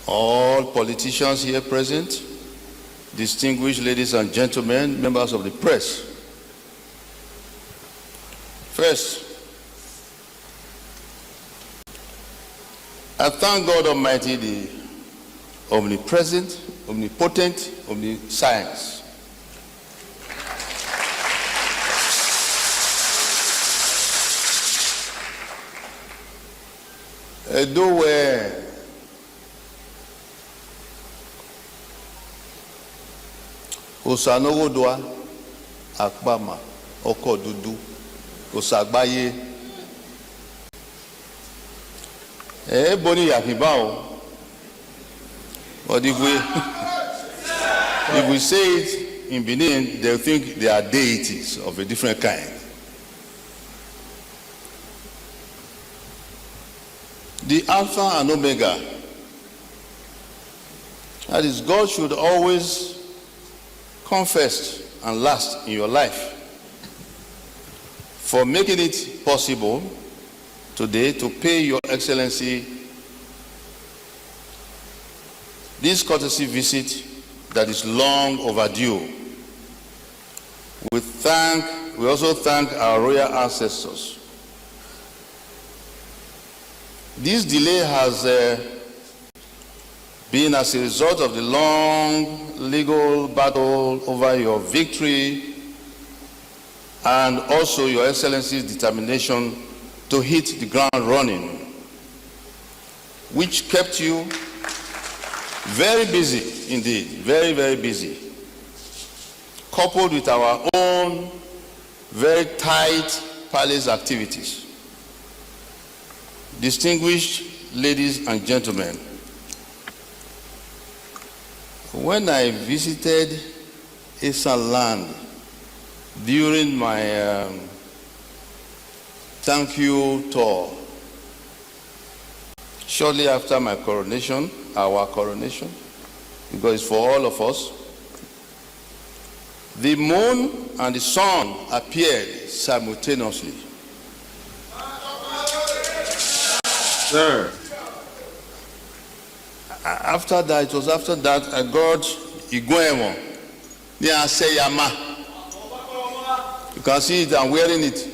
all politicians here present, distinguished ladies and gentlemen, members of the press. First, I thank God Almighty, the omnipresent, omnipotent, omniscience. Edo were Osanogodwa Akbama Okodudu Osagbaye Boni Yakibao. But if we say it in Benin, they'll think they are deities of a different kind. The Alpha and Omega, that is, God should always come first and last in your life, for making it possible today to pay Your Excellency this courtesy visit that is long overdue. We also thank our royal ancestors. This delay has been as a result of the long legal battle over your victory and also Your Excellency's determination to hit the ground running, which kept you very busy indeed, very, very busy, coupled with our own very tight palace activities. Distinguished ladies and gentlemen, when I visited Esan land during my thank you tour, shortly after my coronation, our coronation, because it's for all of us, the moon and the sun appeared simultaneously. Sir. After that, it was after that I got Iguemo. You can see it, I'm wearing it.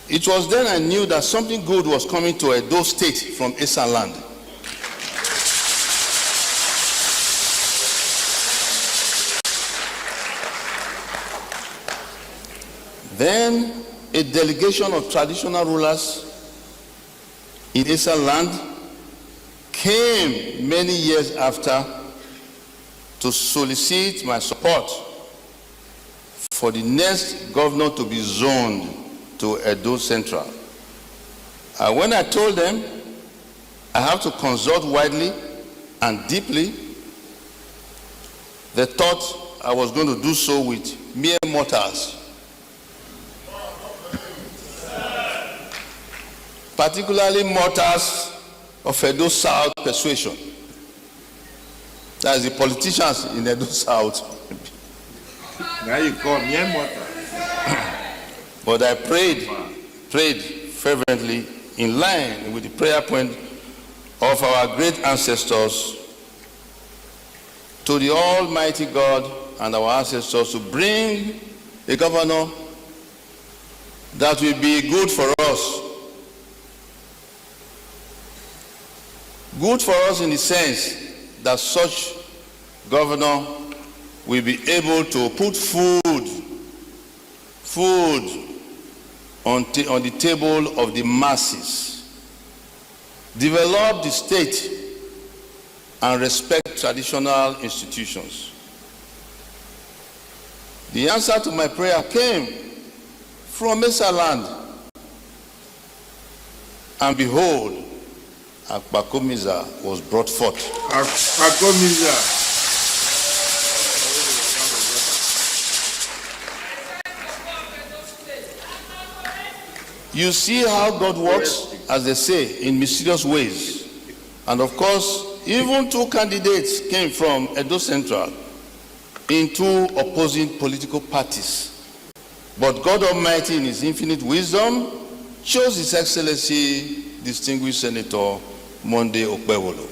It was then I knew that something good was coming to Edo State from Esan land. Then a delegation of traditional rulers in Esan land came many years after to solicit my support for the next governor to be zoned to Edo Central. And when I told them I have to consult widely and deeply, they thought I was going to do so with mere mortals, particularly mortals of Edo South persuasion. That is the politicians in Edo South. Now you call mere mortals. But I prayed fervently in line with the prayer point of our great ancestors to the Almighty God and our ancestors to bring a governor that will be good for us. Good for us in the sense that such governor will be able to put food on the table of the masses, develop the state, and respect traditional institutions. The answer to my prayer came from Mesa land. And behold, Akpakomiza was brought forth. Akpakomiza. You see how God works, as they say, in mysterious ways. And of course, even two candidates came from Edo Central in two opposing political parties. But God Almighty, in His infinite wisdom, chose His Excellency, distinguished Senator Monday Okpewolo,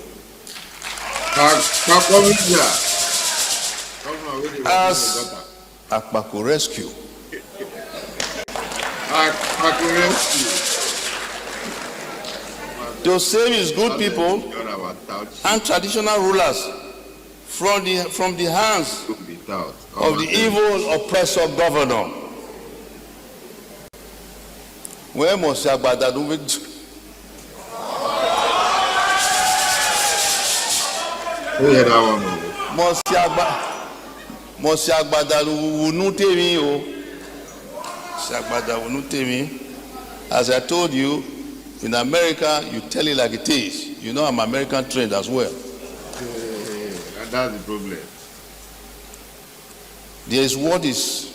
as Akpako Rescue. To save His good people and traditional rulers from the hands of the evil oppressor governor. Where must Agbada do it? Must Agbada wunu temi o. Agbada wunu temi. As I told you, in America, you tell it like it is. You know I'm American trained as well. And that's the problem. There is what is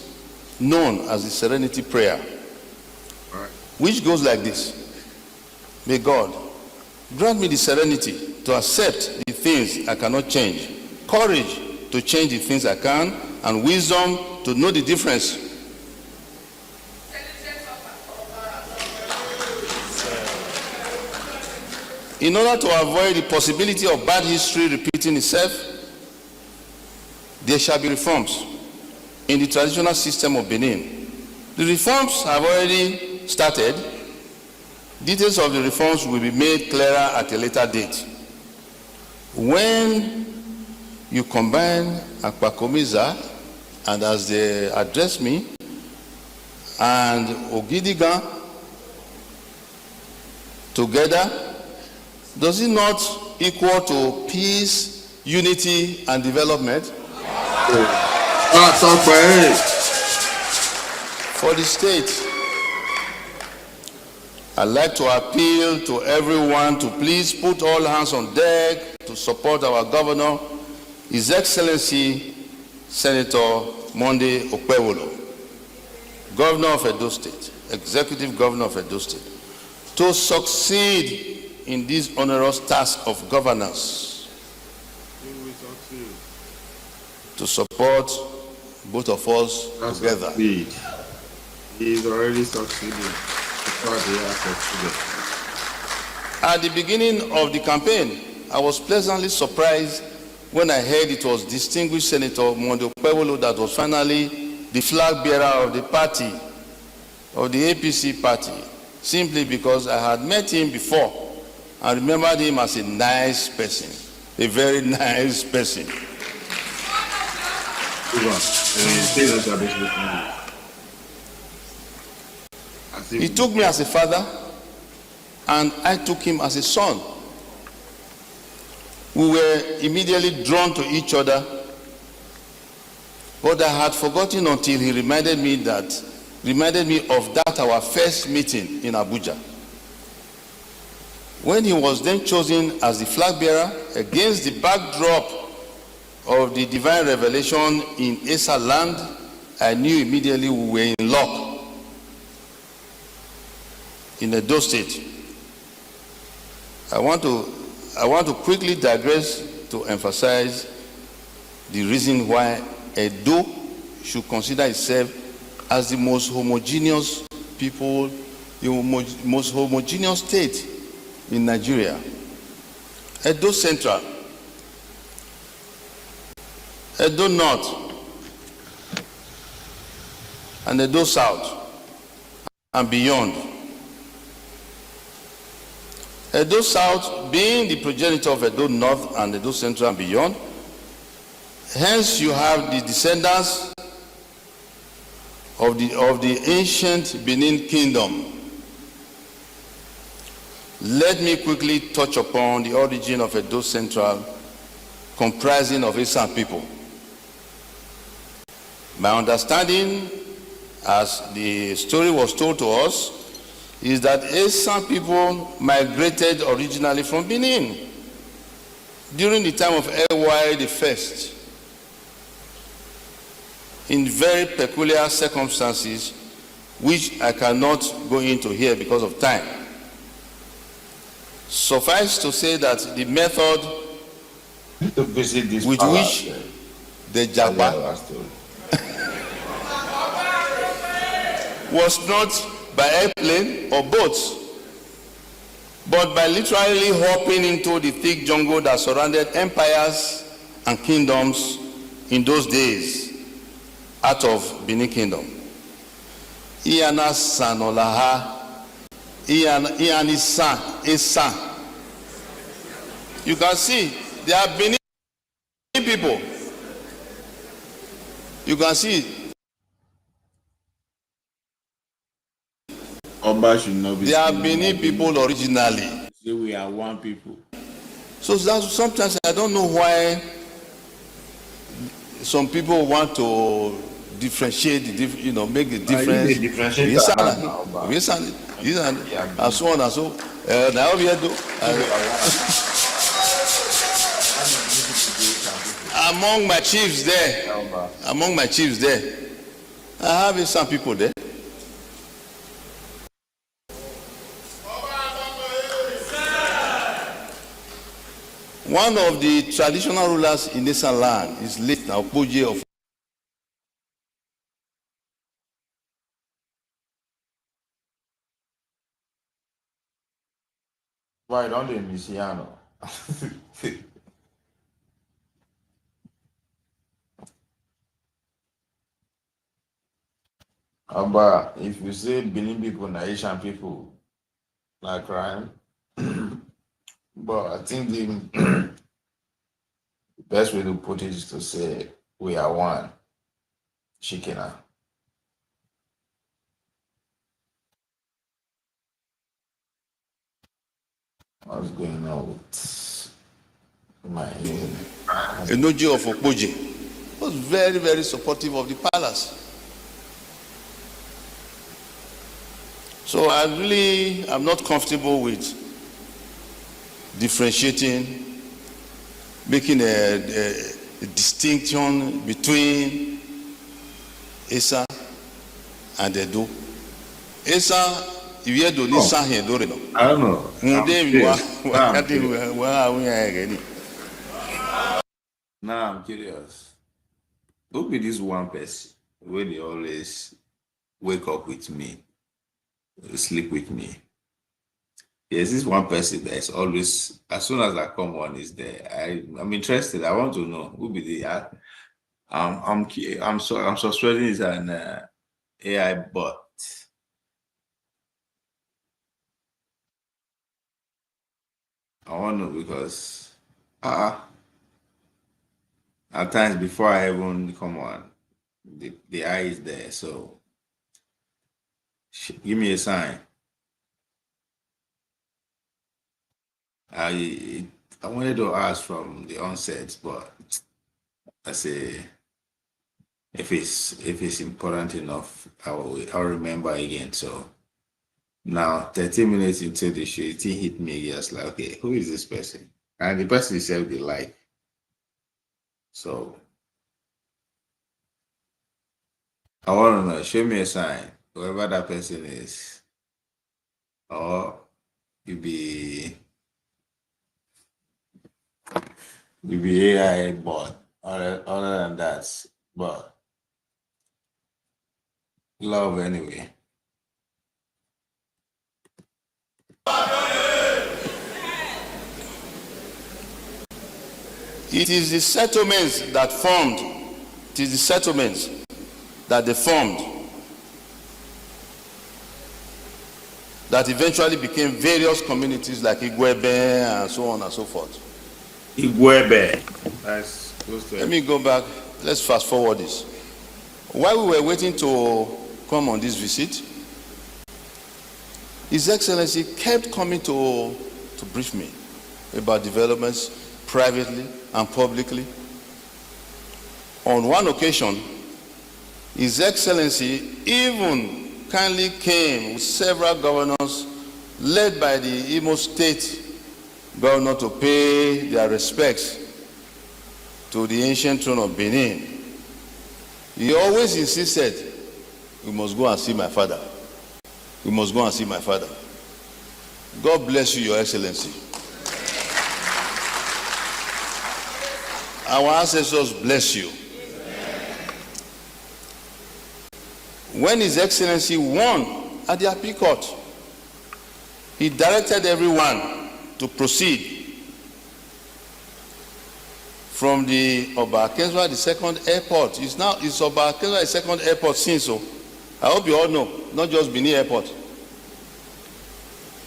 known as the serenity prayer, which goes like this. May God grant me the serenity to accept the things I cannot change, courage to change the things I can, and wisdom to know the difference. In order to avoid the possibility of bad history repeating itself, there shall be reforms in the traditional system of Benin. The reforms have already started. Details of the reforms will be made clearer at a later date. When you combine Akpakomiza, and as they address me, and Ogidigan together, does it not equal to peace, unity, and development? For the state, I'd like to appeal to everyone to please put all hands on deck to support our governor, His Excellency Senator Monday Okpewolo, Governor of Edo State, Executive Governor of Edo State, to succeed in this onerous task of governance, to support both of us together. He is already succeeding. At the beginning of the campaign, I was pleasantly surprised when I heard it was distinguished Senator Monday Okpewolo that was finally the flag bearer of the party, of the APC party, simply because I had met him before and remembered him as a nice person, a very nice person. He took me as a father, and I took him as a son. We were immediately drawn to each other, but I had forgotten until he reminded me of that our first meeting in Abuja, when he was then chosen as the flag bearer against the backdrop of the divine revelation in Esa land. I knew immediately we were in luck. In Edo State, I want to quickly digress to emphasize the reason why Edo should consider itself as the most homogeneous people, the most homogeneous state in Nigeria. Edo Central, Edo North, and Edo South, and beyond. Edo South being the progenitor of Edo North and Edo Central and beyond. Hence you have the descendants of the ancient Benin Kingdom. Let me quickly touch upon the origin of Edo Central, comprising of Esan people. My understanding, as the story was told to us, is that Esan people migrated originally from Benin during the time of Ewa the First, in very peculiar circumstances, which I cannot go into here because of time. Suffice to say that the method with which the Jagba was not by airplane or boats, but by literally hopping into the thick jungle that surrounded empires and kingdoms in those days out of Benin Kingdom. Iana Sanolaha, Ianisan, Isan. You can see there are Benin people. You can see. Oba should not be. There are Benin people originally. Say we are one people. So that's, sometimes I don't know why some people want to differentiate, make the difference. Differentiate And so on and so. Now we do. Among my chiefs there, I have some people there. One of the traditional rulers in this land is late now, Poje of. Why don't they miss Yano? But if you say Benin people and Asian people, like crime, but I think the best way to put it is to say we are one. Shikina. What's going on with my Enoji of Opoje was very, very supportive of the palace. So I'm not comfortable with differentiating, making a distinction between Esa and Edo. Esa, I don't know. Now I'm curious. Who be this one person where they always wake up with me, sleep with me? There's this one person that is always, as soon as I come on, is there. I'm interested. I want to know who be the. I'm suspecting it's an AI bot. I want to know because at times before I even come on, the eye is there. So give me a sign. I wanted to ask from the onset, but I say if it's important enough, I'll remember again. So now 30 minutes into the show, it hit me just like, okay, who is this person? And the person itself they like. So I want to know, show me a sign, whoever that person is, or you be AI bot, other than that, but love anyway. It is the settlements that formed. It is the settlements that they formed that eventually became various communities like Igwebe and so on and so forth. Igwebe. That's close to it. Let me go back. Let's fast forward this. While we were waiting to come on this visit, His Excellency kept coming to brief me about developments privately and publicly. On one occasion, His Excellency even kindly came with several governors led by the Edo State governor to pay their respects to the ancient throne of Benin. He always insisted, we must go and see my father. We must go and see my father. God bless you, Your Excellency. Our ancestors bless you. when His Excellency won at the appeal court, he directed everyone to proceed from the Obaseki, the second airport. It's Obaseki, the second airport since. So I hope you all know, not just Benin Airport.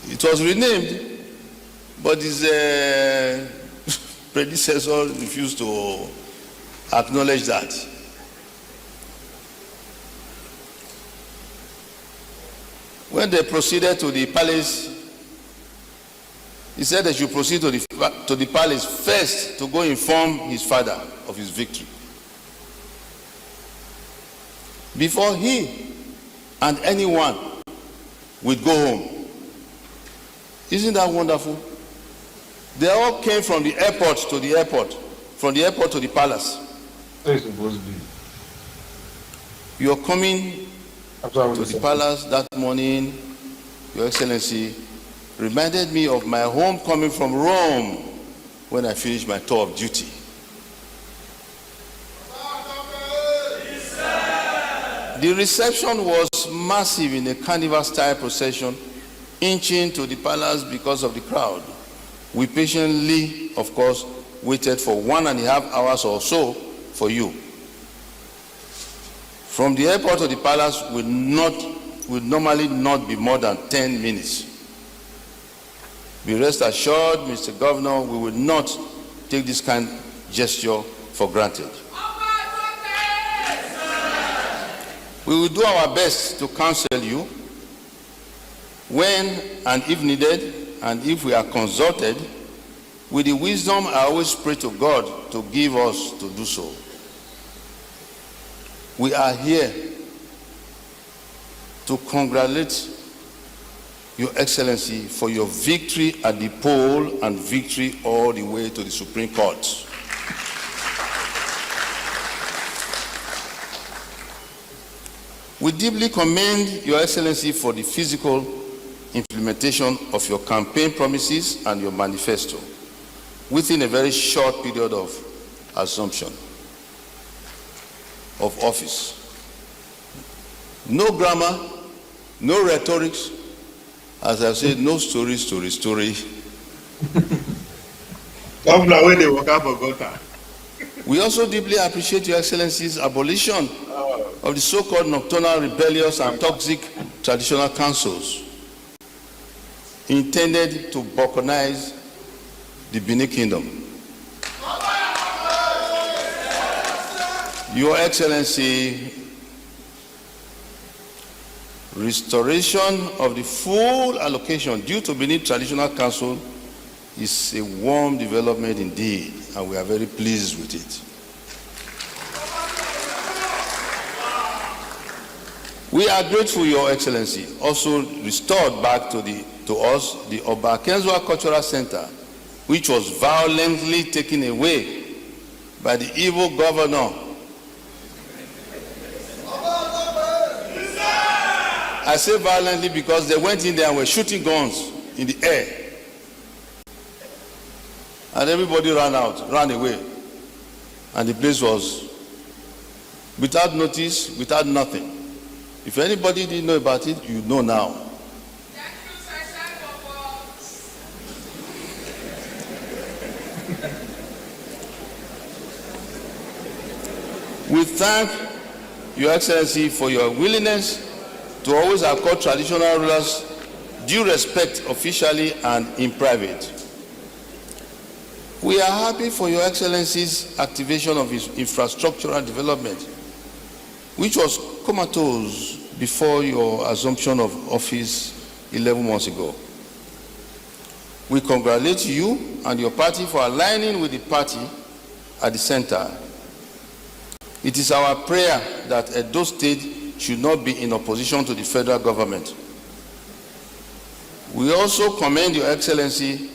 It was renamed, but his predecessor refused to acknowledge that. When they proceeded to the palace, he said they should proceed to the palace first to go inform his father of his victory, before he and anyone would go home. Isn't that wonderful? They all came from the airport to the airport, from the airport to the palace. It's supposed to be. You're coming to the palace that morning, Your Excellency, reminded me of my homecoming from Rome when I finished my tour of duty. The reception was massive in a carnival-style procession, inching to the palace because of the crowd. We patiently, of course, waited for 1.5 hours or so for you. From the airport to the palace would normally not be more than 10 minutes. Be rest assured, Mr. Governor, we will not take this kind of gesture for granted. We will do our best to counsel you when and if needed, and if we are consulted, with the wisdom I always pray to God to give us to do so. We are here to congratulate Your Excellency for your victory at the poll and victory all the way to the Supreme Court. We deeply commend Your Excellency for the physical implementation of your campaign promises and your manifesto within a very short period of assumption of office. No grammar, no rhetoric, as I've said, no story. Governor, when they walk out for gutter. We also deeply appreciate Your Excellency's abolition of the so-called nocturnal, rebellious, and toxic traditional councils intended to balkanize the Benin Kingdom. Your Excellency, restoration of the full allocation due to Benin Traditional Council is a warm development indeed, and we are very pleased with it. We are grateful, Your Excellency, also restored back to us the Obaseki Cultural Center, which was violently taken away by the evil governor. I say violently because they went in there and were shooting guns in the air. And everybody ran away. And the place was without notice, without nothing. If anybody didn't know about it, you know now. We thank Your Excellency for your willingness to always accord traditional rulers due respect officially and in private. We are happy for Your Excellency's activation of his infrastructural development, which was comatose before your assumption of office 11 months ago. We congratulate you and your party for aligning with the party at the center. It is our prayer that Edo State should not be in opposition to the federal government. We also commend Your Excellency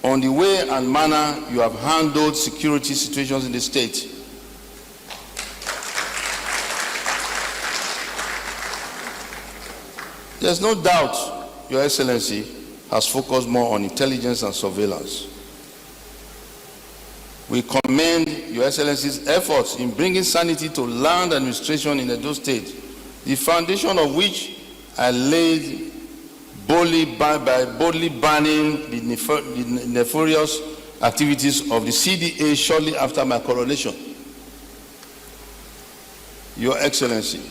on the way and manner you have handled security situations in the state. There's no doubt Your Excellency has focused more on intelligence and surveillance. We commend Your Excellency's efforts in bringing sanity to land administration in Edo State the foundation of which I laid by boldly banning the nefarious activities of the CDA shortly after my coronation. Your Excellency,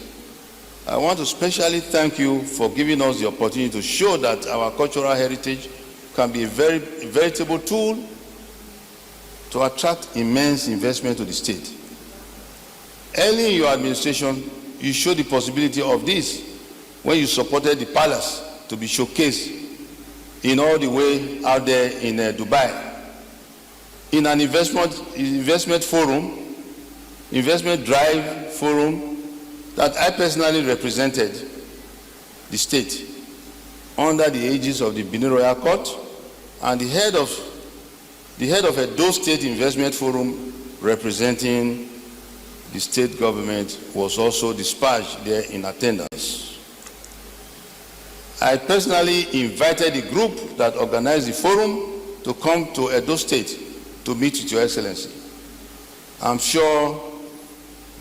I want to specially thank you for giving us the opportunity to show that our cultural heritage can be a veritable tool to attract immense investment to the state. Early in your administration, you showed the possibility of this when you supported the palace to be showcased in all the way out there in Dubai. In an investment forum, investment drive forum that I personally represented the state under the aegis of the Benin Royal Court, and the head of Edo State Investment Forum representing the state government was also dispatched there in attendance. I personally invited the group that organized the forum to come to Edo State to meet with Your Excellency. I'm sure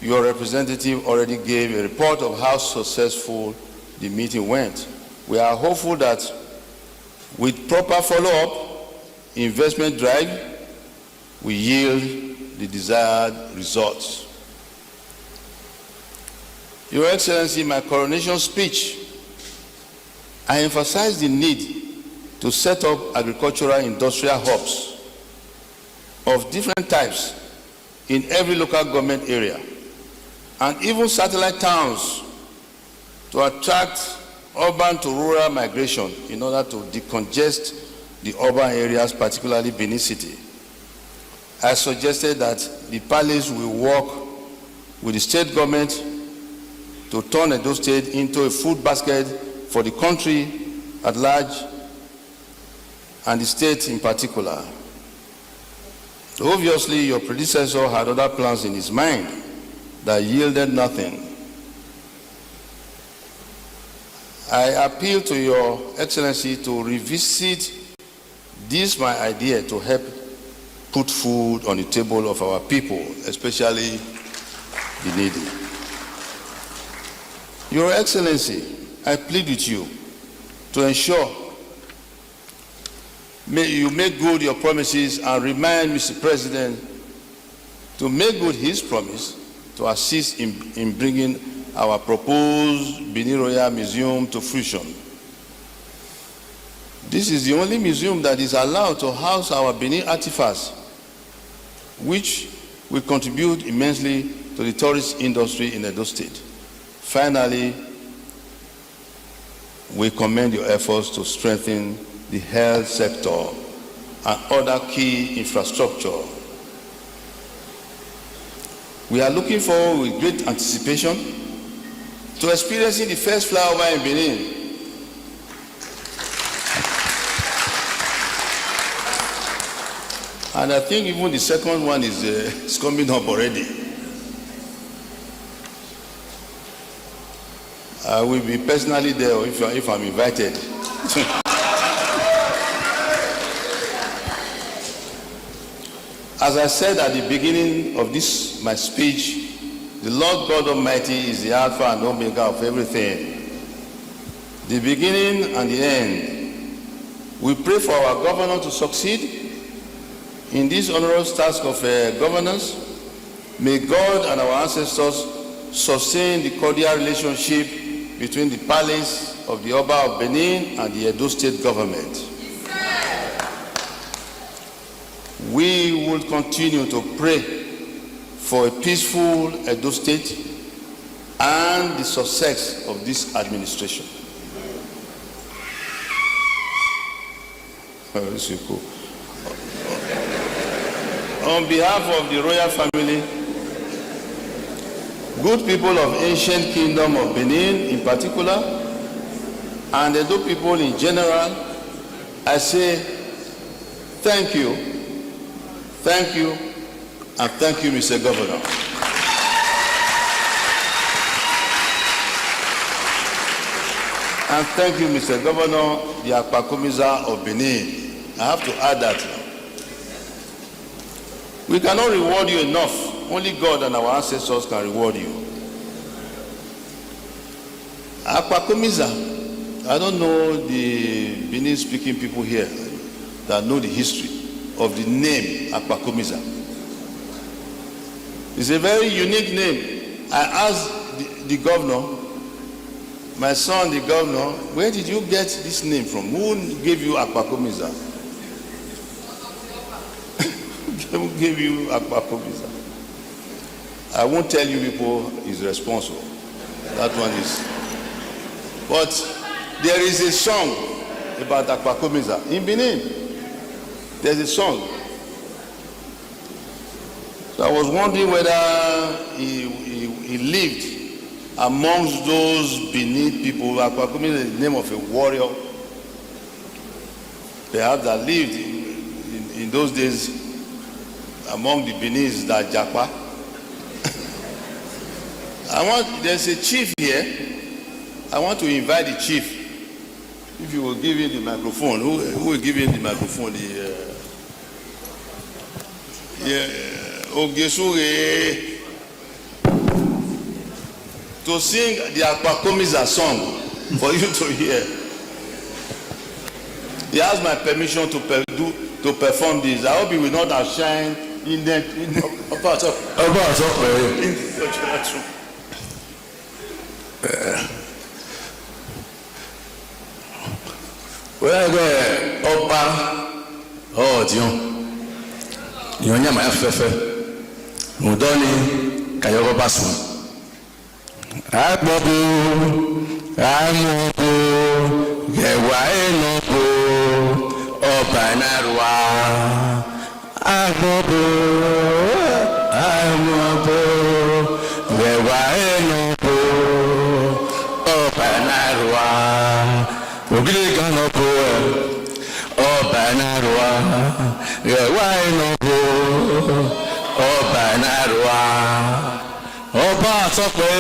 your representative already gave a report of how successful the meeting went. We are hopeful that with proper follow-up, investment drive will yield the desired results. Your Excellency, in my coronation speech, I emphasized the need to set up agricultural industrial hubs of different types in every local government area, and even satellite towns to attract urban to rural migration in order to decongest the urban areas, particularly Benin City. I suggested that the palace will work with the state government to turn Edo State into a food basket for the country at large and the state in particular. Obviously, your predecessor had other plans in his mind that yielded nothing. I appeal to Your Excellency to revisit this my idea to help put food on the table of our people, especially the needy. Your Excellency, I plead with you to ensure you make good your promises and remind Mr. President to make good his promise to assist in bringing our proposed Benin Royal Museum to fruition. This is the only museum that is allowed to house our Benin artifacts, which will contribute immensely to the tourist industry in Edo State. Finally, we commend your efforts to strengthen the health sector and other key infrastructure. We are looking forward with great anticipation to experiencing the first flyover in Benin. And I think even the second one is coming up already. I will be personally there if I'm invited. As I said at the beginning of this, my speech, the Lord God Almighty is the Alpha and Omega of everything, the beginning and the end. We pray for our governor to succeed in this honorable task of governance. May God and our ancestors sustain the cordial relationship between the palace of the Oba of Benin and the Edo State government. We will continue to pray for a peaceful Edo State and the success of this administration. On behalf of the royal family, good people of ancient kingdom of Benin in particular, and Edo people in general, I say thank you, and thank you, Mr. Governor. And thank you, Mr. Governor, the Akpakomiza of Benin. I have to add that. We cannot reward you enough. Only God and our ancestors can reward you. Akpakomiza. I don't know the Benin speaking people here that know the history of the name Akpakomiza. It's a very unique name. I asked the governor, my son, the governor, where did you get this name from? Who gave you Akpakomiza? Who gave you Akpakomiza? I won't tell you people is responsible. That one is. But there is a song about Akpakomiza in Benin. There's a song. So I was wondering whether he lived amongst those Benin people. Akpakomiza is the name of a warrior, perhaps that lived in those days among the Benin's, that Japa. There's a chief here. I want to invite the chief. If you will give him the microphone, who will give him the microphone? Ogesure, to sing the Akpakomiza song for you to hear. He has my permission to perform this. I hope he will not outshine in the part of wẹ́rẹ́ ọba ọ̀ọ́dìyàn ìyọ̀nyá màá fẹ́fẹ́ mùdọ́ni kàyọ́kọ́ bá sùn. Agbọ́bù amúbù gẹ̀wá ẹ̀nàbù ọba nàrúwá. Agbọ́bù amúbù gẹ̀wá ẹ̀nàbù ọba nàrúwá. Ogili gana po ọba narua gẹwà iná po ọba narua ọba àtọpẹ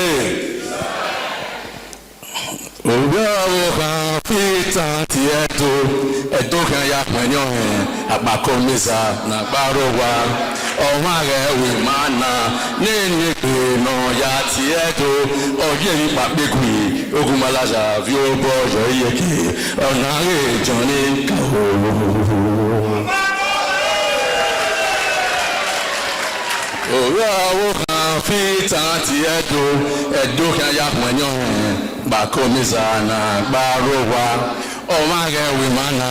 òwe ọwọ kan fìtàn ti ẹdọ kan ya pẹnyọ Akpakomiza nàgbàrò wa ọ̀hún ààrẹ wì máa nà nínú ìpinnu ya ti ẹ̀dọ́ ọ̀yẹ́ yìí pàgbégbé ogun malaza fi ó bọ́ ọ̀yọ́ iyeke ọ̀nà àrèjọ ní kàwó. òwe ọwọ́ kan fi tàn ti ẹ̀dọ́ kan ya pẹ̀nyọ Akpakomiza nàgbàrò wa ọ̀hún ààrẹ wì máa nà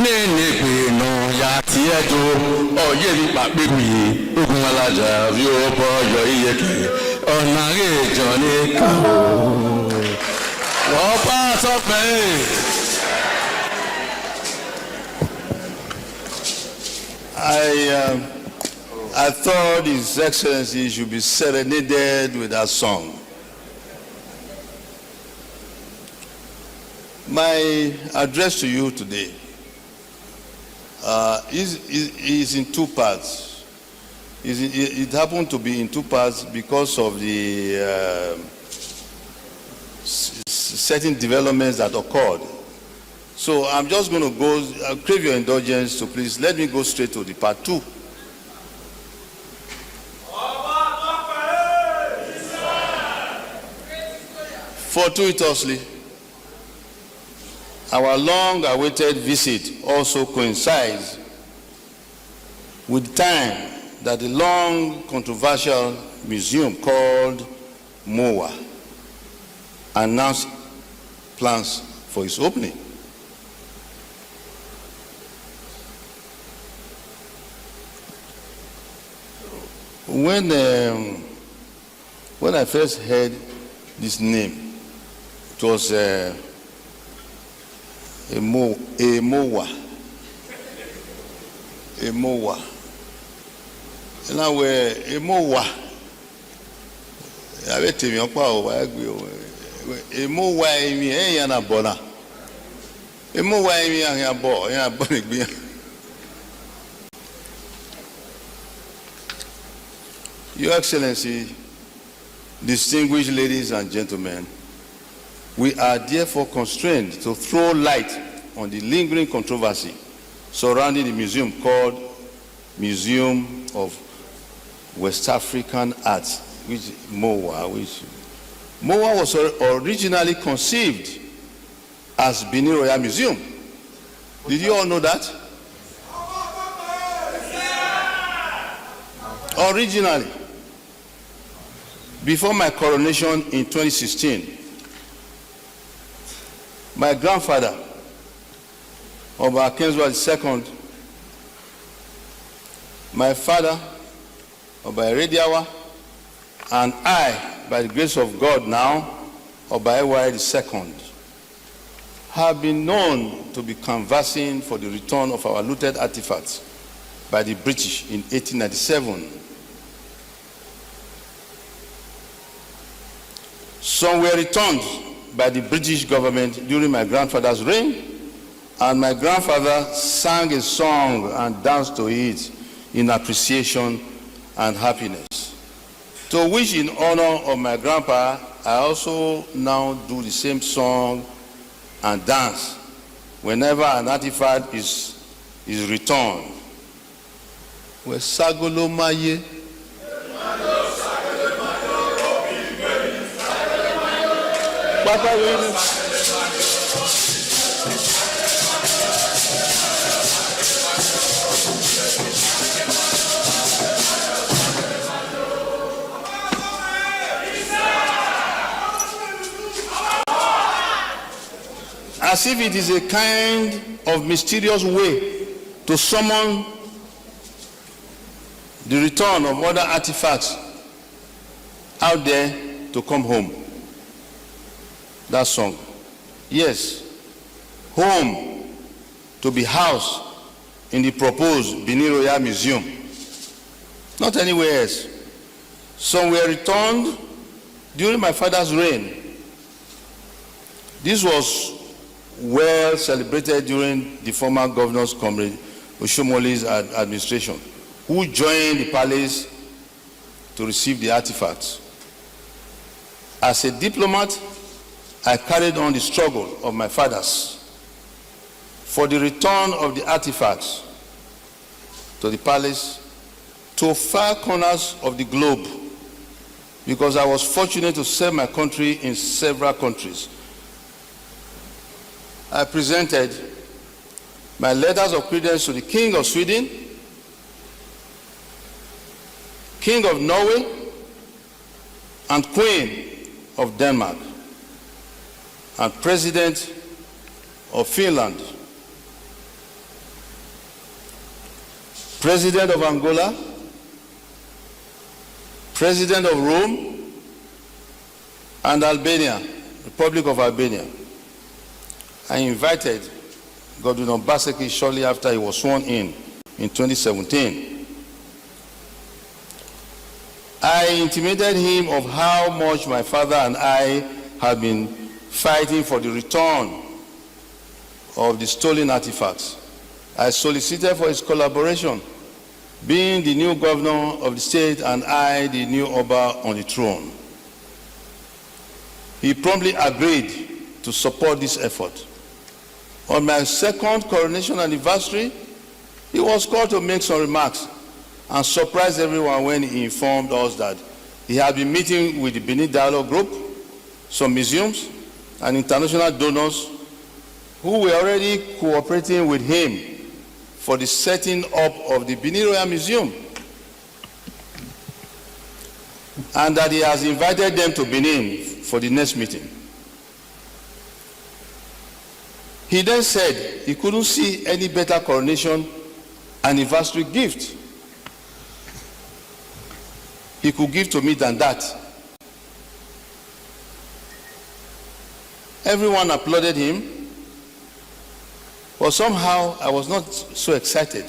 nínú ìpinnu ya ti ẹ̀dọ́ ọ̀yẹ́ yìí pàgbégbé ogun malaza fi ó bọ́ ọ̀yọ́ iyeke ọ̀nà àrèjọ ní kàwó. Ọba àtọpẹ. I thought His Excellency should be serenaded with that song. My address to you today is in two parts. It happened to be in two parts because of the certain developments that occurred. So I'm just going to I'll crave your indulgence, so please let me go straight to the part two. Fortuitously, our long-awaited visit also coincides with the time that the long controversial museum called MOA announced plans for its opening. When I first heard this name, it was MOA. Now we're MOA. I bet you MOA mi yana bona. MOA mi yana bo yana bona. Your Excellency, distinguished ladies and gentlemen, we are therefore constrained to throw light on the lingering controversy surrounding the museum called Museum of West African Arts, which MOA, which MOA was originally conceived as Benin Royal Museum. Did you all know that? Originally, before my coronation in 2016, my grandfather, Oba Kenzwa II, my father, Oba Erediawa, and I, by the grace of God now, Oba Ewa II, have been known to be canvassing for the return of our looted artifacts by the British in 1897. Some were returned by the British government during my grandfather's reign, and my grandfather sang a song and danced to it in appreciation and happiness. To which, in honor of my grandpa, I also now do the same song and dance whenever an artifact is returned. As if it is a kind of mysterious way to summon the return of other artifacts out there to come home. That song. Yes, home, to be housed in the proposed Benin Royal Museum. Not anywhere else. Some were returned during my father's reign. This was well celebrated during the former governor's comrade Oshomoli's administration, who joined the palace to receive the artifacts. As a diplomat, I carried on the struggle of my fathers for the return of the artifacts to the palace to far corners of the globe, because I was fortunate to serve my country in several countries. I presented my letters of credence to the King of Sweden, King of Norway, and Queen of Denmark, and President of Finland, President of Angola, President of Rome, and Albania, Republic of Albania. I invited Governor Obaseki shortly after he was sworn in 2017. I intimated him of how much my father and I had been fighting for the return of the stolen artifacts. I solicited for his collaboration, being the new governor of the state and I the new Oba on the throne. He promptly agreed to support this effort. On my second coronation anniversary, he was called to make some remarks and surprised everyone when he informed us that he had been meeting with the Benin Dialogue Group, some museums, and international donors who were already cooperating with him for the setting up of the Benin Royal Museum, and that he has invited them to Benin for the next meeting. He then said he couldn't see any better coronation anniversary gift he could give to me than that. Everyone applauded him, but somehow I was not so excited.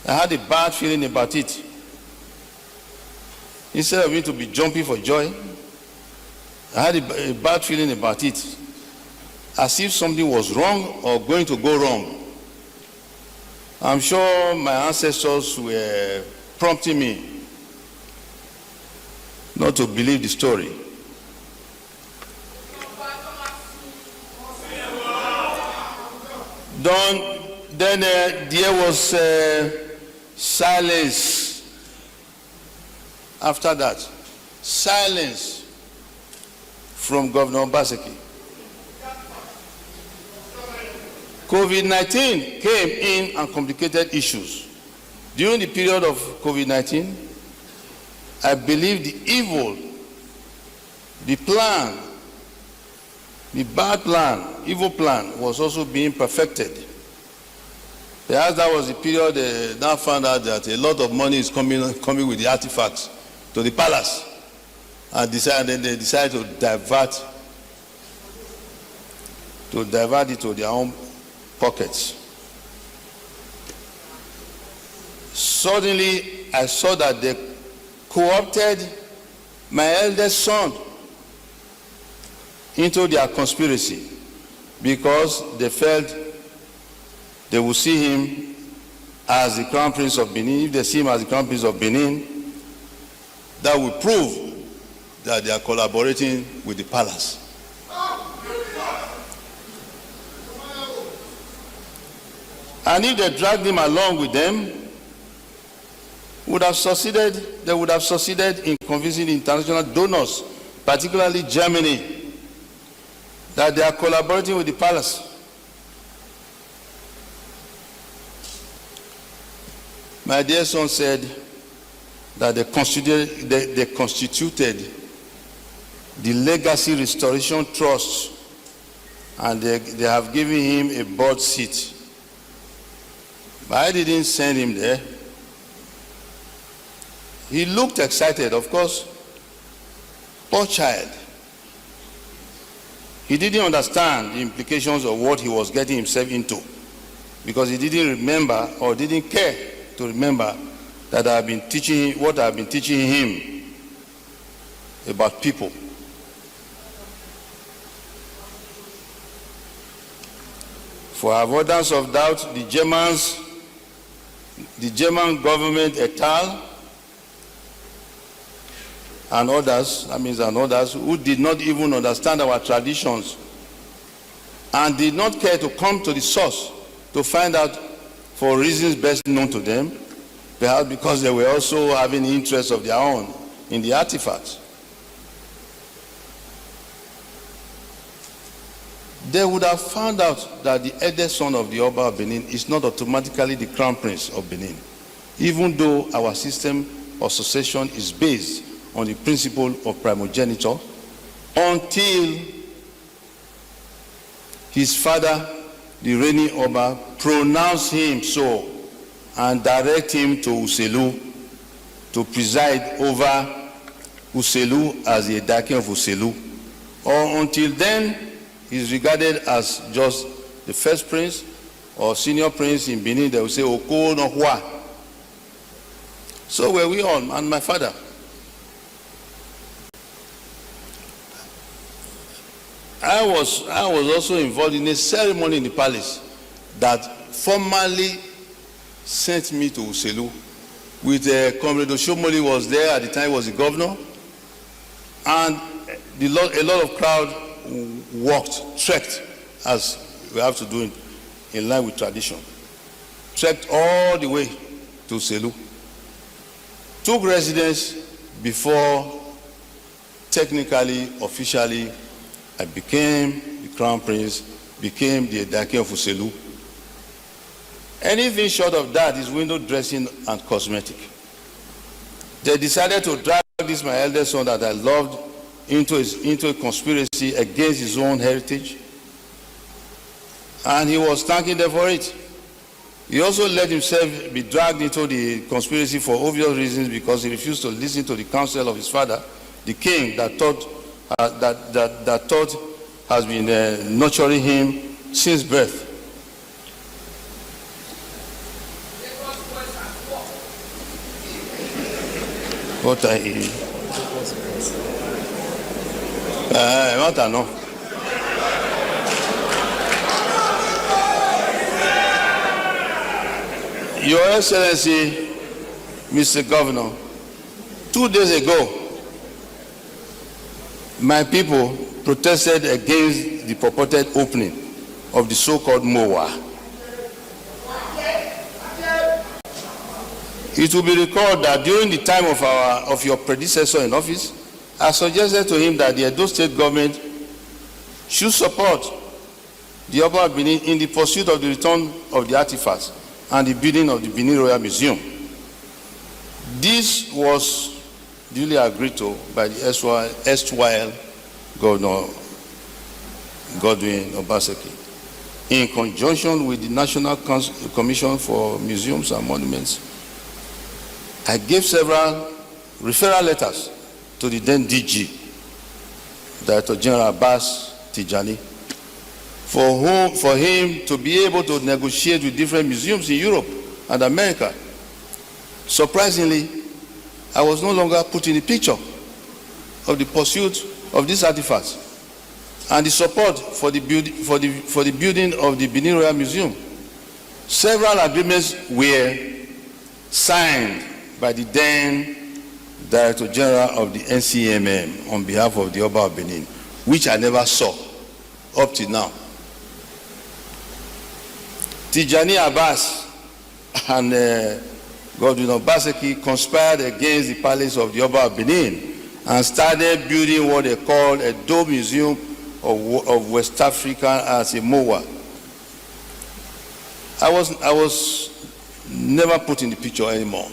I had a bad feeling about it. Instead of me to be jumping for joy, I had a bad feeling about it, as if something was wrong or going to go wrong. I'm sure my ancestors were prompting me not to believe the story. Then there was silence after that. Silence. from Governor Obaseki. COVID-19 came in and complicated issues. During the period of COVID-19, I believe the evil, the plan, the bad plan, evil plan was also being perfected. Perhaps that was the period now found out that a lot of money is coming with the artifacts to the palace, and they decided to divert it to their own pockets. Suddenly, I saw that they co-opted my eldest son into their conspiracy because they felt they would see him as the Crown Prince of Benin. If they see him as the Crown Prince of Benin, that would prove that they are collaborating with the palace. And if they dragged him along with them, they would have succeeded in convincing international donors, particularly Germany, that they are collaborating with the palace. My dear son said that they constituted the Legacy Restoration Trust, and they have given him a board seat. But I didn't send him there. He looked excited, of course. Poor child. He didn't understand the implications of what he was getting himself into, because he didn't remember or didn't care to remember that I've been teaching what I've been teaching him about people. For avoidance of doubt, the German government et al. And others, who did not even understand our traditions and did not care to come to the source to find out for reasons best known to them, perhaps because they were also having interests of their own in the artifacts. They would have found out that the eldest son of the Oba of Benin is not automatically the Crown Prince of Benin, even though our system of succession is based on the principle of primogeniture, until his father, the reigning Oba, pronounced him so and direct him to Uselu to preside over Uselu as the Edake of Uselu. Or until then, he's regarded as just the first prince or senior prince in Benin. They will say, Oko no Hua. So were we all, and my father. I was also involved in a ceremony in the palace that formally sent me to Uselu with Comrade Oshomole was there at the time. He was the governor, and a lot of crowd trekked, as we have to do in line with tradition, trekked all the way to Uselu, took residence before technically, officially, I became the Crown Prince, became the Edake of Uselu. Anything short of that is window dressing and cosmetic. They decided to drag this, my eldest son that I loved, into a conspiracy against his own heritage. And he was thanking them for it. He also let himself be dragged into the conspiracy for obvious reasons, because he refused to listen to the counsel of his father, the king that thought has been nurturing him since birth. What I know. Your Excellency, Mr. Governor, 2 days ago, my people protested against the purported opening of the so-called MOA. It will be recalled that during the time of your predecessor in office, I suggested to him that the Edo State government should support the Oba of Benin in the pursuit of the return of the artifacts and the building of the Benin Royal Museum. This was duly agreed to by the erstwhile Governor Godwin Obaseki, in conjunction with the National Commission for Museums and Monuments. I gave several referral letters to the then DG, Director General Abbas Tijani, for him to be able to negotiate with different museums in Europe and America. Surprisingly, I was no longer put in the picture of the pursuit of these artifacts and the support for the building of the Benin Royal Museum. Several agreements were signed by the then Director General of the NCMM on behalf of the Oba of Benin, which I never saw up to now. Tijani Abbas and Godwin Obaseki conspired against the palace of the Oba of Benin and started building what they called a Edo Museum of West Africa as a MOA. I was never put in the picture anymore.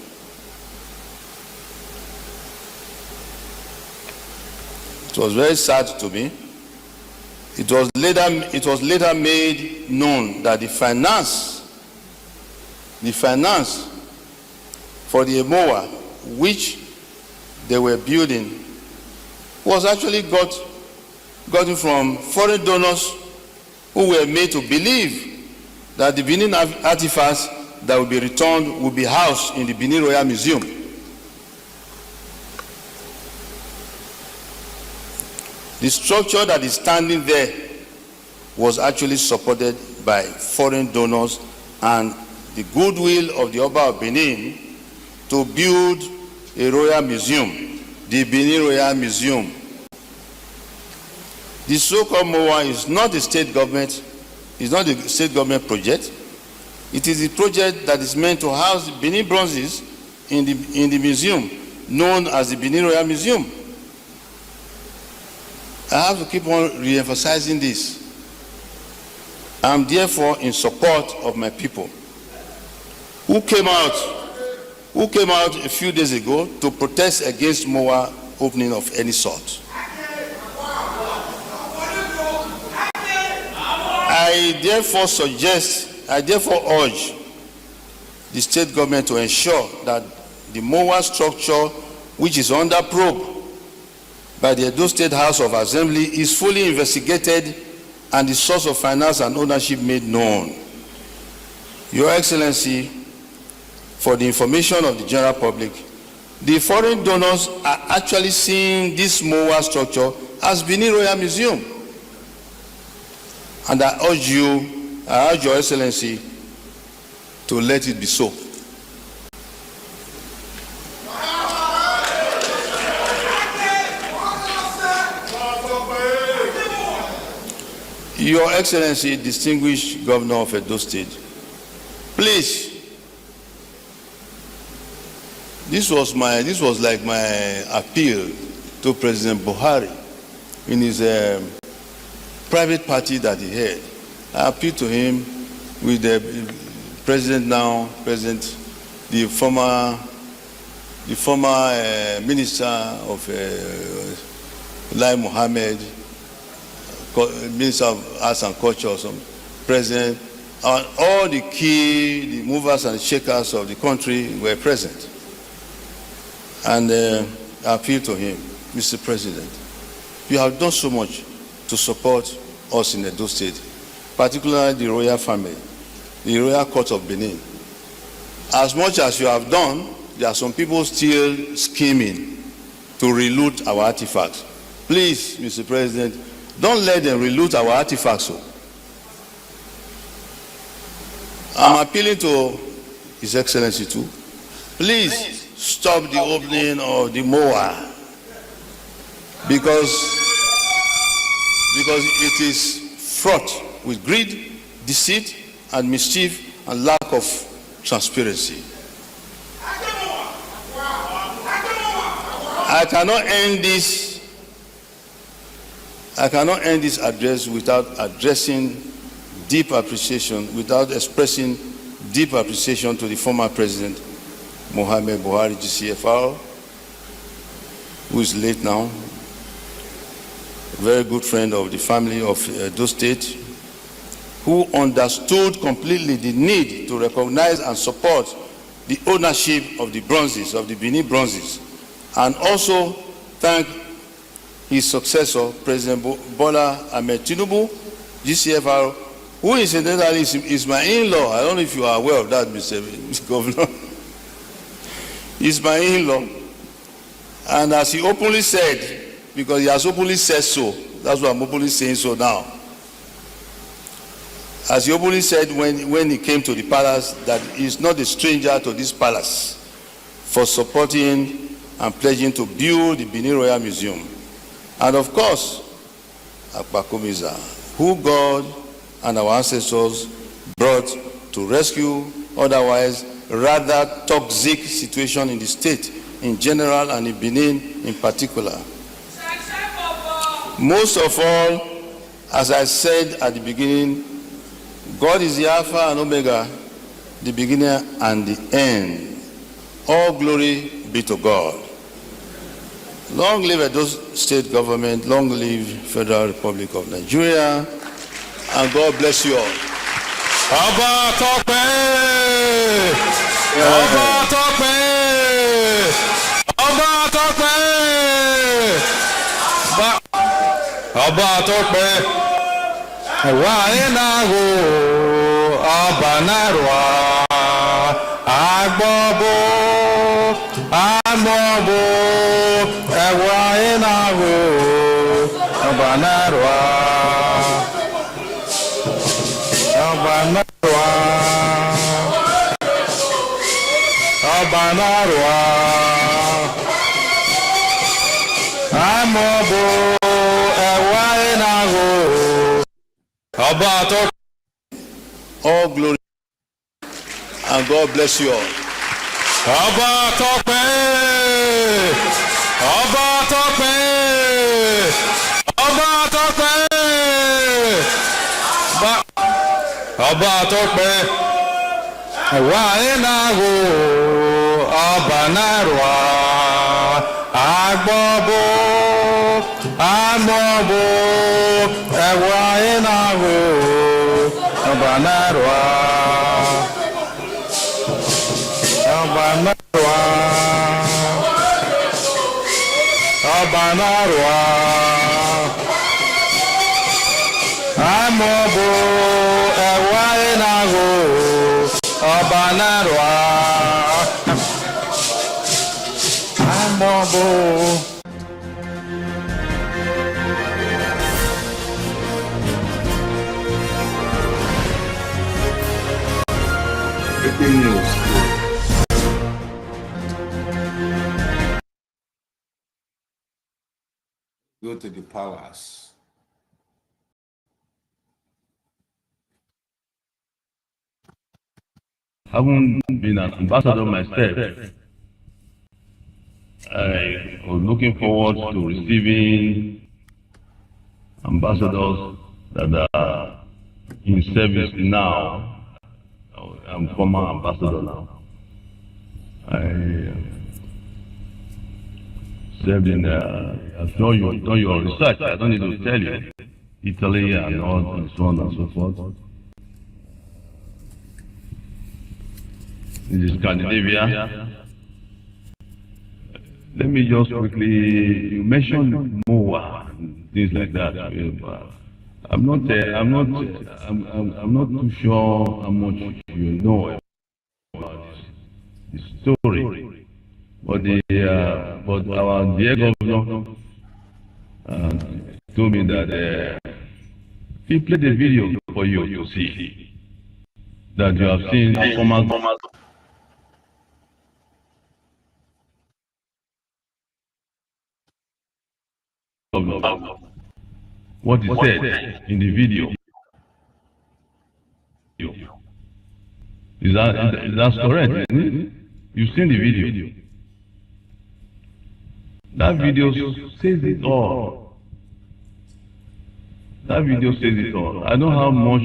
It was very sad to me. It was later made known that the finance for the MOA, which they were building, was actually gotten from foreign donors who were made to believe that the Benin artifacts that will be returned will be housed in the Benin Royal Museum. The structure that is standing there was actually supported by foreign donors and the goodwill of the Oba of Benin to build a royal museum, the Benin Royal Museum. The so-called MOA is not a state government, it's not a state government project. It is a project that is meant to house the Benin bronzes in the museum known as the Benin Royal Museum. I have to keep on re-emphasizing this. I am therefore in support of my people who came out a few days ago to protest against MOA opening of any sort. I therefore urge the state government to ensure that the MOA structure, which is under probe by the Edo State House of Assembly, is fully investigated and the source of finance and ownership made known. Your Excellency, for the information of the general public, the foreign donors are actually seeing this MOA structure as Benin Royal Museum. And I urge Your Excellency to let it be so. Your Excellency, distinguished Governor of Edo State, please, this was like my appeal to President Buhari in his private party that he had. I appealed to him with the president now, the former minister of Lai Mohammed, Minister of Arts and Culture, President, and all the movers and shakers of the country were present. And I appealed to him, Mr. President, you have done so much to support us in Edo State, particularly the royal family, the Royal Court of Benin. As much as you have done, there are some people still scheming to reloot our artifacts. Please, Mr. President, don't let them reloot our artifacts. I'm appealing to His Excellency too. Please stop the opening of the MOA because it is fraught with greed, deceit, and mischief, and lack of transparency. I cannot end this I cannot end this address without expressing deep appreciation to the former President, Mohamed Buhari, GCFR, who is late now, a very good friend of the family of Edo State, who understood completely the need to recognize and support the ownership of the bronzes, of the Benin bronzes, and also thank his successor, President Bola Ahmed Tinubu, GCFR, who incidentally is my in-law. I don't know if you are aware of that, Mr. Governor. He's my in-law. And as he openly said, because he has openly said so, that's why I'm openly saying so now. As he openly said when he came to the palace, that he's not a stranger to this palace for supporting and pledging to build the Benin Royal Museum. And of course, Akpakomiza, who God and our ancestors brought to rescue otherwise rather toxic situation in the state in general and in Benin in particular. Most of all, as I said at the beginning, God is the Alpha and Omega, the beginning and the end. All glory be to God. Long live Edo State government, long live Federal Republic of Nigeria, and God bless you all. Ọba Tọ́pẹ́! Ọba Tọ́pẹ́! Ọba Tọ́pẹ́! Ọba Tọ́pẹ́! Ẹ̀wá ìnáwó ọba náírà agbọ́bó amọ́bó ẹ̀wá ìnáwó ọba náírà ọba náírà ọba náírà amọ́bó ẹ̀wá ìnáwó. All glory and God bless you all. Ọba Tọ́pẹ́! Ọba Tọ́pẹ́! Ọba Tọ́pẹ́! Ọba Tọ́pẹ́! Ẹ̀wá ìnáwó ọba náírà agbọ́bó amọ́bó ẹ̀wá ìnáwó ọba náírà ọba náírà ọba náírà amọ́bó ẹ̀wá ìnáwó ọba náírà amọ́bó. Breaking news. Go to the palace. Having been an ambassador myself, I was looking forward to receiving ambassadors that are in service now. I'm former ambassador now. I served in, I'm sure you've done your research, I don't need to tell you, Italy and all, and so on and so forth. In Scandinavia. Let me just quickly, you mentioned MOA and things like that. I'm not too sure how much you know about this story, but our dear governor told me that he played a video for you to see that you have seen former. What he said in the video. Is that correct? Isn't it? You've seen the video. That video says it all. That video says it all. I don't have much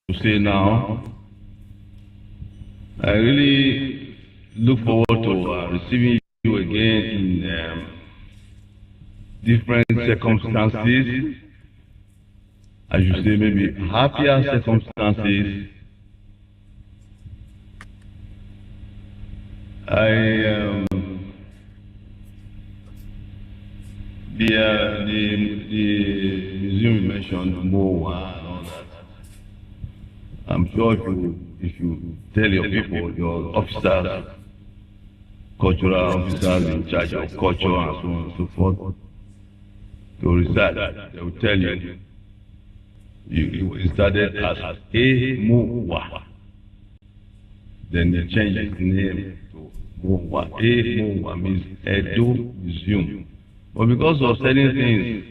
to say now. I really look forward to receiving you again in different circumstances. I should say maybe happier circumstances. The museum you mentioned, Moa and all that. I'm sure if you tell your people, your officers, cultural officers in charge of culture and so on and so forth, to research, they will tell you, it started as Moa. Then they changed its name to Moa. Moa means Edo Museum. But because of certain things,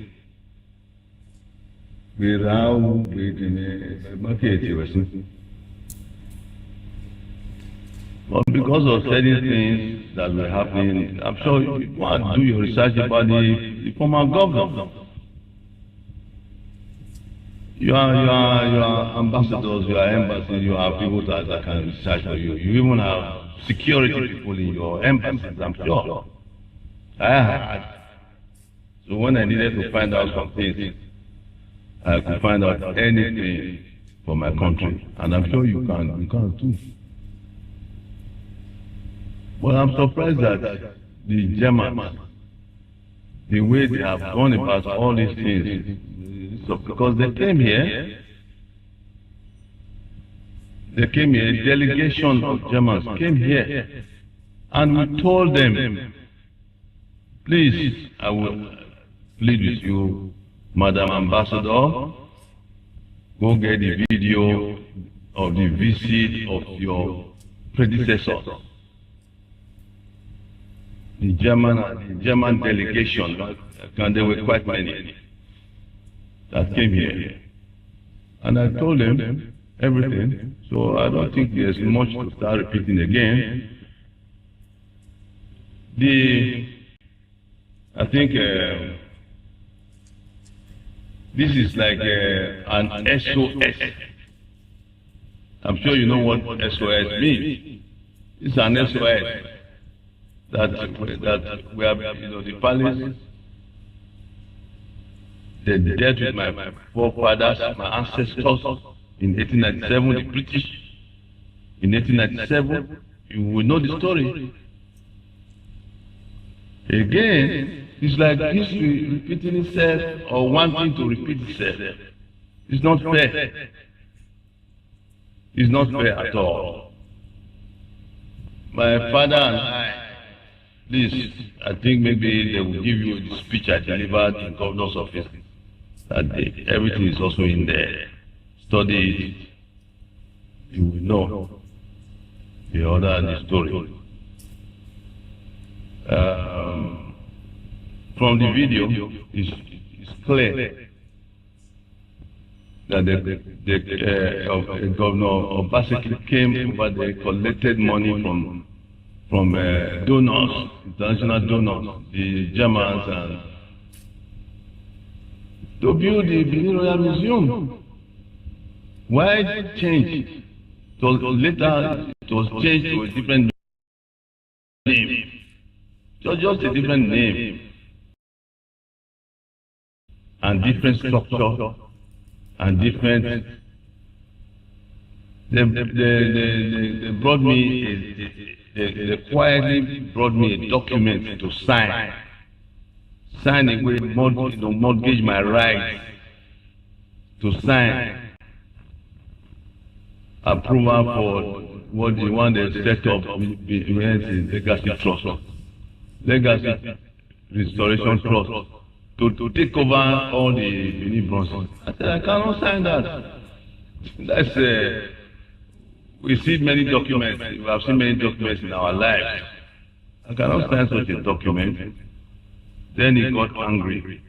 but because of certain things that were happening, I'm sure you want to do your research about the former governor. You are ambassadors, you are embassies, you have people that can research for you. You even have security people in your embassies, I'm sure. I had. So when I needed to find out some things, I could find out anything for my country. And I'm sure you can too. But I'm surprised that the Germans, the way they have gone about all these things, so because they came here, a delegation of Germans came here, and we told them, please, I will plead with you, Madam Ambassador, go get the video of the visit of your predecessor. The German delegation, and there were quite many that came here. And I told them everything, so I don't think there's much to start repeating again. I think this is like an SOS. I'm sure you know what SOS means. It's an SOS that we have, the palace, they dealt with my forefathers, my ancestors in 1897, the British in 1897. You will know the story. Again, it's like history repeating itself or wanting to repeat itself. It's not fair. It's not fair at all. My father and I, please, I think maybe they will give you the speech I delivered in governor's office that day. Everything is also in there. Study it. You will know the order and the story. From the video, it's clear that the governor Obaseki came over there, collected money from donors, international donors, the Germans, and to build the Benin Royal Museum. Why change? So later it was changed to a different name. Just a different name and different structure and different. They brought me. They quietly brought me a document to sign sign away, mortgage my right to sign approval for what they want to set up in Legacy Trust, Legacy Restoration Trust, to take over all the Benin bronzes. I said, I cannot sign that. That's we see many documents, we have seen many documents in our lives. I cannot sign such a document. Then he got angry.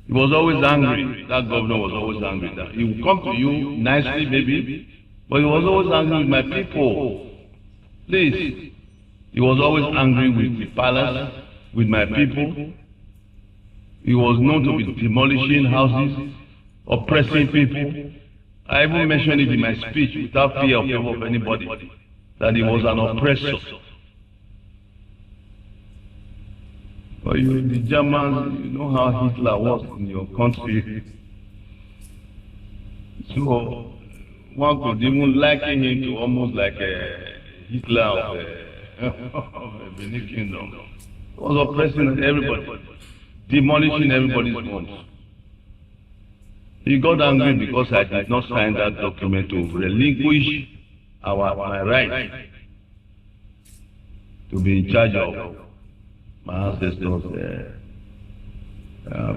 He was always angry. That governor was always angry. He would come to you nicely, maybe, but he was always angry with my people. Please. He was always angry with the palace, with my people. He was known to be demolishing houses, oppressing people. I even mentioned it in my speech without fear of anybody, that he was an oppressor. But you, the Germans, you know how Hitler was in your country. So one could even liken him to almost like a Hitler of the Benin Kingdom. He was oppressing everybody, demolishing everybody's homes. He got angry because I did not sign that document to relinquish my right to be in charge of my ancestors'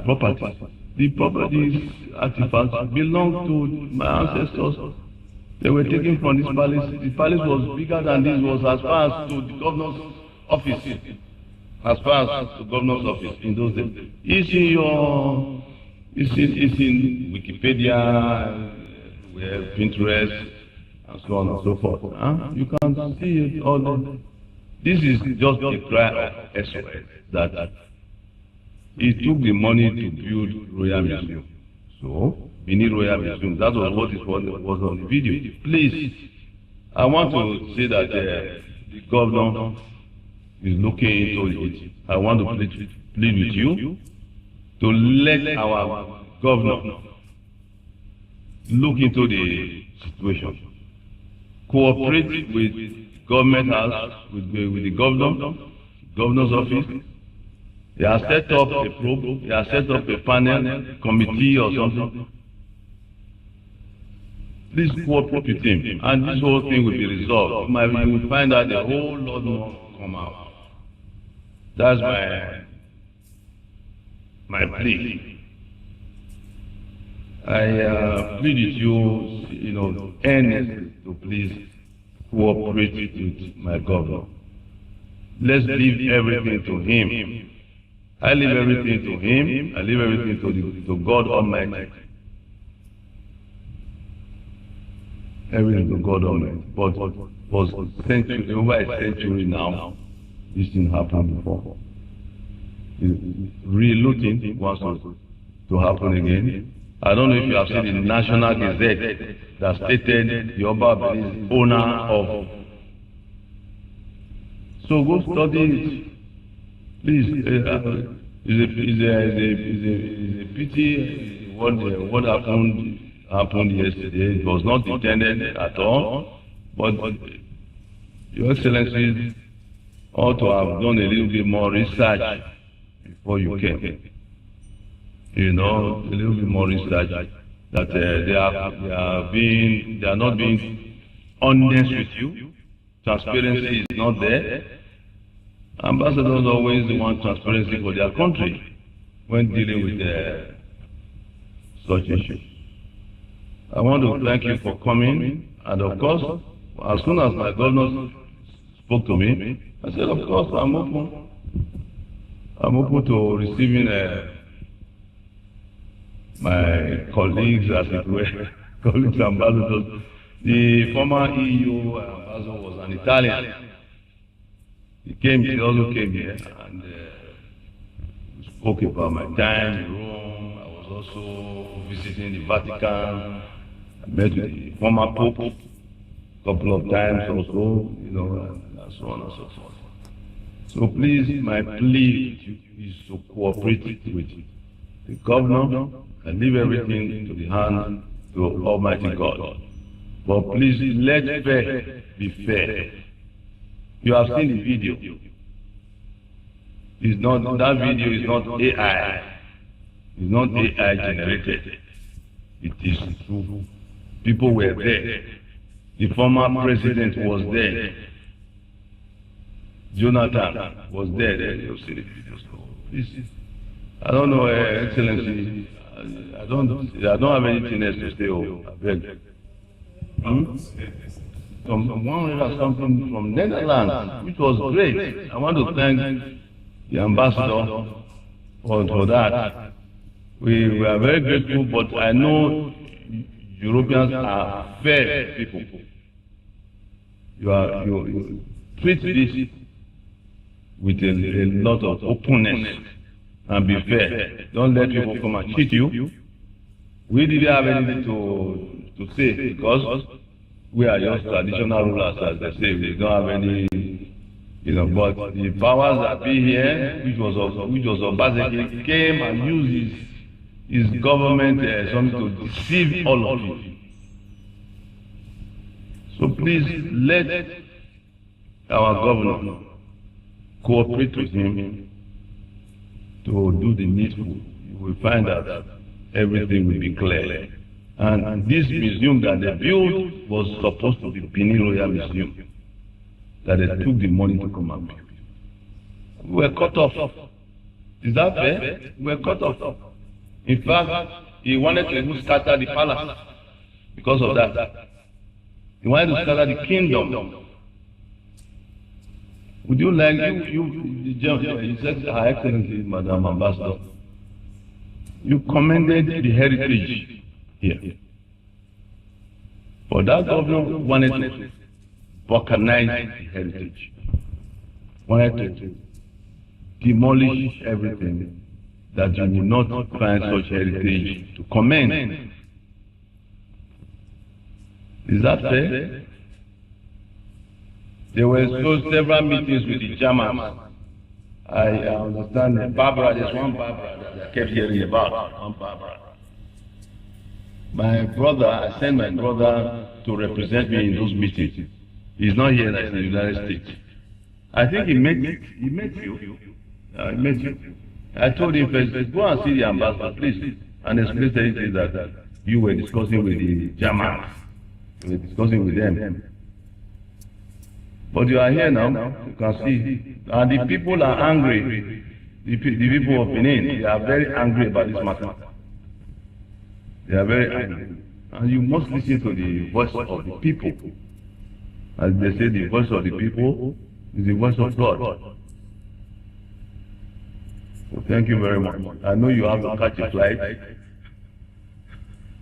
property. The properties, artifacts belong to my ancestors. They were taken from this palace. The palace was bigger than this, was as far as to the governor's office. As far as to the governor's office in those days. It's in Wikipedia, Pinterest, and so on and so forth. You can see it all there. This is just a cry of SOS that he took the money to build Royal Museum. So, Benin Royal Museum, that was what it was on the video. Please, I want to say that the governor is looking into it. I want to plead with you to let our governor look into the situation. Cooperate with government house, with the governor's office. They have set up a probe, they have set up a panel, committee or something. Please cooperate with him, and this whole thing will be resolved. You will find out the whole lot more come out. That's my plea. I plead with you, earnestly to please cooperate with my governor. Let's leave everything to him. I leave everything to him. I leave everything to God Almighty. Everything to God Almighty. But for century, over a century now, this didn't happen before. Relooting wants to happen again. I don't know if you have seen the National Gazette that stated the Oba is owner of. So go study it. Please, it's a pity what happened yesterday. It was not intended at all, but Your Excellency ought to have done a little bit more research before you came. A little bit more research that they are not being honest with you. Transparency is not there. Ambassadors always want transparency for their country when dealing with such issues. I want to thank you for coming, and of course, as soon as my governor spoke to me, I said, of course, I'm open. I'm open to receiving my colleagues, as it were, colleagues ambassadors. The former EU ambassador was an Italian. He also came here and spoke about my time in Rome. I was also visiting the Vatican. I met with the former Pope a couple of times also, and so on and so forth. So please, my plea is to cooperate with the governor and leave everything to the hand of Almighty God. But please, let fair be fair. You have seen the video. It's not, that video is not AI. It's not AI generated. It is true. People were there. The former president was there. Jonathan was there. You'll see the videos. I don't know, Excellency. I don't have anything else to say. I beg. From 100 or something from Netherlands, which was great. I want to thank the ambassador for that. We are very grateful, but I know Europeans are fair people. You treat this with a lot of openness and be fair. Don't let people come and cheat you. We didn't have anything to say because we are just traditional rulers, as they say. We don't have any, but the powers that be here, which was Obaseki, came and used his government something to deceive all of you. So please let our governor cooperate with him to do the needful. You will find out that everything will be clear. And this museum that they built was supposed to be Benin Royal Museum, that they took the money to come and build. We were cut off. Is that fair? We were cut off. In fact, he wanted to even scatter the palace because of that. He wanted to scatter the kingdom. Would you like, you said, Her Excellency, Madam Ambassador, you commended the heritage here. But that governor wanted to balkanize the heritage, wanted to demolish everything, that you will not find such heritage to commend. Is that fair? There were several meetings with the Germans. I understand Barbara, there's one Barbara that I kept hearing about, one Barbara. My brother, I sent my brother to represent me in those meetings. He's not here, like in the United States. I think he met you. He met you. I told him first, go and see the ambassador, please, and explain to him that you were discussing with the Germans. You were discussing with them. But you are here now, you can see. And the people are angry. The people of Benin, they are very angry about this matter. They are very angry. And you must listen to the voice of the people. As they say, the voice of the people is the voice of God. So thank you very much. I know you have to catch a flight.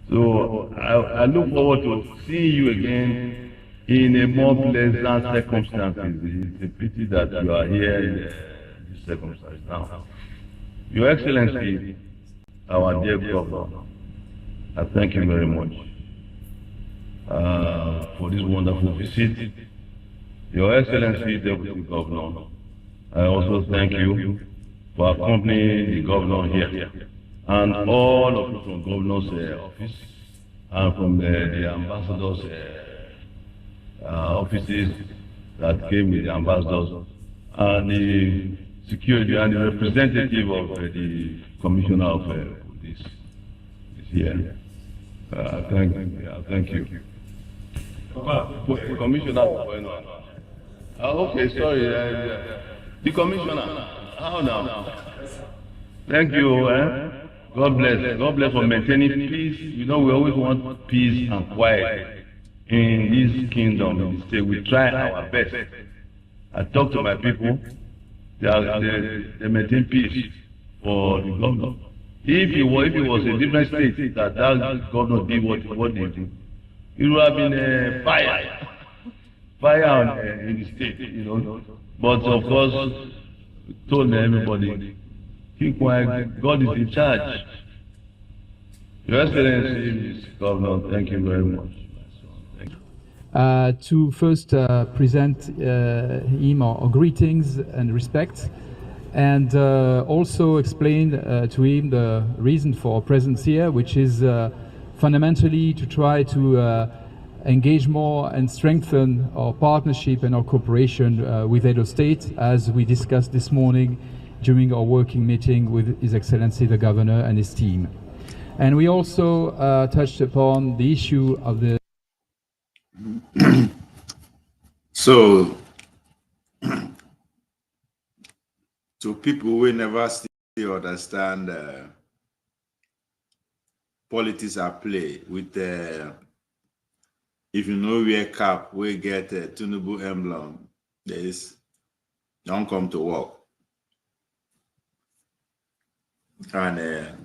So I look forward to seeing you again in a more pleasant circumstances. It's a pity that you are here in this circumstance now. Your Excellency, our dear Governor, I thank you very much for this wonderful visit. Your Excellency, Deputy Governor, I also thank you for accompanying the Governor here, and all of you from Governor's office, and from the Ambassador's offices that came with the ambassadors, and the security and the representative of the Commissioner of Police is here. Thank you. Commissioner. Okay, sorry. The Commissioner. How now? Thank you. God bless. God bless for maintaining peace. You know, we always want peace and quiet in this kingdom, in the state. We try our best. I talk to my people. They maintain peace for the governor. If it was a different state that governor did what they did, it would have been fire in the state, you know. But of course, we told everybody, keep quiet. God is in charge. Your Excellency, Mr. Governor, thank you very much. To first present him our greetings and respect, and also explain to him the reason for our presence here, which is fundamentally to try to engage more and strengthen our partnership and our cooperation with Edo State, as we discussed this morning during our working meeting with His Excellency the Governor and his team. And we also touched upon the issue of the... So, to people who never still understand politics at play with if you know wear cap, we get a Tinubu emblem, there is don't come to work. And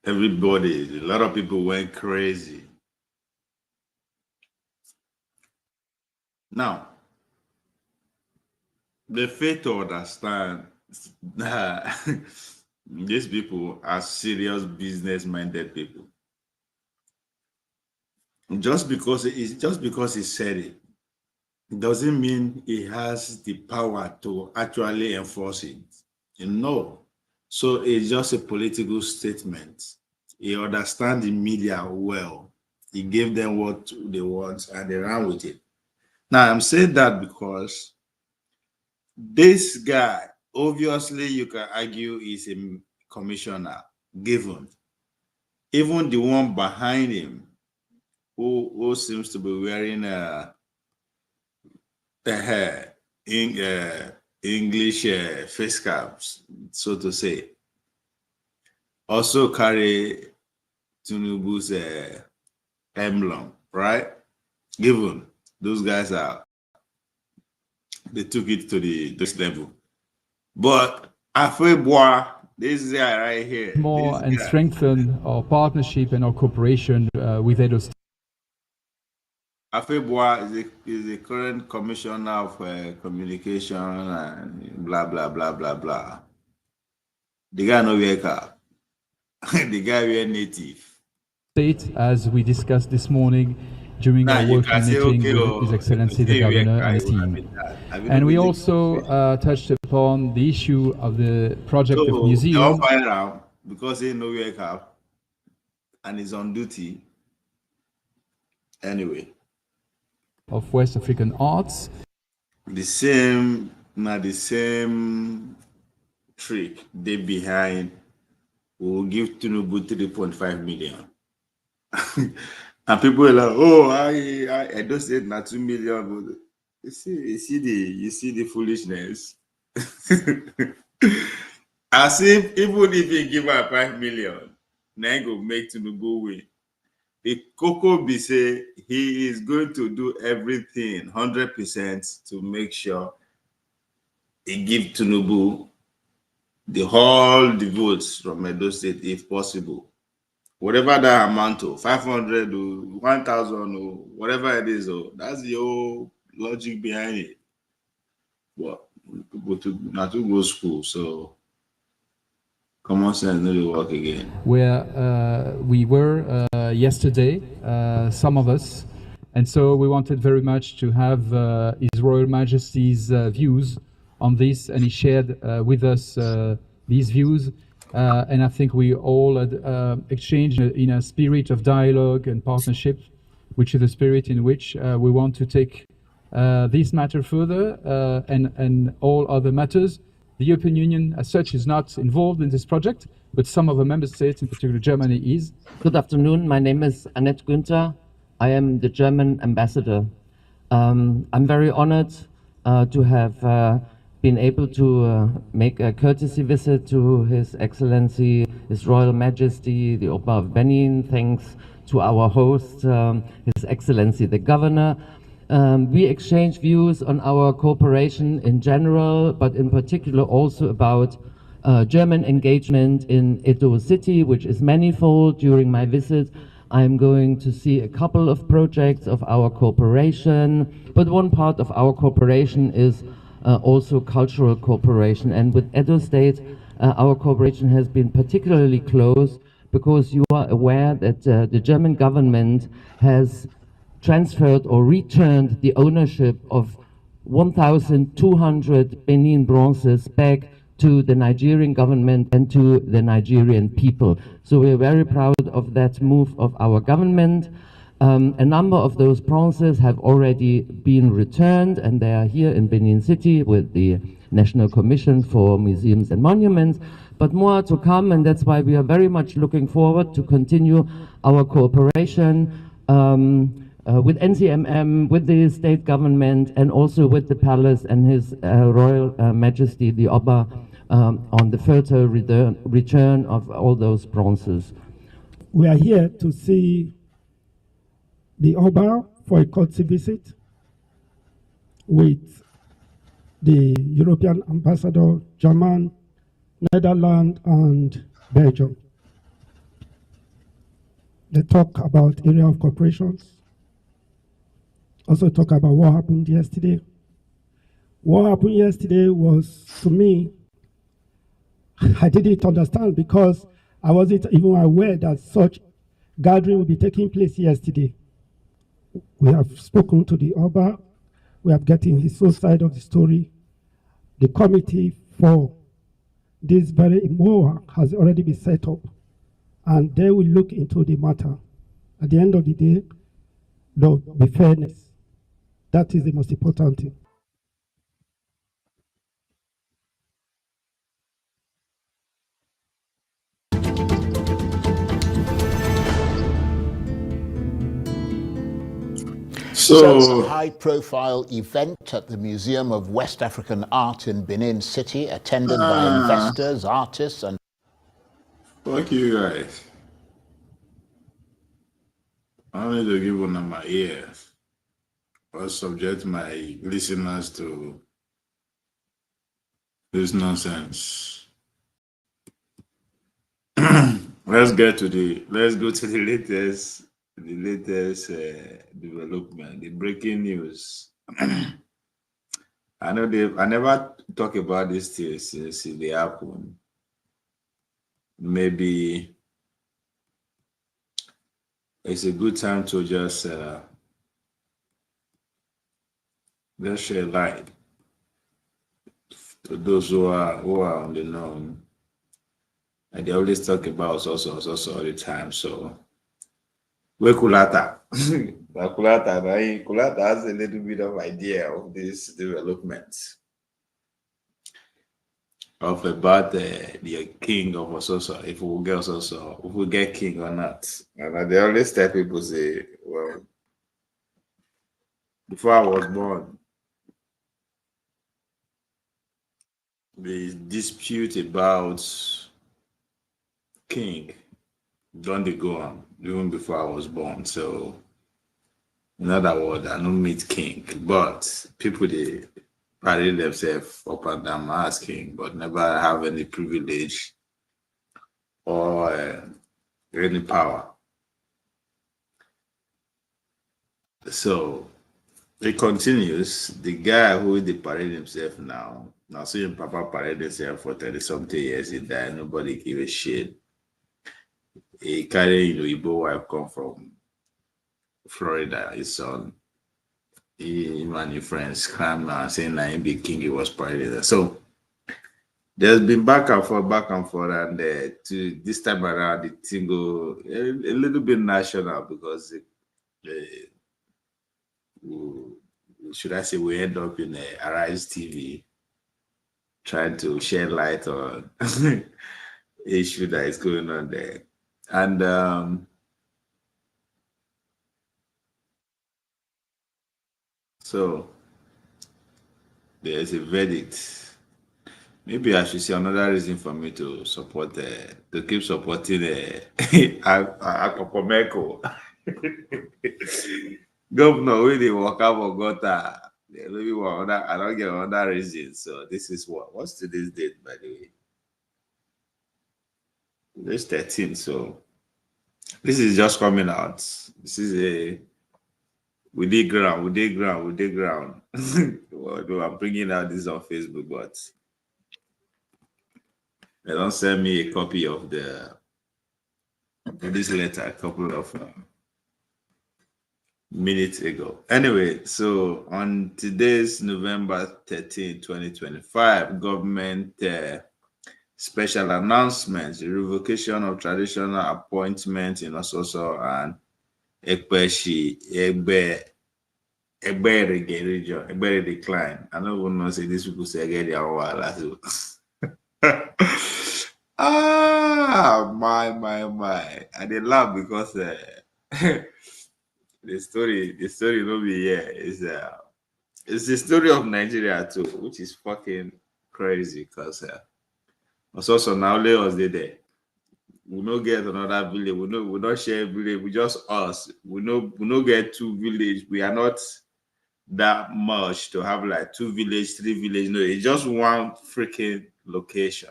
everybody, a lot of people went crazy. Now, the faith to understand these people are serious business-minded people. Just because he said it doesn't mean he has the power to actually enforce it. No. So it's just a political statement. He understands the media well. He gave them what they want and they ran with it. Now, I'm saying that because this guy, obviously, you can argue is a commissioner, given. Even the one behind him, who seems to be wearing English face caps, so to say, also carry Tinubu's emblem, right? Given those guys they took it to the next level. But Afeboa, this guy right here, more and strengthen our partnership and our cooperation with Edo State. Afeboa is the current commissioner of communication and blah, blah, blah, blah, blah. The guy no wear cap. The guy wear native. State, as we discussed this morning during our working meeting with His Excellency the Governor and his team. And we also touched upon the issue of the project of museum. Because he no wear cap and is on duty. Anyway. Of West African arts. The same trick they behind will give Tinubu 3.5 million. And people are like, oh, I don't say not 2 million. But you see the foolishness. As if even if you give her 5 million, then go make Tinubu win. The Coco be say he is going to do everything 100% to make sure he give Tinubu all the votes from Edo State if possible. Whatever that amount to, 500 or 1,000 or whatever it is, that's the whole logic behind it. But people not to go to school, so common sense nearly work again. Where we were yesterday, some of us, and so we wanted very much to have His Royal Majesty's views on this, and he shared with us these views. And I think we all had exchanged in a spirit of dialogue and partnership, which is the spirit in which we want to take this matter further and all other matters. The European Union as such is not involved in this project, but some of the member states, in particular Germany, is. Good afternoon, my name is Annette Günther. I am the German ambassador. I'm very honored to have been able to make a courtesy visit to His Excellency, His Royal Majesty, the Oba of Benin. Thanks to our host, His Excellency the Governor. We exchange views on our cooperation in general, but in particular also about German engagement in Edo City, which is manifold. During my visit, I'm going to see a couple of projects of our cooperation, but one part of our cooperation is also cultural cooperation. And with Edo State, our cooperation has been particularly close because you are aware that the German government has transferred or returned the ownership of 1,200 Benin bronzes back to the Nigerian government and to the Nigerian people. So we're very proud of that move of our government. A number of those bronzes have already been returned, and they are here in Benin City with the National Commission for Museums and Monuments, but more to come, and that's why we are very much looking forward to continue our cooperation with NCMM, with the state government, and also with the palace and His Royal Majesty, the Oba, on the further return of all those bronzes. We are here to see the Oba for a courtesy visit with the European ambassador, German, Netherlands, and Belgium. They talk about area of cooperations. Also talk about what happened yesterday. What happened yesterday was, to me, I didn't understand because I wasn't even aware that such gathering would be taking place yesterday. We have spoken to the Oba. We have gotten his own side of the story. The committee for this very MOA has already been set up, and they will look into the matter. At the end of the day, there will be fairness. That is the most important thing. So it's a high-profile event at the Museum of West African Art in Benin City, attended by investors, artists, and... Fuck you guys. I need to give one of my ears or subject my listeners to this nonsense. Let's go to the latest development, the breaking news. I never talk about this till since they happen. Maybe it's a good time to just share light to those who are on the known. And they always talk about us also all the time. So where Kulata? Kulata has a little bit of idea of this development of about the king of Ososo, if we get Ososo, if we get king or not. And they always tell people, say, well, before I was born, the dispute about king don't they go on even before I was born. So in other words, I don't meet king, but people they parade themselves up and down as king, but never have any privilege or any power. So it continues. The guy who they parade himself now seeing Papa parade himself for 30-something years, he died, nobody give a shit. He carried Igbo wife come from Florida, his son. Him and his friends came and saying that he be king, he was paraded. So there's been back and forth, and to this time around, the thing go a little bit national because should I say we end up in Arise TV trying to shed light on issue that is going on there. And so there's a verdict. Maybe I should see another reason for me to support to keep supporting Akopomeko. Governor, when they walk out of Gota, maybe I don't get another reason. So this is what's today's date, by the way? It's 13. So this is just coming out. This is we dig ground. Well, I'm bringing out this on Facebook, but they don't send me a copy of this letter a couple of minutes ago. Anyway, so on today's November 13, 2025, government special announcements, the revocation of traditional appointments in Ososo and Ekpeshi, Egbe, Egbere region, Egbere decline. I don't even know say these people say get their own. Ah, my. And they laugh because the story will be here is it's the story of Nigeria too, which is fucking crazy because also now Lagos they there. We no get another village. We not share village. We just us. We no get two village. We are not that much to have like two village, three village. No, it's just one freaking location.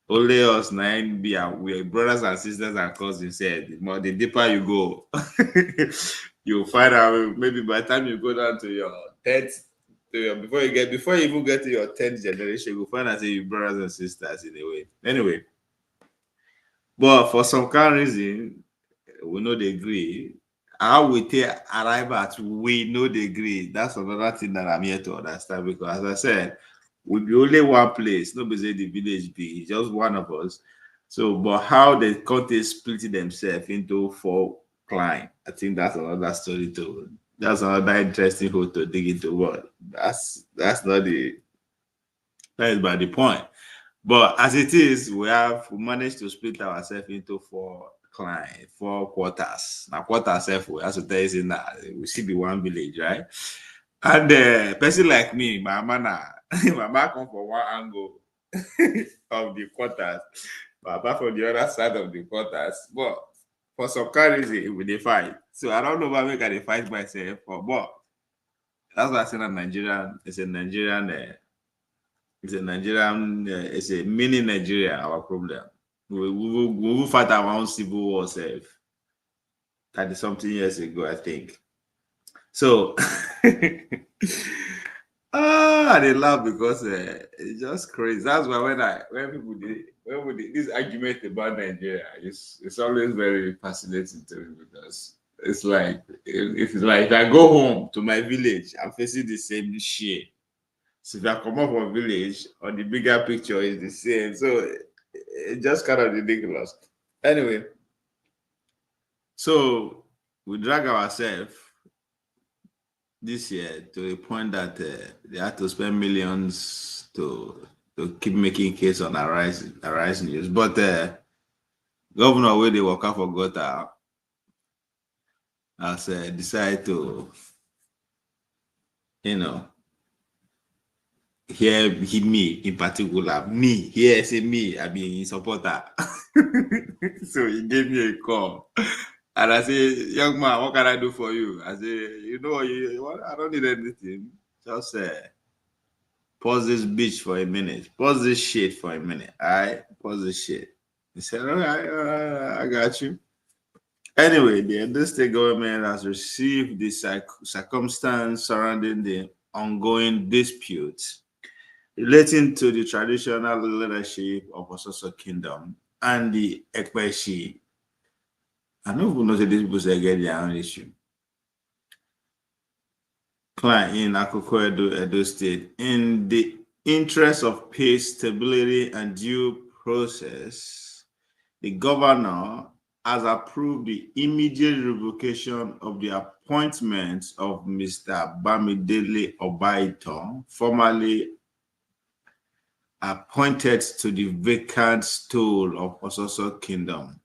Only us nine be we brothers and sisters and cousins said the deeper you go, you'll find out maybe by the time you go down to your 10th before you even get to your 10th generation, you'll find out that you brothers and sisters in a way. Anyway, but for some kind of reason, we know they agree. How we arrive at we know they agree. That's another thing that I'm here to understand because as I said, we be only one place. Nobody say the village be just one of us. So, but how the country split themselves into 4 clans, I think that's another story too. That's another interesting hole to dig into. But that's not the that is by the point. But as it is, we managed to split ourselves into 4 clans, 4 quarters. Now, quarters, we have to tell you that we should be one village, right? And a person like me, my mama come from one angle of the quarters, but apart from the other side of the quarters. But for some kind of reason, we dey fight. So I don't know why I can fight myself, but that's why I say that Nigerian is a Nigerian. It's a mini Nigeria, our problem. We will fight our own civil war self. 30-something years ago, I think. So, they laugh because it's just crazy. That's why when people this argument about Nigeria, it's always very fascinating to me because it's like if I go home to my village, I'm facing the same shit. So if I come up from village, on the bigger picture is the same. So it's just kind of ridiculous. Anyway, so we drag ourselves this year to a point that they had to spend millions to keep making case on Arise News. But Governor where they work out for Gota has decided to, here me in particular, say me, I be in supporter. So he gave me a call. And I say, young man, what can I do for you? I say, I don't need anything. Just pause this bitch for a minute. Pause this shit for a minute. All right? Pause this shit. He said, all right, I got you. Anyway, the Edo State government has received the circumstance surrounding the ongoing disputes relating to the traditional leadership of Ososo Kingdom and the Ekpeshi. I don't even know that these people say get their own issue. Clan in Akoko Edo State, in the interest of peace, stability, and due process, the governor has approved the immediate revocation of the appointment of Mr. Bamidele Obaito, formerly appointed to the vacant stool of Ososo Kingdom.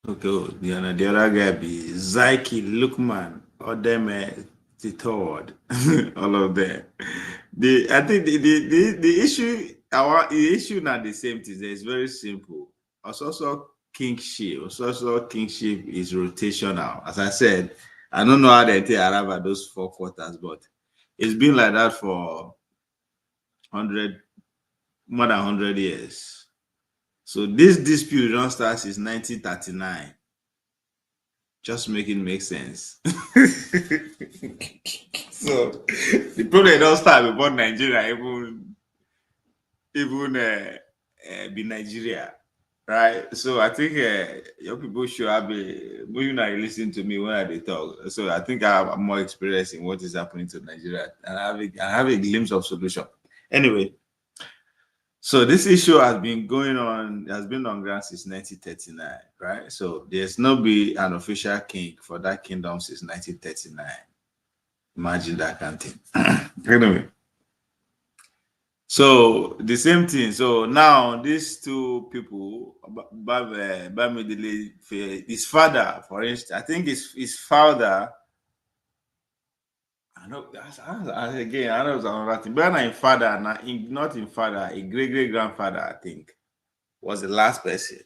Okay, the other guy be Zaiki, Lukman, Odeme, Titord, all of them. I think the issue not the same thing. It's very simple. Ososo kingship is rotational. As I said, I don't know how they arrive at those 4 quarters, but it's been like that for more than 100 years. So this dispute don't start since 1939. Just make it make sense. So the problem don't start before Nigeria even be Nigeria, right? So I think your people should have when you listen to me when I talk. So I think I'm more experienced in what is happening to Nigeria, and I have a glimpse of solution. Anyway. So this issue has been going on, has been on ground since 1939, right? So there's no be an official king for that kingdom since 1939. Imagine that kind of thing. Anyway, so the same thing. So now these two people, Bamidele, his father, for instance, I think his father. I know again. I know it's another thing. But not in father, not in father, a great grandfather, I think, was the last person.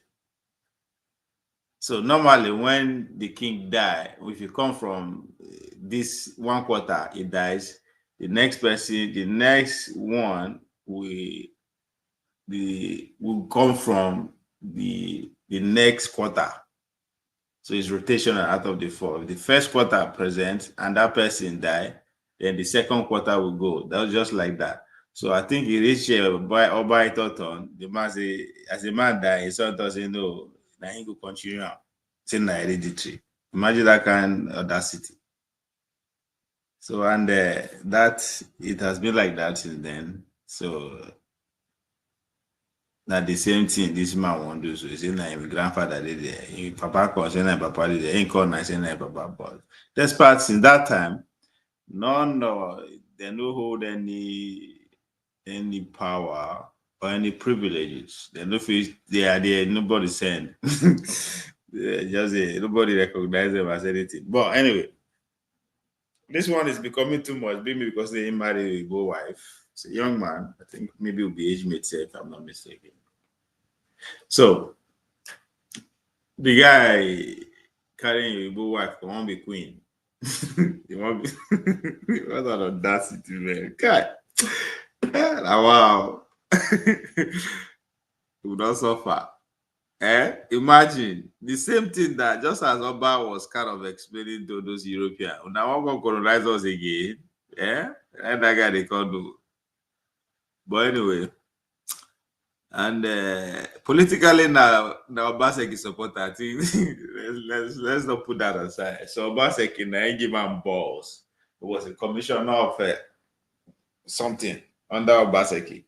So normally, when the king die, if you come from this one quarter, it dies. The next person, the next one will come from the next quarter. So it's rotational out of the four. If the first quarter present and that person die, then the second quarter will go. That was just like that. So I think it reached by Toton. The man say, as the man died, his son doesn't know. Now he will continue. It's in hereditary. Imagine that kind of audacity. So and that it has been like that since then. So now the same thing this man won't do. So he said, "My grandfather did it. His papa called, say, papa did it. He called, I say, papa." But despite since that time, none of they don't hold any power or any privileges. They no feel they are there. Nobody send. Just nobody recognize them as anything. But anyway, this one is becoming too much. Maybe because they marry a go wife. It's a young man. I think maybe will be age mate, if I'm not mistaken. So the guy carrying a go wife won't be queen. He won't be. What an audacity, man! God, wow. He would not suffer. Imagine the same thing that just as Oba was kind of explaining to those Europeans. Now one going colonize us again. And that guy they can't do. But anyway, and politically now Obaseki supporter, I think let's not put that aside. So Obaseki now give him balls. It was a commissioner of something under Obaseki,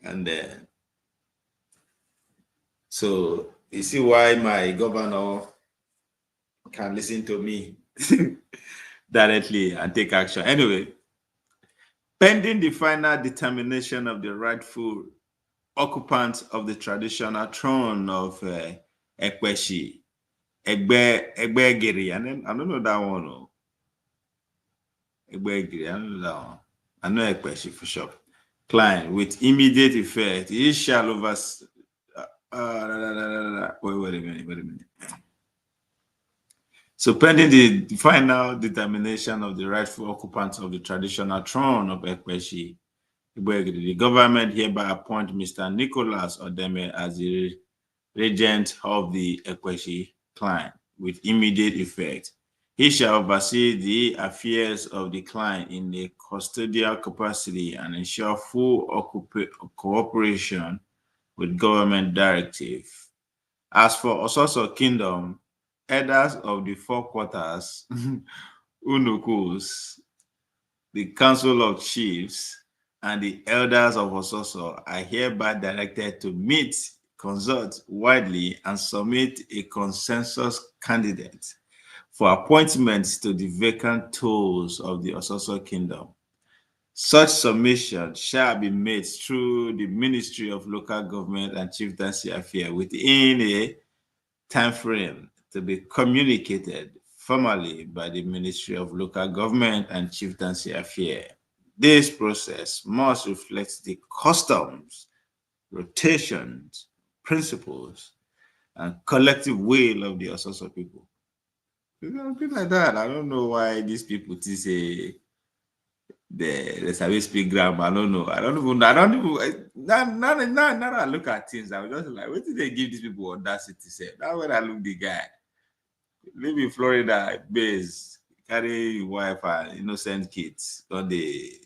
and so you see why my governor can listen to me directly and take action. Anyway, pending the final determination of the rightful occupant of the traditional throne of Ekweshi, Egbegiri. I don't know that one. No. Egbegiri, I don't know that one. I know Ekweshi for sure. Client with immediate effect, he shall oversee. Wait a minute. So pending the final determination of the rightful occupants of the traditional throne of Ekweshi, the government hereby appoint Mr. Nicholas Odeme as the regent of the Ekweshi clan with immediate effect. He shall oversee the affairs of the clan in a custodial capacity and ensure full cooperation with government directive. As for Ososo Kingdom, elders of the four quarters, Unukus, the Council of Chiefs, and the elders of Ososo are hereby directed to meet, consult widely, and submit a consensus candidate for appointments to the vacant tolls of the Ososo Kingdom. Such submission shall be made through the Ministry of Local Government and Chieftaincy Affairs within a time frame to be communicated formally by the Ministry of Local Government and Chieftaincy Affairs. This process must reflect the customs, rotations, principles, and collective will of the Ososo people. It's gonna be like that. I don't know why these people say the service speak grammar. I don't know. Now I look at things, I was just like, what did they give these people audacity say? That's when I look the guy. Live in Florida, base, carry wife and innocent kids, got the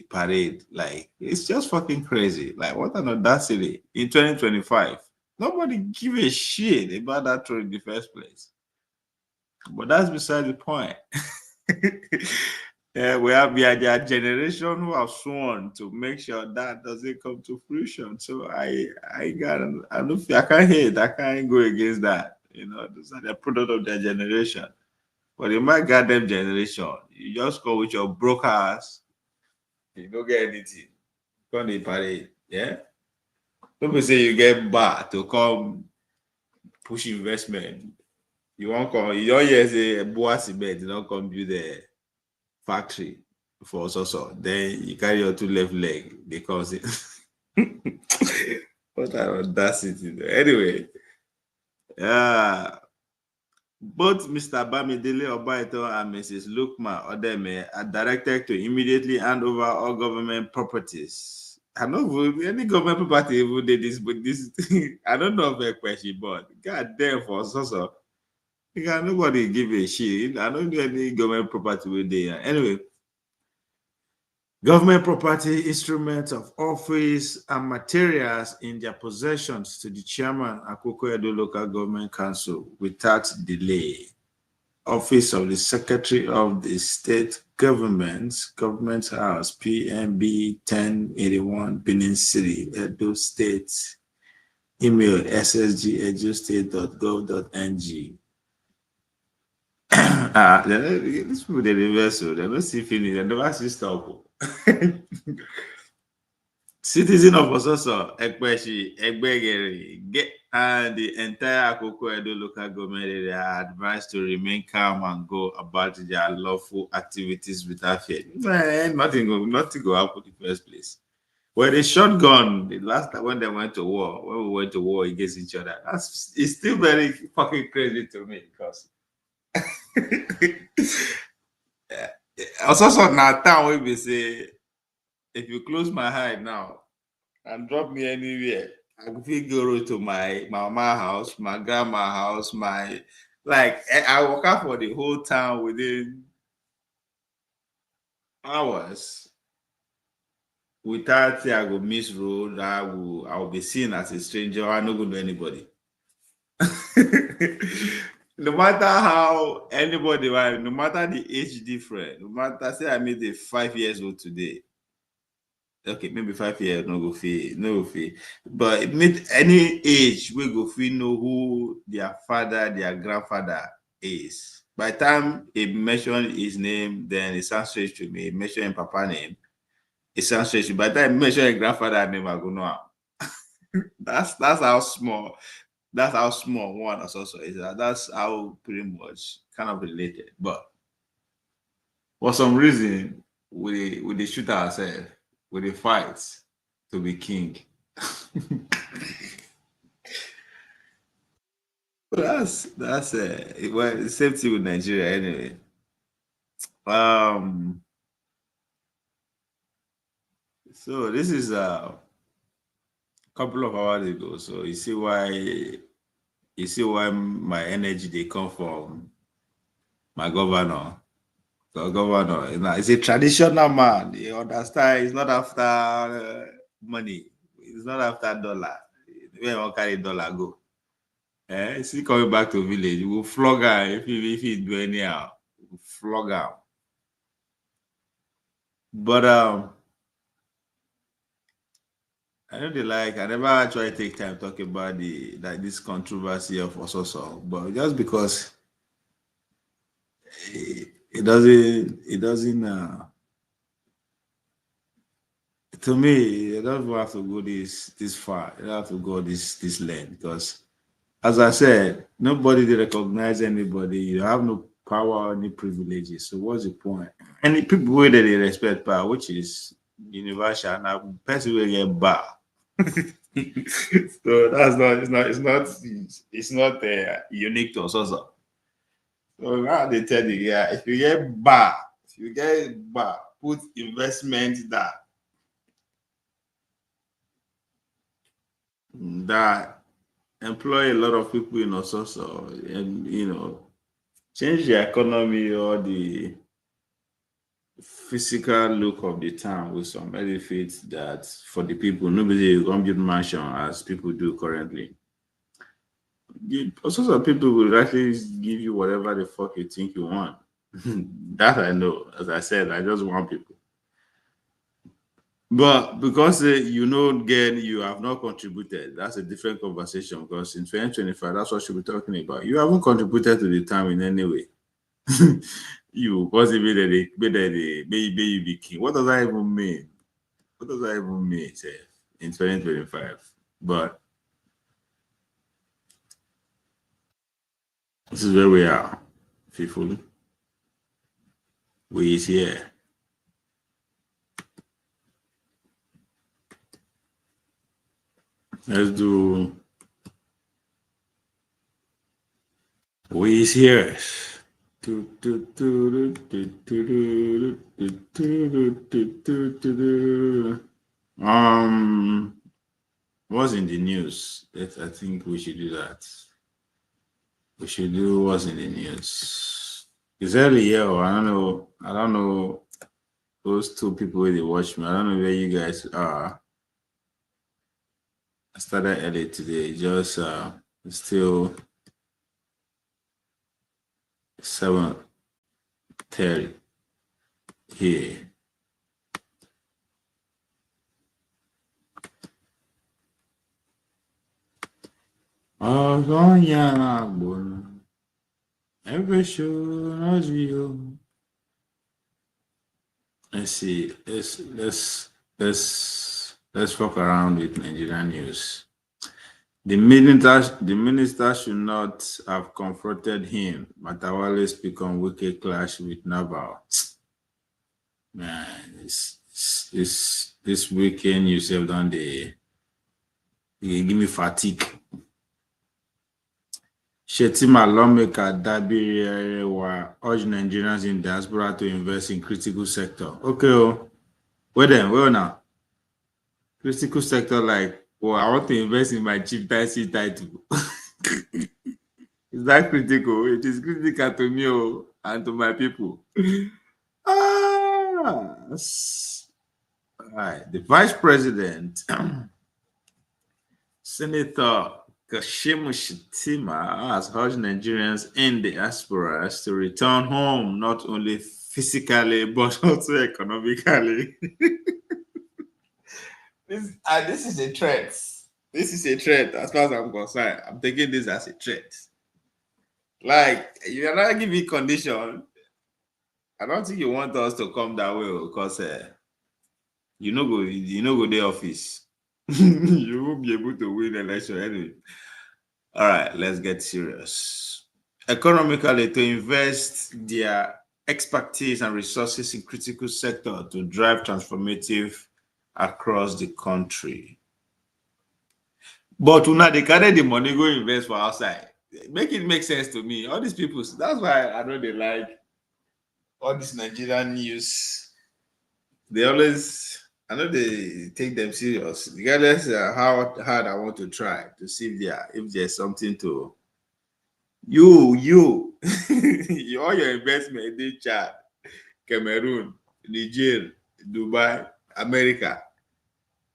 parade. Like, it's just fucking crazy. Like, what an audacity in 2025. Nobody give a shit about that in the first place. But that's beside the point. we are their generation who have sworn to make sure that doesn't come to fruition. So I can't hate, I can't go against that. You know, those are the product of their generation. But in my goddamn generation, you just go with your brokers, you don't get anything. Come the parade, yeah. People say you get bar to come push investment. You won't come. You don't hear say Boa Cement, you don't come build a factory for so. Then you carry your two left leg. They come say, what an audacity. Anyway, both Mr. Bamidele Obaito and Mrs. Lukman Odeme are directed to immediately hand over all government properties. I don't know any government property even did this, but this I don't know if a question, but God damn for so. Nobody give a shit. I don't do any government property with there. Anyway, government property, instruments of office, and materials in their possessions to the chairman, Akoko Edo Local Government Council, without delay. Office of the Secretary of the State Government House, PMB 1081, Benin City, Edo State. Email ssg@edostate.gov.ng. These people they reverse, so they don't see finish, they never see stop. Citizen of Ososo, Ekweshi, Egbegeri, and the entire Akoko Edo local government area are advised to remain calm and go about their lawful activities without fear. Nothing go happen in the first place. When the shotgun, the last time when we went to war against each other, it's still very fucking crazy to me because also now town we be say if you close my eye now and drop me anywhere, I can go to my mama house, my grandma house, I walk out for the whole town within hours. Without I go miss road, I will be seen as a stranger. I don't go to anybody. No matter how anybody, no matter the age difference, no matter say I made a 5 years old today. Okay, maybe 5 years, no fee. But meet any age we go feel know who their father, their grandfather is. By the time he mention his name, then it sounds strange to me. Mention papa name, it sounds strange. By the time mention a grandfather name, I go know. That's how small. That's how small one also is. That's how pretty much kind of related. But for some reason, we shoot ourselves. With the fight to be king. That's well, same thing with Nigeria anyway. So this is a couple of hours ago. So you see why my energy they come from my governor. The governor, is a traditional man. You understand? He's not after money. He's not after dollar. We won't carry dollar go. Is he coming back to village? We'll flog her if he do anyhow. We'll flog her. But I know I never actually take time talk about this controversy of Ososo, but just because it doesn't to me, you don't have to go this far. You don't have to go this length because, as I said, nobody they recognize anybody. You have no power or any privileges. So what's the point? And the people where they respect power, which is universal, now person will get bar. So it's not unique to us also. So now they tell you, yeah, if you get bar, put investment that employ a lot of people in Ososo and change the economy or the physical look of the town with some benefits that for the people, nobody will build mansion as people do currently. Also, some people will actually give you whatever the fuck you think you want. That I know. As I said, I just want people. But because again, you have not contributed. That's a different conversation. Because in 2025, that's what you'll be talking about. You haven't contributed to the town in any way. You possibly maybe you be king. What does that even mean? What does that even mean, say, in 2025? But this is where we are, people. We is here. Let's do. We is here. What's in the news? I think we should do that. We should do what's in the news. It's early here, or I don't know. I don't know those two people where they watch me. I don't know where you guys are. I started early today. Just still 7:30 here. Oh, yeah, boy. Every show, not you. Let's see. Let's walk around with Nigerian news. The minister should not have confronted him. Matawale's become wicked clash with Naval. Man, this weekend you have done you give me fatigue. Shetima lawmaker Dabiri urge Nigerians in diaspora to invest in critical sector. Okay, where now? Critical sector like, I want to invest in my chieftaincy title. Is that critical? It is critical to me and to my people. All right. The vice president, Senator Kashimu Shettima, has urged Nigerians in the diasporas to return home not only physically but also economically. This is a threat. This is a threat as far as I'm concerned. I'm taking this as a threat. Like, you're not giving condition. I don't think you want us to come that way because you know go the office. You won't be able to win election anyway. All right, let's get serious. Economically, to invest their expertise and resources in critical sector to drive transformative across the country. But now they carry the money go invest for outside. Make it make sense to me. All these people, that's why I know they like all this Nigerian news. They always, I know they take them serious. Regardless how hard I want to try to see if there's something to all your investment in Chad, Cameroon, Niger, Dubai, America.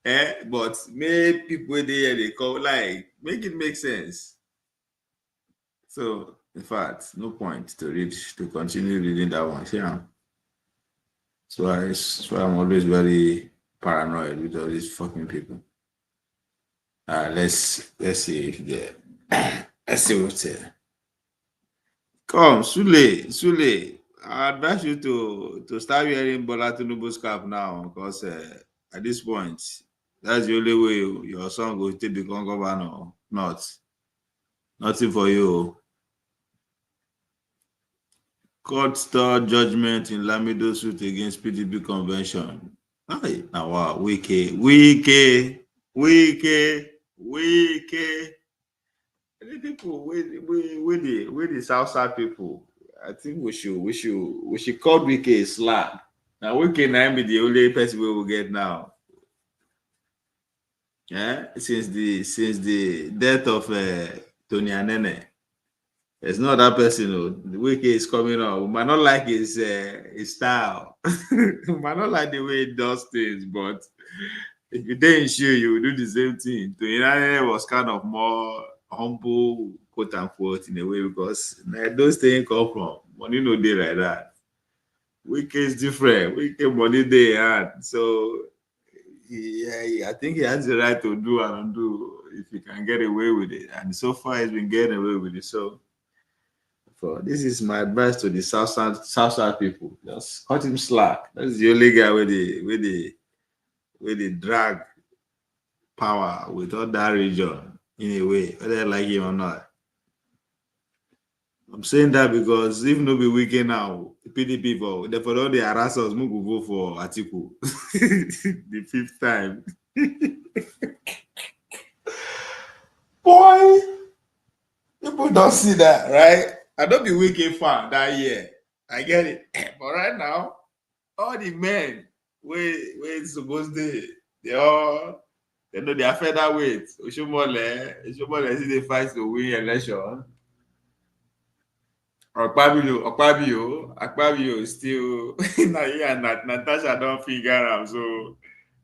But make people there they call like make it make sense. So in fact, no point to continue reading that one. Yeah. So I'm always very paranoid with all these fucking people. Let's see if they let's see what's there. Come, Sule. I advise you to start wearing Bola Tinubu's cap now because at this point, that's the only way your son will take become governor. Nothing for you. Court start judgment in Lamido suit against PDP convention. Aye, now wow, wike. The people with the Southside people. I think we should call Wike a slag. Now Wike now be the only person we will get now. Yeah, since the death of Tony Anene. There's no other person. The Wike is coming up. We might not like his style. We might not like the way he does things, but if you didn't show you will do the same thing. Tony Anene was kind of more humble, quote unquote, in a way, because those things come from money no day like that. Wike is different. Wike money they had. So yeah, I think he has the right to do and undo if he can get away with it. And so far he's been getting away with it. So this is my advice to the South people. Just cut him slack. That's the only guy with the drag power with all that region in a way, whether I like him or not. I'm saying that because if no be Wike now, PDP for therefore all the harassers will vote for Atiku the 5th time. Boy, people don't see that, right? I don't be Wike fan that year. I get it. But right now, all the men where supposed to they know they are featherweight. Oshomole see they fight to win election. Akpabio still and Natasha don't figure out. So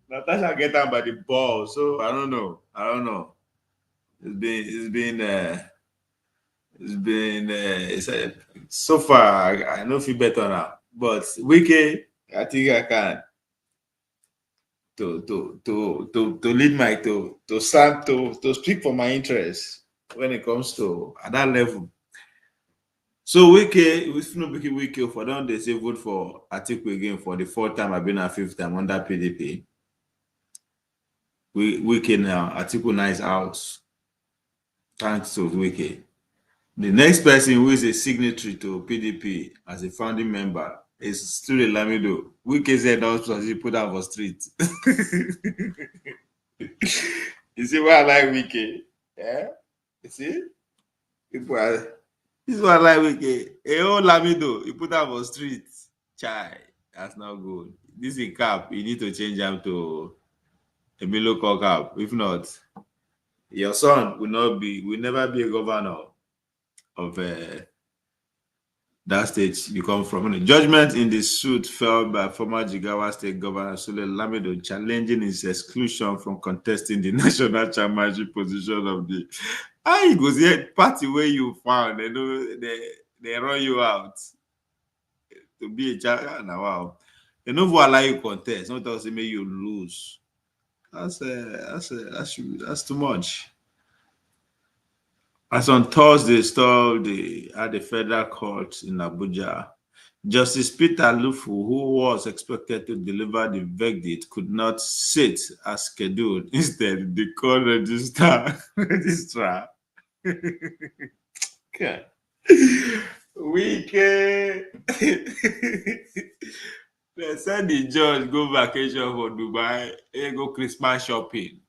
Natasha get down by the ball. So I don't know. So far I know feel better now. But Wike, I think I can to lead my to speak for my interest when it comes to at that level. So Wike, if no pick Wike for don't they say vote for Atiku again for the 4th time I've been a 5th time under PDP. Wike now, Atiku now is out. Thanks to Wike. The next person who is a signatory to PDP as a founding member is still Lamido. Wike said also he put out for street. You see why I like Wike? Yeah? You see? People are. This is what I like Wike. Eo Lamido, he put out for street. Chai, that's not good. This is a cap. You need to change them to a local cap. If not, your son will never be a governor of that state you come from. The judgment in the suit fell by former Jigawa State Governor Sule Lamido, challenging his exclusion from contesting the national chairmanship position of the. How you go see party where you found? They know they run you out to be a chairman. Now, wow, they don't allow you contest. Not also make you lose. That's too much. As on Thursday, stalled at the federal court in Abuja, Justice Peter Lufu, who was expected to deliver the verdict, could not sit as scheduled. Instead, the court registrar. Wike. They said the judge go vacation for Dubai, he go Christmas shopping.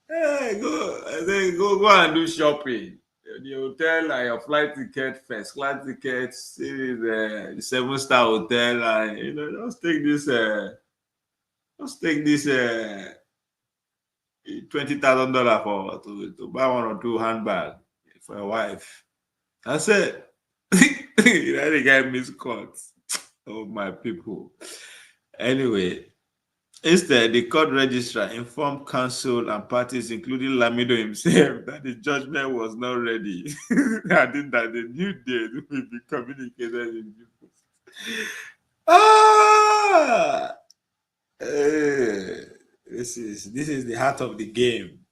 Hey, go and do shopping. The hotel and your flight ticket, first class ticket, see the 7-star hotel, and just take this $20,000 for to buy 1 or 2 handbags for your wife. That's it. The guy miscut. Oh my people. Anyway. Instead, the court registrar informed counsel and parties, including Lamido himself, that the judgment was not ready. I think that the new date will be communicated in due course. This is the heart of the game.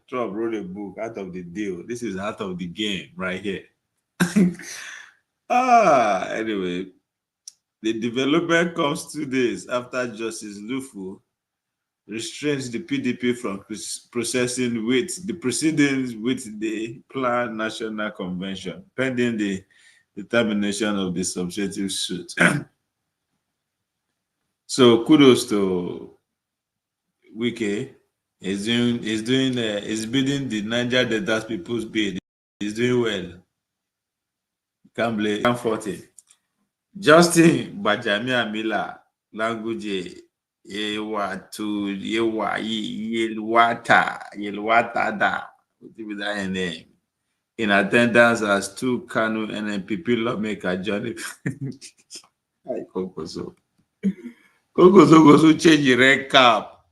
Trump wrote a book, Heart of the Deal. This is the heart of the game right here. Anyway. The development comes 2 days after Justice Lufu restrains the PDP from processing with the proceedings with the planned national convention, pending the determination of the substantive suit. So kudos to Wike. He's bidding the Niger Delta people's bid. He's doing well. Can't blame. Comforting. Justin Bajami Amila language Yelwata da name. In attendance as 2 Kanu NNPP lawmaker Johnny Kokoso change the red cap.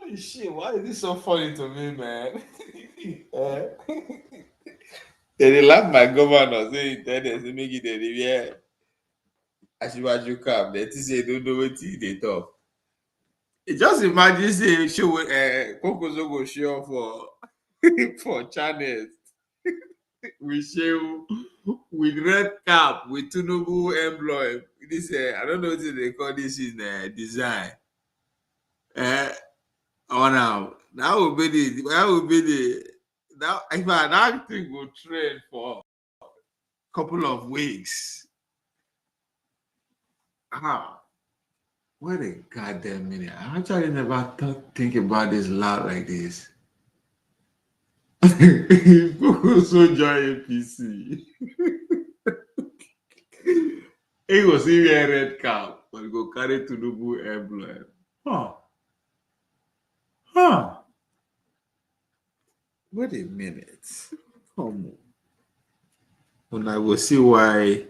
Holy shit, why is this so funny to me, man? They laugh my governor say they make it a review. Ashibaju come, they say don't know what they talk. Just imagine say show Kokozo go show for for channels we show with red cap with Tunubu emblem. This I don't know what they call this in design. Oh now that would be the that if an acting will trend for a couple of weeks. What a goddamn minute. I actually never think about this loud like this. People so join APC. He go see wear red cap, but he go carry Tunubu emblem. Wait a minute. Come on. When I will see why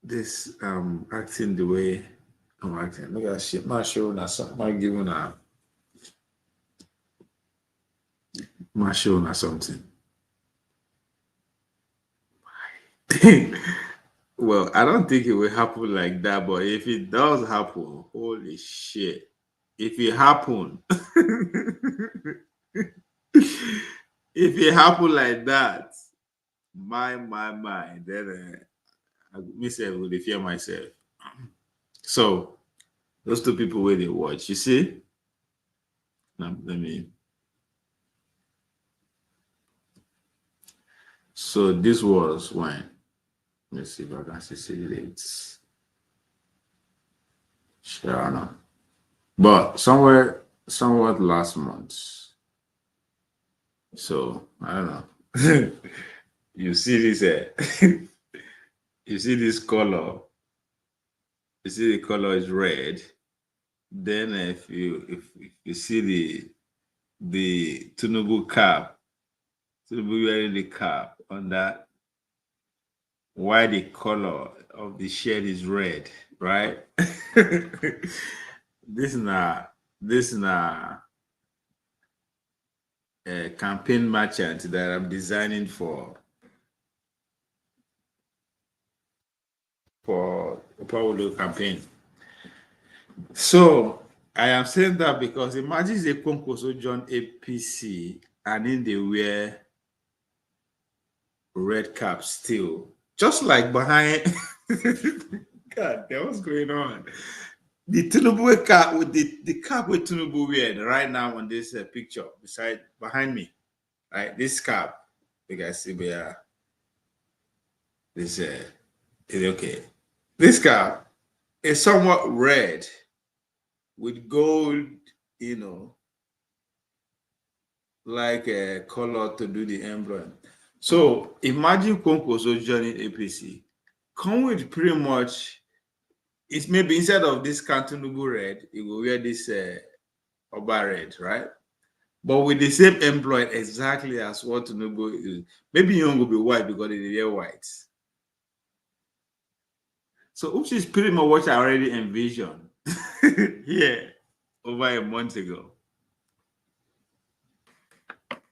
this acting the way I'm acting. Look at shit. My show na my giving my show na something. Well, I don't think it will happen like that, but if it does happen, holy shit. If it happen, if it happen like that, my, then I myself will fear myself. So those two people where they watch, you see? Now, let me. So this was when. Let's see if I can see it. Sure enough. But somewhat last month. So I don't know. You see this you see this color. You see the color is red. Then if you see the Tunubu cap, Tunubu wearing the cap on that, why the color of the shirt is red, right? This is a campaign merchant that I'm designing for Paulo campaign. So I am saying that because imagine the Konkoso join APC and then they wear red cap still, just like behind. God, what's going on? The Tinubu cap with the cap with Tinubu wearing right now on this picture behind me, right? This cap, you guys see where this is okay. This cap is somewhat red with gold, like a color to do the emblem. So imagine Konkoso joining APC. Come with pretty much, it's maybe instead of this Tinubu red, it will wear this Oba red, right? But with the same emblem exactly as what Tinubu is. Maybe you will be white because they wear white. So which is pretty much what I already envisioned here over a month ago.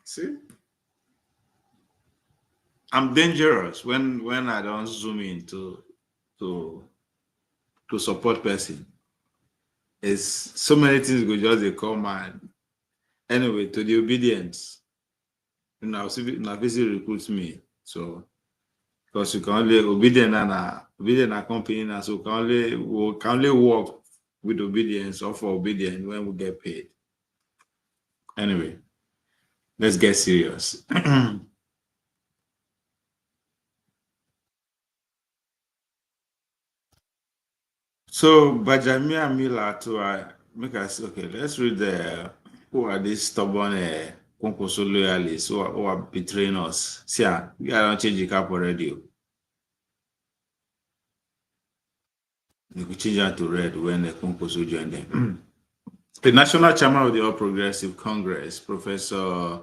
See? I'm dangerous when I don't zoom in to support person. It's so many things go just they come and anyway to the obedience. Now basically recruits me. So because you can only obedient company now, so we can only work with obedience or for obedience when we get paid. Anyway, let's get serious. So Bajamia Mila to make us okay. Let's read who are these stubborn Konkoso loyalists who are betraying us. See, we are not changing cap already. We could change that to red when the Konkoso joined them. The National Chairman of the All Progressive Congress, Professor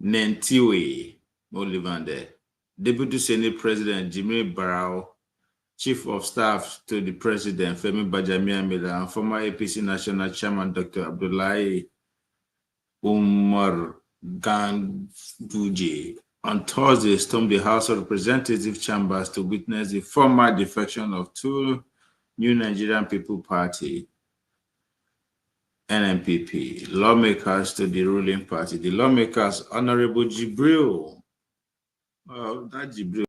Nentiwe Olivande, Deputy Senate President Jimmy Barrow Chief of Staff to the President, Femi Bajamiamila, and former APC National Chairman, Dr. Abdullahi Umar Ganduje, on Thursday stormed the House of Representative chambers to witness the formal defection of two New Nigerian People Party, NNPP, lawmakers to the ruling party. The lawmakers, Honorable Jibril, that Jibril,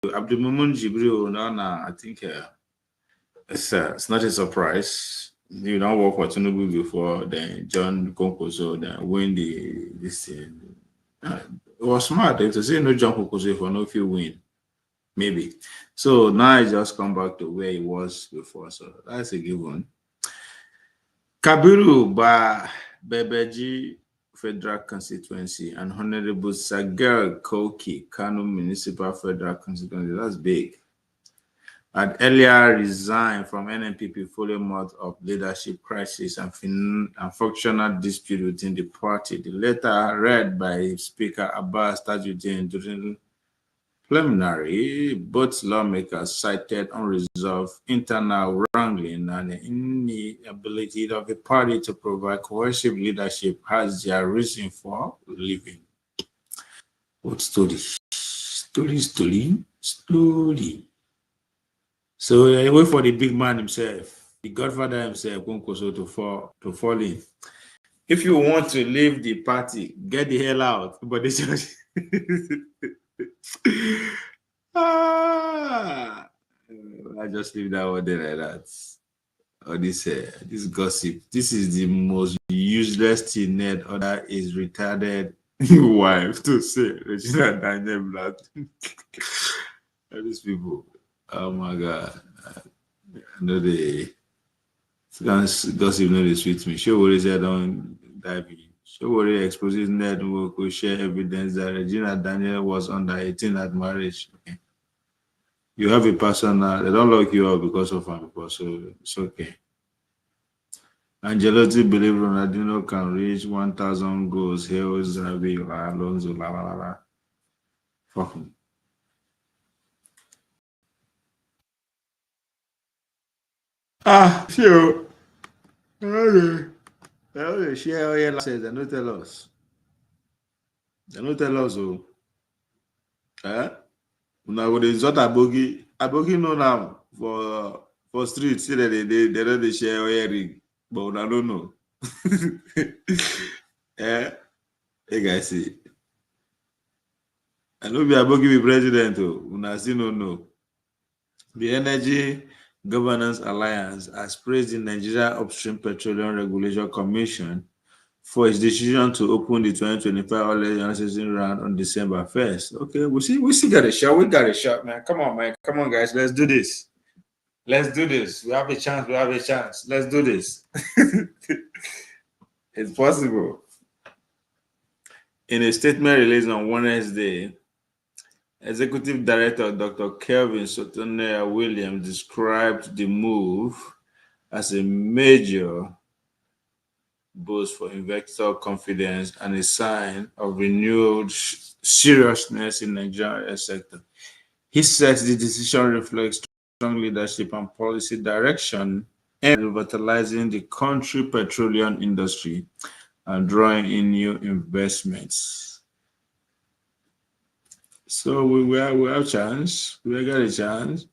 Abdulmumun Jibril, I think it's not a surprise. You don't work for Tinubu before, then John Konkoso, then win this thing. It was smart to say no John Konkoso for no few win, maybe. So now I just come back to where he was before. So that's a given. Kabiru Ba Bebeji Federal Constituency and Honorable Sagel Koki Kano Municipal Federal Constituency. That's big. Had earlier resigned from NNPP following months of leadership crisis and functional dispute within the party. The letter read by Speaker Abbas Tajuddin during preliminary, both lawmakers cited unresolved internal wrangling and the inability of the party to provide cohesive leadership as their reason for leaving. What story? Story. So I wait for the big man himself, the Godfather himself, Konkoso, to fall in. If you want to leave the party, get the hell out. But this is I just leave that one there like that. Or this gossip. This is the most useless thing Ned Other is retarded wife to say. Regina Daniel Black. These people. Oh my God. I know they gossip know they sweet me. Sure what is I don't dive in. Sure what it exposes network will share evidence that Regina Daniel was under 18 at marriage. Okay. You have a person now, they don't lock you up because of him, so it's okay. Angelotti believe Ronaldinho can reach 1,000 goals. Here is Xavi, Alonso, la. Fuck him. Sure. They share all your losses. They don't tell us. Oh. Now with the result Abogi know now for streets, see that they don't share all your ring, but I don't know. Hey guys, see. I know be Abogi be president. Una still don't know. The Energy Governance Alliance has praised the Nigeria Upstream Petroleum Regulation Commission for its decision to open the 2025 oil season round on December 1st. Okay, we still got a shot. We got a shot, man. Come on, man. Come on, guys. Let's do this. We have a chance. Let's do this. It's possible. In a statement released on Wednesday, Executive Director Dr. Kelvin Sotoner Williams described the move as a major boost for investor confidence and a sign of renewed seriousness in the Nigerian sector. He said the decision reflects strong leadership and policy direction and revitalizing the country petroleum industry and drawing in new investments. So we have a chance. We got a chance.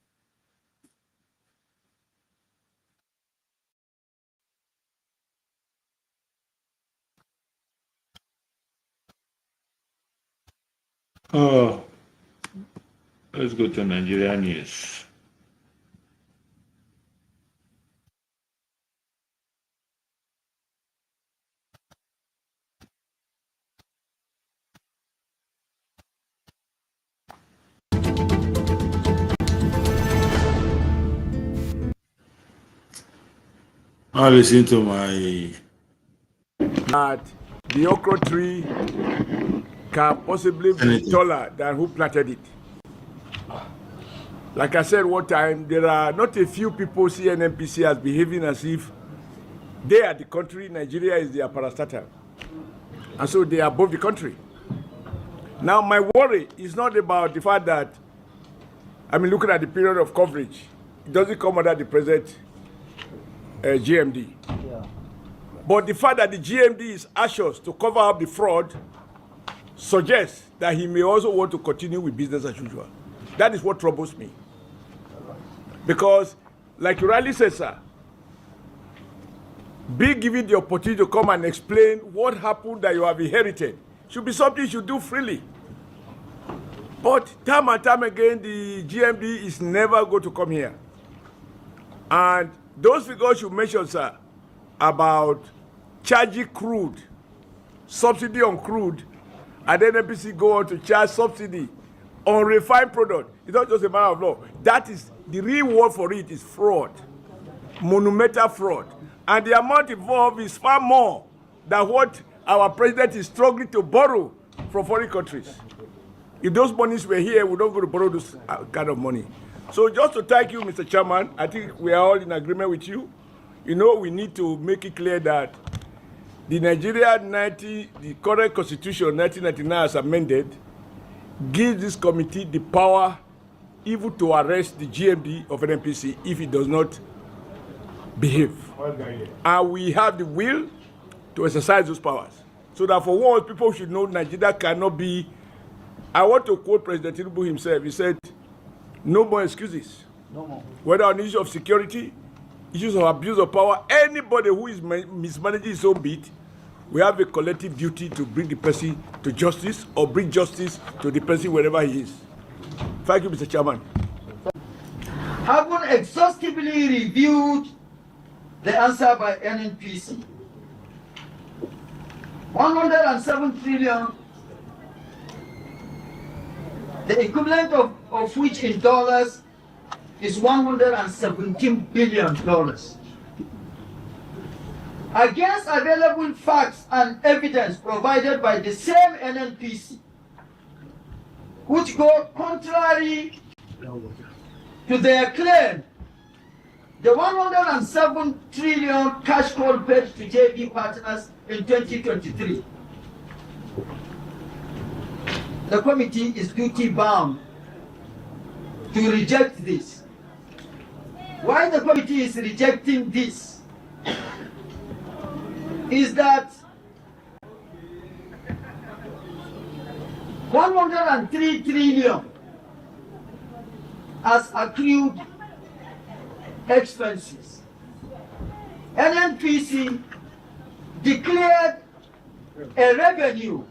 Oh, let's go to Nigeria news. I listen to my. That the okra tree can possibly be taller than who planted it. Like I said one time, there are not a few people see NNPC as behaving as if they are the country, Nigeria is their parastatal. And so they are above the country. Now my worry is not about the fact that I mean, looking at the period of coverage, it doesn't come under the present GMD. Yeah. But the fact that the GMD is anxious to cover up the fraud suggests that he may also want to continue with business as usual. That is what troubles me. Because, like you rightly said, sir, being given the opportunity to come and explain what happened that you have inherited should be something you should do freely. But time and time again, the GMD is never going to come here. And those figures you mentioned, sir, about charging crude, subsidy on crude, and then NPC go on to charge subsidy on refined product. It's not just a matter of law. That is, the real word for it is fraud, monumental fraud. And the amount involved is far more than what our president is struggling to borrow from foreign countries. If those monies were here, we don't go to borrow this kind of money. So just to thank you, Mr. Chairman, I think we are all in agreement with you. You know, we need to make it clear that the the current constitution, 1999 as amended, gives this committee the power even to arrest the GMD of an NPC if it does not behave. And we have the will to exercise those powers. So that for once, people should know Nigeria cannot be. I want to quote President Tinubu himself. He said, no more excuses. No more. Whether on issues of security, issues of abuse of power, anybody who is mismanaging his own bit, we have a collective duty to bring the person to justice or bring justice to the person wherever he is. Thank you, Mr. Chairman. Having exhaustively reviewed the answer by NNPC, 107 trillion, the equivalent of which in dollars is $117 billion. Against available facts and evidence provided by the same NNPC, which go contrary to their claim, the 107 trillion cash call paid to JV partners in 2023. The committee is duty bound to reject this. Why the committee is rejecting this is that 103 trillion as accrued expenses. NNPC declared a revenue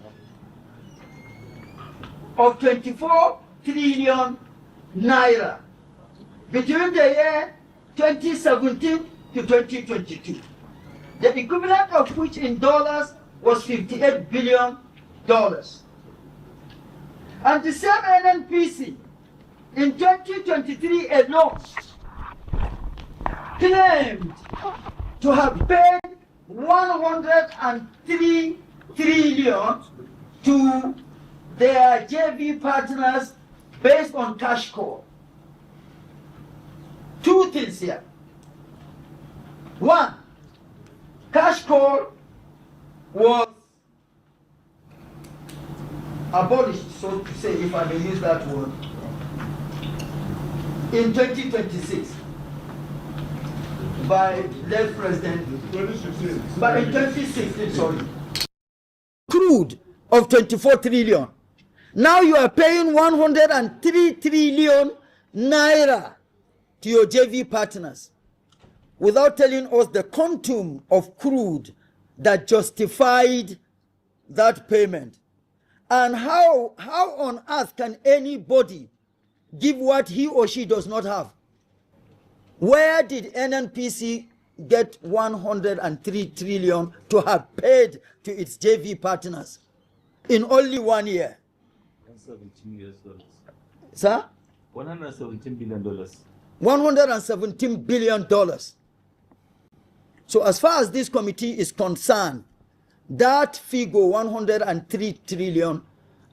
of 24 trillion naira between the year 2017 to 2022. The equivalent of which in dollars was $58 billion. And the same NNPC in 2023 alone claimed to have paid 103 trillion to their JV partners based on cash call. Two things here. One, cash call was abolished, so to say, if I may use that word, in 2026 by late President, but in 2016, sorry. Crude of 24 trillion. Now you are paying 103 trillion naira to your JV partners without telling us the quantum of crude that justified that payment. And how on earth can anybody give what he or she does not have? Where did NNPC get 103 trillion to have paid to its JV partners in only 1 year? $117 Sir? $117 billion. $117 billion. So as far as this committee is concerned, that figure 103 trillion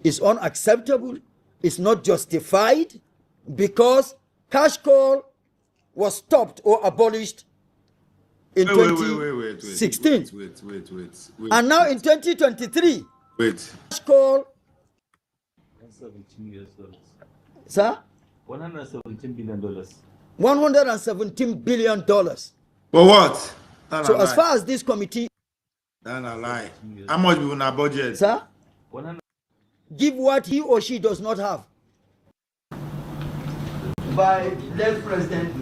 is unacceptable, it's not justified, because cash call was stopped or abolished in 2016. Wait. And now in 2023, cash call. $117 Sir? $117 billion. $117 billion. For what? That's So a as lie. far as this committee, That's a lie. How much we on our budget? sir, give what he or she does not have. By late president,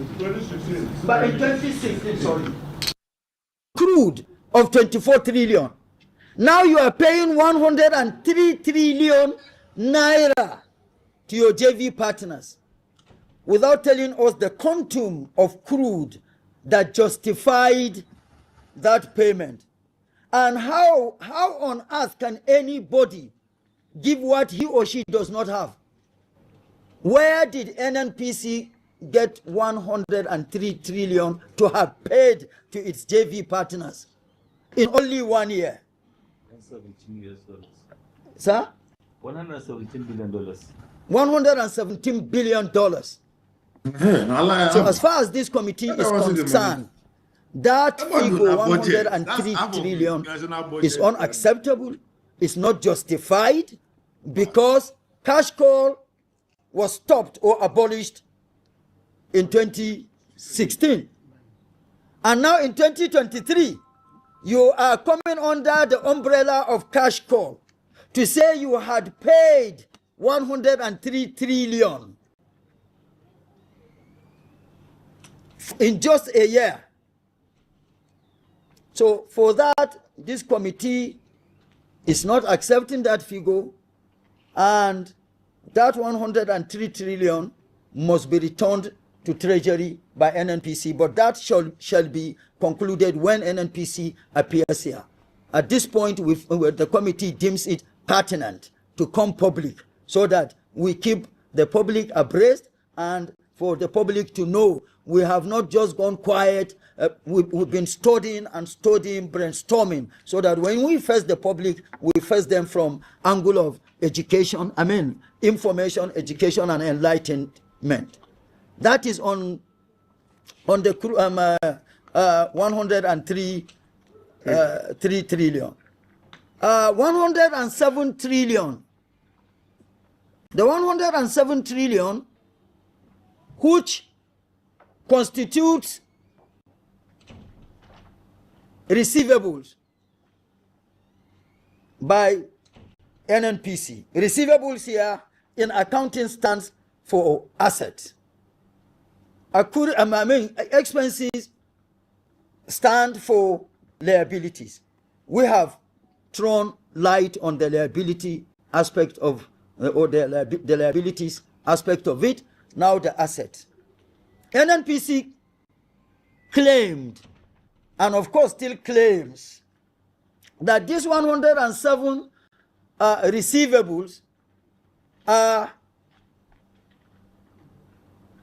but in 2016, sorry, crude of 24 trillion. Now you are paying 103 trillion naira to your JV partners without telling us the quantum of crude that justified that payment. And how on earth can anybody give what he or she does not have? Where did NNPC get 103 trillion to have paid to its JV partners in only 1 year? $117 Sir? $117 billion. $117 billion. So as far as this committee is concerned, that figure 103 trillion is unacceptable, it's not justified, because cash call was stopped or abolished in 2016. And now in 2023, you are coming under the umbrella of cash call to say you had paid 103 trillion in just a year. So for that, this committee is not accepting that figure, and that 103 trillion must be returned to Treasury by NNPC, but that shall be concluded when NNPC appears here. At this point, the committee deems it pertinent to come public so that we keep the public abreast and for the public to know we have not just gone quiet. We've been studying, brainstorming, so that when we face the public, we face them from angle of education, information, education, and enlightenment. That is on the 103 3 trillion. 107 trillion. The 107 trillion, which constitutes receivables by NNPC. Receivables here in accounting stands for assets. Expenses stand for liabilities. We have thrown light on the liability aspect of, or the liabilities aspect of it. Now the assets. NNPC claimed, and of course still claims, that these 107 receivables are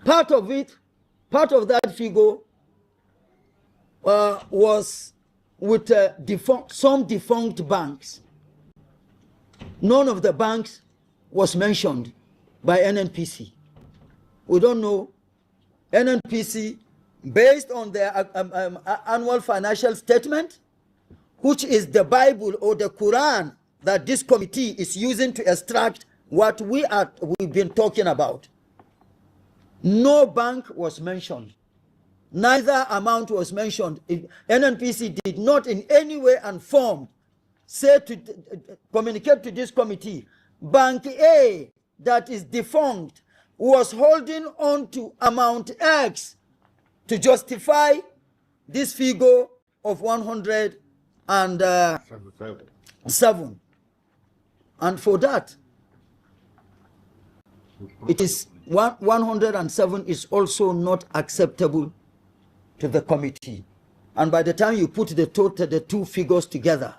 part of it. Part of that figure was with some defunct banks. None of the banks was mentioned by NNPC. We don't know. NNPC, based on their annual financial statement, which is the Bible or the Quran that this committee is using to extract what we've been talking about, no bank was mentioned. Neither amount was mentioned. NNPC did not in any way and form communicate to this committee, Bank A that is defunct was holding on to amount X to justify this figure of 107. And for that, it is 107 is also not acceptable to the committee. And by the time you put the two figures together,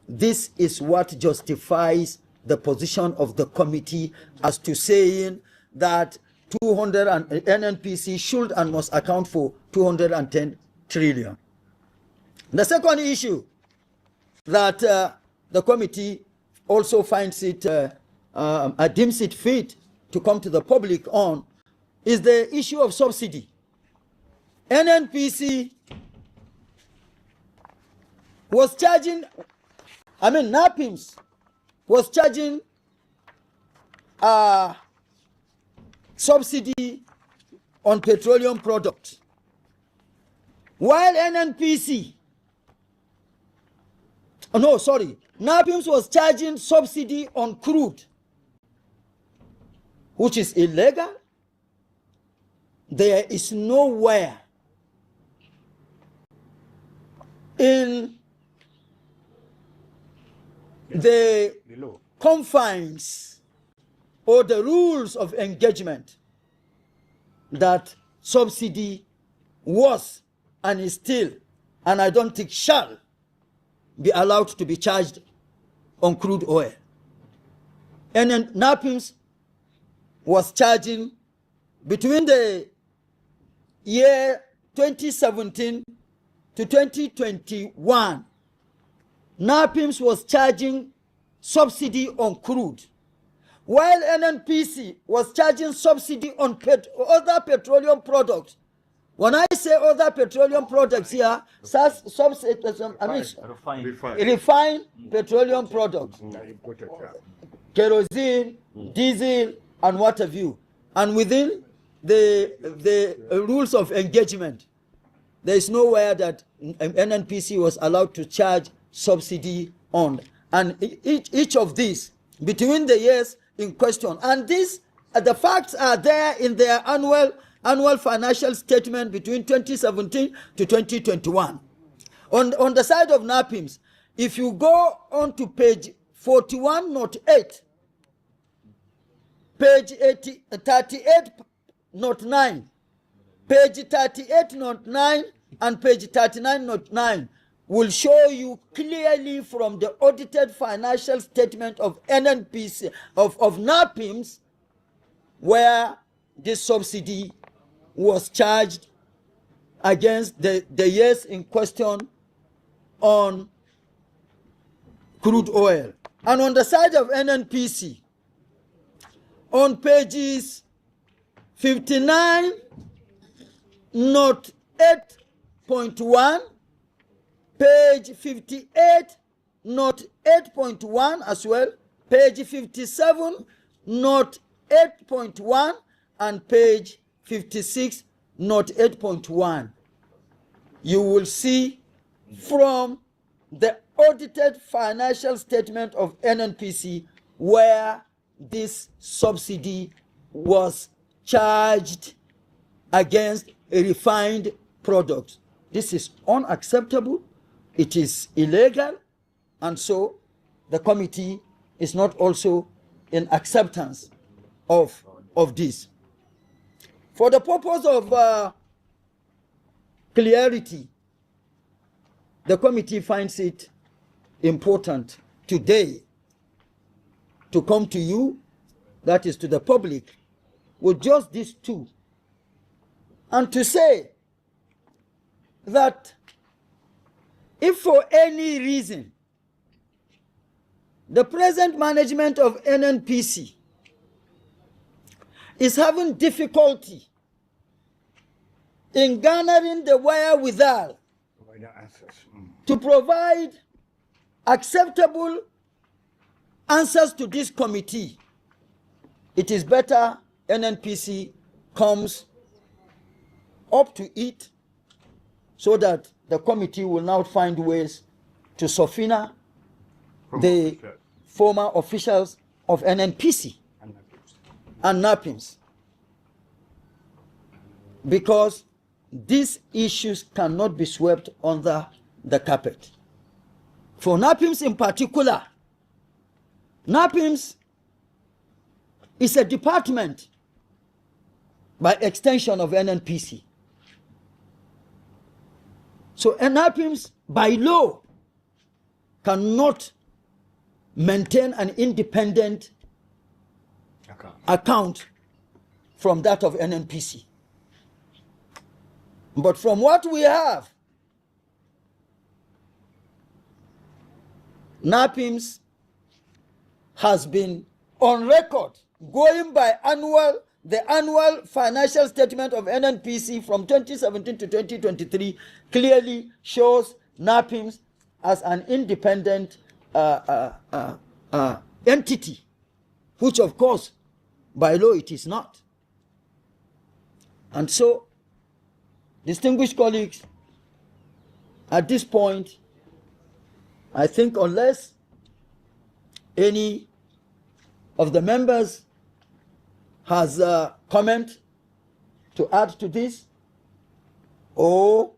this is what justifies the position of the committee as to saying that NNPC should and must account for 210 trillion. The second issue that the committee also finds it, deems it fit to come to the public on is the issue of subsidy. NNPC was charging, NAPIMS was charging subsidy on petroleum products, while NNPC, NAPIMS was charging subsidy on crude, which is illegal. There is nowhere in the confines or the rules of engagement that subsidy was and is still, and I don't think shall, be allowed to be charged on crude oil. And then NAPIMS was charging between the year 2017 to 2021, NAPIMS was charging subsidy on crude, while NNPC was charging subsidy on other petroleum products. When I say other petroleum products here, refined petroleum products, kerosene, diesel, and what have you. And within the rules of engagement, there is nowhere that NNPC was allowed to charge subsidy on. And each of these, between the years in question, and these, the facts are there in their annual financial statement between 2017 to 2021. On the side of NAPIMS, if you go on to page 41, note 8, page 38, note 9, page 38, note 9, and page 39, note 9, will show you clearly from the audited financial statement of NNPC, of NAPIMS, where this subsidy was charged against the years in question on crude oil. And on the side of NNPC, on pages 59, note 8.1, page 58, note 8.1 as well, page 57, note 8.1, and page 56, note 8.1. You will see from the audited financial statement of NNPC where this subsidy was charged against refined products. This is unacceptable. It is illegal. And so the committee is not also in acceptance of this. For the purpose of clarity, the committee finds it important today to come to you, that is to the public, with just these two, and to say that if for any reason the present management of NNPC is having difficulty in garnering the wherewithal to provide acceptable answers to this committee, it is better NNPC comes up to it so that the committee will now find ways to subpoena the former officials of NNPC and NAPIMS, because these issues cannot be swept under the carpet. For NAPIMS in particular, NAPIMS is a department by extension of NNPC. So NAPIMS by law cannot maintain an independent account from that of NNPC. But from what we have, NAPIMS has been on record going by the annual financial statement of NNPC from 2017 to 2023 clearly shows NAPIMS as an independent entity, which of course by law it is not. And so, distinguished colleagues, at this point, I think unless any of the members has a comment to add to this, or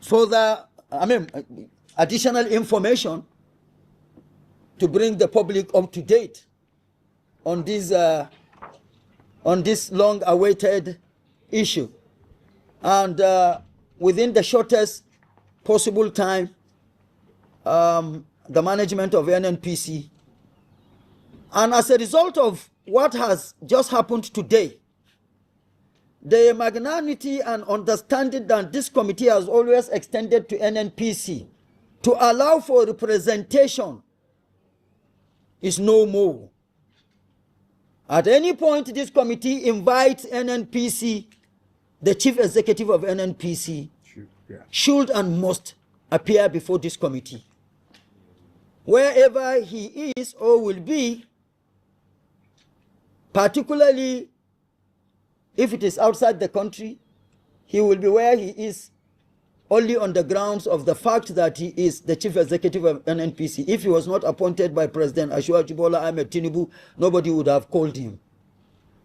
further, additional information to bring the public up to date on this long-awaited issue, and within the shortest possible time, the management of NNPC, and as a result of what has just happened today, the magnanimity and understanding that this committee has always extended to NNPC to allow for representation is no more. At any point, this committee invites NNPC, the chief executive of NNPC, should and must appear before this committee. Wherever he is or will be, particularly if it is outside the country, he will be where he is only on the grounds of the fact that he is the chief executive of NNPC. If he was not appointed by President Asiwaju Bola Ahmed Tinubu, nobody would have called him.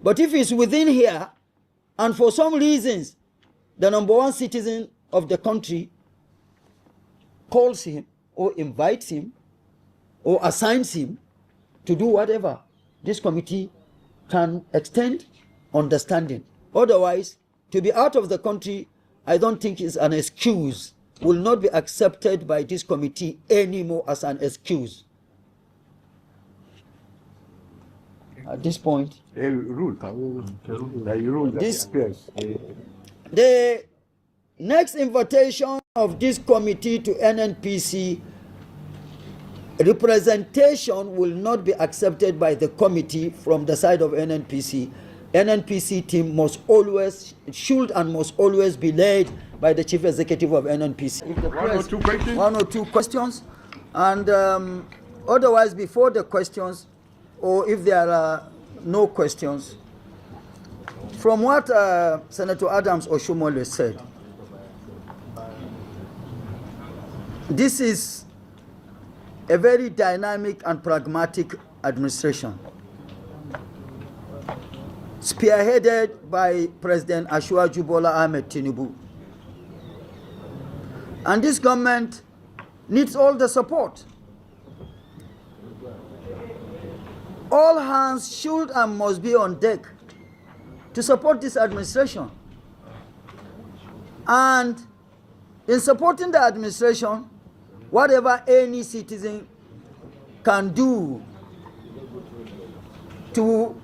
But if he's within here, and for some reasons, the number one citizen of the country calls him, or invites him, or assigns him to do whatever, this committee can extend understanding. Otherwise, to be out of the country, I don't think is an excuse, will not be accepted by this committee anymore as an excuse. At this point, the next invitation of this committee to NNPC, representation will not be accepted by the committee from the side of NNPC. NNPC team must always, should and must always be led by the chief executive of NNPC. One or two questions. And otherwise, before the questions, or if there are no questions, from what Senator Adams Oshomole said, this is a very dynamic and pragmatic administration, spearheaded by President Asiwaju Bola Ahmed Tinubu. And this government needs all the support. All hands should and must be on deck to support this administration. And in supporting the administration, whatever any citizen can do to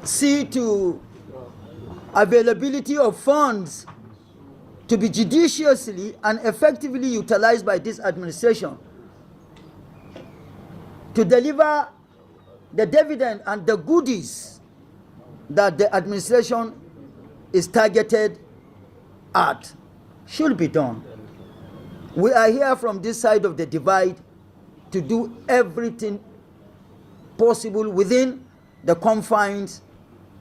see to availability of funds to be judiciously and effectively utilized by this administration to deliver the dividend and the goodies that the administration is targeted at should be done. We are here from this side of the divide to do everything possible within the confines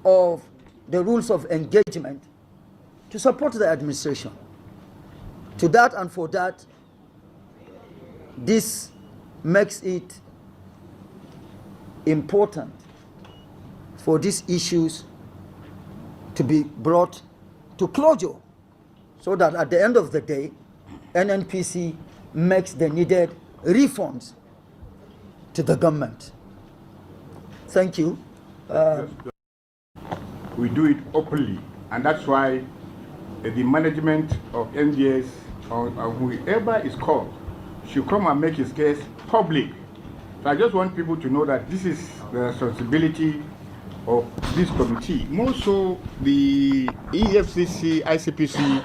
of the rules of engagement to support the administration. To that and for that, this makes it important for these issues to be brought to closure, so that at the end of the day, NNPC makes the needed refunds to the government. Thank you. We do it openly, and that's why the management of NDS or whoever is called should come and make his case public. So I just want people to know that this is the responsibility of this committee. More so, the EFCC, ICPC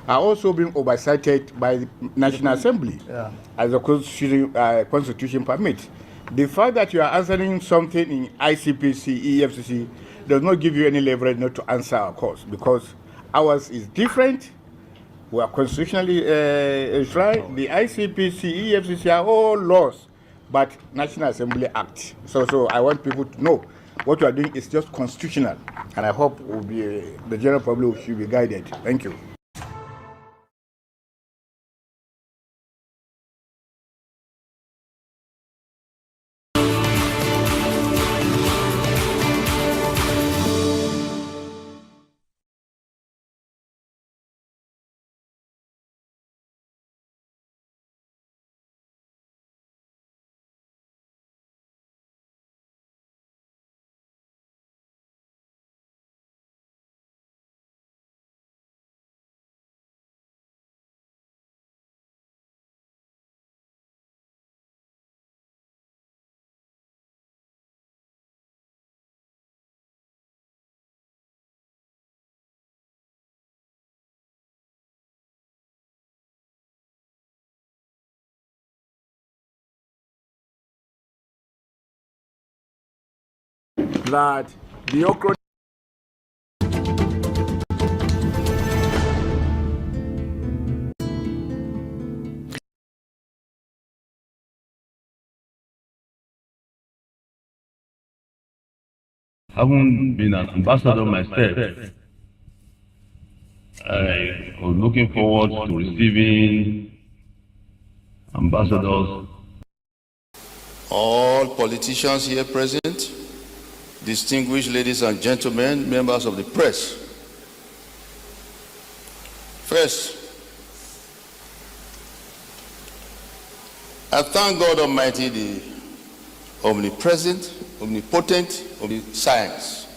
are also being oversighted by the National Assembly as the constitution permits. The fact that you are answering something in ICPC, EFCC does not give you any leverage not to answer our cause, because ours is different. We are constitutionally enshrined. The ICPC, EFCC are all laws, but National Assembly Act. So I want people to know what you are doing is just constitutional, and I hope the general public should be guided. Thank you. That the okra Having been an ambassador myself, I was looking forward to receiving ambassadors. All politicians here present, distinguished ladies and gentlemen, members of the press. First, I thank God Almighty, the omnipresent, omnipotent, omniscience.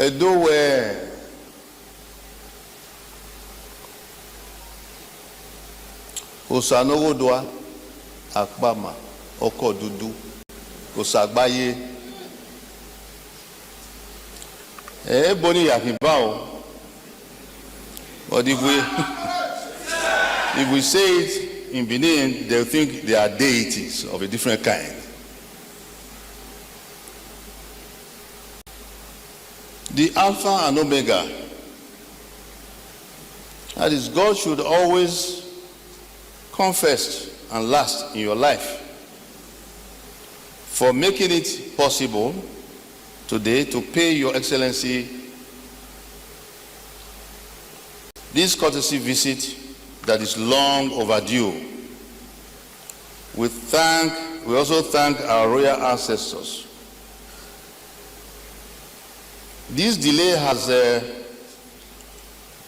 Edo were Osanogodwa Akbama Okodudu Osagbaye Boni Yakibao. But if we say it in Benin, they'll think they are deities of a different kind. The Alpha and Omega, that is, God should always come first and last in your life, for making it possible today to pay Your Excellency this courtesy visit that is long overdue. We also thank our royal ancestors. This delay has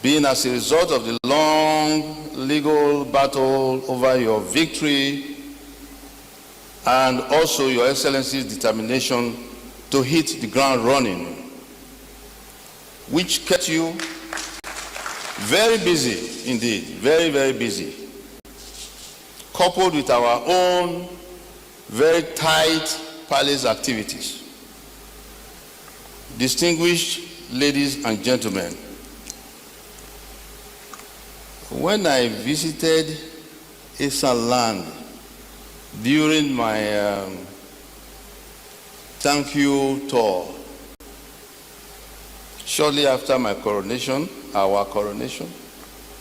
been as a result of the long legal battle over your victory and also Your Excellency's determination to hit the ground running, which kept you very busy indeed, very, very busy, coupled with our own very tight palace activities. Distinguished ladies and gentlemen, when I visited Esan land during my thank you tour, shortly after my coronation, our coronation,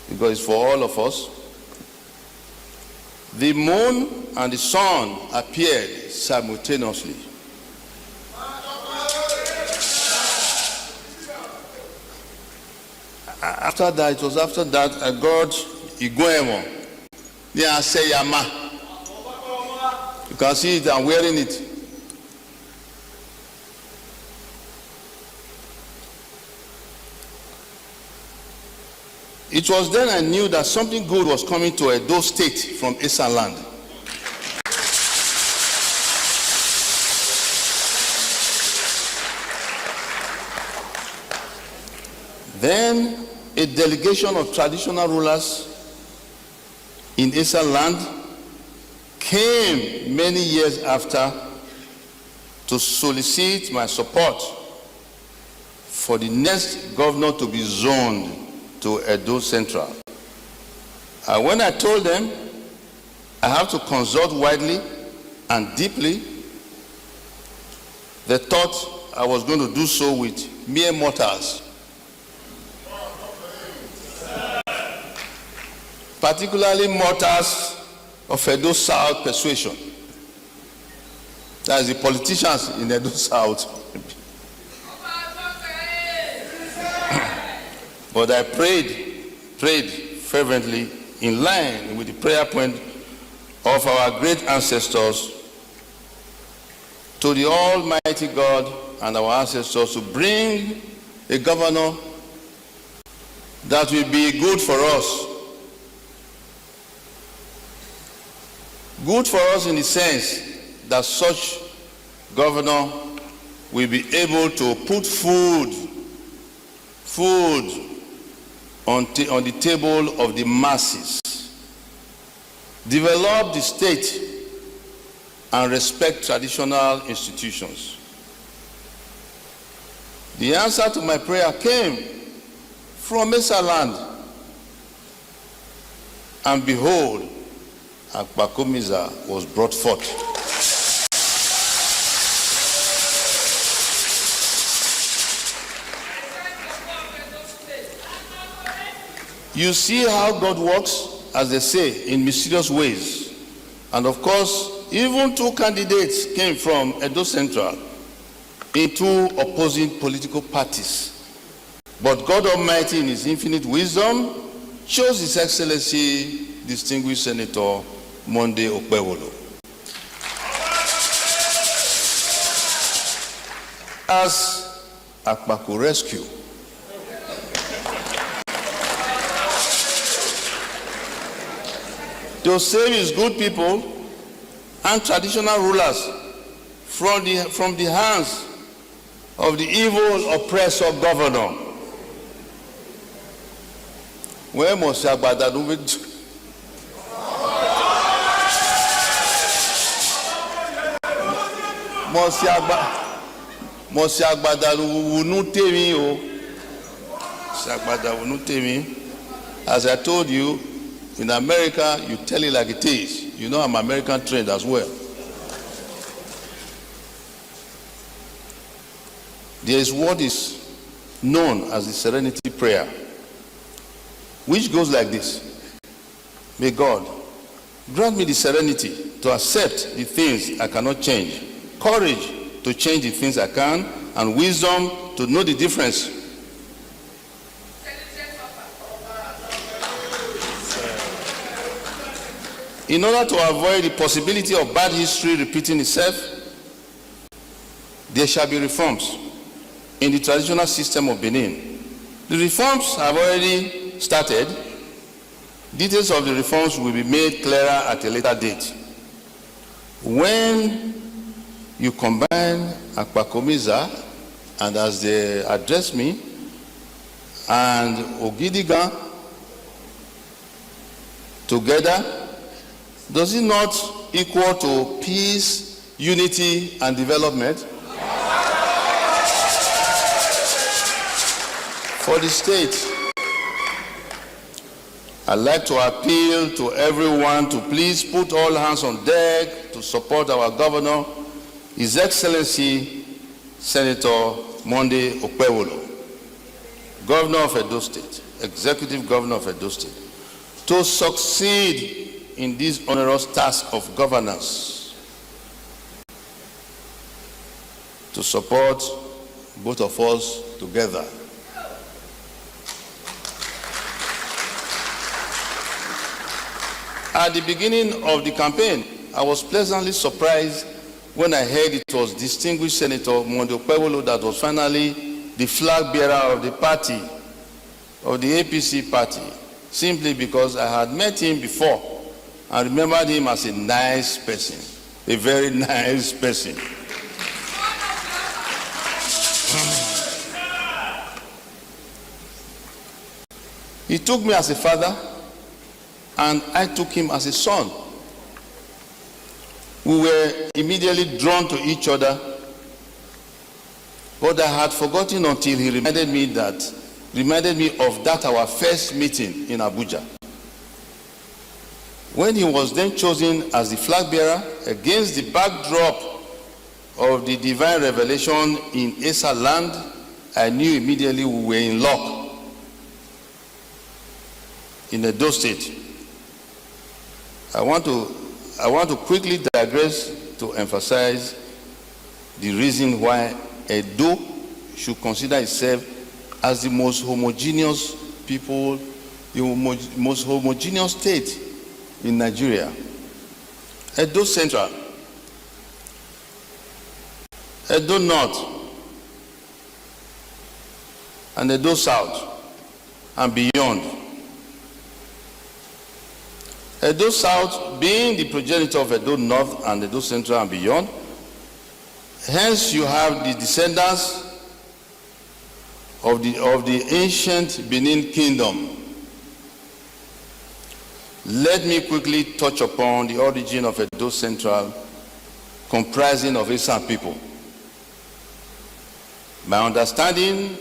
because it's for all of us, the moon and the sun appeared simultaneously. After that, it was after that I got Iguemo. They say Yama. You can see it, I'm wearing it. It was then I knew that something good was coming to Edo State from Esan land. Then a delegation of traditional rulers in Esan land came many years after to solicit my support for the next governor to be zoned to Edo Central. And when I told them I have to consult widely and deeply, they thought I was going to do so with mere mortals. particularly mortars of Edo South persuasion. That is the politicians in Edo South. But I prayed fervently in line with the prayer point of our great ancestors to the Almighty God and our ancestors to bring a governor that will be good for us. Good for us in the sense that such governor will be able to put food on the table of the masses, develop the state, and respect traditional institutions. The answer to my prayer came from Mesa land, and behold, Akpakomiza was brought forth. You see how God works, as they say, in mysterious ways. And of course, even two candidates came from Edo Central in two opposing political parties. But God Almighty, in His infinite wisdom, chose His Excellency, distinguished Senator Monday Okpewolo as Akpako Rescue. To save his good people and traditional rulers from the hands of the evil oppressor governor. Where must Agbada do it? Must Agbada will not tell me, Agbada will not tell me. As I told you, in America, you tell it like it is. You know I'm American trained as well. There is what is known as the Serenity Prayer, which goes like this. May God grant me the serenity to accept the things I cannot change, courage to change the things I can, and wisdom to know the difference. In order to avoid the possibility of bad history repeating itself, there shall be reforms in the traditional system of Benin. The reforms have already started. Details of the reforms will be made clearer at a later date. When you combine Akpakomiza, and as they address me, and Ogidigan together, does it not equal to peace, unity, and development? For the state, I'd like to appeal to everyone to please put all hands on deck to support our governor, His Excellency Senator Monday Okpewolo, Governor of Edo State, Executive Governor of Edo State, to succeed in this onerous task of governance, to support both of us together. At the beginning of the campaign, I was pleasantly surprised when I heard it was distinguished Senator Monday Okpewolo that was finally the flag bearer of the party, of the APC party, simply because I had met him before. I remembered him as a nice person, a very nice person. He took me as a father, and I took him as a son. We were immediately drawn to each other, but I had forgotten until he reminded me of that our first meeting in Abuja, when he was then chosen as the flag bearer against the backdrop of the divine revelation in Esa land. I knew immediately we were in luck. In Edo State, I want to quickly digress to emphasize the reason why Edo should consider itself as the most homogeneous people, the most homogeneous state in Nigeria. Edo Central, Edo North, and Edo South, and beyond. Edo South being the progenitor of Edo North and Edo Central and beyond. Hence, you have the descendants of the ancient Benin Kingdom. Let me quickly touch upon the origin of Edo Central, comprising of Esan people. My understanding,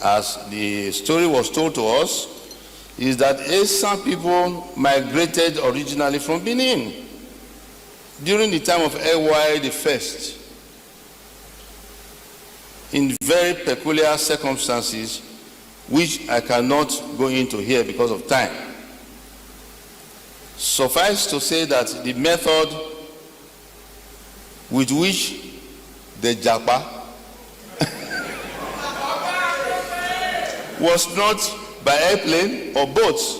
as the story was told to us, is that Esan people migrated originally from Benin during the time of Ewa the First, in very peculiar circumstances, which I cannot go into here because of time. Suffice to say that the method with which the Japa was not by airplane or boats,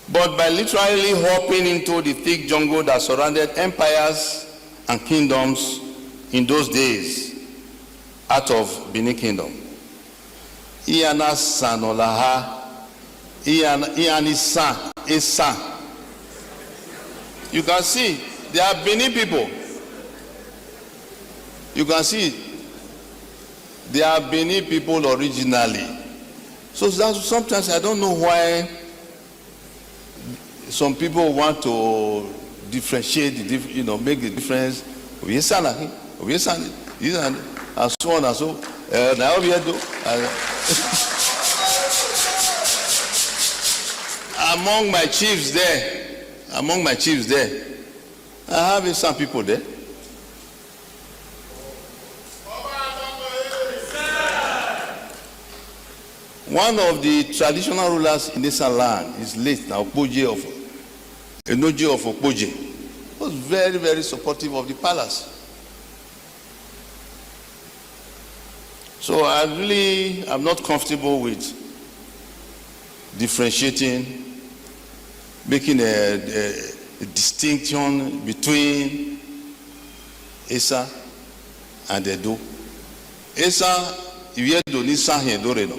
but by literally hopping into the thick jungle that surrounded empires and kingdoms in those days out of Benin Kingdom. Iana Sanolaha, Ianisa, Esa. You can see they are Benin people. You can see they are Benin people originally. So that's, sometimes I don't know why some people want to differentiate, make the difference. And so on and so. Among my chiefs there, I have some people there. One of the traditional rulers in this land is late now, Enoji of Okpoje. Was very, very supportive of the palace. So I really am not comfortable with differentiating, making a distinction between Esa and Edo. Esa, you do need Sahin Doreno.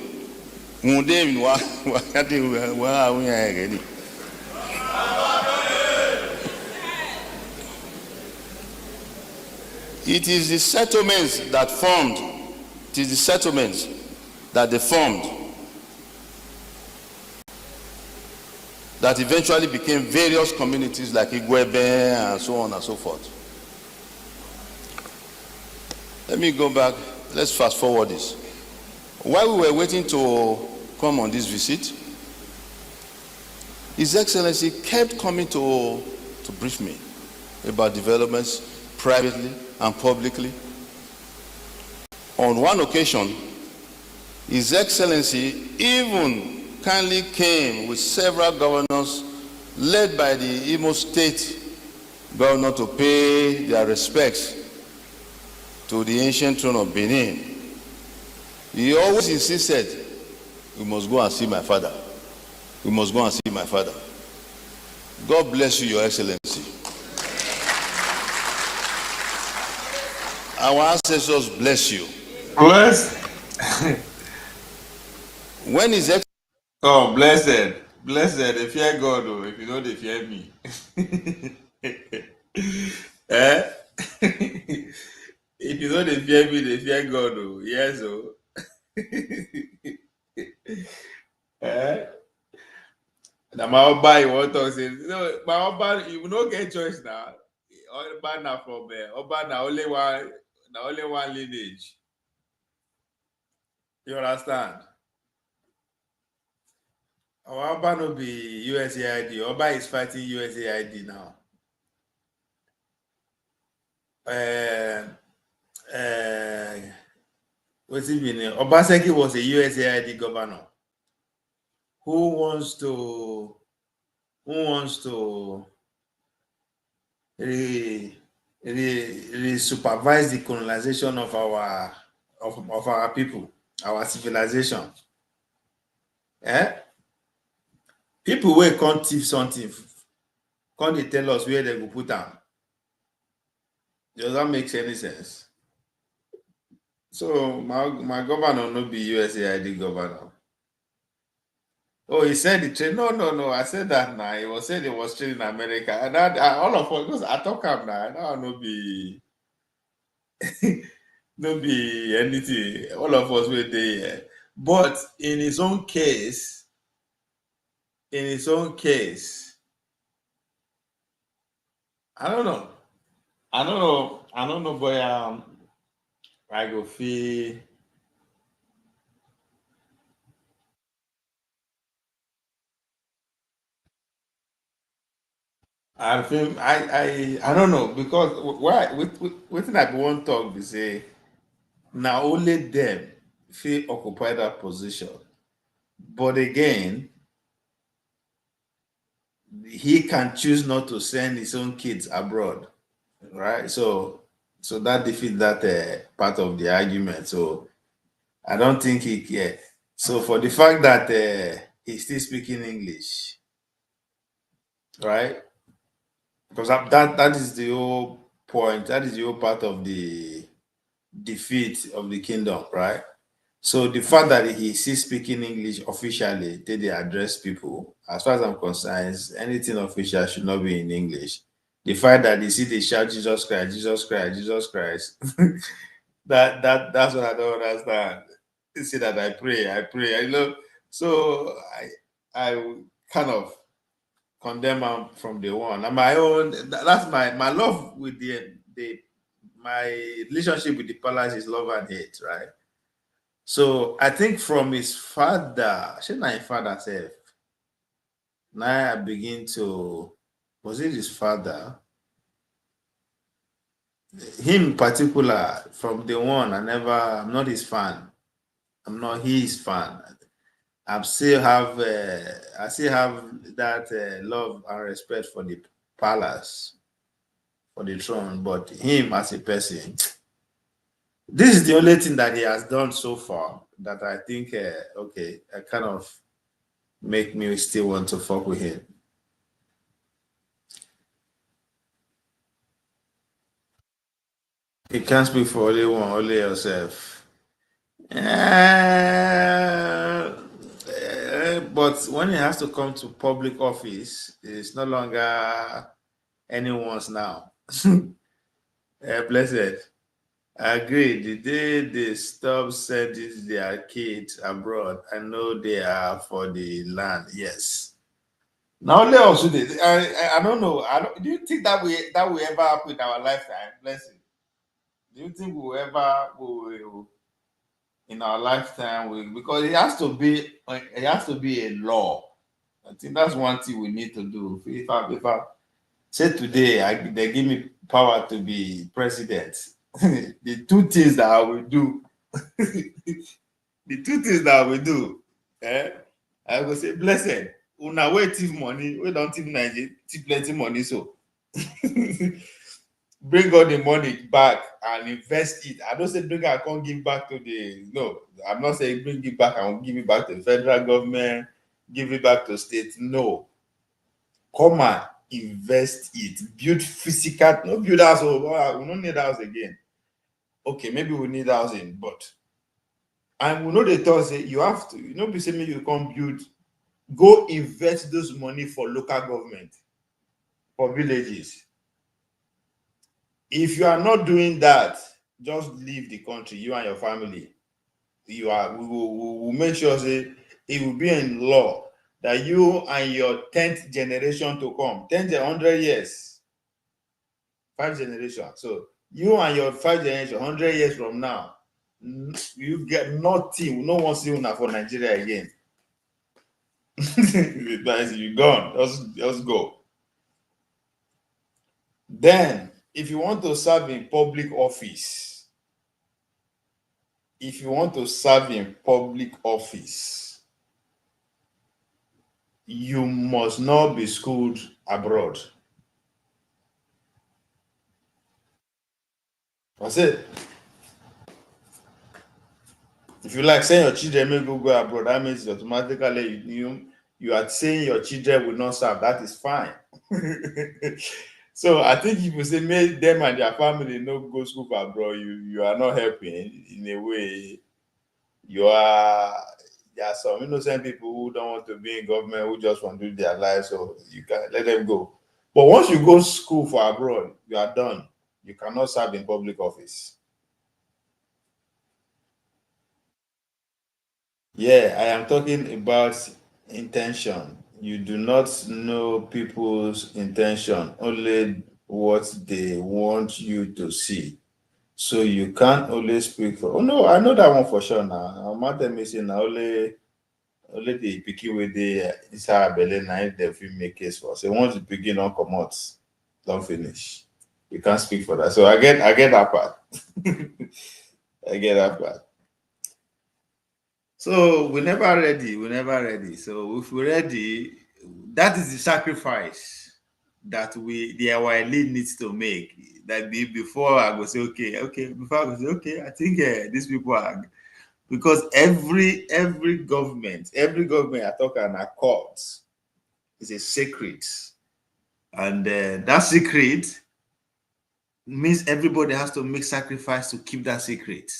It is the settlements that formed. It is the settlements that they formed that eventually became various communities like Igwebe and so on and so forth. Let me go back. Let's fast forward this. While we were waiting to come on this visit, His Excellency kept coming to brief me about developments privately and publicly. On one occasion, His Excellency even kindly came with several governors led by the Imo State governor to pay their respects to the ancient throne of Benin. He always insisted, we must go and see my father. We must go and see my father. God bless you, Your Excellency. Our ancestors bless you. Bless. When is Excellency? Oh, blessed. Blessed. They fear God, oh, if you know they fear me. Eh? If you know they fear me, they fear God, oh. Yes, oh. Eh? Now my Oba, you want to say, no, my Oba, you will not get choice now. Oba now from Oba now only one lineage. You understand? Our Oba no be USAID. Oba is fighting USAID now. What's it mean? Obaseki was a USAID governor who wants to who wants to supervise the colonization of our people, our civilization. Eh? People will can't thief something, can't they tell us where they go put them? Does that make any sense? So my governor no be USAID governor. Oh, he said the train. No. I said that now. He was saying he was trained in America. And all of us, because I talk him now. Now no be no be anything. All of us were there. But in his own case, I don't know. But I go feel. I don't know because why with I won't talk be say now only them feel occupy that position. But again, he can choose not to send his own kids abroad, right? So that defeats that part of the argument. So I don't think he care. So for the fact that he's still speaking English, right? Because that is the whole point. That is the whole part of the defeat of the kingdom, right? So the fact that he is speaking English officially, they address people. As far as I'm concerned, anything official should not be in English. The fact that they see they shout Jesus Christ, Jesus Christ, Jesus Christ, that's what I don't understand. They say that I pray, So I kind of condemn him from the one. And my own, that's my love with the my relationship with the palace is love and hate, right? So I think from his father, shouldn't my father say, now I begin to, was it his father? Him in particular, from the one, I'm not his fan. I'm not his fan. I still have that love and respect for the palace, for the throne, but him as a person, this is the only thing that he has done so far that I think, okay, I kind of make me still want to fuck with him. You can't speak for only one, only yourself. But when it has to come to public office, it's no longer anyone's now. Blessed. I agree. The day they stop sending their kids abroad, I know they are for the land. Yes. Now only also I don't know. Do you think that will ever happen in our lifetime? Blessing. Do you think will in our lifetime because it has to be a law. I think that's one thing we need to do. If I say today they give me power to be president, the two things that I will do, I will say, blessed, una wey thief money, we don't thief Nigeria, thief plenty money so. Bring all the money back and invest it. I don't say bring it, I can't give back to no, I'm not saying bring it back and give it back to the federal government, give it back to state. No. Come and invest it. Build physical, no build house. We don't need house again. Okay, maybe we need housing, but and we know the thought say you have to, be saying you can't build, go invest those money for local government, for villages. If you are not doing that, just leave the country, you and your family. We will make sure say it will be in law that you and your 10th generation to come, 100 years, 5 generations. So you and your 5 generation, 100 years from now, you get nothing. No one see una for Nigeria again. You're gone. Just go. Then, if you want to serve in public office, you must not be schooled abroad. That's it. If you like saying your children may go abroad, that means automatically you are saying your children will not serve. That is fine. So I think if you say make them and their family no go school for abroad, you are not helping in a way. There are some innocent people who don't want to be in government, who just want to do their lives, so you can let them go. But once you go school for abroad, you are done. You cannot serve in public office. Yeah, I am talking about intention. You do not know people's intention, only what they want you to see. So you can't always speak for. Oh no, I know that one for sure now. I'm not missing only the picky with the inside belly nine the film make case for. So once the picky don't come out, don't finish. You can't speak for that. So I get that part. I get that part. So we're never ready. So if we're ready, that is the sacrifice that our elite needs to make. That before I go say before I go say I think these people are, because every government I talk an accord is a secret, and that secret means everybody has to make sacrifice to keep that secret.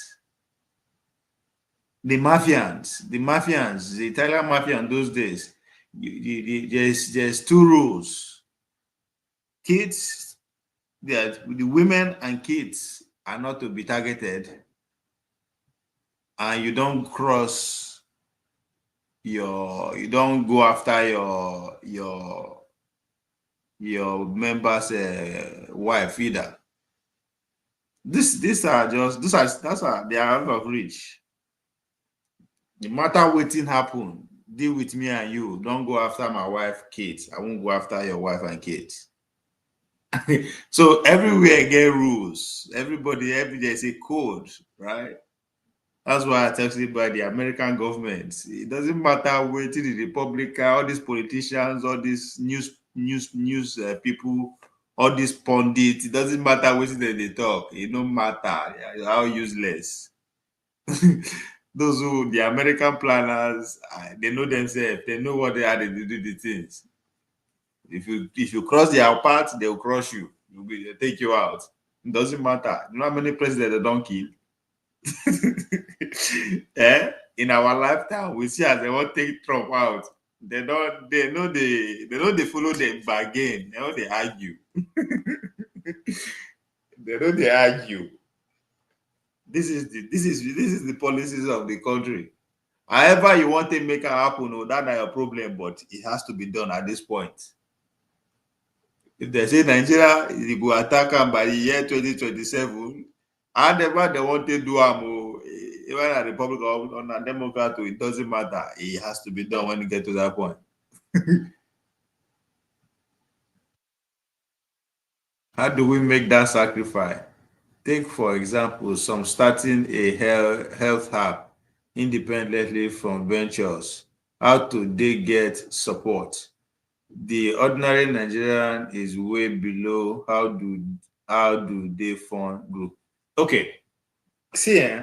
The mafians, the Italian mafia in those days, there's two rules. Kids, the women and kids are not to be targeted, and you don't cross you don't go after your member's wife either. These are they are out of reach. No matter what thing happen, deal with me and you. Don't go after my wife, kids. I won't go after your wife and kids. So everywhere get rules. Everybody, there's a code, right? That's why I tell you by the American government. It doesn't matter what the Republican, all these politicians, all these news people, all these pundits. It doesn't matter what they talk. It don't matter how useless. Those who the American planners, they know themselves. They know what they are. They do the things. If you cross their path, they'll cross you. They'll take you out. It doesn't matter. You know how many presidents they don't kill? In our lifetime, we see as they want to take Trump out. They know they follow them bargain. They know they argue. They know they argue. This is the policies of the country. However you want to make it happen, that's not your problem, but it has to be done at this point. If they say Nigeria, you go attack them by the year 2027, however they want to do them, even a Republican or a Democrat, it doesn't matter. It has to be done when you get to that point. How do we make that sacrifice? Take, for example, some starting a health hub independently from ventures. How do they get support? The ordinary Nigerian is way below. How do they fund group? Okay, see,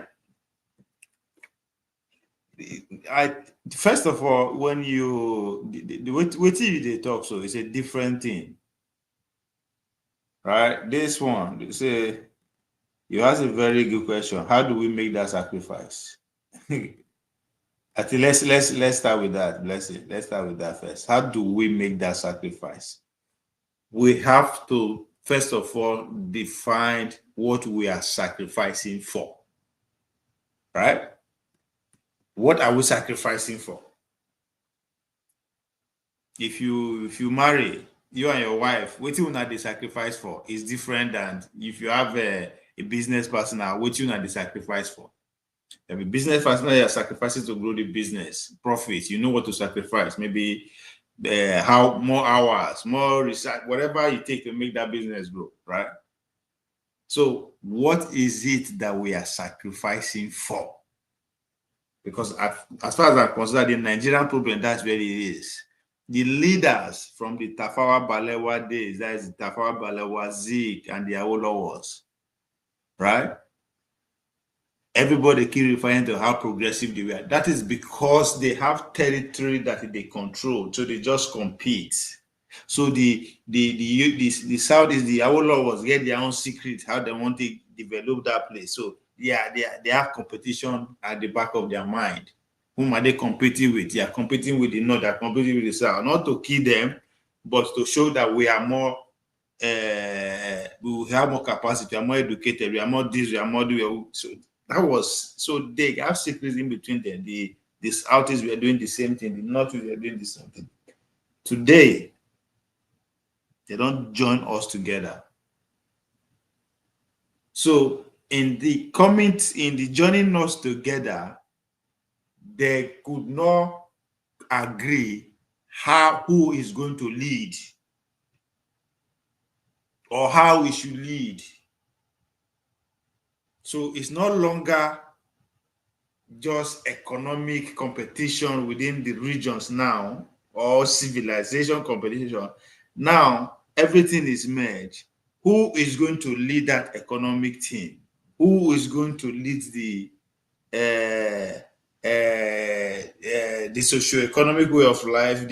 first of all, when you the way they talk, so it's a different thing, right? This one, they say, you ask a very good question. How do we make that sacrifice? I think let's start with that. Let's start with that first. How do we make that sacrifice? We have to first of all define what we are sacrificing for. Right? What are we sacrificing for? If you marry, you and your wife, what you not the sacrifice for is different than if you have a business partner, what you not the sacrifice for. If a business partner, you're sacrificing to grow the business, profits, you know what to sacrifice. Maybe how more hours, more research, whatever you take to make that business grow, right? So what is it that we are sacrificing for? Because as far as I'm concerned, the Nigerian problem, that's where it is. the leaders from the Tafawa Balewa days, that is the Tafawa Balewa, Zik, and the Awolowos, right? Everybody keep referring to how progressive they were. That is because they have territory that they control, so they just compete. So the Southeast, the Awolowos get their own secret how they want to develop that place. So yeah, they have competition at the back of their mind. Whom are they competing with? They are competing with the North, they are competing with the South, not to kill them, but to show that we are more. We have more capacity, we are more educated, we are more this, we are more doing. So that was so they have secrets in between them. The Southeast we are doing the same thing, the Northeast we are doing the same thing. Today, they don't join us together. So in the joining us together, they could not agree who is going to lead or how we should lead. So it's no longer just economic competition within the regions now, or civilization competition. Now everything is merged. Who is going to lead that economic team? Who is going to lead the socio-economic way of life?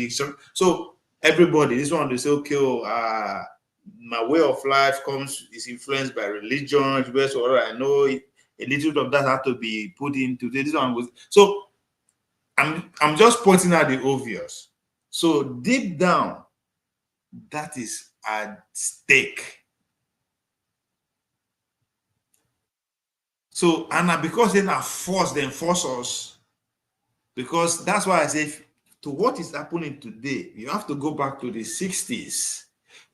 So everybody, this one they say, okay, my way of life is influenced by religion. I know a little of that had to be put into this one. So I'm just pointing out the obvious. So deep down, that is at stake. So, and because they are forced, they enforce us. Because that's why I say, to what is happening today, you have to go back to the 60s.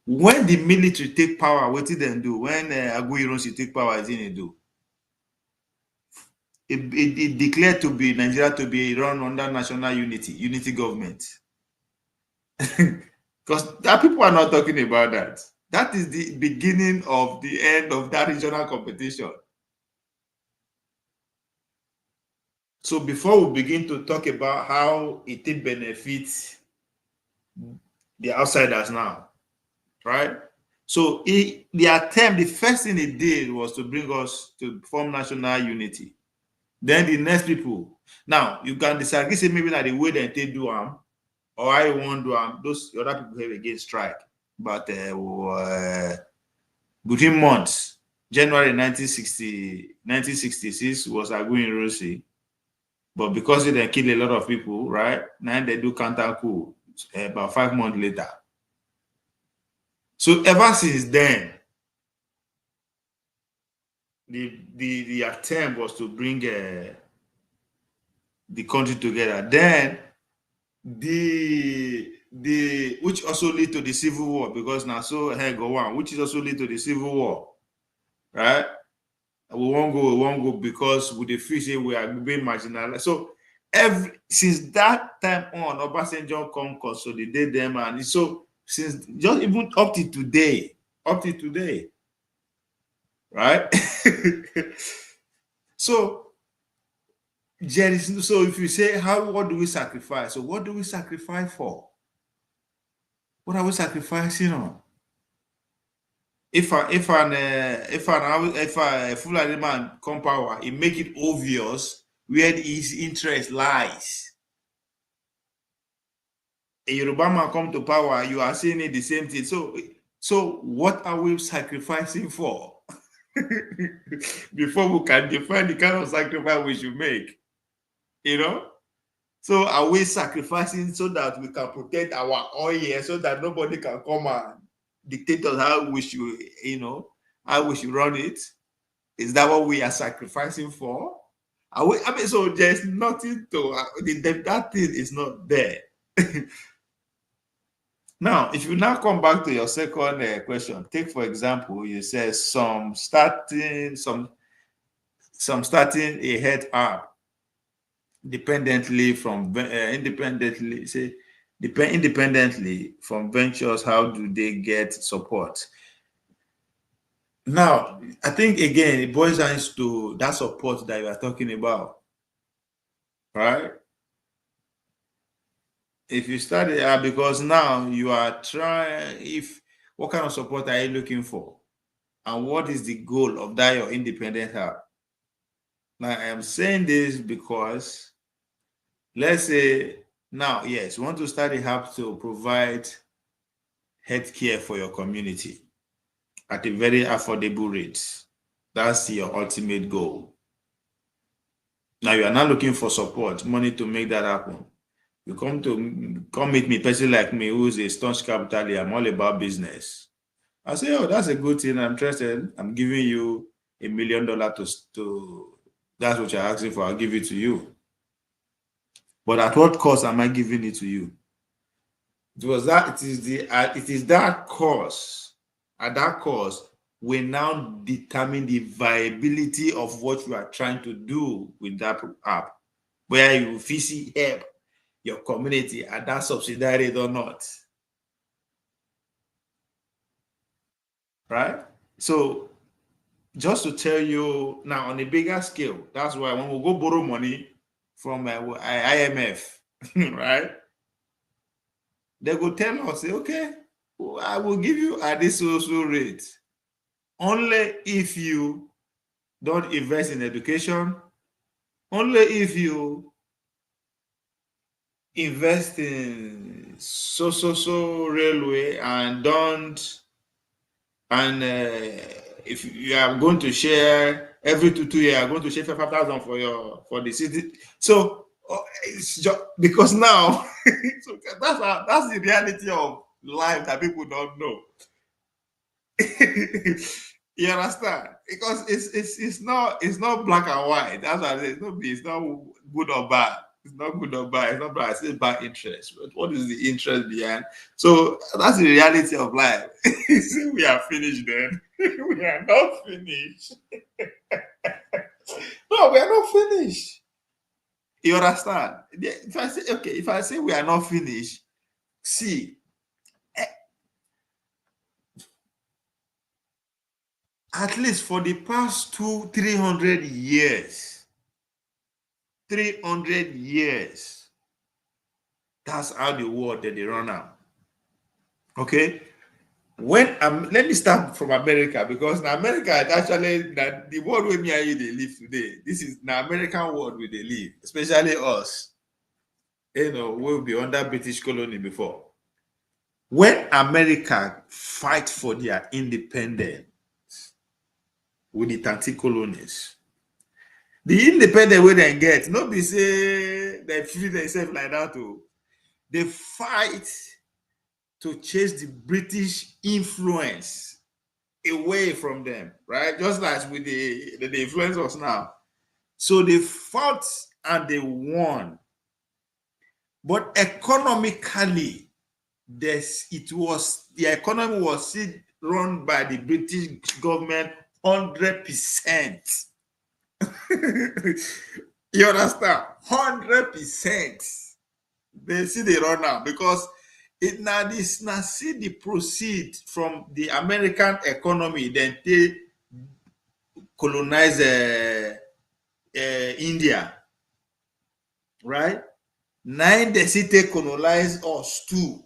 When the military take power, what did they do? When Aguiyi take power, what did they do? It declared to be Nigeria to be run under national unity government. Because that people are not talking about that. That is the beginning of the end of that regional competition. So before we begin to talk about how it benefits the outsiders now, right? So the first thing it did was to bring us to form national unity. Then the next people. Now, you can disagree, say maybe that the way that they do them, or I won't do them, those other people have against strike. But within months, January 1966 was Aguiyi Ironsi. But because they kill a lot of people, right? Now they do counter coup about 5 months later. So ever since then, the attempt was to bring the country together. Then which also lead to the civil war, because now so go on, which is also lead to the civil war, right? We won't go because with the fish we are being marginalized. So since that time on, Obasanjo come consolidate them, and so since just even up to today, right? So if you say what do we sacrifice? So what do we sacrifice for? What are we sacrificing on? If a Fulani man come power, it make it obvious where his interest lies. A Yoruba man come to power, you are seeing it the same thing. So what are we sacrificing for? Before we can define the kind of sacrifice we should make, So are we sacrificing so that we can protect our oil, so that nobody can come and dictate us how we should, how we should run it? Is that what we are sacrificing for? So there's nothing to that thing is not there. Now, if you now come back to your second question, take for example, you say some starting a head up independently from ventures. How do they get support? Now, I think again it boils down to that support that you are talking about, right? If you study, because now you are trying, what kind of support are you looking for? And what is the goal of that your independent hub? Now, I am saying this because, let's say, now, yes, you want to start a hub to provide healthcare for your community at a very affordable rate. That's your ultimate goal. Now, you are not looking for support, money to make that happen. You come meet me, person like me who's a staunch capitalist. I'm all about business. I say, oh, that's a good thing. I'm interested. I'm giving you $1 million to that's what you're asking for. I'll give it to you. But at what cost am I giving it to you? It is that cost. At that cost, we now determine the viability of what you are trying to do with that app, where you physically help your community at that subsidiary rate or not. Right? So just to tell you now on a bigger scale, that's why when we go borrow money from IMF, right? They go tell us, okay, I will give you at this social rate only if you don't invest in education, only if you invest in so railway and don't, and if you are going to share every 2 years, you are going to share 5,000 for the city. So it's just because now so that's the reality of life that people don't know. You understand? Because it's not black and white. That's why it's not good or bad. It's not good or bad. It's not bad. It's bad interest. But what is the interest behind? So that's the reality of life. See, we are finished then. We are not finished. No, we are not finished. You understand? If I say we are not finished, see, at least for the past 300 years, 300 years, that's how the world they run now. Okay? Let me start from America, because in America, actually, that the world where me and you they live today, this is the American world where they live, especially us. You know, we'll be under British colony before. When America fight for their independence with the 30 colonies, the independent way they get, not be say they feel themselves like that too. They fight to chase the British influence away from them, right? Just like with the influence us now. So they fought and they won. But economically, the economy was still run by the British government 100%. You understand? 100%. They see they run now because it now see the proceed from the American economy, then they colonize India, right? Now they see they colonize us too.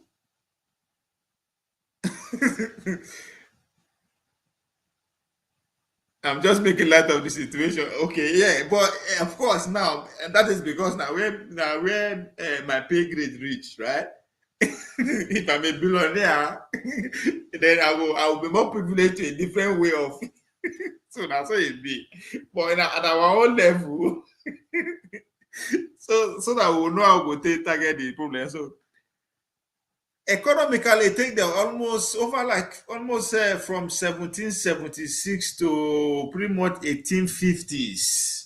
I'm just making light of the situation. Okay, yeah, but of course now, and that is because now where my pay grade reach, right? If I'm a billionaire, then I will be more privileged to a different way of. So that's what it be. But at our own level, so that we will know how to target the problem. So economically, I think they're almost from 1776 to pretty much 1850s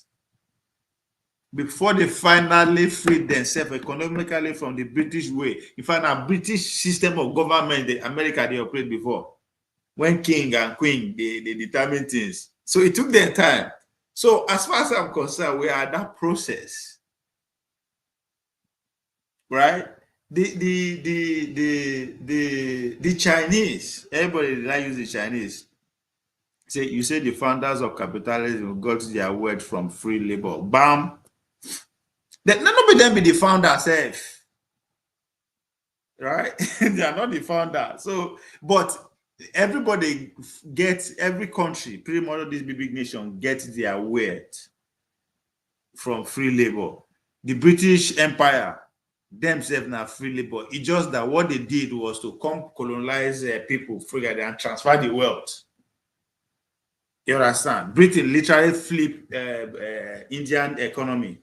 before they finally freed themselves economically from the British way. You find a British system of government, the America they operate before, when king and queen they determine things. So it took them time. So as far as I'm concerned, we are at that process, right? The Chinese, everybody that use the Chinese. You say the founders of capitalism got their word from free labor. Bam. None of them be the founder self. right? They are not the founder. So, but everybody gets, every country, pretty much this big nation gets their wealth from free labor. The British Empire themselves now free labor. It's just that what they did was to come colonize people freely and transfer the wealth. You understand? Britain literally flipped Indian economy.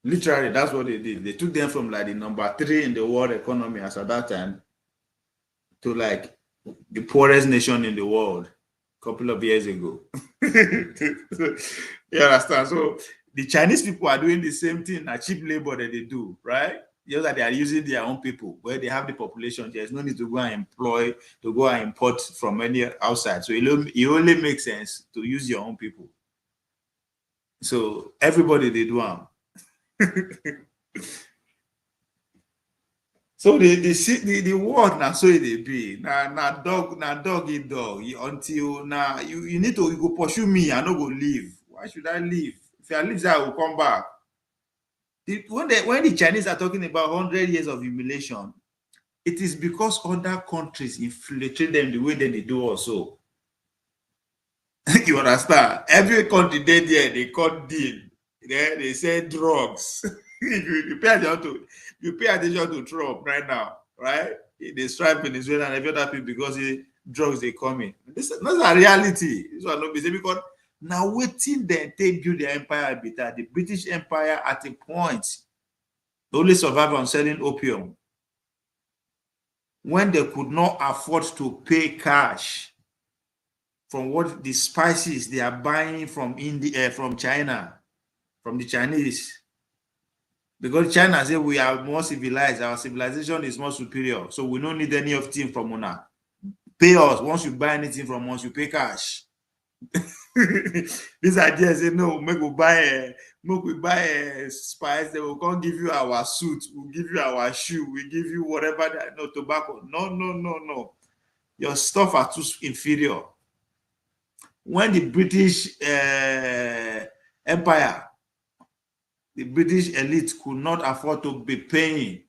Literally, that's what they did. They took them from like the number 3 in the world economy as at that time to like the poorest nation in the world a couple of years ago. You understand? So the Chinese people are doing the same thing, a cheap labor that they do, right? Just that they are using their own people where they have the population. There's no need to go and employ, to go and import from any outside. So it only makes sense to use your own people. So everybody they do them. So the world now so it be now dog eat dog until now you need to go pursue me. I no go leave. Why should I leave? If I leave, I will come back. When the Chinese are talking about 100 years of humiliation, it is because other countries infiltrate them the way that they do also. You understand? Every country they cut deal. They sell drugs. you pay attention to Trump right now, right? They strive Venezuela and every other people because drugs they come in. That's a reality. This one not be because now waiting then they build their empire better. The British Empire at a point only survived on selling opium when they could not afford to pay cash from what the spices they are buying from India, from China, from the Chinese. Because China said we are more civilized, our civilization is more superior, so we don't need any of thing from Una. Pay us. Once you buy anything from us, you pay cash. This idea say no, make we buy a spice, they will come give you our suit, we'll give you our shoe, we give you whatever that, no tobacco. No. Your stuff are too inferior. When the British Empire, the British elite could not afford to be paying,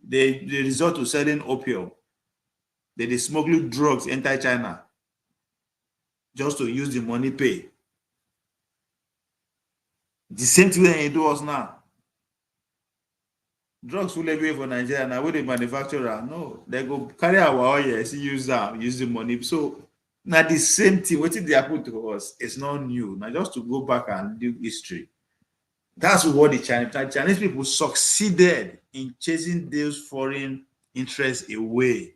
they resort to selling opium. They smuggling drugs enter China just to use the money pay. The same thing they do us now. Drugs will everywhere for Nigeria now. Where the manufacturer, no, they go carry our oil, see use the money. So now the same thing, what did they happen to us? It's not new. Now just to go back and do history. That's what the Chinese people succeeded in chasing those foreign interests away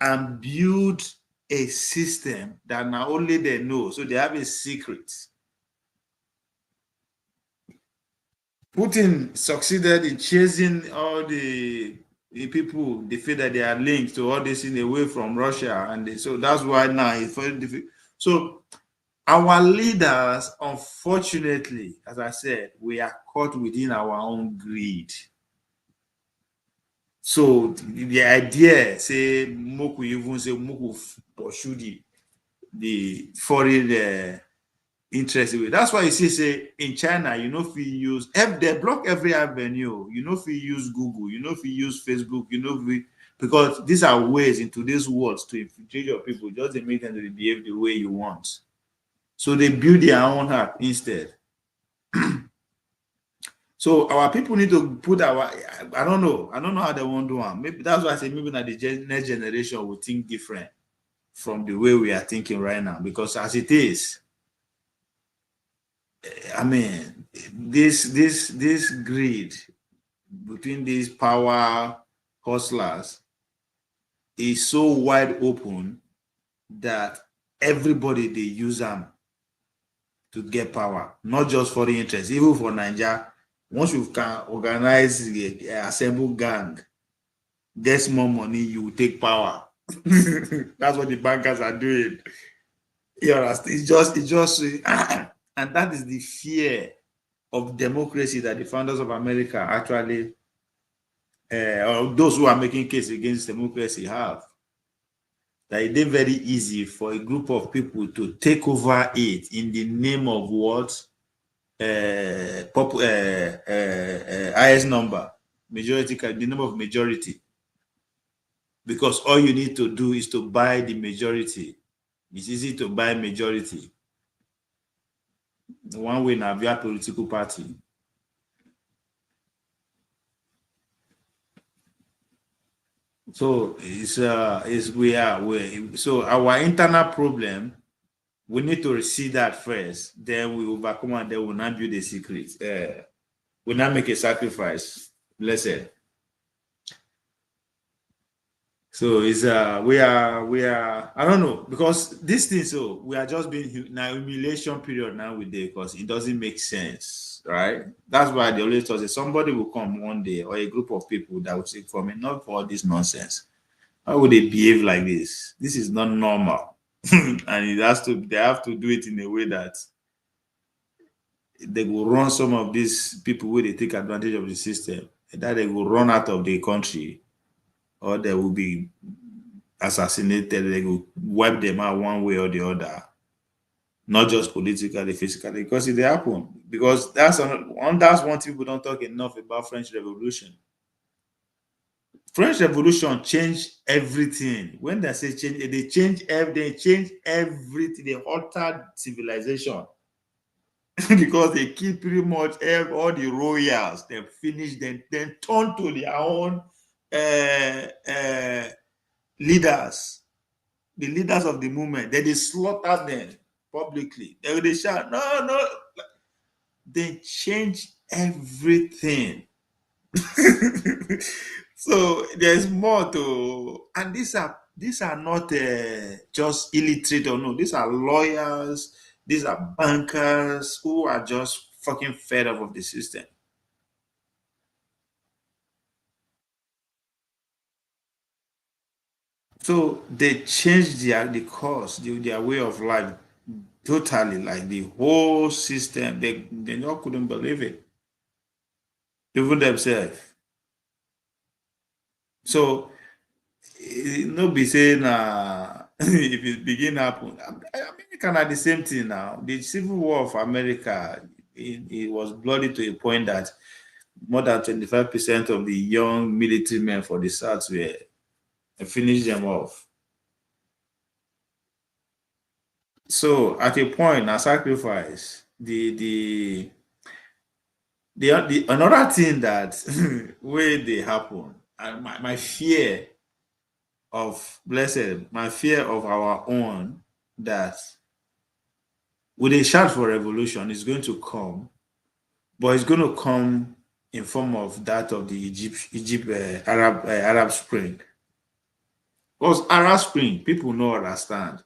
and build a system that not only they know, so they have a secret. Putin succeeded in chasing all the people, they feel that they are linked to all this in away from Russia, and so that's why now it's very difficult. So our leaders, unfortunately, as I said, we are caught within our own greed. So the idea, say, Moku even say Moku pursue the foreign interest away. That's why you see, say, in China, you know, if you use, they block every avenue. You know, if you use Google, you know, if you use Facebook, you know, because these are ways in today's world to infiltrate your people, just to make them to behave the way you want. So they build their own app instead. So our people need to put our, I don't know how they want to do it. Maybe that's why I say maybe that the next generation will think different from the way we are thinking right now. Because as it is, I mean, this greed between these power hustlers is so wide open that everybody they use them to get power, not just for the interest, even for Nigeria. Once you can organize assemble gang, get more money, you will take power. That's what the bankers are doing. You understand? It's just and that is the fear of democracy that the founders of America actually, or those who are making case against democracy have. That it is very easy for a group of people to take over it in the name of what? Highest number. the number of majority. Because all you need to do is to buy the majority. It's easy to buy majority. One way now, via political party. So so our internal problem, we need to see that first. Then we overcome and then we'll not build a secret. We'll not make a sacrifice. Blessed. So we are I don't know, because this thing, so we are just being in a humiliation period now with it, because it doesn't make sense, right? That's why they always tell us somebody will come one day, or a group of people that will say, "For enough for all this nonsense. How would they behave like this? This is not normal." And they have to do it in a way that they will run some of these people where they take advantage of the system, and that they will run out of the country, or they will be assassinated. They will wipe them out one way or the other, not just politically, physically, because it happened. Because that's one thing people don't talk enough about French Revolution. French Revolution changed everything. When they say change, they change everything. They altered civilization. Because they keep pretty much all the royals, they finish, then turn to their own leaders, the leaders of the movement. Then they slaughter them publicly. Then they shout, no. They change everything. So there's more to, and these are not just illiterate or no. These are lawyers. These are bankers who are just fucking fed up of the system. So they changed the course, their way of life totally, like the whole system. They just couldn't believe it, even themselves. So no be saying if it begin happen, America are the same thing now. The Civil War of America, it was bloody to a point that more than 25% of the young military men for the South were finished them off. So at a point, a sacrifice. The another thing that where they happen, and my fear of my fear of our own, that with a shout for revolution is going to come, but it's going to come in form of that of the Arab Spring. Because Arab Spring, people don't understand.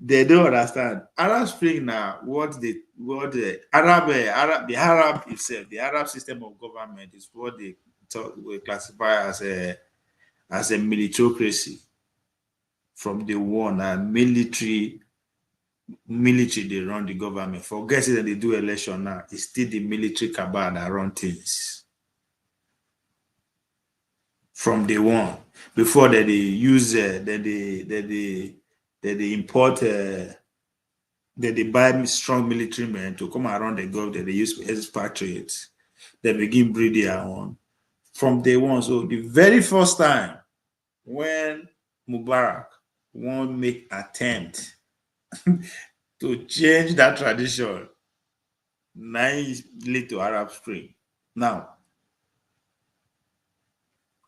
They don't understand. Arab Spring now, the Arab itself, the Arab system of government is what they classify as a militocracy. From the one, military they run the government. Forget it that they do election now. It's still the military cabal that run things. From day one, before that they use they import that they buy strong military men to come around the government, that they use expatriates. They begin breed their own from day one. So the very first time when Mubarak won't make attempt to change that tradition, now lead to Arab Spring. Now,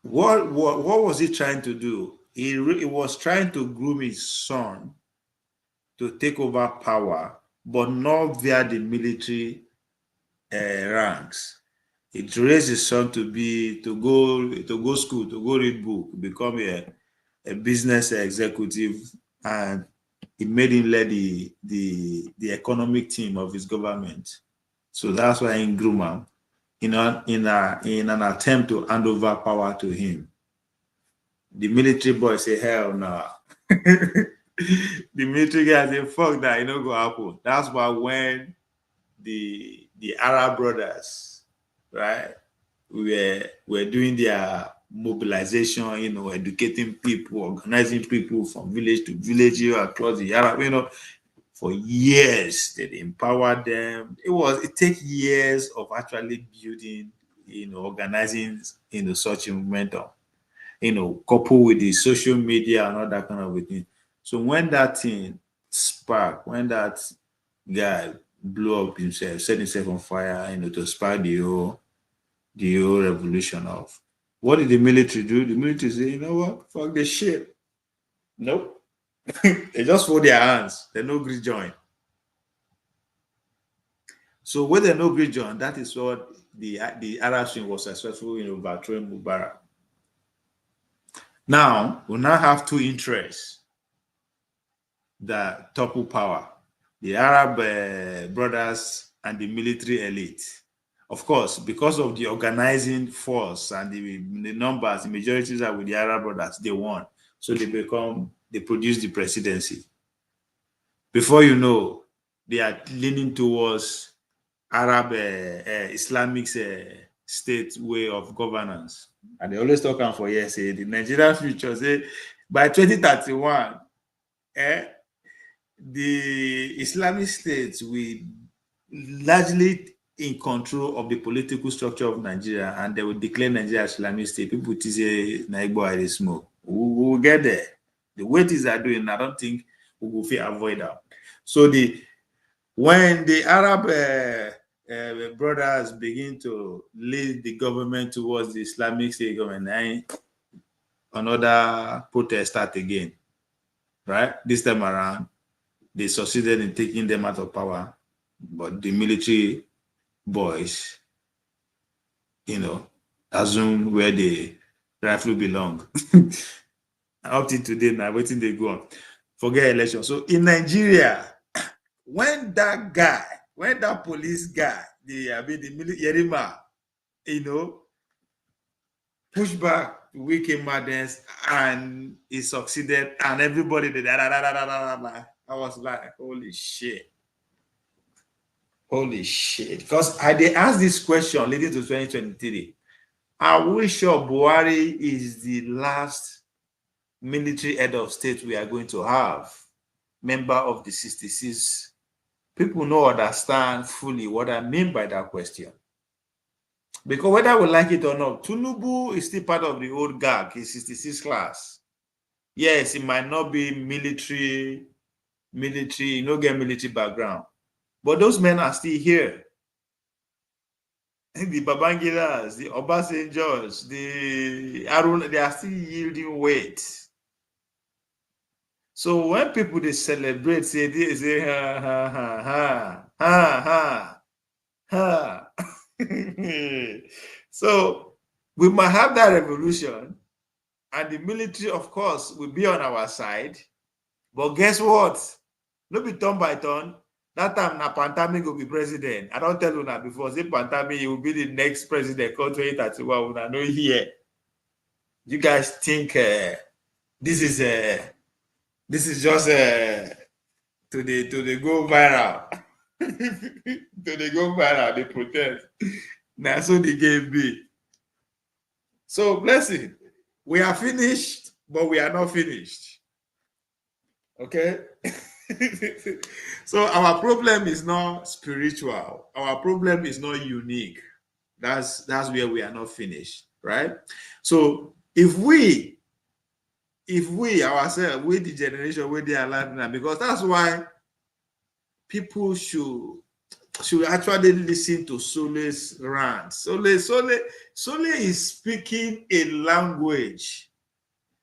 what was he trying to do? He was trying to groom his son to take over power, but not via the military ranks. He raised his son to go school, to go read book, become a business executive, and he made him lead the economic team of his government. So that's why in Grumman, in an attempt to hand over power to him, the military boy say, hell no. The military guy say, fuck that, it not gonna happen. That's why when the Arab brothers, right, were doing their mobilization, educating people, organizing people from village to village across the Arab, for years. They empowered them. It takes years of actually building organizing, such a momentum, coupled with the social media and all that kind of thing. So when that thing sparked, when that guy blew up himself, set himself on fire, to spark the whole revolution off, what did the military do? The military say, you know what, fuck this shit. Nope. They just fold their hands. They no agree join. So when they no agree join, that is what the Arab Spring was successful in overthrowing Mubarak. Now, we now have two interests that topple power: the Arab brothers and the military elite. Of course, because of the organizing force and the numbers, the majorities are with the Arab brothers, they won. So they produce the presidency. Before you know, they are leaning towards Arab Islamic state way of governance. And they always talk on for years, say the Nigerian future, say by 2031, the Islamic states will largely in control of the political structure of Nigeria, and they will declare Nigeria Islamic State. People say Naibo are smoke. We will get there. The way things are doing, I don't think we will avoid that. So when the Arab brothers begin to lead the government towards the Islamic State government, another protest start again. Right? This time around, they succeeded in taking them out of power, but the military boys, assume where they rightfully belong. Up to today, now waiting they go on. Forget election. So in Nigeria, when that police guy, the military Yerima, push back to Wike Madness, and he succeeded, and everybody did that. I was like, holy shit. Holy shit. Because they asked this question leading to 2023. Are we sure Buhari is the last military head of state we are going to have? Member of the 66. People don't understand fully what I mean by that question. Because whether we like it or not, Tinubu is still part of the old guard, his 66 class. Yes, it might not be military, get military background. But those men are still here. The Babangiras, the Obasanjos, the Arun, they are still yielding weight. So when people they celebrate, say ha ha ha ha ha ha ha. So we might have that revolution, and the military, of course, will be on our side. But guess what? No be turn by turn. That time, na Pantami will be president. I don't tell you now before. Say Pantami, he will be the next president. Call 2031. I know here. You guys think this is just to the go viral. To the go viral, they protest. Now so the game be. So blessing. We are finished, but we are not finished. Okay. So our problem is not spiritual. Our problem is not unique. That's where we are not finished, right? So if we ourselves, we the generation where they are alive now, because that's why people should actually listen to Sole's rant. Sole is speaking a language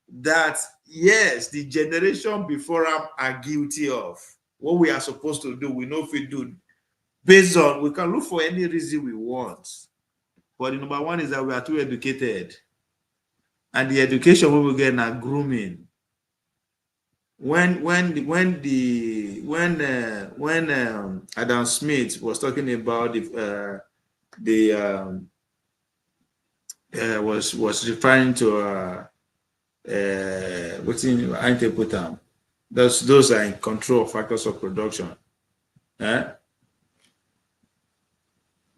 that, yes, the generation before him are guilty of. What we are supposed to do, we know if we do. Based on, we can look for any reason we want. But the number one is that we are too educated. And the education we will get now grooming. When Adam Smith was talking about was referring to what's in antipotam. Those are in control of factors of production.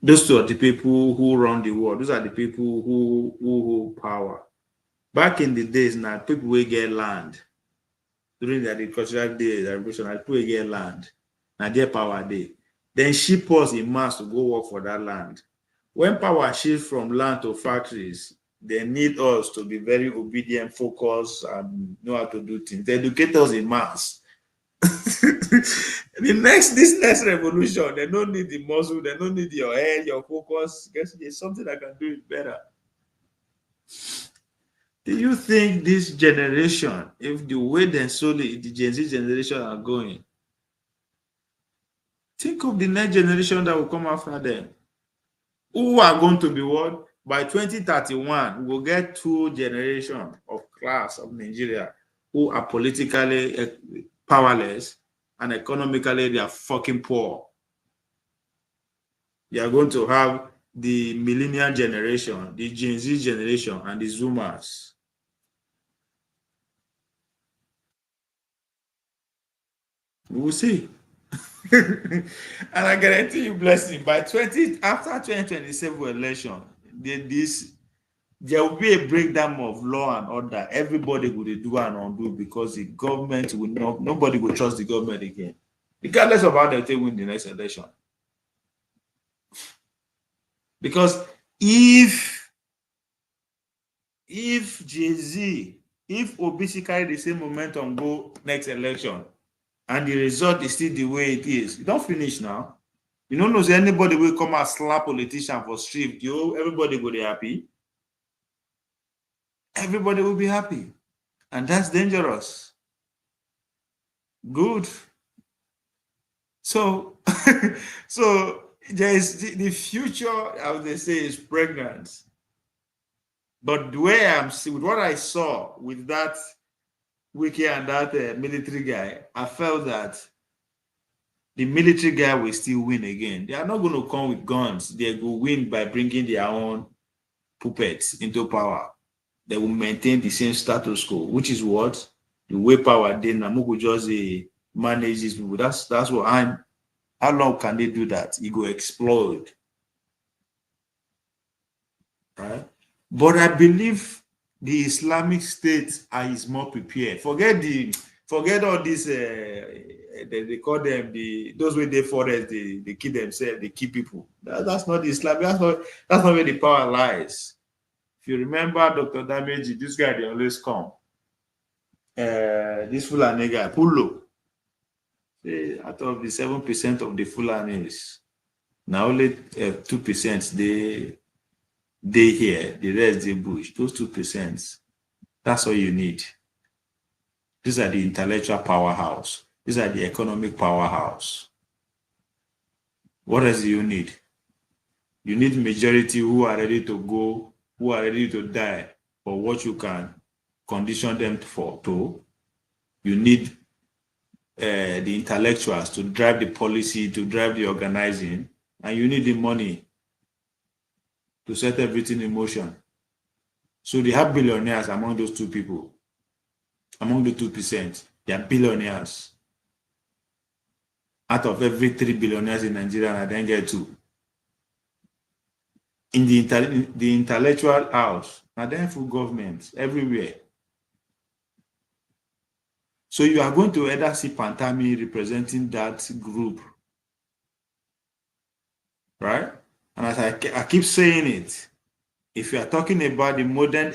Those two are the people who run the world. Those are the people who hold power. Back in the days now, people will get land. During the agricultural days, people will get land. Now their power day. Then ship us in mass to go work for that land. when power shifts from land to factories, they need us to be very obedient, focused, and know how to do things. They educate us in mass. This next revolution, they don't need the muscle, they don't need your head, your focus. Guess there's something that can do it better. Do you think this generation, if the way they solely the Gen Z generation are going, think of the next generation that will come after them, who are going to be what? By 2031, we'll get 2 generations of class of Nigeria who are politically powerless and economically they are fucking poor. You are going to have the millennial generation, the Gen Z generation, and the Zoomers. We will see. And I guarantee you, blessing, after 2027 election, there will be a breakdown of law and order. Everybody will do and undo because the government will not, nobody will trust the government again, regardless of how they win the next election. Because if Jay-Z, if Obaseki carry the same momentum go next election, and the result is still the way it is, you don't finish now. You don't know if anybody will come and slap politician for street. Everybody will be happy. Everybody will be happy. And that's dangerous. Good. So, there is the future, as they say, is pregnant. But the way I'm seeing, with what I saw with that Wiki and that military guy, I felt that the military guy will still win again. They are not going to come with guns. They will win by bringing their own puppets into power. They will maintain the same status quo, which is what the way power did. Namuku just manage these people. That's what I'm. How long can they do that? It will explode, right? But I believe the Islamic State is more prepared. Forget all this. They call them those way they forest. They kill themselves. They kill people. That's not the Islam. That's not where the power lies. If you remember Dr. Dameji, this guy they always come. This Fulani guy, Pulo. Out of the 7% of the Fulanis, now only 2% they here, the rest they bush. Those 2%, that's all you need. These are the intellectual powerhouse. These are the economic powerhouse. What else do you need? You need majority who are ready to go, who are ready to die for what you can condition them to. You need the intellectuals to drive the policy, to drive the organizing, and you need the money to set everything in motion. So they have billionaires among those 2 people. Among the 2%, they are billionaires. Out of every 3 billionaires in Nigeria, I then get 2. In the intellectual house, and then full government everywhere. So you are going to either see Pantami representing that group, right? And as I keep saying it, if you are talking about the modern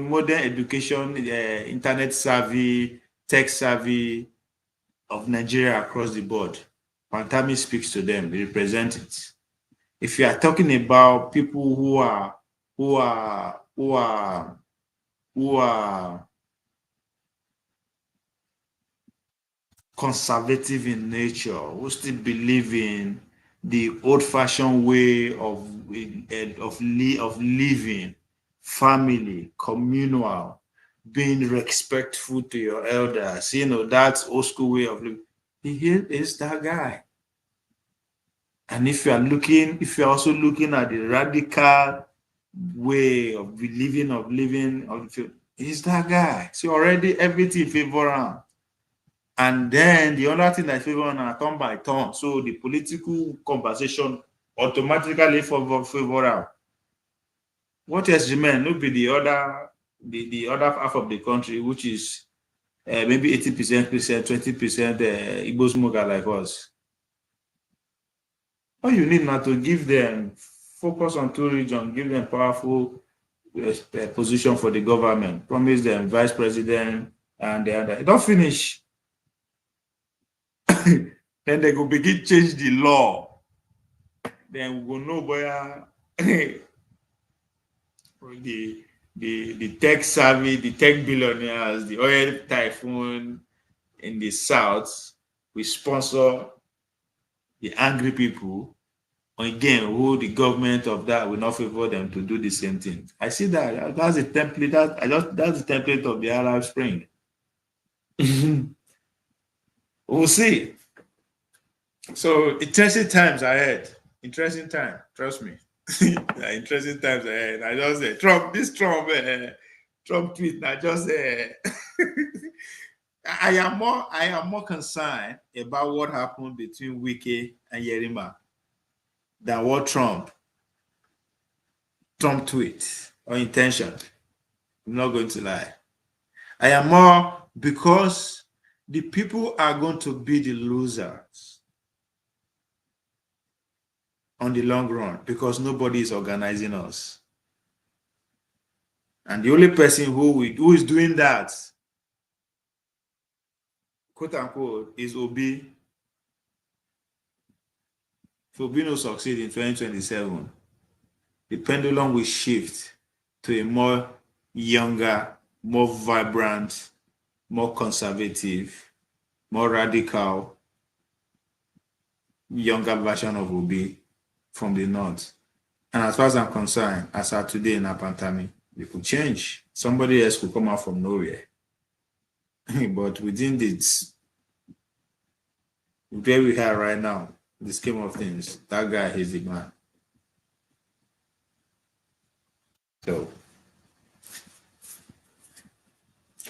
modern education, internet savvy, tech savvy of Nigeria across the board, Pantami speaks to them. They represent it. If you are talking about people who are conservative in nature, who still believe in the old-fashioned way of living, family, communal, being respectful to your elders, that old school way of living. He is that guy. And if you are also looking at the radical way of living, he's that guy. So already everything favor him. And then the other thing that favor him turn by turn. So the political conversation automatically favor him. What else remains? Will be the other half of the country, which is maybe 80%, 20% Igbo smoker like us. All you need now to give them focus on two regions, give them powerful position for the government, promise them vice president and the other. Don't finish. Then they go begin change the law. Then we will know where the tech savvy, the tech billionaires, the oil typhoon in the south, we sponsor the angry people. Again, who the government of that will not favor them to do the same thing. I see that. That's a template. That's the template of the Arab Spring. We'll see. So interesting times ahead. Interesting time. Trust me. Interesting times ahead. I just say Trump tweet. I just I am more concerned about what happened between Wike and Yerima than what Trump tweet or intention. I'm not going to lie. I am more because the people are going to be the losers on the long run because nobody is organizing us. And the only person who is doing that, quote unquote, is Obi. If Obi no succeed in 2027, the pendulum will shift to a more younger, more vibrant, more conservative, more radical, younger version of Obi from the north. And as far as I'm concerned, as of today in Apantami, it could change. Somebody else could come out from nowhere. But within this, where we are right now, the scheme of things, that guy is the man.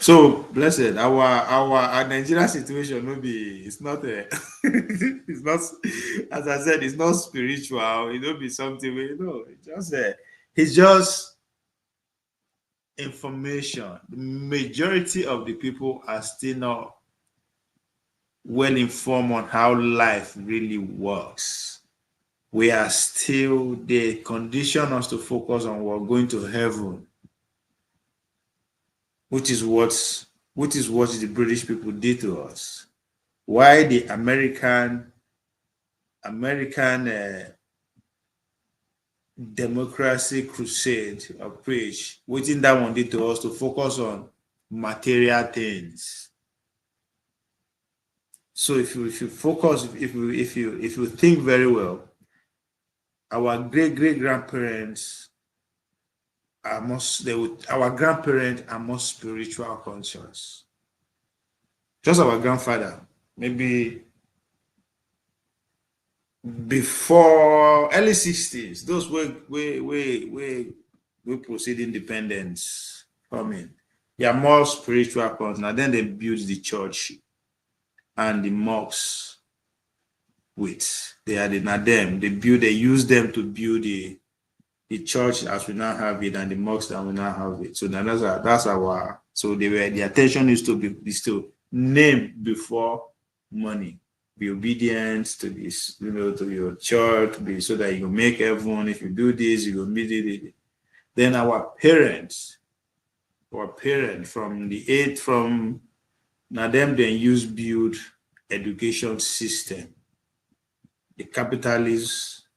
So blessed. Our Nigeria situation it's not it's not, as I said, it's not spiritual. It don't be something it's just information. The majority of the people are still not well informed on how life really works. We are still, they condition us to focus on we're going to heaven, which is what the British people did to us. Why the American democracy crusade or preach, what that one did to us to focus on material things. So if you focus, if you think very well, our great-grandparents our grandparents are more spiritual conscious. Just our grandfather, maybe before early 60s, those we proceed independence coming. They are more spiritual conscious. Now then they build the church and the mosques they use them to build the church as we now have it and the mosque that we now have it. So that's our the attention is to name before money. Be obedient to this, to your church, so that you make heaven. If you do this, you will meet it. Then our parents from now them then build education system. The capitalist,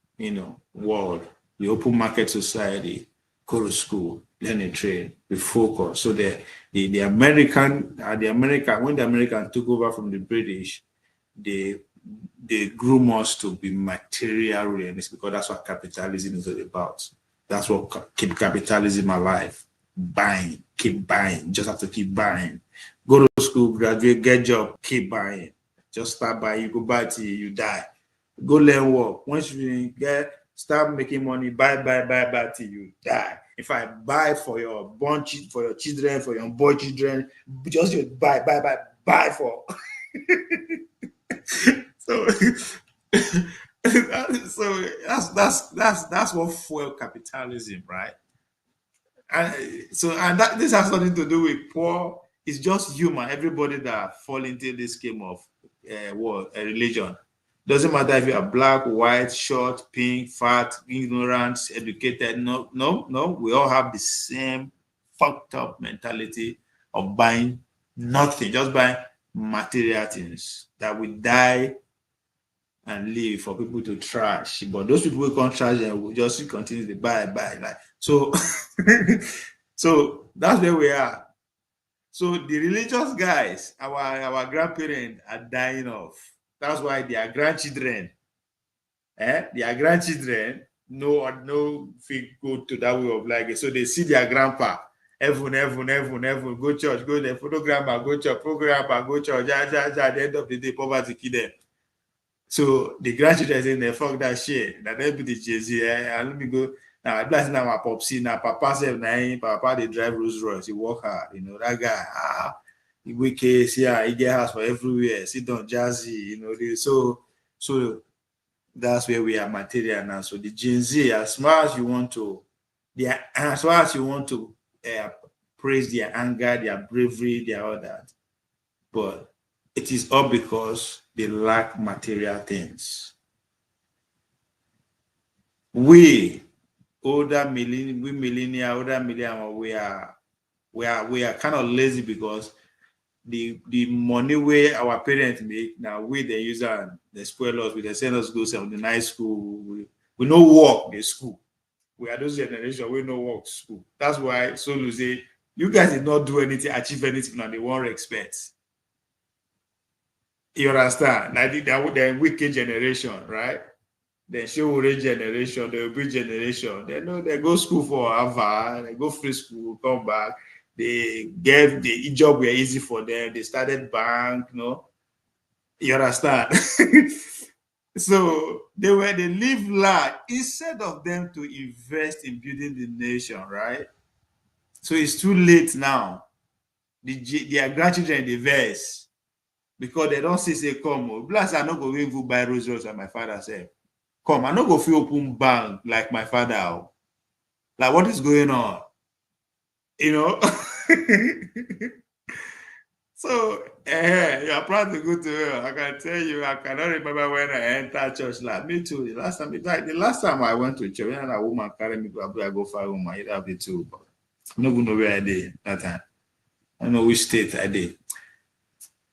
world, the open market society, go to school, learn a trade, we focus. So the American, when the Americans took over from the British, they groom us to be material realists because that's what capitalism is all about. That's what keep capitalism alive. Buying, keep buying, just have to keep buying. Go to school, graduate, get job, keep buying. Just start buying, you go buy till you die. Go learn work. Once you start making money, buy till you die. If I buy for your children, for your unborn children, just buy for. So that's what fuel capitalism, right? And this has nothing to do with poor. It's just human. Everybody that fall into this scheme of religion, Doesn't matter if you are black, white, short, pink, fat, ignorant, educated. No, no, no. We all have the same fucked up mentality of buying nothing, just buying material things that will die and live for people to trash. But those people who can't trash them will just continue to buy. Like so. So that's where we are. So the religious guys, our grandparents are dying off. That's why their grandchildren, their grandchildren no fit go to that way of life. So they see their grandpa, heaven, go church, go there, photo grandma, go church, go church, at the end of the day, poverty kill them. So the grandchildren say, they fuck that shit. That they be the Jay-Z, and let me go. Now, that's now my popsy. Now, Papa said, Papa, they drive Rolls Royce. He work hard. You know, that guy, he wicked, yeah, he get house for everywhere. Sit down, jazzy, you know. So that's where we are material now. So the Gen Z, as far as you want to praise their anger, their bravery, their all that, but it is all because they lack material things. We millennial, we are kind of lazy because the money where our parents make now we they use and they spoil us, they send us go to the nice school. We no work the school. We are those generation we no work school. That's why Solu say you guys did not do anything, achieve anything, and they won't expect. You understand? Like the wicked generation, right? The Showore generation, the Obi generation, they know they go school for Harvard, they go free school, come back, they gave the job were easy for them, they started bank, you know. You understand? So they live large instead of them to invest in building the nation, right? So it's too late now. Their grandchildren the verse because they don't say come. Blast I not go even buy Rolls Royce like my father said. Come, I not go feel open bank like my father. Like what is going on? You know? So you are proud to go to hell. I can tell you, I cannot remember when I entered church. Like me too. The last time I went to church, when a woman carried me to I go find woman, it have the two, but I don't know where I did that time. I don't know which state I did.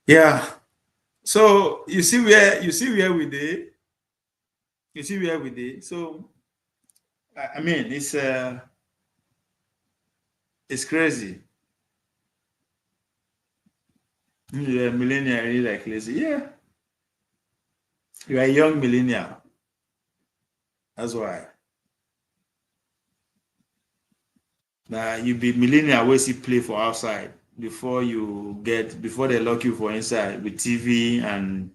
Yeah. So you see where we did. You see where we did. So I mean it's crazy. You're a millennial, really like lazy. Yeah. You're a young millennial. That's why. Now you be millennial always see play for outside before they lock you for inside with TV and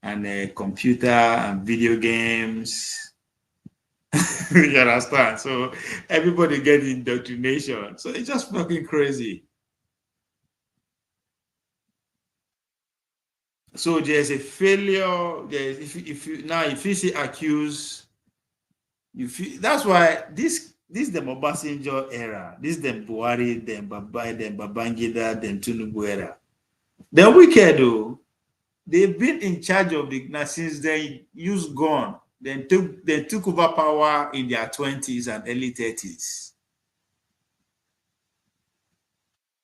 a computer and video games. You understand? So everybody get indoctrination. So it's just fucking crazy. So there's a failure. If you see accused, that's why this the Obasanjo era, this the Buhari, them Babangida, them Tinubu era. They're wicked though. They've been in charge of the since they used gun. They took over power in their 20s and early 30s.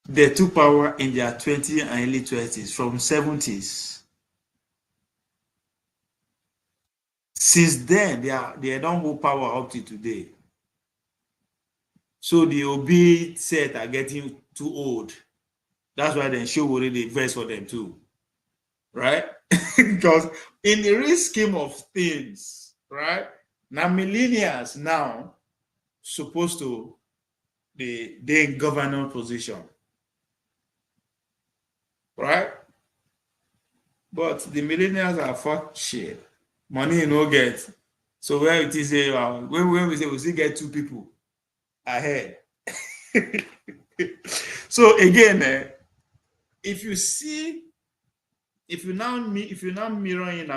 They took power in their 20s and early 20s from 70s. Since then, they don't hold power up to today. So the Obi set are getting too old. That's why they show already verse for them too. Right? Because in the real scheme of things, right? Now millennials now supposed to they in governor position. Right? But the millennials are fuck shit. Money you no get. So where it is when we say we still get two people ahead. So again, if you now mirror in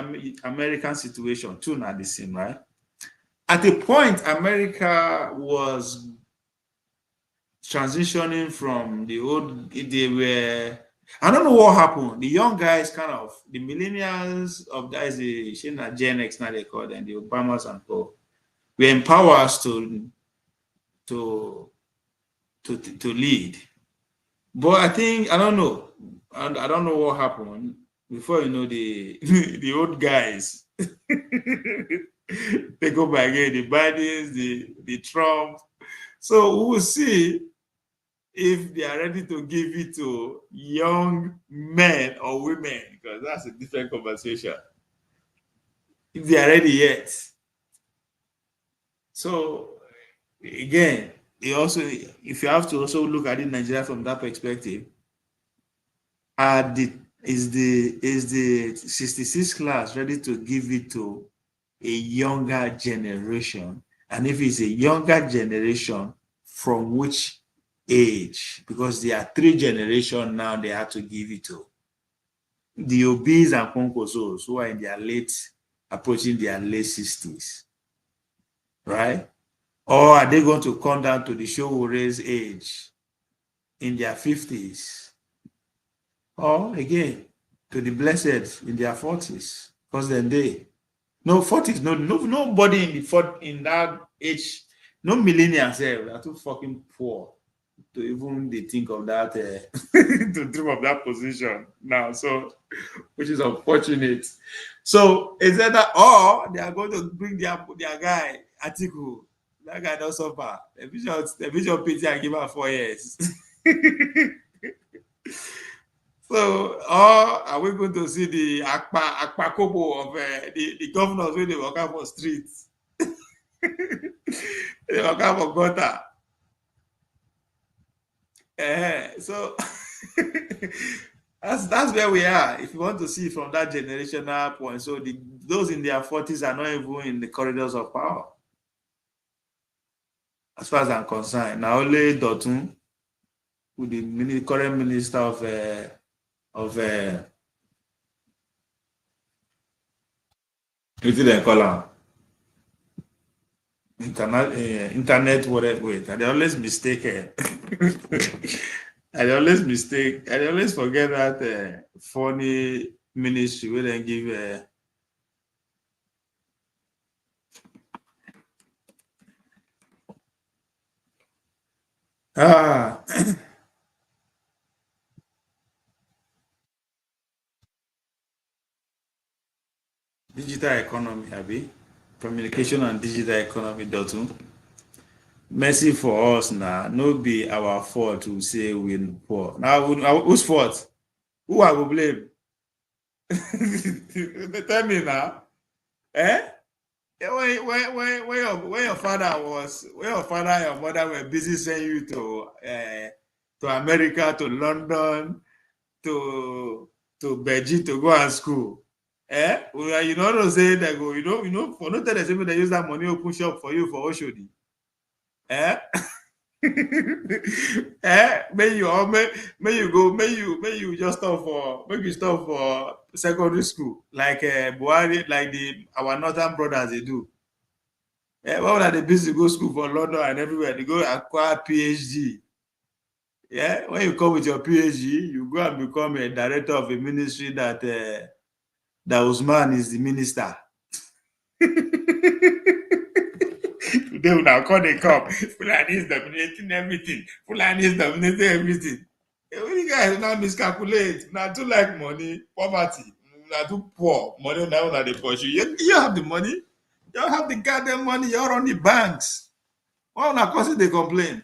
American situation, two not the same, right? At a point, America was transitioning from the old, they were I don't know what happened. The young guys, kind of the millennials of guys, the Gen X now they call them, the Obamas and co, we empower us to lead. But I think I don't know. I don't know what happened. Before you know, the the old guys take over again, the Bidens, the Trump. So we will see if they are ready to give it to young men or women, because that's a different conversation. If they are ready yet. So again, if you have to also look at it Nigeria from that perspective, is the 66 class ready to give it to a younger generation? And if it's a younger generation, from which age? Because there are 3 generations now they have to give it to. The obese and concosos who are in their approaching their late 60s, right? Or are they going to come down to the Showore's age in their 50s? Or again, to the blessed in their 40s? Because then no 40s, nobody in that age, no millennials there, are too fucking poor to even think of that, to dream of that position now. So, which is unfortunate. So, is that or they are going to bring their guy, Atiku? That guy does suffer. The vision PT and give her 4 years. So, or are we going to see the Akpa Kobo of the governors when they walk out for streets? They walk out for gutter. So that's where we are. If you want to see from that generational point, so those in their 40s are not even in the corridors of power, as far as I'm concerned. Now only Dotun, who the current minister of what do they call her? Internet, whatever. Wait, I always mistake her. I always forget that funny ministry where they give digital economy, Abi. Communication and digital economy, Dotun. Mercy for us now. No be our fault to say we're poor. Now, whose fault? Who I will blame? Tell me now. When your father and your mother were busy sending you to America, to London, to Beijing to go and school. Well, you know say they go, for no tell them they use that money to push up for you for Oshodi. May you just stop for secondary school like Buhari, like our northern brothers they do. Why would they busy go school for London and everywhere? They go acquire PhD. Yeah, when you come with your PhD, you go and become a director of a ministry that Usman is the minister. Today when I call they come, Fulani is dominating everything. Fulani is dominating everything. You guys now miscalculate. Now too like money, poverty. Now too poor. Money now they pursue. You have the money. You have the goddamn money. You're on the banks. Why not cause they complain?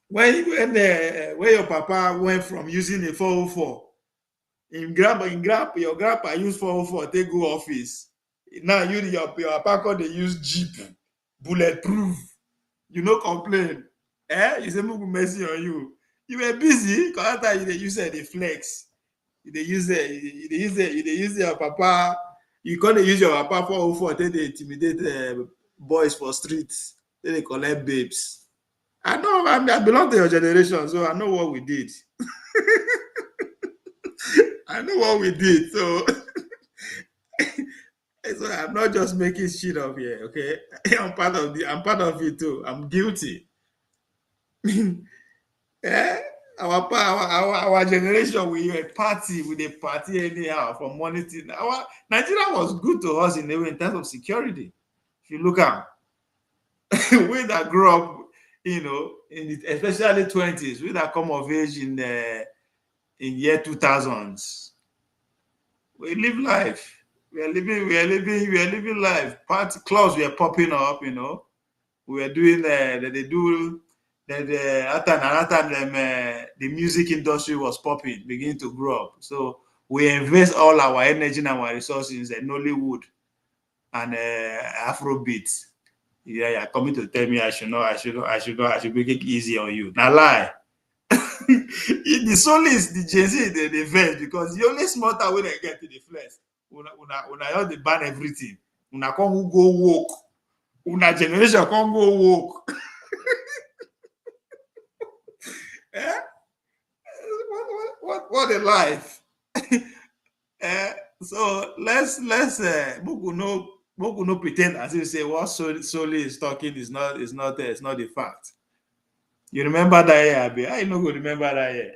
When your papa went from using a 404, your grandpa use 404 take go office. Now your papa they use Jeep, bulletproof. You no complain. You say Mungu mercy on you. You were busy because after you use the flex. You use your papa. You can't use your papa 404 till they intimidate boys for streets. Then they collect babes. I know, I belong to your generation, so I know what we did. I know what we did, so I'm not just making shit up here, okay? I'm part of it too. I'm guilty. Our our generation, we a party with a party anyhow from morning till our Nigeria was good to us in a way in terms of security. If you look at we that grew up, you know, especially 20s, we that come of age in year 2000s, we live life. We are living life. Party clubs were popping up, you know. We were doing the music industry was popping, beginning to grow up. So we invest all our energy and our resources in Nollywood and Afrobeat. Yeah, coming to tell me I should make it easy on you. Now lie. The soloist, the Gen Z, the verse, because the only smarter when they get to the flesh, una just dey ban everything. Una come go woke. Una generation come go woke. Eh? What a life. So let's Boku no pretend as if say what Soli is talking is not the fact. You remember that year, Abi? I no go remember that year.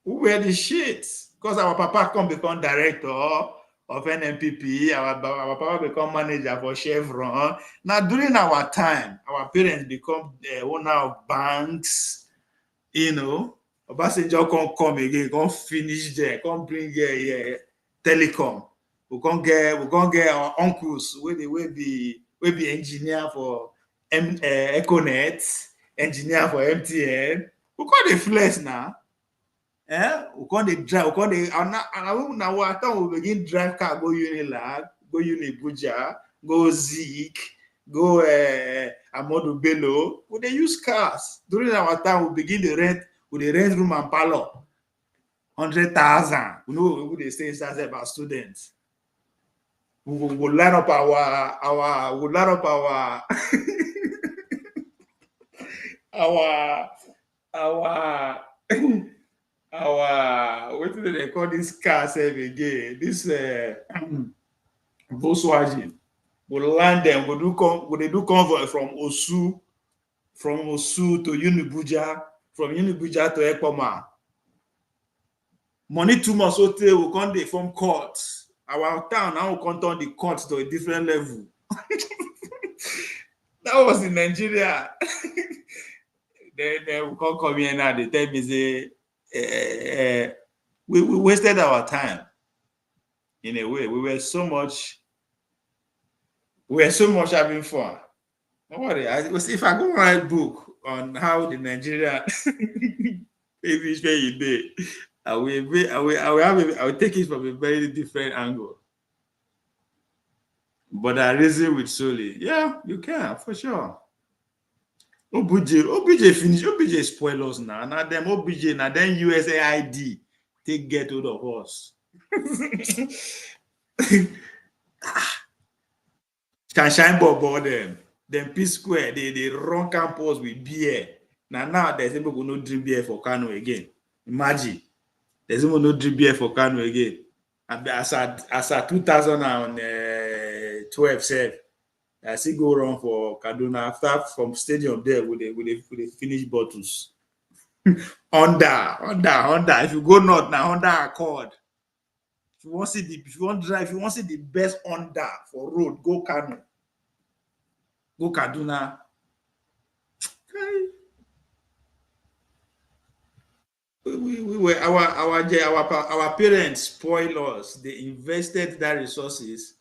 Who were the shit? Because our papa come become director of NMPP, our papa become manager for Chevron. Now during our time, our parents become owner of banks, you know. Obasanjo come again, come finish there, come bring telecom. We can't get our uncles where be engineer for Econet, engineer for MTN. We can't the flex now. We can't drive. We can't. Now we begin drive car go Unilag, go Unibuja, go Zik, go Amodu Bello. We they use cars. During our time, we begin the rent. We rent room and parlor. 100,000. We know we they stay inside about students. We will line up our what do they call this car again? This Volkswagen. We'll land them. We'll do convoy from Osu to Unibuja, from Unibuja to Ekpoma. Money too much so we can't they form courts. Our town now will come turn the courts to a different level. That was in Nigeria. Then we can't come here now. They tell me say we wasted our time. In a way, we were so much having fun. Don't worry. If I go write a book on how the Nigerian maybe you did, I will take it from a very different angle. But I reason with Soli. Yeah, you can for sure. OBJ finish. OBJ spoil us now. Now them OBJ, now then USAID take get hold of us. Shine bobo them P Square, they run campus with beer. Now there's people who no drink beer for Kano again. Imagine. There's even no drink beer for Kano again. And as at 2012, I still go run for Kaduna after from stadium there with the finished bottles. Honda. If you go north now, Honda Accord. If you want to see the best Honda for road, go Kano. Go Kaduna. Okay. We were our parents spoiled us. They invested their resources,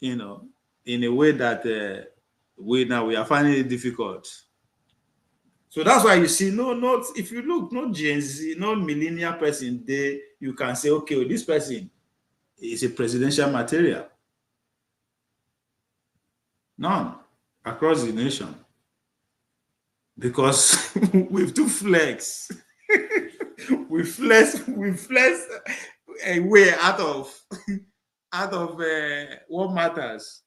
you know, in a way that we are finding it difficult. So that's why you see, if you look, no Gen Z, no millennial person there, you can say, okay, well, this person is a presidential material. None across the nation. Because we've too flex. we flex a way out of what matters.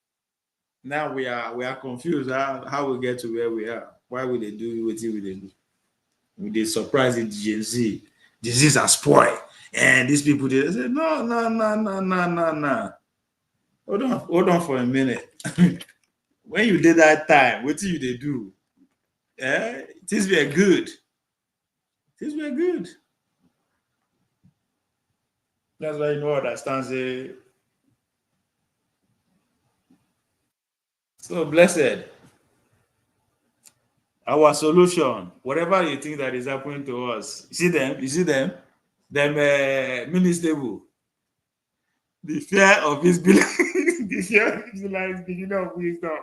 Now we are confused how we get to where we are. Why would they do what they do? They surprise the Gen Z. Disease are spoiled. And these people they say, no. Hold on for a minute. When you did that time, what did you do? things were good. Things were good. That's why you know understand. Say, so blessed. Our solution, whatever you think that is happening to us, you see them, ministable. The fear of his belief, the fear of his life is beginning of wisdom.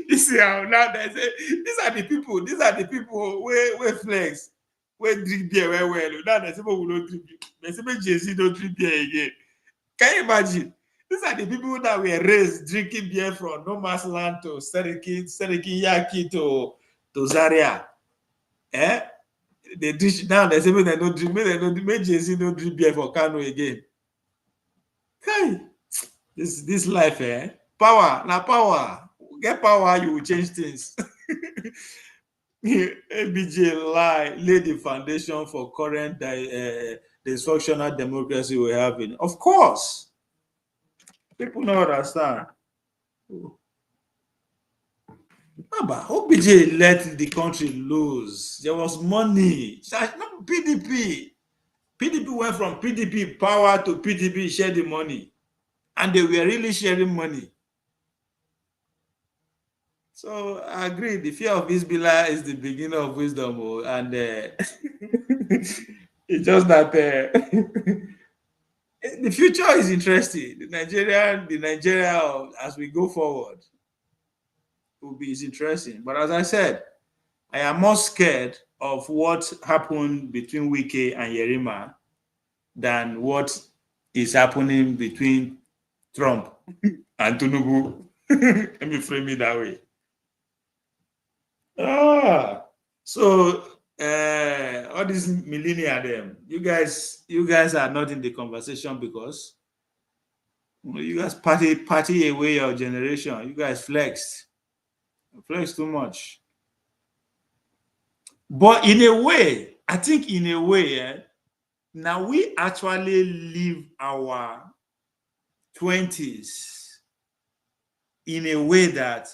You see how now they say these are the people where flex, where drink beer, where well. Now they say people will not drink beer. They say Jay-Z don't drink beer again. Can you imagine? These are the people that were raised drinking beer from No Man's Land to Seriki Yaki to Zaria. They drink now. They say they don't drink. They don't make Jay-Z don't drink beer for Kano again. Hey, this life, power, now power. Get power, you will change things. ABJ lay the foundation for current dysfunctional democracy we're having. Of course, people don't understand. But OBJ let the country lose. There was money. PDP went from PDP power to PDP share the money. And they were really sharing money. So I agree. The fear of Isbila is the beginning of wisdom. And it's just that the future is interesting. The Nigeria as we go forward is interesting. But as I said, I am more scared of what happened between Wike and Yerima than what is happening between Trump and Tinubu. Let me frame it that way. So all these millennia, them, you guys are not in the conversation because you guys party away your generation. You guys flex too much. But in a way, I think now we actually live our 20s in a way that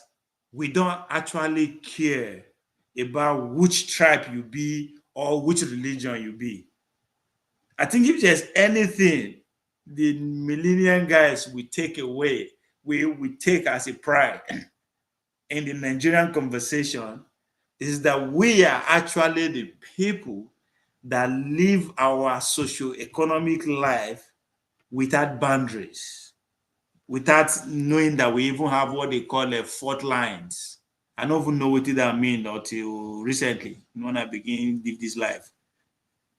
we don't actually care about which tribe you be or which religion you be. I think if there's anything the millennial guys will take away, we take as a pride in the Nigerian conversation is that we are actually the people that live our socio-economic life without boundaries, without knowing that we even have what they call fault lines. I don't even know what that means until recently when I begin to live this life.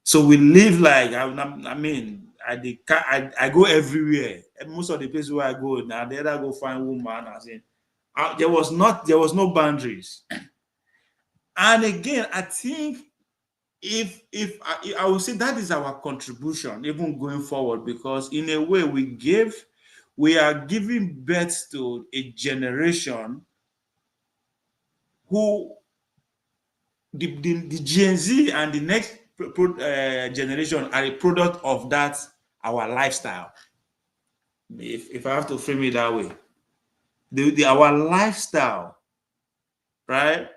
So we live like, I go everywhere. And most of the places where I go, now they either go find woman. There was no boundaries. And again, I think if I would say that is our contribution, even going forward, because in a way we are giving birth to a generation who the Gen Z and the next generation are a product of that, our lifestyle. If I have to frame it that way, our lifestyle, right,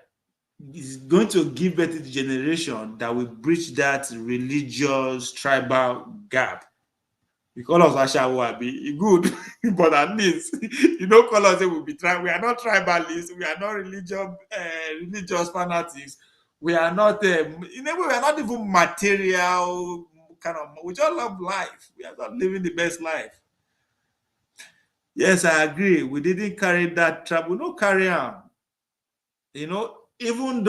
is going to give birth to the generation that will bridge that religious tribal gap. The colors will be good, but at least colors will be we are not tribalists, we are not religious fanatics, we are not we are not even material kind of. We just love life. We are not living the best life. Yes, I agree. We didn't carry that trouble. No carry on. Even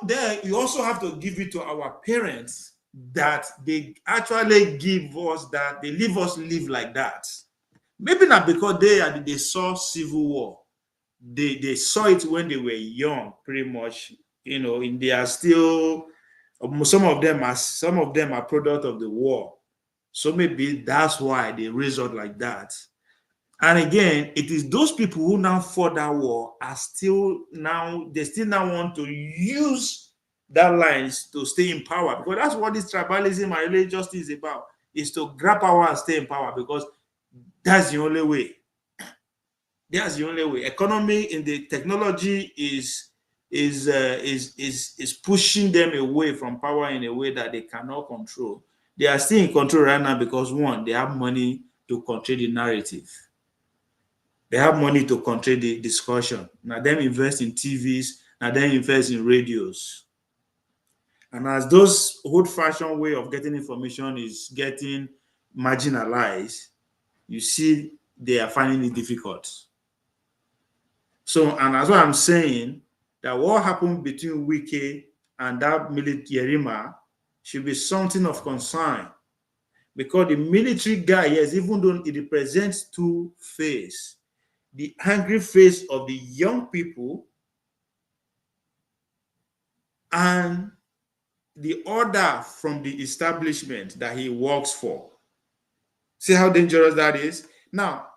there, you also have to give it to our parents that they actually give us that, they leave us live like that. Maybe not because they saw civil war. They saw it when they were young, pretty much. And they are still, some of them are product of the war. So maybe that's why they raise up like that. And again, it is those people who now fought that war are still now want to use that lines to stay in power, because that's what this tribalism and religious justice is about, is to grab power and stay in power, because that's the only way. That's the only way. Economy in the technology is pushing them away from power in a way that they cannot control. They are still in control right now because one, they have money to control the narrative. They have money to control the discussion. Now them invest in TVs, now them invest in radios. And as those old-fashioned way of getting information is getting marginalized, you see they are finding it difficult. So, and that's why I'm saying that what happened between Wike and that military Yerima should be something of concern. Because the military guy, yes, even though it represents two faces, the angry face of the young people and the order from the establishment that he works for. See how dangerous that is? Now,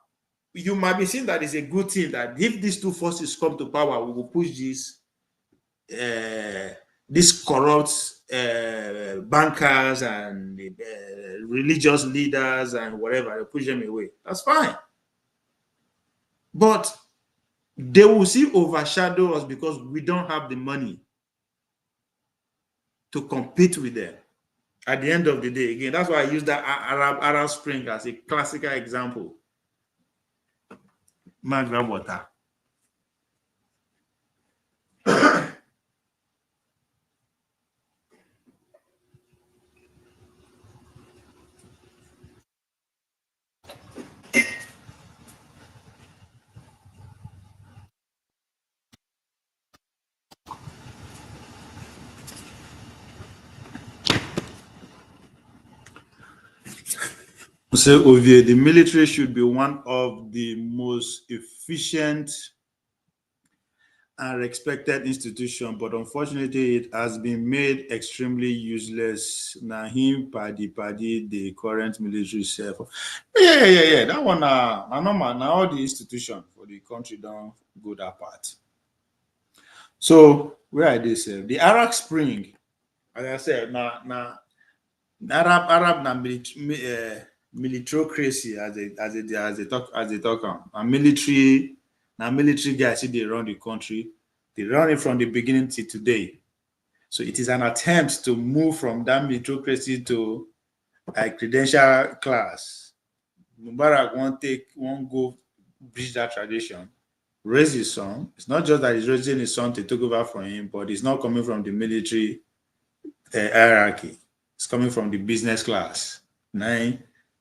you might be saying that it's a good thing that if these two forces come to power, we will push these corrupt bankers and religious leaders and whatever, they push them away. That's fine. But they will still overshadow us because we don't have the money to compete with them. At the end of the day, again, that's why I use that Arab Spring as a classical example. Grab water. So, Ovie, the military should be one of the most efficient and respected institution, but unfortunately, it has been made extremely useless. Nahim Padi, the current military self. Yeah. That one, now all the institution for the country don't go that part. So, where are they say? The Arab Spring, as I said, now Arab militaryocracy as they talk on. And military guys, see they run the country. They run it from the beginning to today. So it is an attempt to move from that militaryocracy to a credential class. Mubarak won't go breach that tradition, raise his son. It's not just that he's raising his son to take over from him, but it's not coming from the military hierarchy. It's coming from the business class. Now,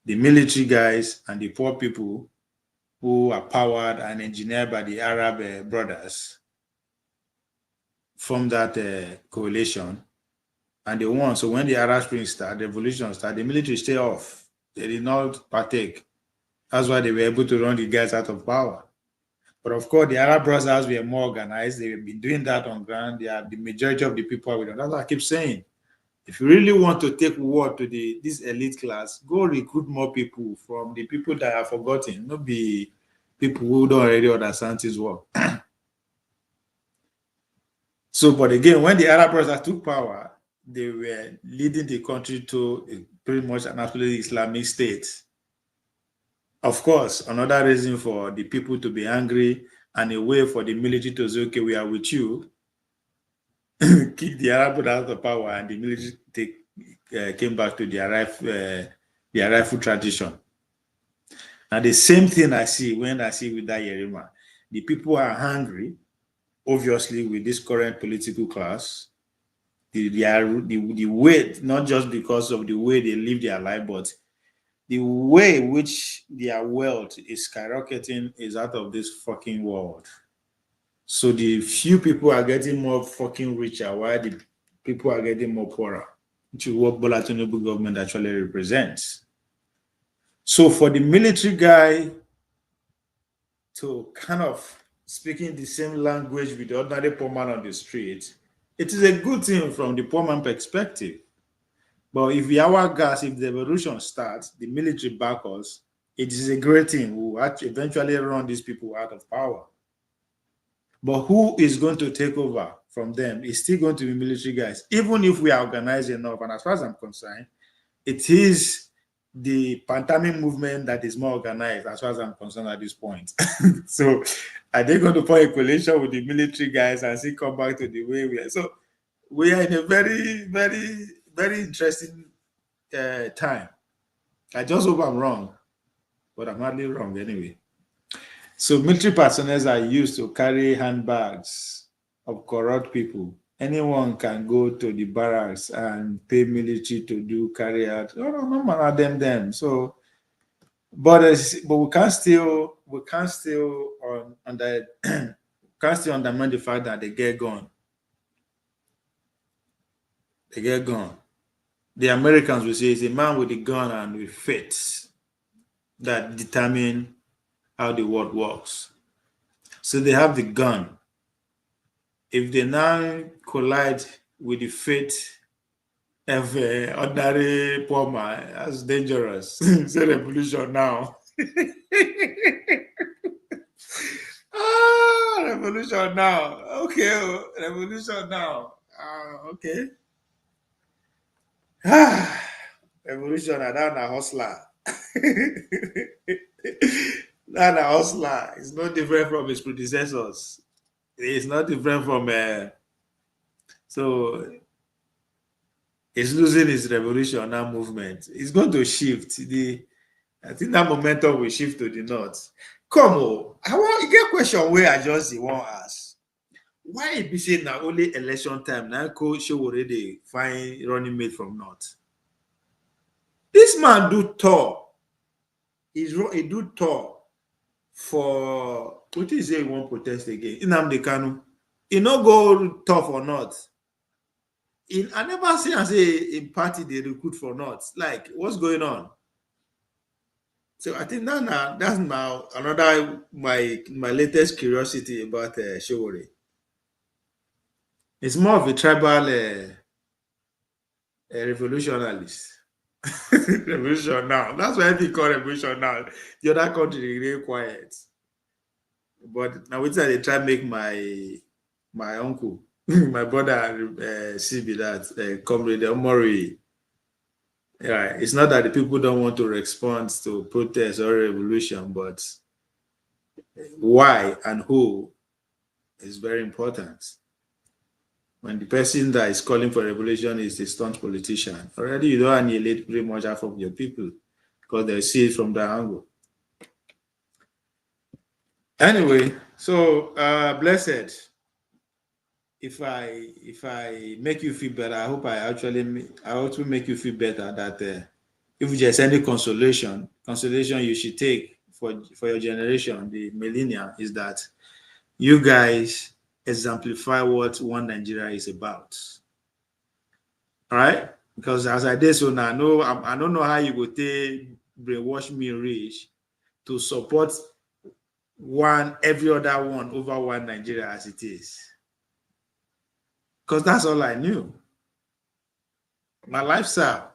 the military guys and the poor people who are powered and engineered by the Arab brothers form that coalition. And they won. So when the Arab Spring started, the revolution started, the military stayed off. They did not partake. That's why they were able to run the guys out of power. But of course, the Arab brothers were more organized. They've been doing that on ground. They are the majority of the people with them. That's what I keep saying. If you really want to take war to this elite class, go recruit more people from the people that are forgotten, not be people who don't already understand his work. So, but again, when the Arab brothers took power, they were leading the country to pretty much an absolute Islamic state. Of course, another reason for the people to be angry and a way for the military to say, okay, we are with you, kick the Arab brothers out of power, and the military came back to their rightful tradition. And the same thing I see when I see with that Yerima. The people are hungry, obviously, with this current political class. The way, not just because of the way they live their life, but the way in which their wealth is skyrocketing is out of this fucking world. So the few people are getting more fucking richer while the people are getting more poorer, which is what Bola Tinubu government actually represents. So for the military guy to kind of speaking the same language with the ordinary poor man on the street, it is a good thing from the poor man perspective. But if the hour gas, if the revolution starts, the military back us, it is a great thing. We will eventually run these people out of power. But who is going to take over from them is still going to be military guys, even if we are organized enough. And as far as I'm concerned, it is the pantomime movement that is more organized, as far as I'm concerned at this point. So are they going to form a coalition with the military guys and see come back to the way we are? So we are in a very, very, very interesting time. I just hope I'm wrong, but I'm hardly wrong anyway. So military personnel are used to carry handbags of corrupt people. Anyone can go to the barracks and pay military to do carry out. Oh, no man, them. So, but we can't still under can't still undermine the fact that they get gone. They get gone. The Americans will say it's a man with a gun and with faith that determine how the world works. So they have the gun. If they now collide with the fate of ordinary poor man, that's dangerous. It's a revolution now. Revolution now. Okay, revolution now. Okay. Revolution, and that's a hustler. That's a hustler. It's not different from his predecessors. It's not different from so it's losing its revolutionary movement. It's going to shift. I think that momentum will shift to the north. Come on, I want to get a question where I just want to ask. Why it be saying now only election time now coach show already find running mate from north? This man do tour. He do tour for what is it? He won't protest again. Nnamdi Kanu. He no go tough or not. I never see and say a party they recruit for not. Like, what's going on? So I think that's now another my latest curiosity about Showore. It's more of a tribal revolutionalist. Revolution now. That's why they call revolution now. The other country really quiet. But now they try to make my uncle, my brother, see me that comrade Omori. Yeah, it's not that the people don't want to respond to protest or revolution, but why and who is very important. When the person that is calling for revolution is a staunch politician, already you don't annihilate pretty much half of your people because they see it from that angle. Anyway, so Blessed. If I make you feel better, I hope I also make you feel better that if there's any consolation you should take for your generation, the millennial, is that you guys exemplify what one Nigeria is about. All right? Because as I did so now, I don't know how you go take brainwash me rich to support every other one over one Nigeria as it is. Because that's all I knew. My lifestyle.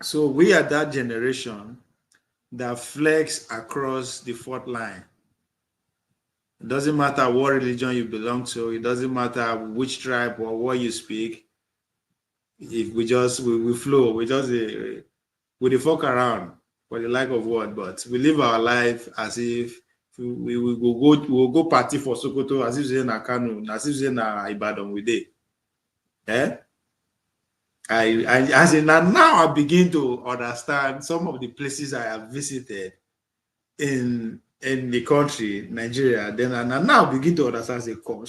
So we are that generation that flex across the fault line. It doesn't matter what religion you belong to. It doesn't matter which tribe or what you speak. If we flow, we fuck around for the lack of word, but we live our life as if we will go party for Sokoto as if they're in Kano, as if they're in Ibadan with it. Now I begin to understand some of the places I have visited in the country, Nigeria. Then I now begin to understand. Say, come,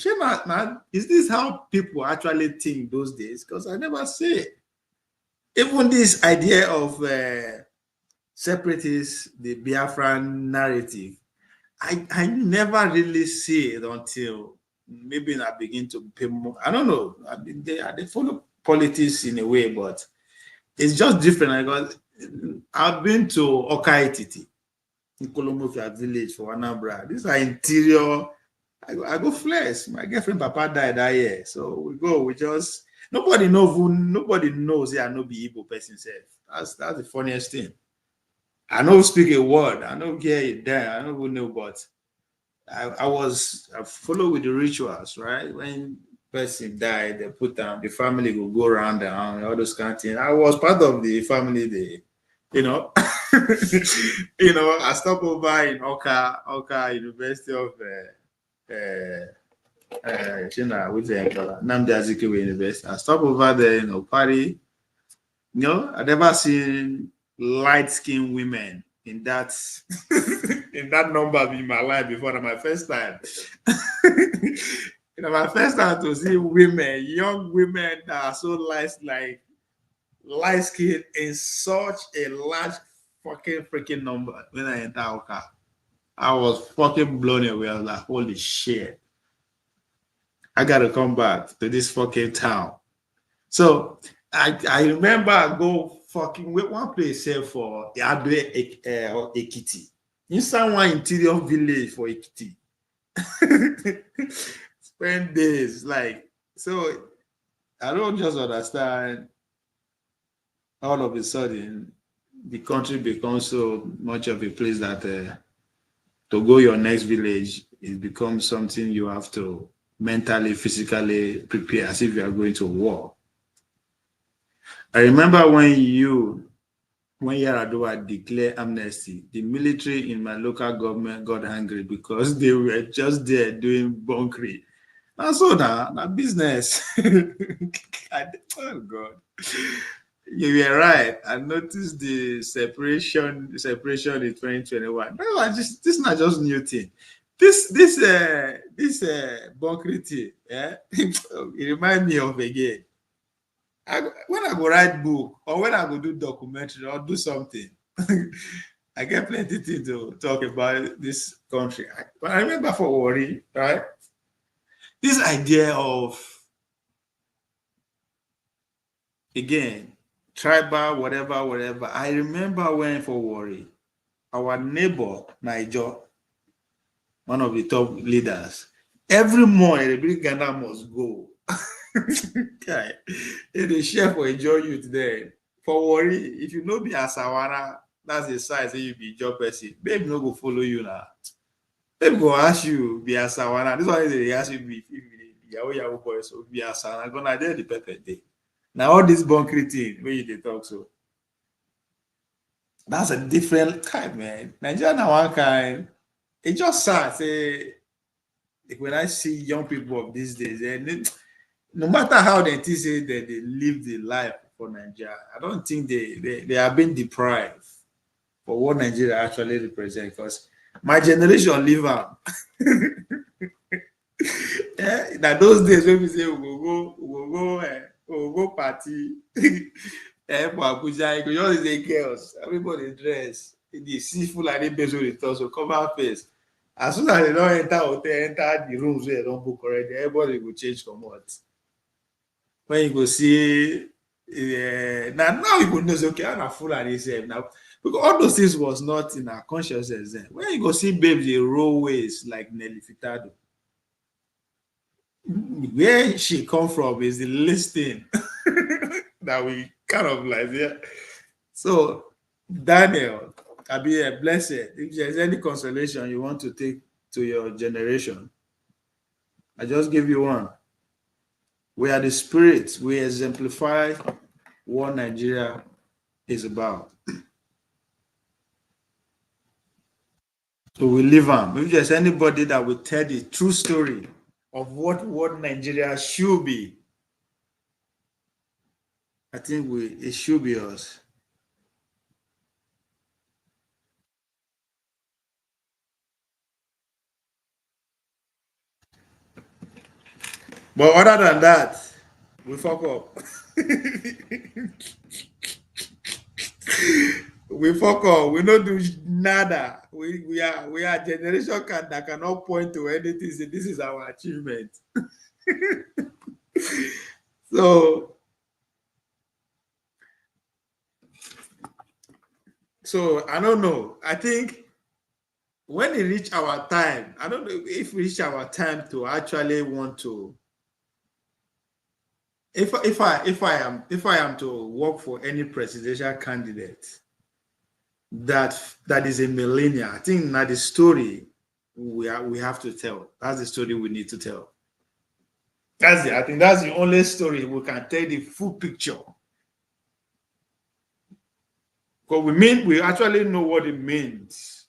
is this how people actually think those days? Because I never say. Even this idea of separatists, the Biafran narrative, I never really see it until maybe I begin to pay more. I don't know. They follow politics in a way, but it's just different. I've been to Okaititi in Kolomofia village for Anambra. These are interior. I go flex. My girlfriend Papa died that year. So we go, nobody knows I know be Igbo person self. That's the funniest thing. I don't speak a word. I don't get it there. I don't know, but I follow with the rituals, right? When person died, they put down, the family will go around and all those kind of things. I was part of the family, you know, I stopped over in Oka University of China, which is Nnamdi Azikiwe University. I stopped over there, party. I never seen light-skinned women in that in that number in my life before. That my first time. My first time to see women, young women that are so light skinned in such a large fucking freaking number when I enter Oka. I was fucking blown away. I was like, holy shit. I gotta come back to this fucking town. So I remember I go fucking with one place here for Ado Ekiti. Inside one interior village for Ekiti. Spend days so I don't just understand all of a sudden the country becomes so much of a place that to go your next village, it becomes something you have to mentally, physically prepare as if you are going to war. I remember when Yaradua declared amnesty, the military in my local government got angry because they were just there doing bunkery. And so now business. Oh God. You were right. I noticed the separation in 2021. No, this is not just new thing. This bunkery thing, it reminds me of again. When I go write book or when I go do documentary or do something, I get plenty things to talk about this country. But I remember for Wari, right? This idea of, again, tribal, whatever. I remember when for Wari, our neighbor, Niger, one of the top leaders, every morning, the big Ghana must go. Okay. The chef will enjoy you today. For worry, if you know be Asawara, that's the size that you be job person. Babe no go follow you now. Babe go ask you be Asawara. This one is they ask you be Yahoo boy, so be Asawara. Gonna do the perfect day. Now all this bunkery thing where you they talk so. That's a different kind, man. Nigeria now one kind. It just sad. Say when I see young people of these days, no matter how they say that they live the life for Nigeria, I don't think they are being deprived for what Nigeria actually represents. Because my generation live on. That those days when we say we'll go party, for Abuja, you just say girls, everybody dress, the seafood and the base with the torso, cover face. As soon as they don't enter hotel, enter the rooms where they don't book already, everybody will change from what. When you go see, now you go know, okay, I'm a fool at this now. Because all those things was not in our consciousness then. When you go see babes, they roll ways like Nelly Furtado. Where she come from is the listing that we kind of like there. So, Daniel, I be a blessed. If there's any consolation you want to take to your generation, I just give you one. We are the spirits. We exemplify what Nigeria is about. So we live on. If there's anybody that will tell the true story of what Nigeria should be, I think it should be us. But other than that, we fuck up. We fuck up. We don't do nada. We are generation that cannot point to anything. Say this is our achievement. So I don't know. I think when it reach our time, I don't know if we reach our time to actually want to. If I am to work for any presidential candidate that is a millennial, I think that the story we have to tell. That's the story we need to tell. I think that's the only story we can tell the full picture. Because we actually know what it means.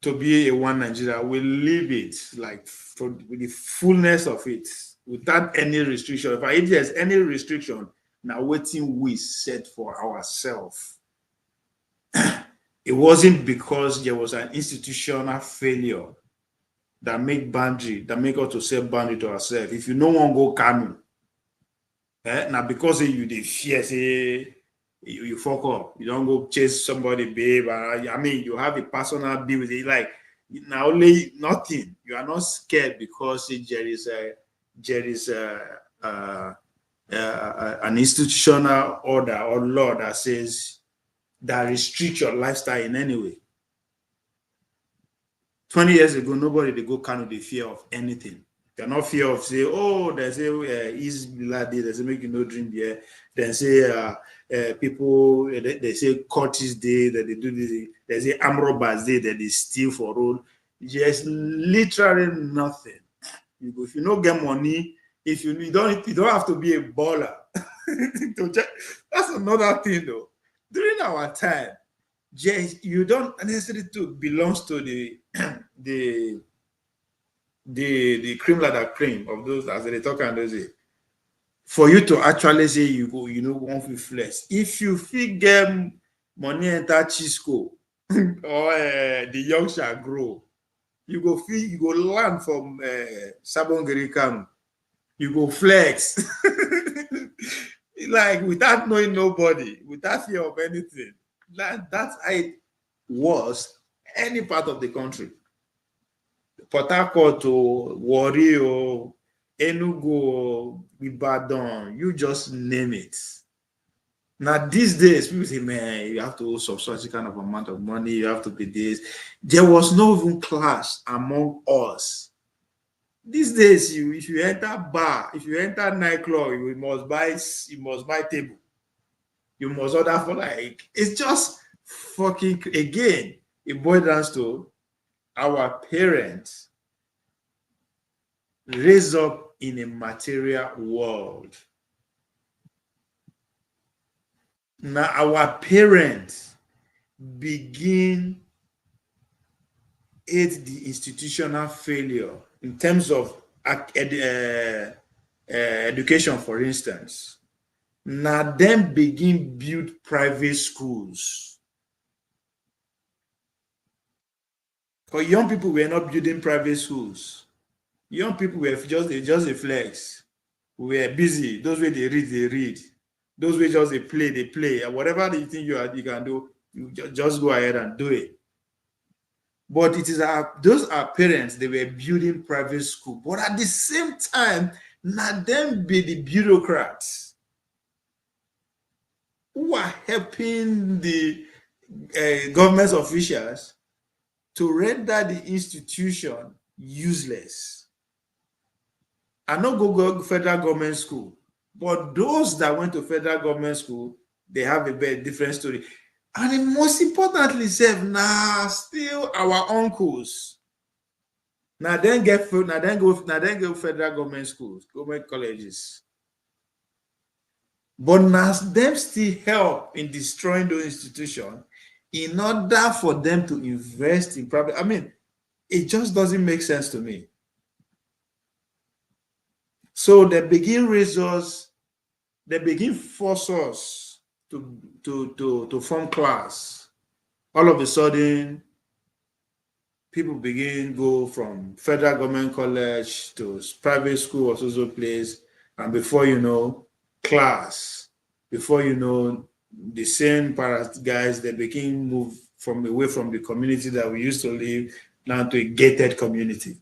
To be a one Nigeria, we live it like with the fullness of it, without any restriction. If there's any restriction, now waiting we set for ourselves. It wasn't because there was an institutional failure that make us to set boundary to ourselves. If you no one go Kanu, now because you the fear, say you fuck up, you don't go chase somebody, babe. I mean, you have a personal deal with it, like now only nothing. You are not scared because there is an institutional order or law that says that restricts your lifestyle in any way. 20 years ago, nobody they go Kano the fear of anything. They're not fear of say, oh, they say is blood day, they say make you no drink beer. Then say people they say Curtis Day that they do this, they say Amrobas Day that they steal for road. Just literally nothing. If you don't get money, if you don't have to be a baller. That's another thing though. During our time, you don't necessarily belongs to the cream like that cream of those as they talk and those for you to actually say you go, one feel flex. If you figure money enter Chisco or the young shall grow, you go learn from Sabongeri Kanu. You go flex like without knowing nobody, without fear of anything. That's how it was any part of the country. Port Harcourt, Warri, Enugu, Ibadan, you just name it. Now these days, people say, man, you have to owe substantial kind of amount of money, you have to pay this. There was no even class among us. These days, if you enter bar, if you enter nightclub, you must buy table. You must order for it's just fucking, again, it boils down to our parents raised up in a material world. Now our parents begin at the institutional failure in terms of education, for instance. Now then begin build private schools. Because young people were not building private schools. Young people were just a flex. We were busy. Those way they read. Those way just they play. And whatever you think you can do, you just go ahead and do it. But it is those are parents, they were building private school. But at the same time, now them be the bureaucrats who are helping the government officials to render the institution useless. I not go federal government school, but those that went to federal government school, they have a very different story. And most importantly, still our uncles. Now then go federal government schools, government colleges. But now them still help in destroying those institutions in order for them to invest in private. I mean, it just doesn't make sense to me. So they begin force us to form class. All of a sudden, people begin go from federal government college to private school or social place, and before you know, class. Before you know, the same guys, they begin move away from the community that we used to live now to a gated community.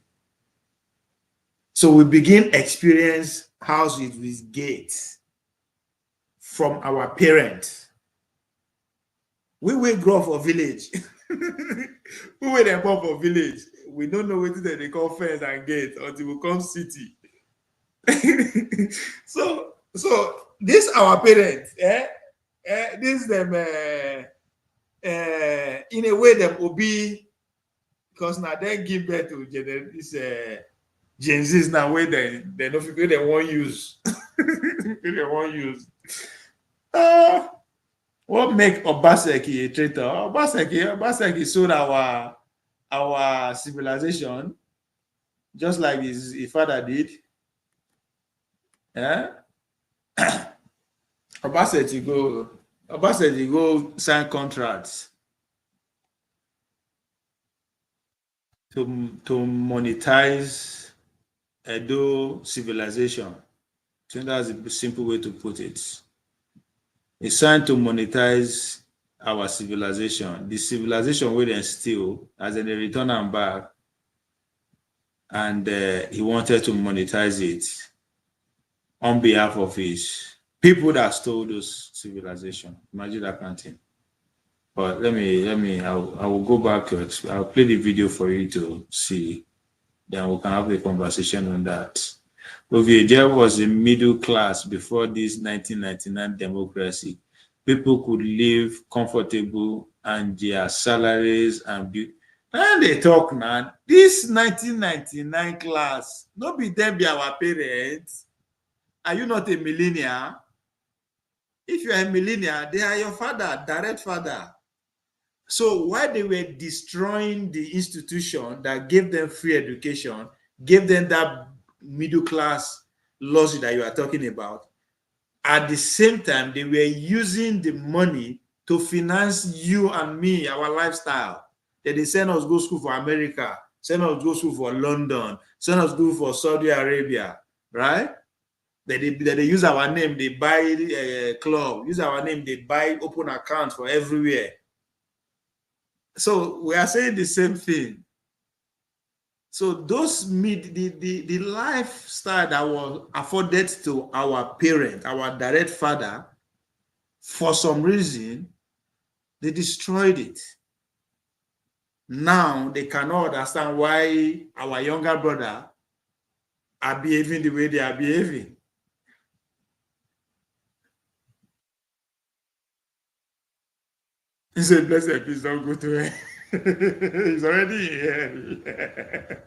So we begin experience houses with gates from our parents. We will grow for village. We will grow for village. We don't know what they call fence and gate until we come city. So this our parents, this them in a way them will be, because now they give birth to this Gen Z's now where they don't figure they won't use. They won't use. What make Obaseki a traitor? Obaseki sold our civilization just like his father did. Yeah. Obaseki go sign contracts to monetize Edo Civilization. I think that's a simple way to put it. He signed to monetize our civilization. The civilization we then steal as in a return and back, and he wanted to monetize it on behalf of his people that stole those civilization. Imagine that kind of thing. But I will go back to I'll play the video for you to see. Then we can have a conversation on that. There was a middle class before this 1999 democracy. People could live comfortable and their salaries and they talk now. This 1999 class, not be them be our parents. Are you not a millennial? If you are a millennial, they are your father, direct father. So while they were destroying the institution that gave them free education, gave them that middle class luxury that you are talking about, at the same time, they were using the money to finance you and me, our lifestyle. That they send us go school for America, send us go school for London, send us go for Saudi Arabia, right? They use our name, they buy a club, use our name, they buy open accounts for everywhere. So we are saying the same thing. So those the lifestyle that was afforded to our parent, our direct father, for some reason, they destroyed it. Now they cannot understand why our younger brother are behaving the way they are behaving. He said, blessed peace, don't go to hell. He's already here.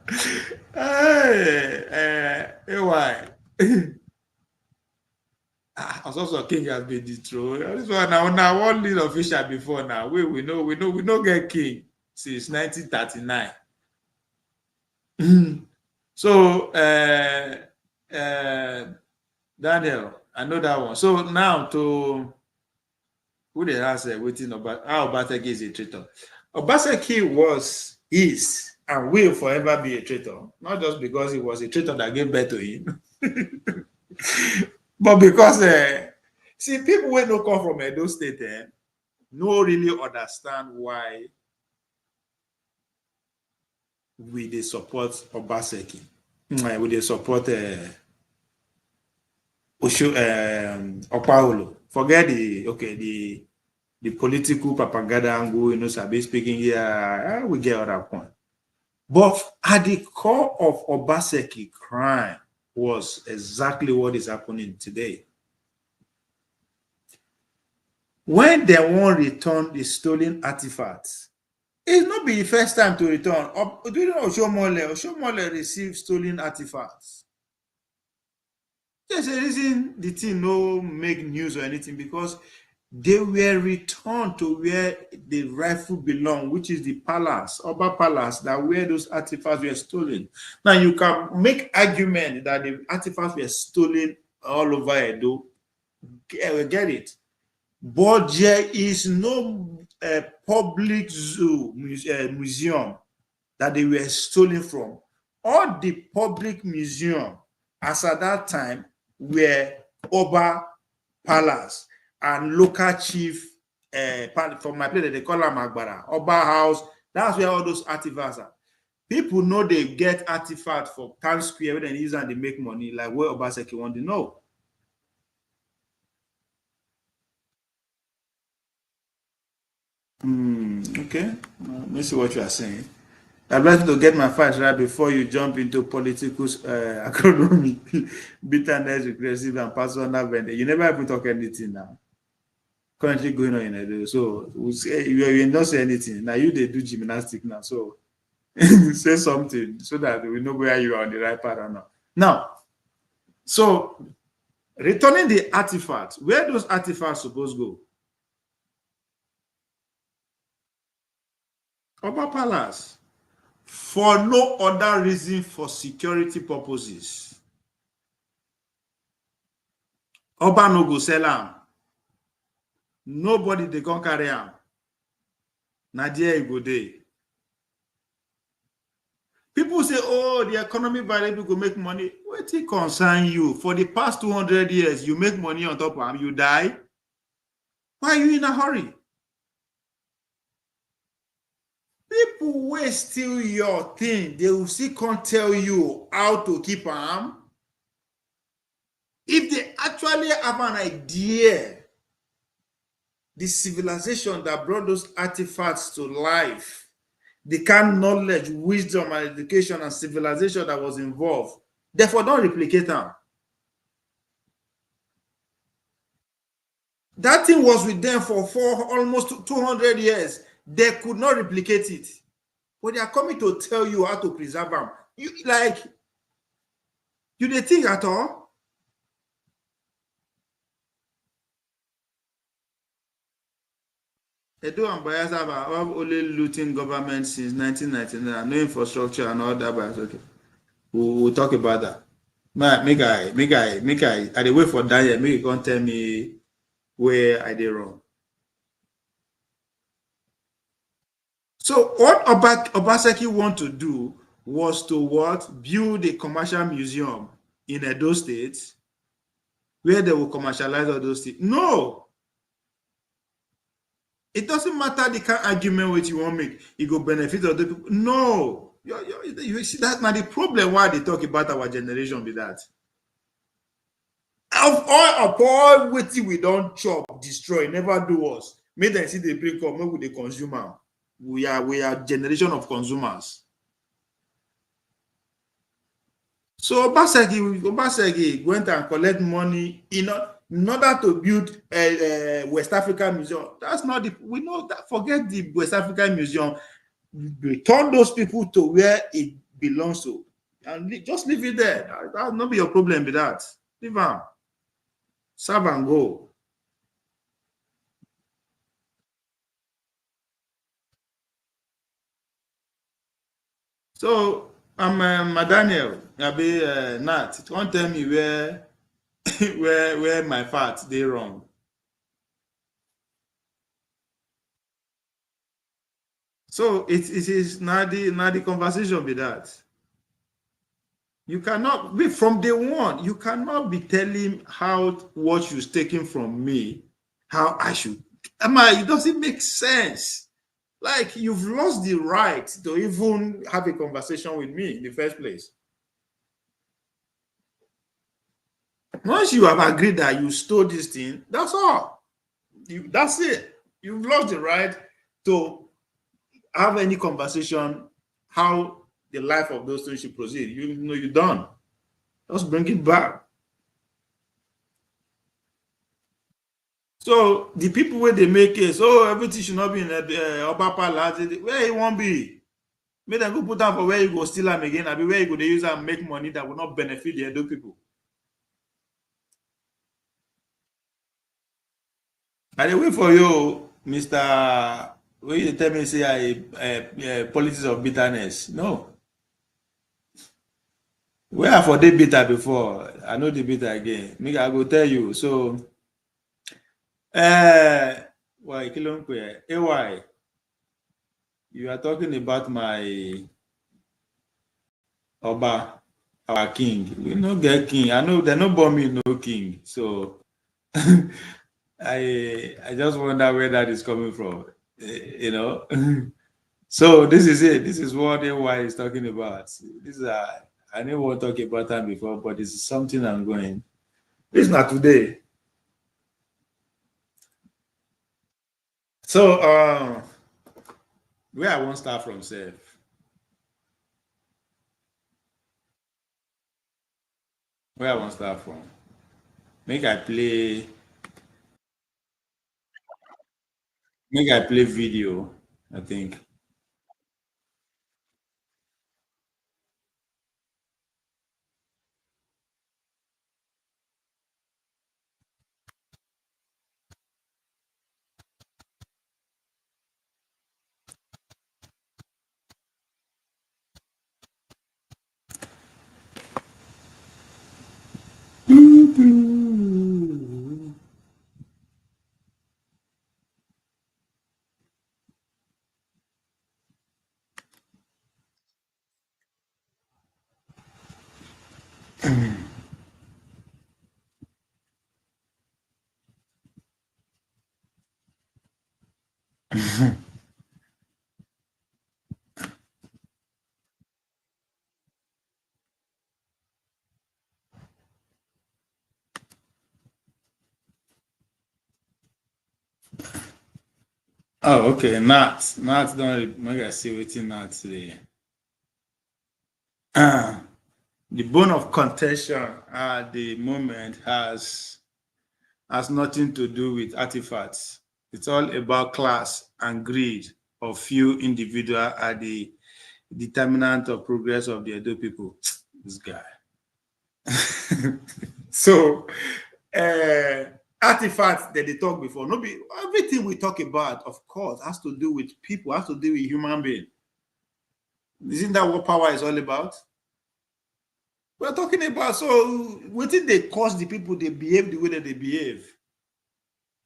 Hey, why? Also king has been destroyed. This one now one lead official before now. We know get king since 1939. So Daniel, I know that one. So now to who they ask waiting about how Obaseki is a traitor. Obaseki is, and will forever be a traitor, not just because he was a traitor that gave birth to him, but because see, people who don't come from Edo State no really understand why we they support Obaseki. We they support Opaulo. Forget the political propaganda angle, Sabi speaking here, we get other point. But at the core of Obaseki crime was exactly what is happening today. When they won't return the stolen artifacts, it's not be the first time to return. Do you know Oshomole received stolen artifacts? There's a reason the thing no make news or anything, because they were returned to where the rightful belong, which is the palace, Oba Palace, that where those artifacts were stolen. Now you can make argument that the artifacts were stolen all over Edo. Get it. But there is no public zoo museum that they were stolen from. All the public museum as at that time were Oba Palace and local chief from my place they call them Agbara, Oba House. That's where all those artifacts are. People know they get artifacts for Times Square when they use and they make money, like where Obaseki want to know. Okay, let me see what you are saying. I'd like to get my facts right before you jump into political economy, bitterness, regressive, and personal vendor. You never even talk anything now. Currently going on in Edo. So we'll say, you not say anything. Now you they do gymnastics now. So say something so that we know where you are on the right path or not. Now, so returning the artifacts, where those artifacts supposed to go? Oba Palace. For no other reason, for security purposes. Oba no go sell am. Nobody they can carry am. Na there you go there. People say, oh, the economy variable go make money. What it concern you? For the past 200 years, you make money on top of them, you die. Why are you in a hurry? People will steal your thing. They will still can't tell you how to keep them. If they actually have an idea, the civilization that brought those artifacts to life, the kind of knowledge, wisdom, and education and civilization that was involved, therefore don't replicate them. That thing was with them for almost 200 years. They could not replicate it. But they are coming to tell you how to preserve them. You they think at all? Edo and Bayelsa have only looting government since 1999, no infrastructure and all that. But okay, we'll talk about that. Make I dey wait for that year. Make you come tell me where I did wrong. So what Obaseki want to do was to what? Build a commercial museum in Edo State where they will commercialize all those things. No. It doesn't matter the kind of argument which you want to make. It will benefit other people. No. You see, that's not the problem why they talk about our generation with that. Of all what we don't chop, destroy, never do us. Make them see they bring up, maybe the consumer. We are generation of consumers. So Obaseki went and collect money in order to build a West African museum. That's not the, we know that. Forget the West African museum. Return those people to where it belongs to, and just leave it there. That'll not be your problem with that. Leave them. Serve and go. So I'm Daniel. Abi Nat. Don't tell me where where my facts they wrong. So it is not the conversation with that. You cannot be from day one. You cannot be telling how what you're taking from me, how I should. It doesn't make sense. Like you've lost the right to even have a conversation with me in the first place. Once you have agreed that you stole this thing, that's all. That's it. You've lost the right to have any conversation how the life of those things should proceed. You know you're done. Just bring it back. So the people where they make it, so everything should not be in Oba Palace. Where it won't be. Make them go put down for where you go steal them again. I be where you go they use and make money that will not benefit the Edo people. I wait for you, Mr. Where you tell me say I politics of bitterness. No. Where I for the bitter before, I know the bitter again. Make I go tell you. So why AY, you are talking about my Oba, our king. We no get king. I know they no born me no king. So I just wonder where that is coming from. You know. So this is it. This is what AY is talking about. This is I never want to talk about that before, but it's something I'm going. This is not today. So where I won't start from self. Where I won't start from. Make I play video, I think. Oh, okay. Not don't make I see waiting not today. The bone of contention at the moment has nothing to do with artifacts. It's all about class and greed of few individuals are the determinant of progress of the Edo people. This guy. So, artifacts that they talk before, no be everything we talk about, of course, has to do with people, has to do with human being. Isn't that what power is all about? We're talking about, so what did they cause the people they behave the way that they behave?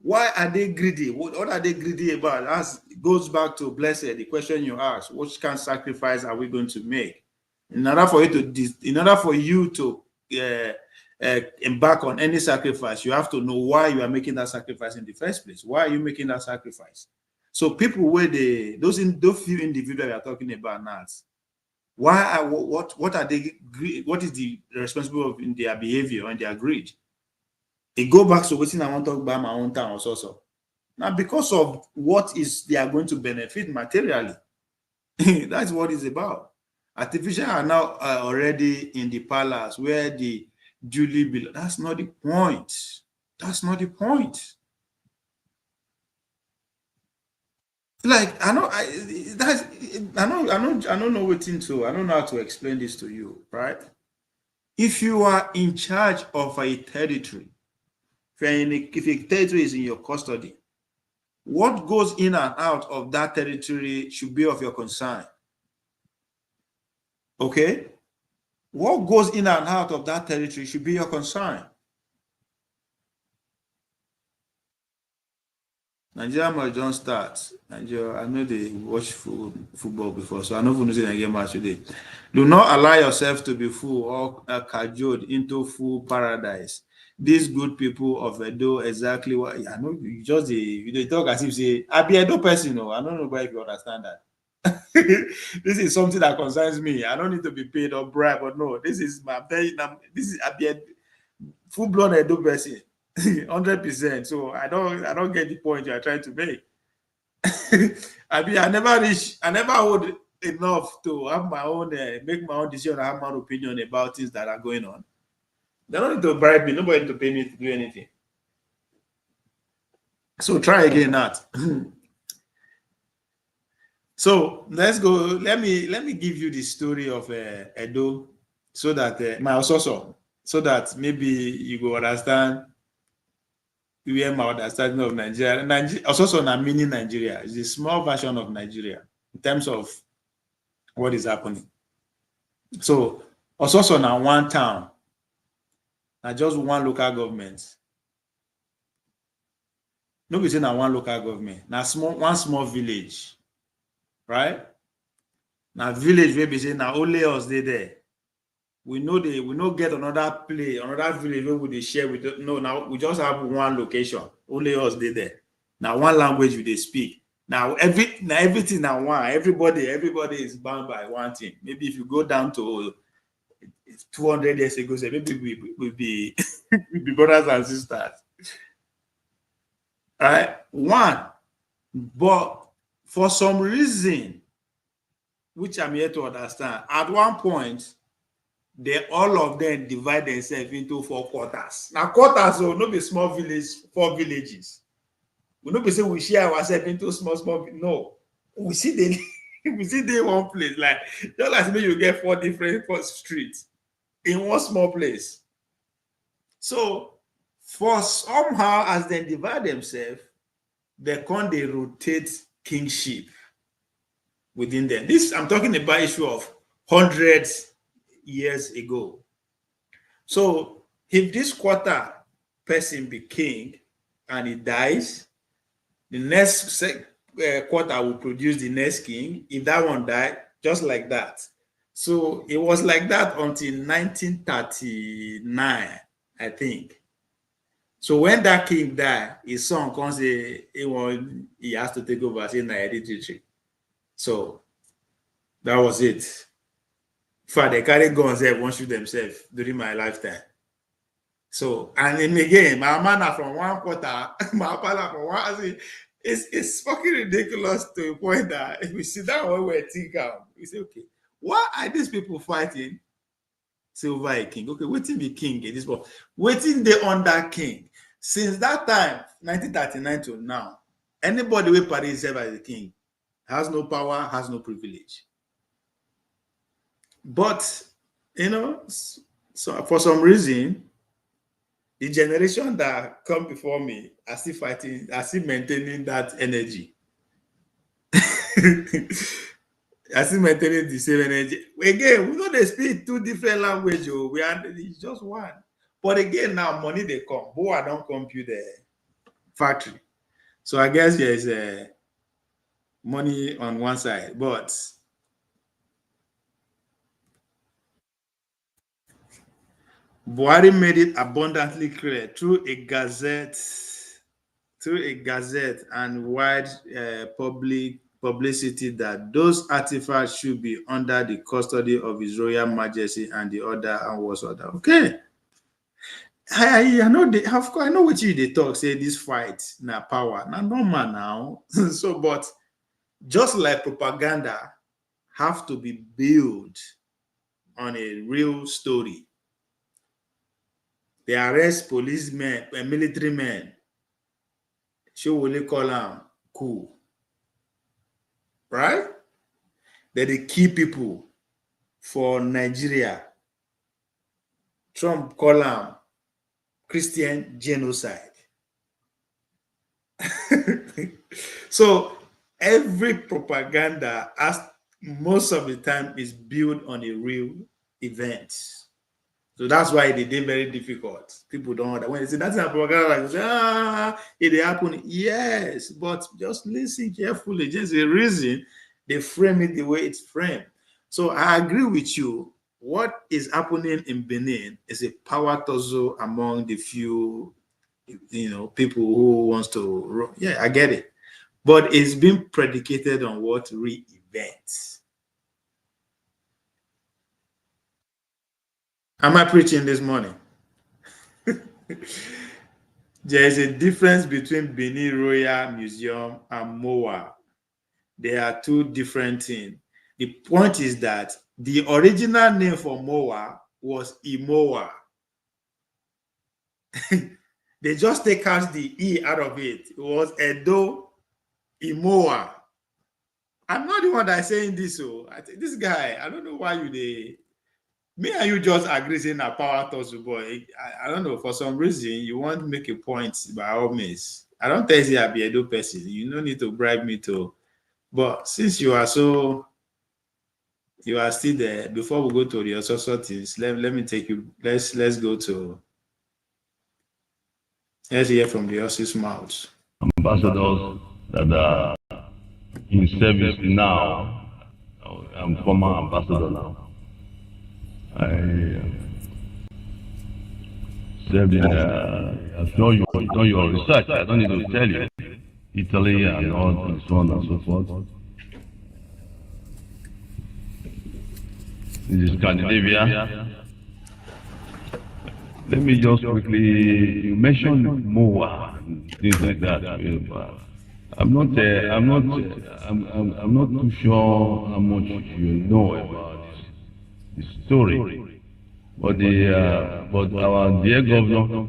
Why are they greedy? What are they greedy about? As goes back to Blessed, the question you asked, what kind of sacrifice are we going to make? In order for you to embark on any sacrifice, you have to know why you are making that sacrifice in the first place. Why are you making that sacrifice? So people where those few individuals we are talking about now, what are they? What is the responsible of in their behavior and their greed? It go back to what I want to talk about my own town also. Now, because of what is they are going to benefit materially, that's what it's about. Artificial are now already in the palace where the duly belong. That's not the point. That's not the point. Like I don't know what into. I don't know how to explain this to you, right? If you are in charge of a territory, if a territory is in your custody, what goes in and out of that territory should be of your concern. Okay? What goes in and out of that territory should be your concern. Nigeria must don't start. Nigeria, I know they watch football before, so I know if you say match today. Do not allow yourself to be fooled or cajoled into full paradise. These good people of Edo, exactly what I know. You just they talk as if say, I be Edo person. No, I don't know if you understand that. This is something that concerns me. I don't need to be paid or bribe, but no, this is my this is I be a full-blown Edo person. 100%. So I don't get the point you are trying to make. I never hold enough to have my own make my own decision, have my own opinion about things that are going on. They don't need to bribe me, nobody need to pay me to do anything. So try again that. So let's go. Let me give you the story of Edo, so that my also so that maybe you go understand where my understanding of Nigeria. Also, not meaning Nigeria is a small version of Nigeria in terms of what is happening. So, also now one town, not just one local government. Nobody say now one local government. Now one small village, right? Now village where be say now only us they there. We know get another village where we share with no, now we just have one location. Only us they there. Now one language we they speak. Now everything now one. Everybody is bound by one thing. Maybe if you go down to 200 years ago, say maybe we be we be brothers and sisters. All right, one. But for some reason, which I'm here to understand, at one point, all of them divide themselves into 4 quarters. Now, quarters will not be small village, 4 villages. We not be saying we share ourselves into small. No, we see they one place. Like just like me, you get 4 different streets in one small place. So, for somehow, as they divide themselves, they rotate kingship within them. This I'm talking about issue of hundreds years ago. So if this quarter person be king and he dies, the next quarter will produce the next king. If that one died, just like that. So it was like that until 1939, I think. So when that king died, his son comes, he has to take over, say, hereditary. So that was it. For they carry guns, they won't shoot themselves during my lifetime. So, and then again, my man from one quarter, my father from one, it's fucking ridiculous to a point that if we sit down when we're thinking, we say, okay, why are these people fighting over a king? Okay, waiting the king in this world, waiting the under king. Since that time, 1939 to now, anybody who party himself as a king has no power, has no privilege. But, you know, so for some reason, the generation that come before me are still fighting, are still maintaining that energy. Are still maintaining the same energy. Again, we don't speak two different languages. We are it's just one. But again, now money they come. Boy, I don't compute the factory. So I guess there's money on one side, but Buhari made it abundantly clear through a gazette and wide publicity that those artifacts should be under the custody of His Royal Majesty and the order and was order. Okay. I know they of course I know what you they talk, say this fight now power. Now normal now. So but just like propaganda have to be built on a real story. They arrest policemen and military men. Show will they call them cool. Right? That they kill people for Nigeria. Trump call them Christian genocide. So every propaganda, as most of the time, is built on a real event. So that's why they did very difficult. People don't know when they say that's a propaganda, like say, it happened. Yes, but just listen carefully. Just a reason they frame it the way it's framed. So I agree with you. What is happening in Benin is a power tussle among the few, people who wants to. Yeah, I get it, but it's been predicated on what real events. Am I preaching this morning? There is a difference between Benin Royal Museum and MOA. They are two different things. The point is that the original name for MOA was Imoa. They just take out the E out of it. It was Edo Imoa. I'm not the one that's saying this. So I think this guy, I don't know why me and you just agree saying a power tussle, boy. I don't know, for some reason you want to make a point by all means. I don't tell you I'll be a Edo person. You don't need to bribe me to. But since you are still there, before we go to the social things, let me take you, let's hear from the horse's mouth. Ambassadors that are in service now, I'm former ambassador now. I served in, I've done your research, I don't need to tell you, Italy and all, and so on and so forth. This is Scandinavia. Let me just quickly, you mentioned MOA, things like that. I'm not too sure how much you know about this story, but our dear governor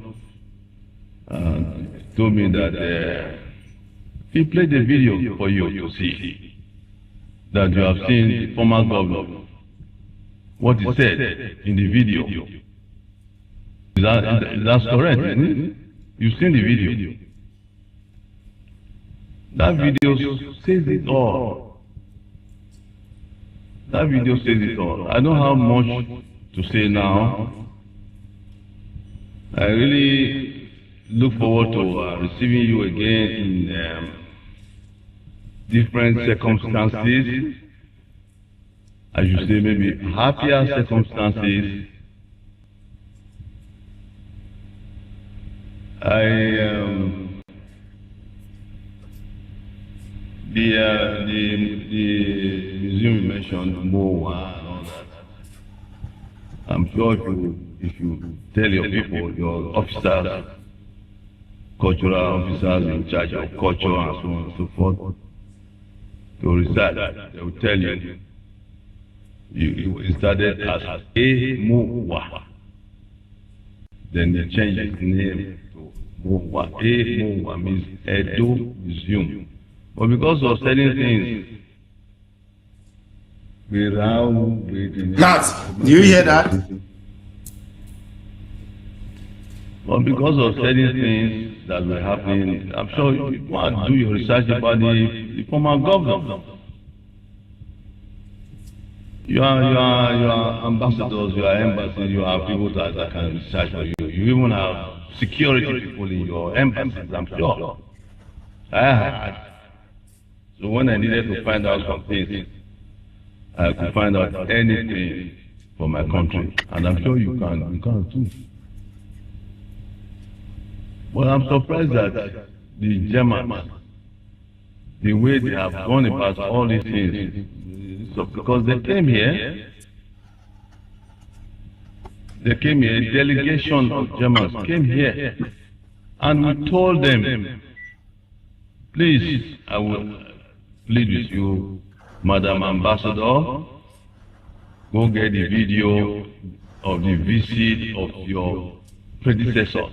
told me that he played a video for you to see that you have seen the former governor, what he said in the video. That's correct, isn't it? You've seen the video. That video says it all. That video says it all. I don't have much to say now, I really look forward to receiving you again in different circumstances. I should say maybe happier circumstances. The museum you mentioned, Moa and all that. I'm sure if you tell your people, your officers, cultural officers in charge of culture and so on and so forth, to research, they will tell you, you started as A Moa. Then they changed its name to Moa. A Moa means Edo Museum. But because of certain things, Nat, do you hear that? But because of certain things that were happening, I'm sure you want to do your research about the former governor. You are ambassadors, you are embassies, you have people that can research for you. You even have security people in your embassies, I'm sure. I had. So when I needed to find out some things, I could find out anything for my country. And I'm sure you can too. But I'm surprised that the Germans, the way they have gone about all these things, so because they came here, a delegation of Germans came here, and we told them, please, I will plead with you, Madam Ambassador, go get the video of the visit of your predecessor,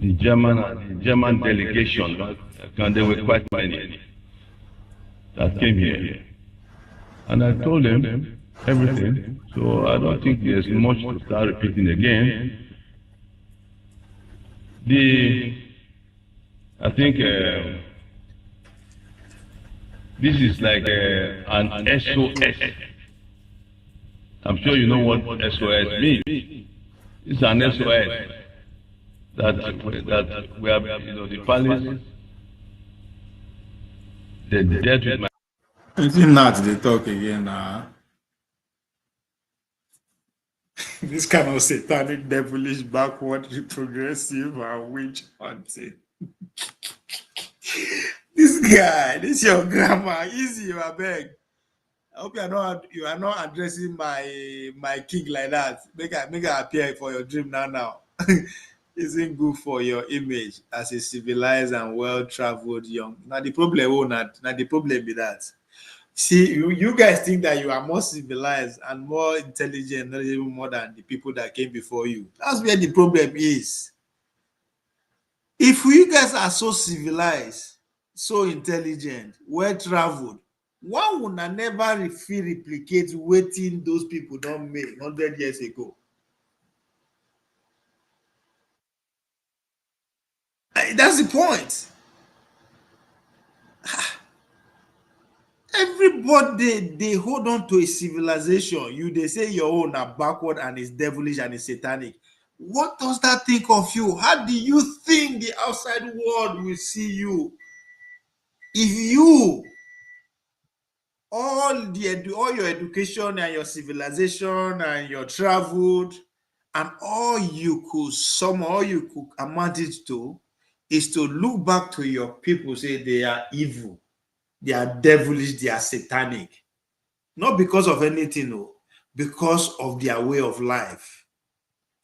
the German delegation, and there were quite many that came here. And I told them everything, so I don't think there's much to start repeating again. I think this is like an SOS. I'm sure you know what SOS means. It's an SOS that we have, the palace, they dealt with my. It's not they talk again now. This kind of satanic, devilish, backward, progressive, and witch hunting. This guy, this your grandma, easy, you are beg. I hope you are not addressing my king like that. Make I appear for your dream now. Isn't good for your image as a civilized and well-traveled young. Now the problem be that. See, you guys think that you are more civilized and more intelligent, not even more than the people that came before you. That's where the problem is. If you guys are so civilized, so intelligent, well-traveled, one would never replicate waiting those people don't make 100 years ago. That's the point. Everybody they hold on to a civilization. They say your own are backward and is devilish and is satanic. What does that think of you? How do you think the outside world will see you? If you all your education and your civilization and your traveled and all you could amount it to is to look back to your people, say they are evil, they are devilish, they are satanic. Not because of anything, no, because of their way of life,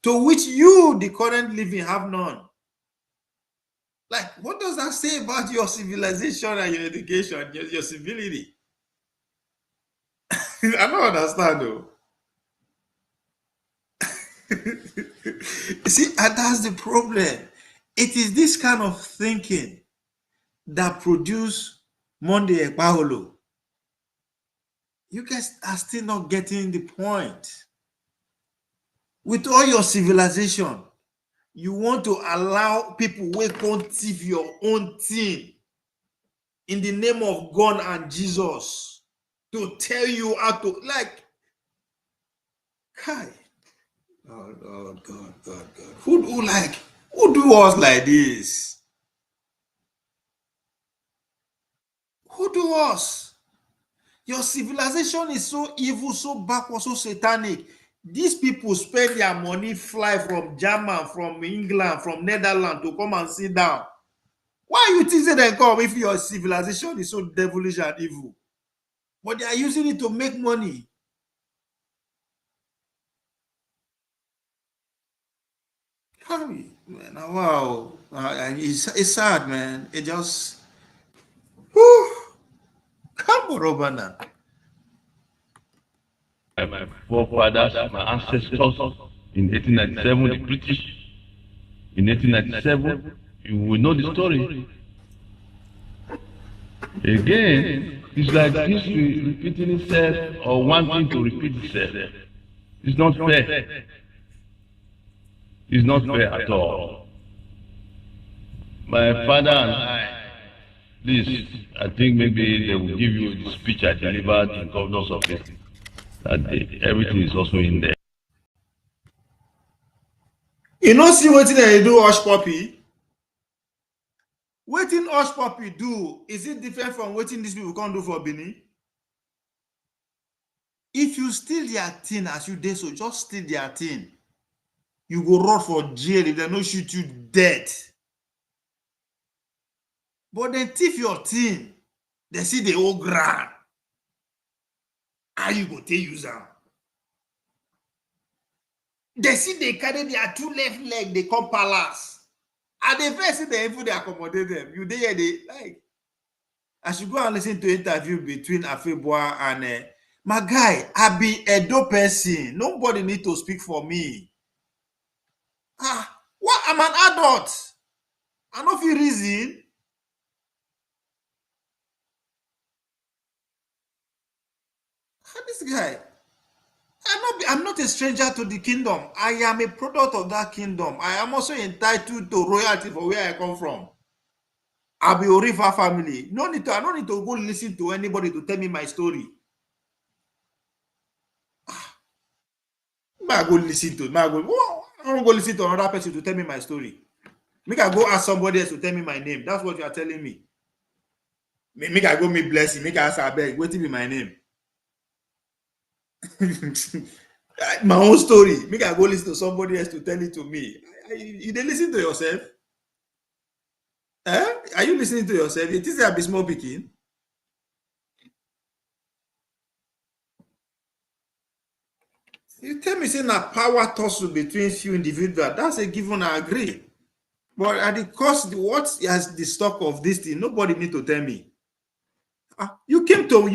to which you, the current living, have none. Like, what does that say about your civilization and your education, your civility? I don't understand, though. See, and that's the problem. It is this kind of thinking that produce Monday Ekpaholo. You guys are still not getting the point. With all your civilization, you want to allow people who can't thief your own thing in the name of God and Jesus to tell you how to, like, Kai, Oh, God. Who do us like this? Who do us? Your civilization is so evil, so backward, so satanic. These people spend their money, fly from Germany, from England, from Netherlands to come and sit down. Why you think they come if your civilization is so devilish and evil? But they are using it to make money. Man, wow. It's sad, man. It just... Whew. Come on, Robana. My forefathers, my ancestors in 1897, the British in 1897, you will know the story. Again, it's like history repeating itself or wanting to repeat itself. It's not fair. It's not fair at all. My father and I, please, I think maybe they will give you the speech I delivered in governor's office. That day, everything is also in there. You know, see what they do, Hush Puppy? What Hush Puppy do, is it different from what these people can't do for Benin? If you steal their thing as you did, so just steal their thing. You go rot for jail if they don't shoot you dead. But then thief your thing, they see the whole ground. How you go take use them? They see they carry their two left leg, they come palace. And they first see the info they accommodate them. You there they like. I should go and listen to interview between Afeboa and my guy. I be Edo person. Nobody need to speak for me. What? I'm an adult. I know for reason. This guy. I'm not a stranger to the kingdom. I am a product of that kingdom. I am also entitled to royalty for where I come from. I'll be Orifa family. I don't need to go listen to anybody to tell me my story. I don't go listen to another person to tell me my story. Make I go ask somebody else to tell me my name. That's what you are telling me. Make I go me bless you. Make I ask Abeg, what be my name? My own story. Make I go listen to somebody else to tell it to me. You dey listen to yourself? Are you listening to yourself? It is a bit small picking. You tell me say na power tussle between few individuals. That's a given, I agree. But at the cost, what has the stock of this thing? Nobody need to tell me. You came to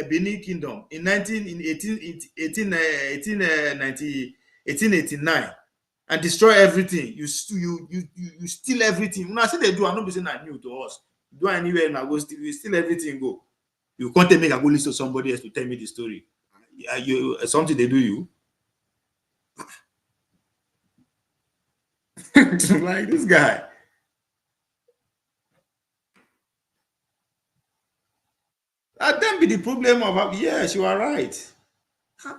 Benin Kingdom in 1889 and destroy everything. You steal everything. When I say they do, I not be saying that new to us. Do anywhere and I go steal, you steal everything, go. You can't make a go listen to somebody else to tell me the story. Something they do you. Like this guy. That then be the problem of, yes, you are right.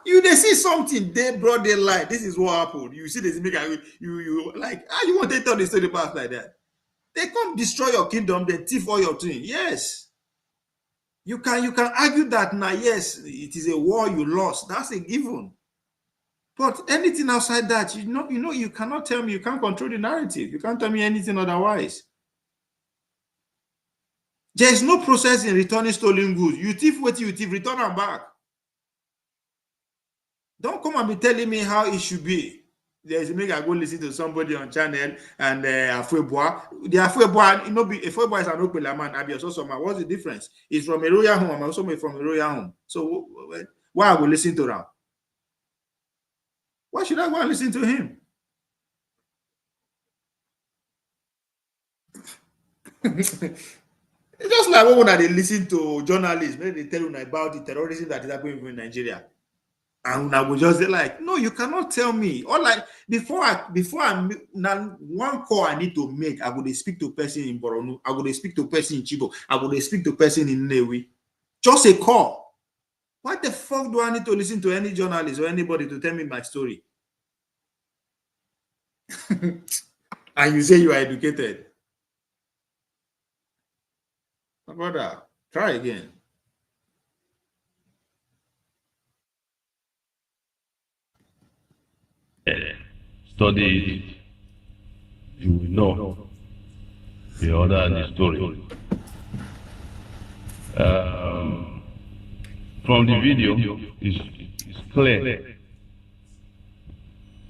You they see something, they brought their light. This is what happened. You see this make you like, you want to tell the story past like that? They come destroy your kingdom, they thief all your things. Yes. You can argue that now, yes, it is a war you lost. That's a given. But anything outside that, you cannot tell me, you can't control the narrative. You can't tell me anything otherwise. There is no process in returning stolen goods. You thief what you thief, return them back. Don't come and be telling me how it should be. There's make I go listen to somebody on channel and Afeboa. The Afeboa, Afeboa is an Okpela man. Abi also man. What's the difference? It's from a royal home. I'm also from a royal home. So why I go listen to them? Why should I go and listen to him? It's just like when they listen to journalists, maybe they tell you about the terrorism that is happening in Nigeria. And I would just say, like, no, you cannot tell me. Or like before now one call I need to make, I would speak to a person in Borno, I would speak to a person in Chibo, I would speak to a person in Newi. Just a call. Why the fuck do I need to listen to any journalist or anybody to tell me my story? And you say you are educated. My brother, try again. Study it, you will know the other and the story. From the video, it's clear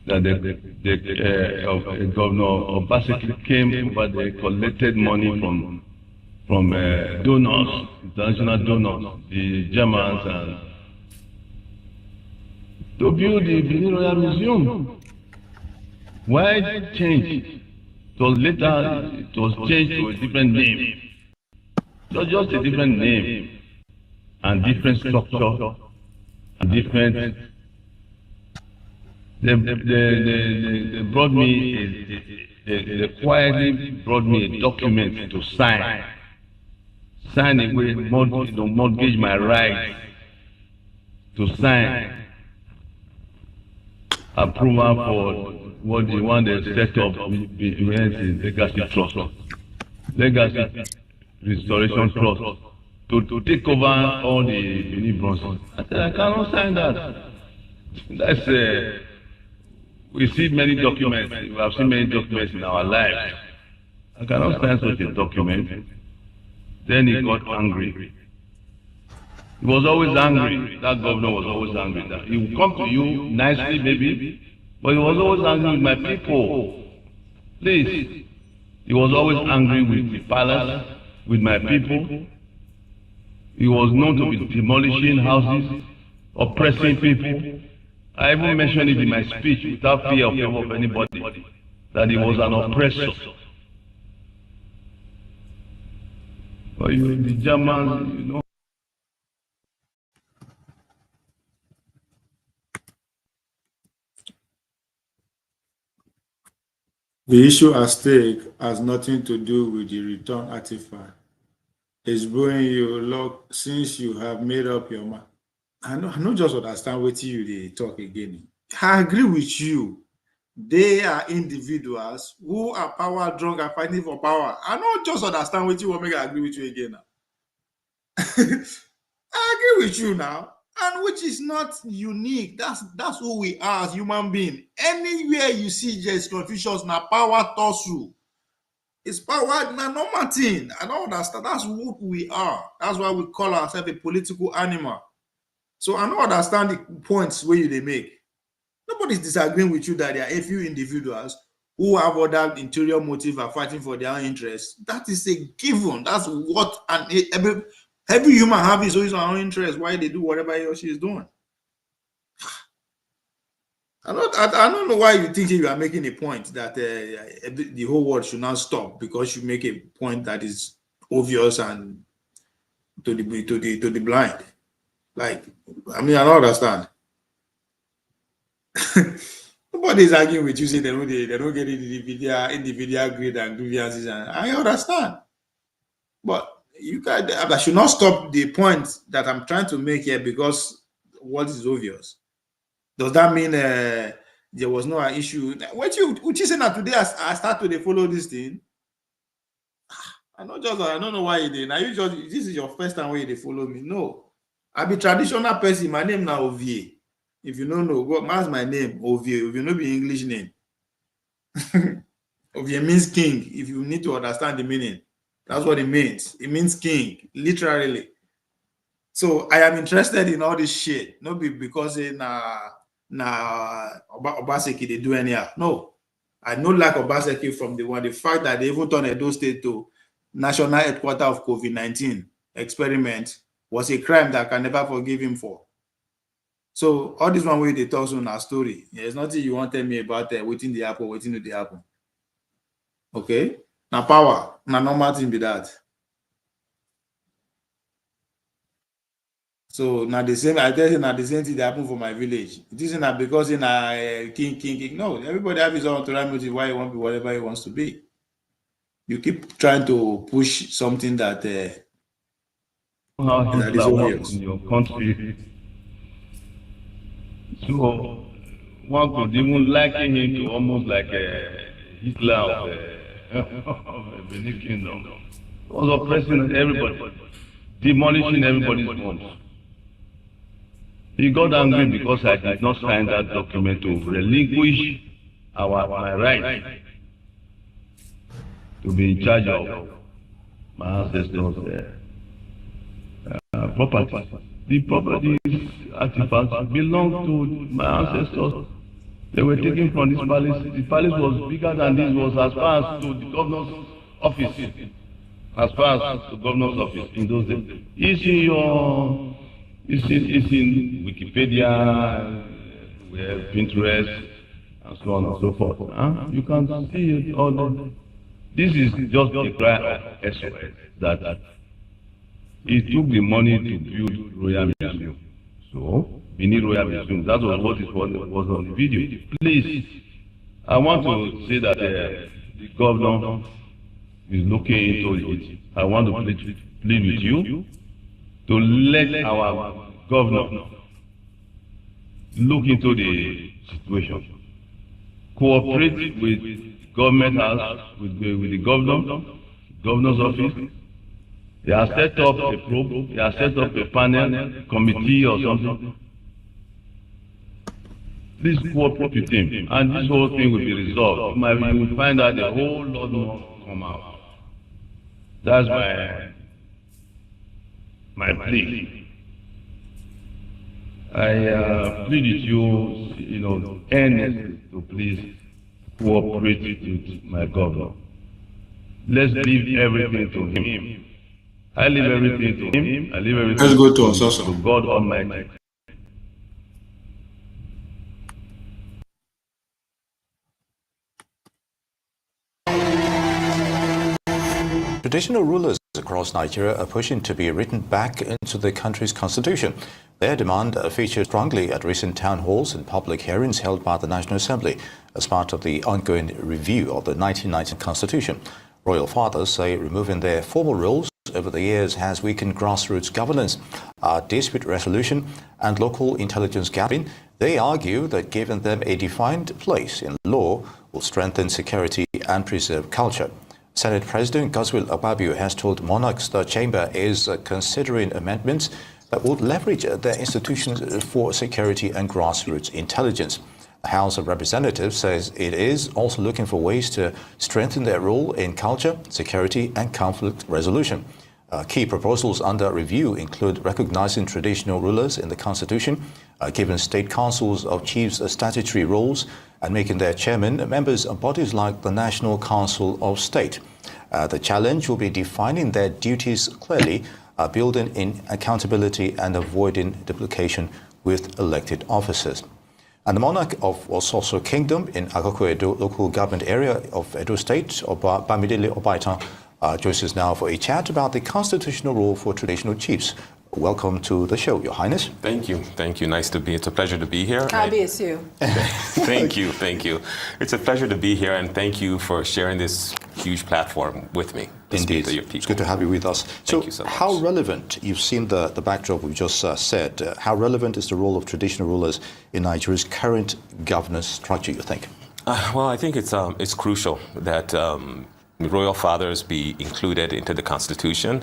that the Governor Obaseki came over there, collected money from donors, international donors, the Germans, and to build the Benin Royal Museum. Why change? It was later, it was changed to a different name. It was just a different name and different structure and different. They brought me, they quietly brought me a document to sign away, mortgage my right to sign approval for what they want to set up in Legacy Trust, Legacy Restoration Trust, to take over all the Benin bronzes. I said, I cannot sign that. That's we see many documents, we have seen many documents in our lives. I cannot sign such a document. Then he got angry. He was always angry. That governor was always angry. That he would come to you nicely, maybe, but he was always angry with my people. Please. He was always angry with the palace, with my people. He was known to be demolishing houses, oppressing people. I even mentioned it in my speech without fear of anybody, that he was an oppressor. But you, the Germans, you know. The issue at stake has nothing to do with the return artifact. It's blowing you luck since you have made up your mind. I no just understand what they talk again. I agree with you. They are individuals who are power drunk and fighting for power. I don't just understand what you want me to agree with you again now. I agree with you now. And which is not unique. That's who we are as human beings. Anywhere you see just Confucius now power torso. It's power na normal thing. I don't understand. That's what we are. That's why we call ourselves a political animal. So I don't understand the points where they make. Nobody's disagreeing with you that there are a few individuals who have other interior motive are fighting for their own interests. That is a given. That's what every human have his own interest. Why they do whatever he or she is doing. I don't know why you think you are making a point that the whole world should not stop because you make a point that is obvious and to the blind. Like, I mean, I don't understand. Nobody's arguing with you saying they don't get individual greed and grievances, and I understand. But you guys, I should not stop the point that I'm trying to make here because what is obvious. Does that mean there was no issue? What you saying that today I start to follow this thing? I don't know why you did. Now this is your first time where you follow me. No. I be traditional person. My name now Ovie. If you don't know, what's my name? Ovie. Ovie no be English name. Ovie means king. If you need to understand the meaning, that's what it means. It means king, literally. So I am interested in all this shit. Not because Obaseki they do anyhow. No, I don't like Obaseki from the fact that they even turned Edo State to national headquarters of COVID-19 experiment was a crime that I can never forgive him for. So all this one way they talk on our story. There's nothing you want to tell me about waiting the happen. Okay? Now power, now normal thing be that. So now the same, I tell you now the same thing that happened for my village. It isn't that because in a king. No, everybody have his own motive why he want to be whatever he wants to be. You keep trying to push something that is obvious. In your country. So one could even liken him to almost like Hitler of of Benin Kingdom. He was oppressing everybody, demolishing everybody's homes. He got angry because I did not sign that document to relinquish my right to be in charge of my ancestors' property. The properties, artifacts belong to my ancestors. They were taken from this palace. The palace was bigger than this, was as far as to the governor's office. As far as the governor's office in those days. It's in Wikipedia, Pinterest, and so on and so forth. You can see it all there. This is just a cry of SOS that he took the money to build Royal Museum. So, we need Royal Museum. That was what was on the video. Please, I want to say that the governor is looking into it. I want to plead with you to let our governor look into the situation. Cooperate with government house, with the governor's office. They have set up a probe, they have set up a panel, committee or something. Please cooperate with him, and this whole thing will be resolved. You will find out a whole lot more come out. That's my plea. I plead with you, earnestly to please cooperate with my governor. Let's leave everything to him. I leave everything to him. I leave everything to God Almighty. Traditional rulers across Nigeria are pushing to be written back into the country's constitution. Their demand featured strongly at recent town halls and public hearings held by the National Assembly as part of the ongoing review of the 1990 constitution. Royal fathers say removing their formal roles over the years has weakened grassroots governance, dispute resolution and local intelligence gathering. They argue that giving them a defined place in law will strengthen security and preserve culture. Senate President Godswill Akpabio has told monarchs the chamber is considering amendments that would leverage their institutions for security and grassroots intelligence. The House of Representatives says it is also looking for ways to strengthen their role in culture, security and conflict resolution. Key proposals under review include recognizing traditional rulers in the Constitution, giving state councils of chiefs statutory roles, and making their chairmen members of bodies like the National Council of State. The challenge will be defining their duties clearly, building in accountability and avoiding duplication with elected officers. And the monarch of Ososo Kingdom in Akoko Edo local government area of Edo State, Oba Bamidele Obaita, joins us now for a chat about the constitutional role for traditional chiefs. Welcome to the show, Your Highness. Thank you. Thank you. It's a pleasure to be here. Thank you. It's a pleasure to be here, and thank you for sharing this huge platform with me. Indeed. It's good to have you with us. Thank you so much. How relevant, you've seen the backdrop we've just said, how relevant is the role of traditional rulers in Nigeria's current governance structure, you think? Well, I think it's crucial that royal fathers be included into the Constitution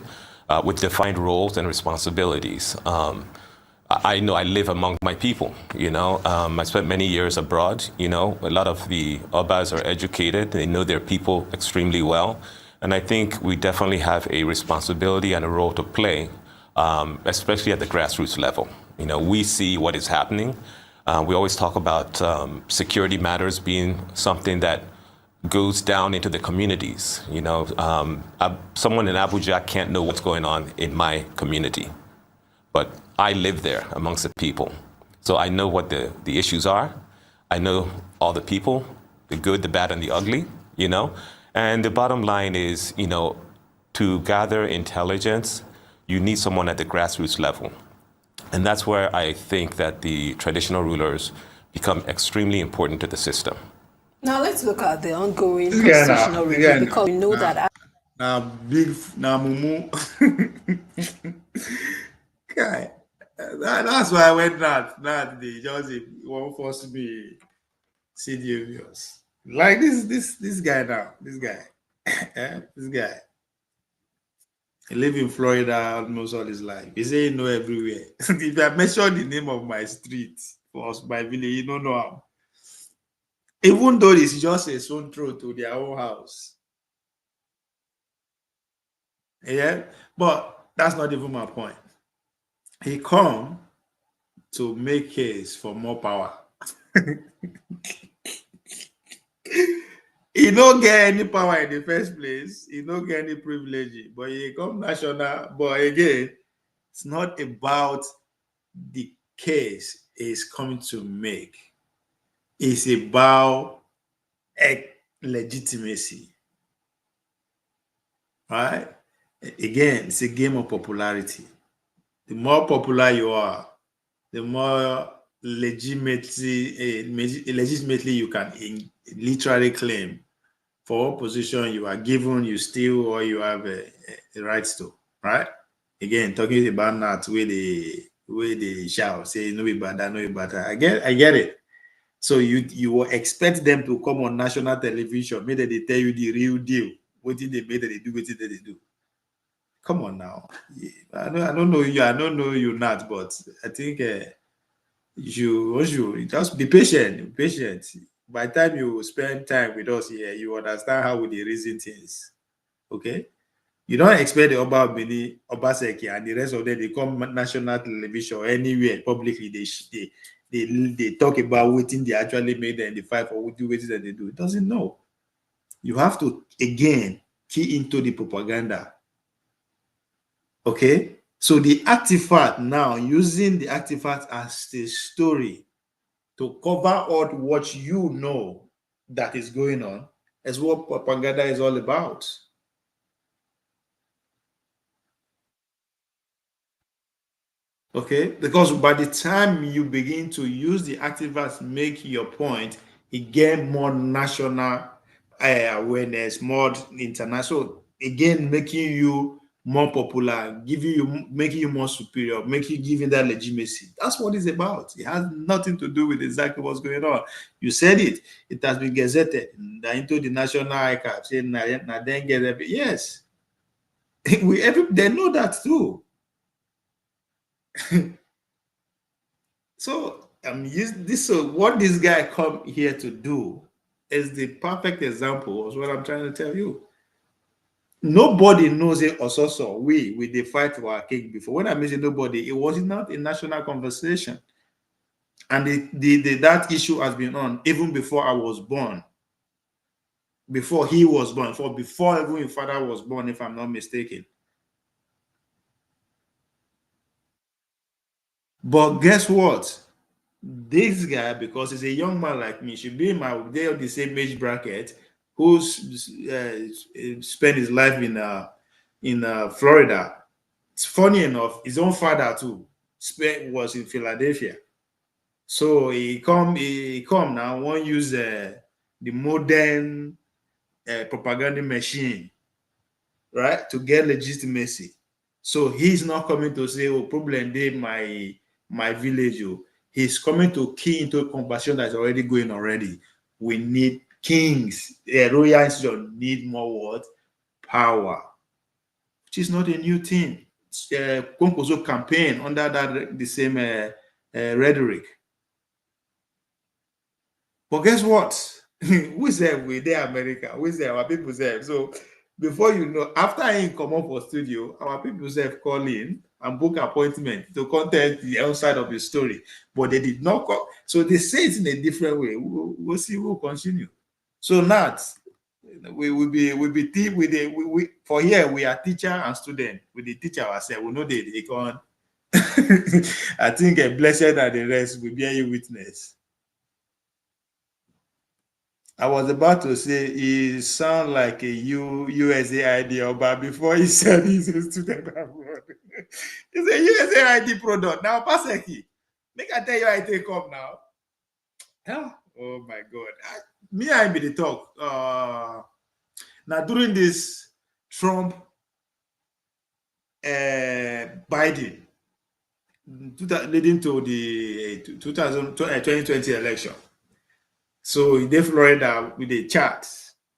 with defined roles and responsibilities. I know I live among my people, I spent many years abroad, a lot of the Obas are educated, they know their people extremely well. And I think we definitely have a responsibility and a role to play, especially at the grassroots level. We see what is happening. We always talk about security matters being something that goes down into the communities. Someone in Abuja can't know what's going on in my community, but I live there amongst the people. So I know what the issues are. I know all the people, the good, the bad, and the ugly, And the bottom line is, to gather intelligence, you need someone at the grassroots level. And that's where I think that the traditional rulers become extremely important to the system. Now let's look at the ongoing constitutional review, because we know that. Mumu. Guy, that's why I went that day. Joseph won't force me serious. Like this guy now, this guy, this guy. He live in Florida almost all his life. He say he know everywhere. If I mention the name of my street or my village, you don't know how. Even though it's just a stone throw to their own house. Yeah, but that's not even my point. He come to make case for more power. He don't get any power in the first place. He don't get any privilege, but he come national. But again, it's not about the case he's coming to make. It's about legitimacy, right? Again, it's a game of popularity. The more popular you are, the more legitimately you can literally claim for what position you are given, you steal, or you have a right to, right? Again, talking about that where they shout, say no be bad, no be bad. I get it. So you will expect them to come on national television, maybe they tell you the real deal. What did they make that they do? What did they do? Come on now. I don't know you. I don't know you not, but I think you should just be patient. Be patient. By the time you spend time with us here, you understand how we dey reason things. Okay. You don't expect the Obaseki and the rest of them, they come national television or anywhere publicly, they talk about what they actually made and the fight for what that they do. It doesn't know. You have to again key into the propaganda. Okay, so the artifact now, using the artifact as the story to cover all what you know that is going on, is what propaganda is all about. Okay, because by the time you begin to use the artifacts, make your point, it get more national awareness, more international, again making you more popular, making you more superior, making you giving that legitimacy. That's what it's about. It has nothing to do with exactly what's going on. You said it. It has been gazetted into the national archives. Then get yes, they know that too. So so what this guy come here to do is the perfect example of what I'm trying to tell you. Nobody knows it also. We they fight for our king before. When I mention nobody, it was not a national conversation. And that issue has been on even before I was born. Before he was born, before even his father was born, if I'm not mistaken. But guess what? This guy, because he's a young man like me, should be in the same age bracket, who's spent his life in Florida. It's funny enough, his own father too was in Philadelphia. So he come now, won't use the modern propaganda machine, right, to get legitimacy. So he's not coming to say, oh, problem day my village. Oh. He's coming to key into a conversation that's already going already. We need kings. The royal institution need more what? Power. Which is not a new thing. Konkoso campaign under the same rhetoric. But guess what? We say we there America. We say our people say. So before you know, after he come up for studio, our people say call in and book appointment to content the outside of the story. But they did not call. So they say it in a different way. We'll see. We'll continue. So now we will be for here we are teacher and student. We the teacher ourselves. We know they can. I think a blessed are the rest will bear you witness. I was about to say he sound like a USA ID, but before he said he's a student abroad. It's a USA ID product. Now, Obaseki, make I tell you how I take up now. Oh my God. Me, I be the talk. Now, during this Trump Biden, leading to the 2020 election, So he did Florida with the chat.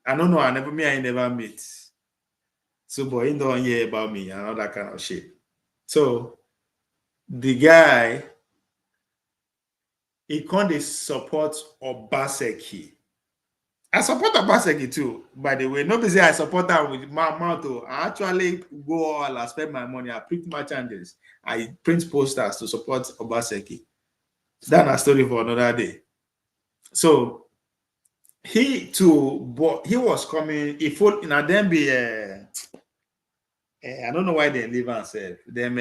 I don't know, I never meet. So boy, he don't hear about me and all that kind of shit. So the guy, he can't support Obaseki. I support Obaseki too, by the way. Nobody say I support her with my mouth. I actually go all, I spend my money, I print merchandise, I print posters to support Obaseki. That's a story for another day. So he too, but he was coming, he thought, now them be I don't know why they leave and say them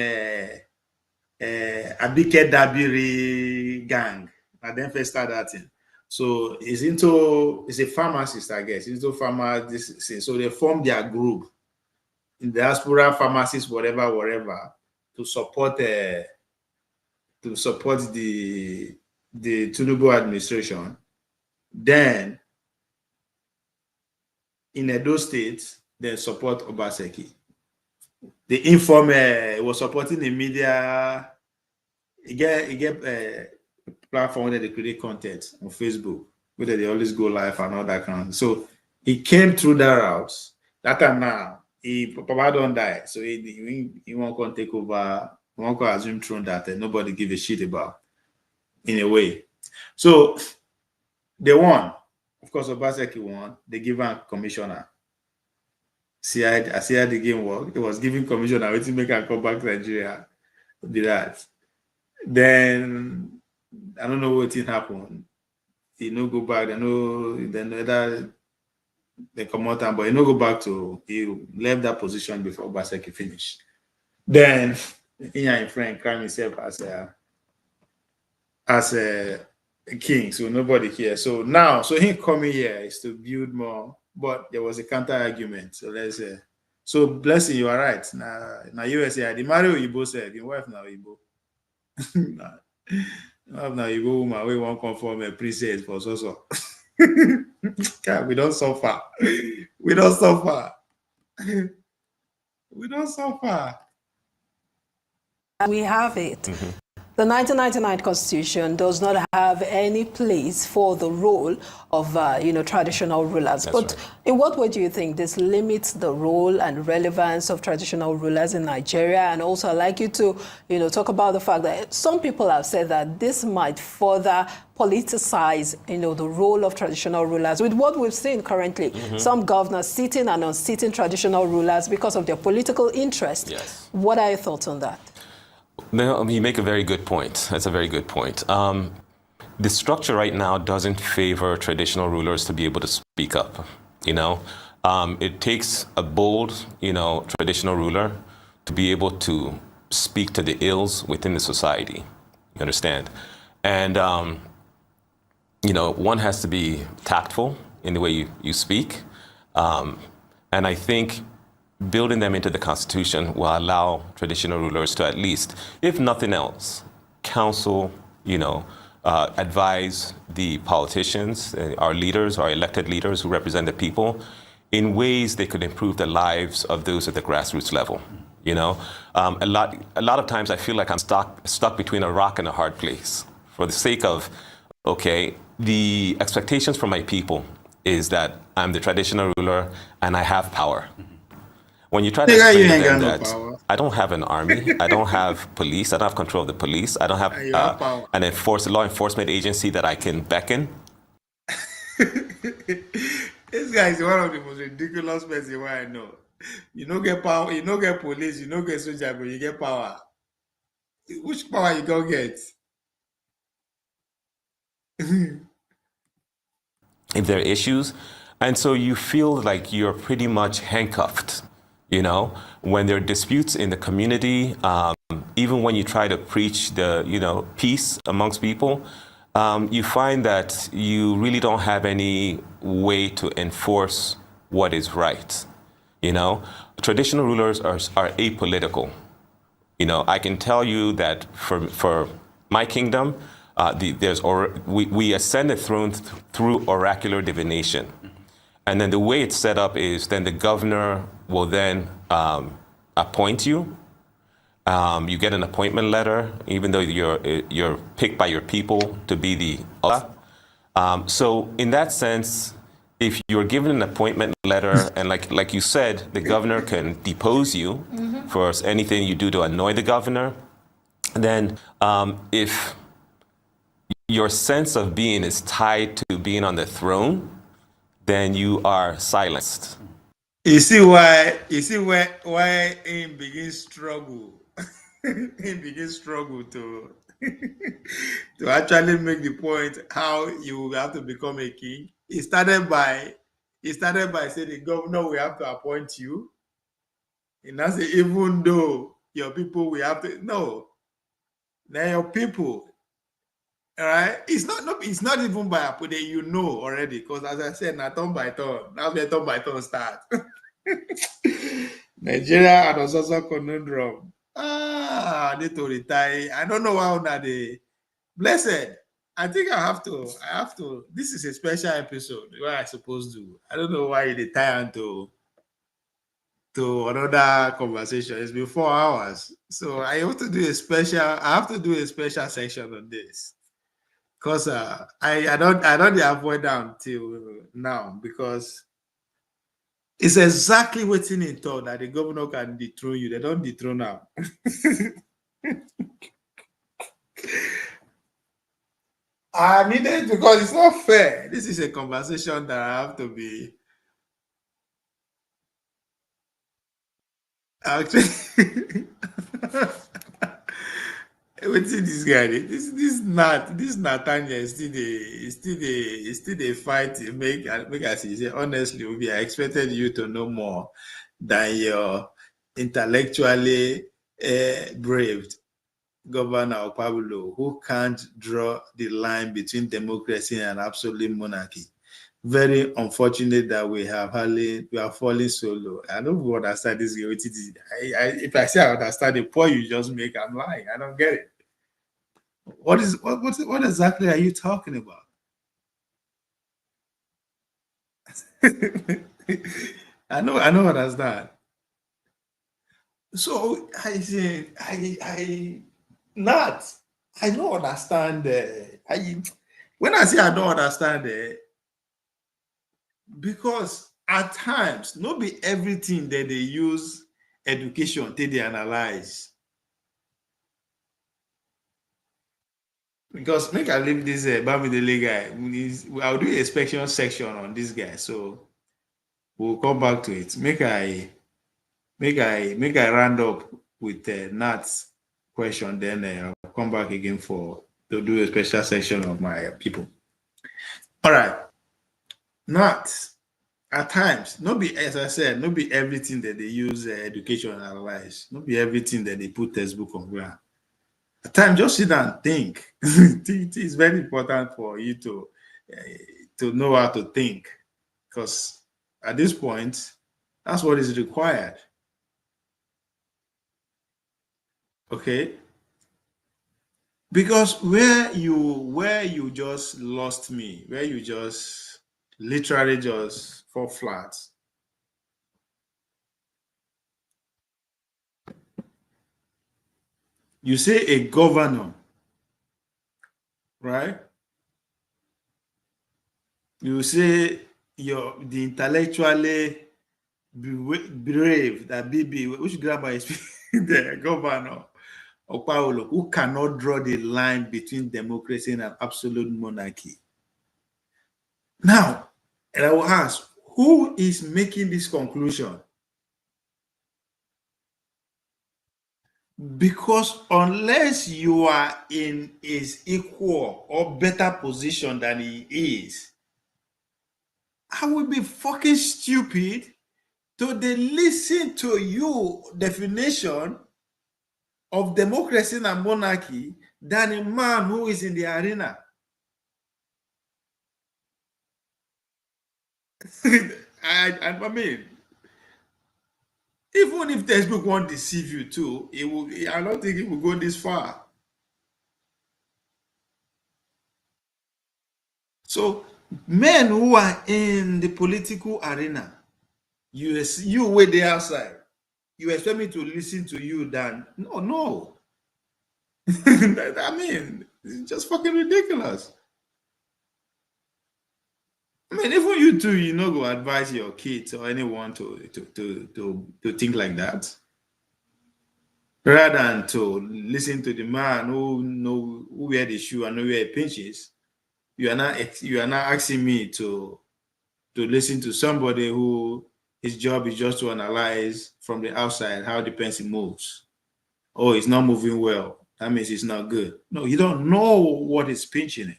Abike Dabiri gang. And then first start that thing. So he's a pharmacist, I guess. He's into pharmacy. So they form their group in diaspora pharmacists, whatever, to support the Tinubu administration. Then in Edo State, they support Obaseki. The informer was supporting the media. He get a platform where they create content on Facebook, where they always go live and all that kind of. So he came through that route. That time now, Papa don't die, so he won't come take over. He won't come assume throne that nobody give a shit about, in a way. So they won. Of course, Obaseki won. They give him commissioner. I see how the game worked. It was giving commissioner waiting make him come back to Nigeria. Did that. Then I don't know what happened. He no go back. They come out, but he no go back to. He left that position before Obaseki finished. Then he and his friend crowned himself as a king. So nobody here. So now, him coming here is to build more. But there was a counter argument. So let's say, so Blessing, you are right. Now USA, the Mario Ibo said, your wife now Ibo. Now you go woman, we won't conform a preset for so. God, we don't suffer. We don't suffer. We don't suffer. We have it. Mm-hmm. The 1999 Constitution does not have any place for the role of, traditional rulers. That's but right. In what way do you think this limits the role and relevance of traditional rulers in Nigeria? And also, I'd like you to, talk about the fact that some people have said that this might further politicize, the role of traditional rulers. With what we've seen currently, some governors sitting and unsitting traditional rulers because of their political interest. Yes. What are your thoughts on that? No, you make a very good point. That's a very good point. The structure right now doesn't favor traditional rulers to be able to speak up. It takes a bold, traditional ruler to be able to speak to the ills within the society. You understand? And, one has to be tactful in the way you speak. And I think building them into the Constitution will allow traditional rulers to at least, if nothing else, counsel, advise the politicians, our leaders, our elected leaders who represent the people, in ways they could improve the lives of those at the grassroots level. A lot of times I feel like I'm stuck between a rock and a hard place. For the sake of, the expectations from my people is that I'm the traditional ruler and I have power. When you try to explain to them that I don't have an army, I don't have police, I don't have control of the police, I don't have an law enforcement agency that I can beckon. This guy is one of the most ridiculous person I know. You don't get power, you don't get police, you don't get soldier, but you get power. Which power you gonna get? If there are issues, and so you feel like you're pretty much handcuffed. When there are disputes in the community, even when you try to preach the, peace amongst people, you find that you really don't have any way to enforce what is right. Traditional rulers are apolitical. I can tell you that for my kingdom, we ascend the throne through oracular divination. And then the way it's set up is then the governor will then appoint you. You get an appointment letter, even though you're picked by your people to be the So in that sense, if you're given an appointment letter, and like you said, the governor can depose you for anything you do to annoy the governor, then if your sense of being is tied to being on the throne, then you are silenced. You see why he begins struggle. He begins struggle to to actually make the point how you have to become a king. He started by saying the governor will have to appoint you. And that's even though your people will have to they're your people. All right, it's not even by appointment, you know already, because as I said, not turn by turn. Now we turn by turn start. Nigeria and also conundrum. I need to retire. I don't know how now they blessed. I think I have to. This is a special episode where I supposed to. I don't know why they tie to another conversation. It's been 4 hours. So I have to do a special section on this. Because I don't avoid down till now, because it's exactly what's in it thought that the governor can dethrone you. They don't dethrone now. I need it because it's not fair. This is a conversation that I have to be actually. What's this guy? This Nathaniel is still a fight. Make us say honestly, Obi, I expected you to know more than your intellectually braved Governor Pablo, who can't draw the line between democracy and absolute monarchy. Very unfortunate that we are falling so low. I don't understand this. If I say I understand the point you just make, I'm lying. I don't get it. What exactly are you talking about? I know what that's that. So I say I don't understand. When I say I don't understand, because at times not be everything that they use education till they analyze. Because make I leave this Bamidele guy. I'll do a inspection section on this guy, so we'll come back to it. Make I round up with Nat's question, then I'll come back again to do a special section of my people. All right, Nat. At times, not be, as I said, not be everything that they use education and analyze, not be everything that they put textbook on ground. At times, just sit down and think. It is very important for you to know how to think, because at this point, that's what is required. Okay, because where you just lost me, where you just literally just fall flat. You say a governor, right? You say the intellectually brave, that BB, which grammar is the governor of Paulo, who cannot draw the line between democracy and absolute monarchy. Now, and I will ask, who is making this conclusion? Because unless you are in his equal or better position than he is, I will be fucking stupid to listen to you definition of democracy and monarchy than a man who is in the arena. I mean, even if textbook won't deceive you too, I don't think it will go this far. So men who are in the political arena, you wait the outside, you expect me to listen to you than no. I mean, it's just fucking ridiculous. I mean, even you too, you know, go advise your kids or anyone to think like that, rather than to listen to the man who wear the shoe and know where it pinches. You are not asking me to listen to somebody who his job is just to analyze from the outside how the pencil moves. Oh, it's not moving well. That means it's not good. No, you don't know what is pinching it.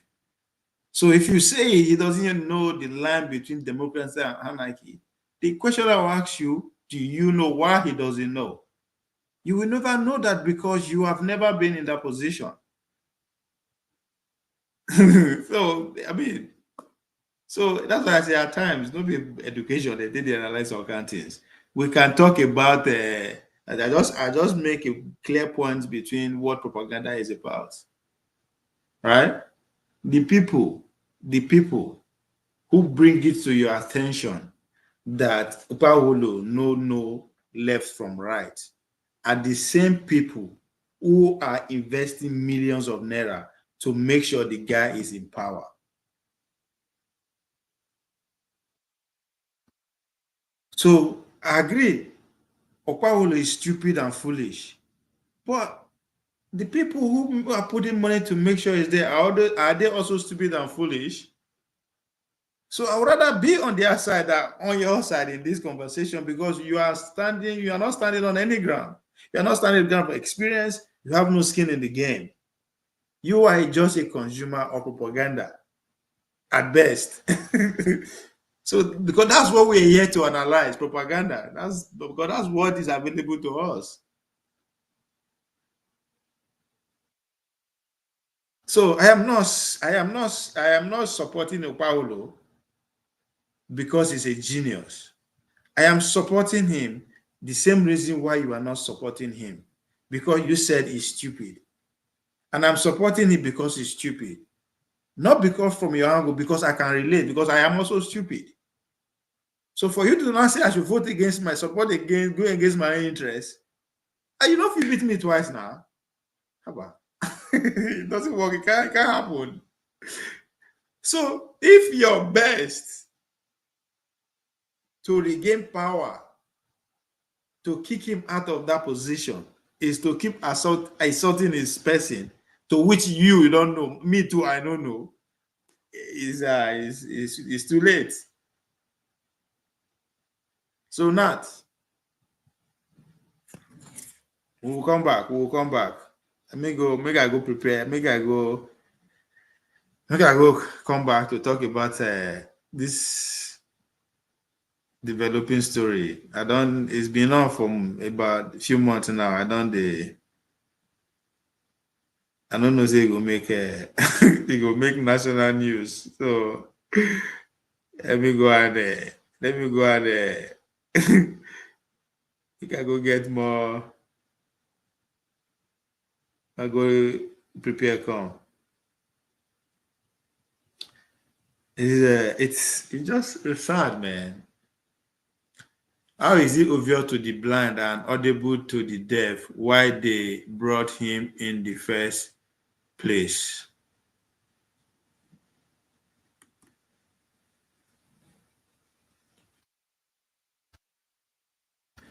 So if you say he doesn't even know the line between democracy and anarchy, the question I will ask you, do you know why he doesn't know? You will never know that because you have never been in that position. So, I mean, so that's why I say at times, no be education, they did analyze all kinds of things. We can talk about, I just make a clear point between what propaganda is about, right? The people who bring it to your attention that Upaholo no left from right are the same people who are investing millions of naira to make sure the guy is in power. So I agree, Upaholo is stupid and foolish, but the people who are putting money to make sure it's there, are they also stupid and foolish? So I would rather be on their side than on your side in this conversation, because you are not standing on any ground. You are not standing on the ground for experience. You have no skin in the game. You are just a consumer of propaganda at best. So because that's what we're here to analyze, propaganda. Because that's what is available to us. So I am not supporting Upaholo because he's a genius. I am supporting him the same reason why you are not supporting him, because you said he's stupid. And I'm supporting him because he's stupid. Not because from your angle, because I can relate, because I am also stupid. So for you to not say I should vote against my support, go against my interest, and you know if you beat me twice now, how about? It doesn't work, it can't happen. So if your best to regain power, to kick him out of that position, is to keep assaulting his person, to which you don't know, me too, I don't know, is too late. So Nat, we will come back. Make I go prepare. Make I go come back to talk about this developing story. It's been on for about a few months now. I don't know say it go make it go make national news. So let me go and I can go get more. I go prepare come. It's just sad, man. How is it obvious to the blind and audible to the deaf why they brought him in the first place?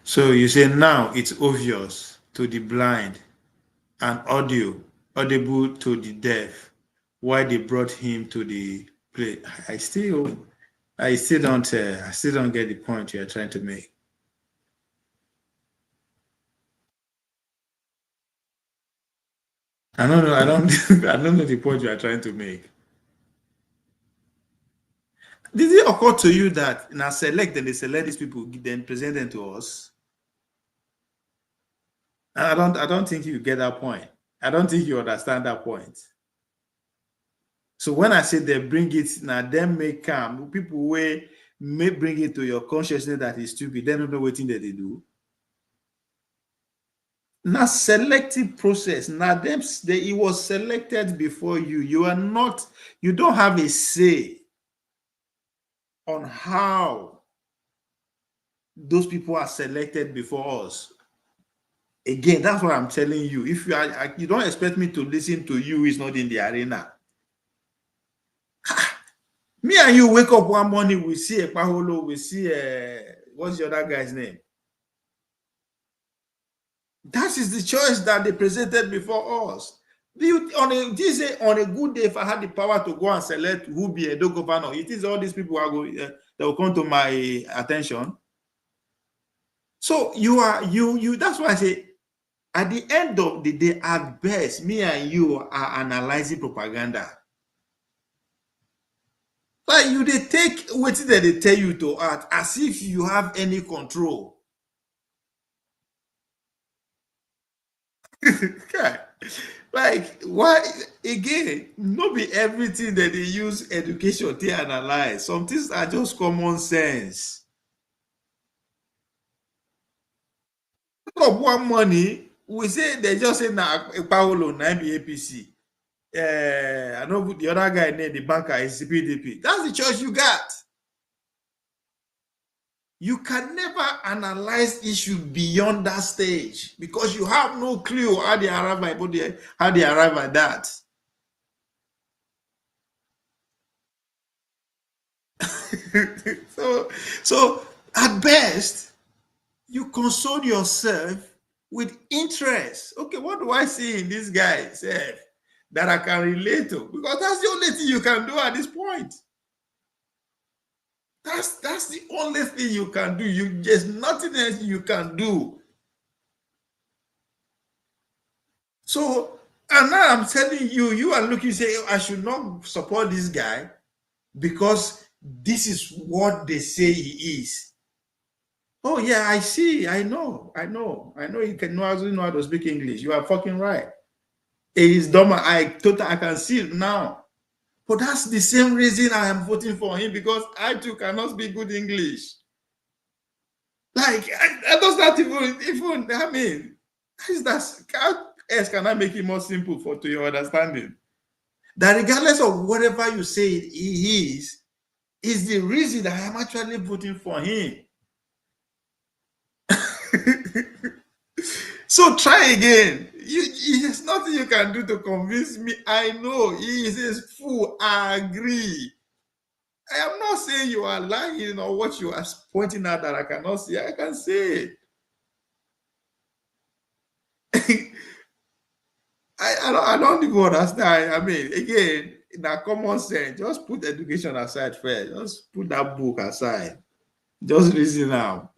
So you say now it's obvious to the blind and audible to the deaf why they brought him to the place. I still don't get the point you're trying to make. I don't know. I don't know the point you are trying to make. Did it occur to you that now they select these people, then present them to us? I don't think you get that point. I don't think you understand that point. So when I say they bring it, now them may come, people may bring it to your consciousness that is stupid, they don't know what thing that they do. Now selective process. Now it was selected before you. You don't have a say on how those people are selected before us. Again, that's what I'm telling you. If you don't expect me to listen to you, it's not in the arena. Me and you wake up one morning, we see a Paholo, we see what's the other guy's name? That is the choice that they presented before us. On a good day, if I had the power to go and select who be Edo governor, it is all these people are going that will come to my attention. So that's why I say, at the end of the day, at best, me and you are analyzing propaganda. Like they take what they tell you to act as if you have any control. Like, why again? Not be everything that they use education to analyze. Some things are just common sense. Of one money, we say they just say na Paulo na APC. I know the other guy named the banker is PDP. That's the choice you got. You can never analyze issue beyond that stage because you have no clue how they arrive at that. so at best, you console yourself with interest. Okay, what do I see in this guy that I can relate to? Because that's the only thing you can do at this point. That's the only thing you can do. There's nothing else you can do. So, and now I'm telling you, you are looking, say, oh, I should not support this guy because this is what they say he is. Oh yeah, I see. I know. You can know how to speak English. You are fucking right. It is dumb. I can see it now. But that's the same reason I am voting for him, because I too cannot speak good English. Like, I does not even I mean, how else can I make it more simple to your understanding? That regardless of whatever you say he is the reason that I am actually voting for him. So try again. There's nothing you can do to convince me. I know he is a fool. I agree. I am not saying you are lying or what you are pointing out that I cannot see. I can see it. I don't even understand. I mean, again, in that common sense, just put education aside first. Just put that book aside. Just reason now.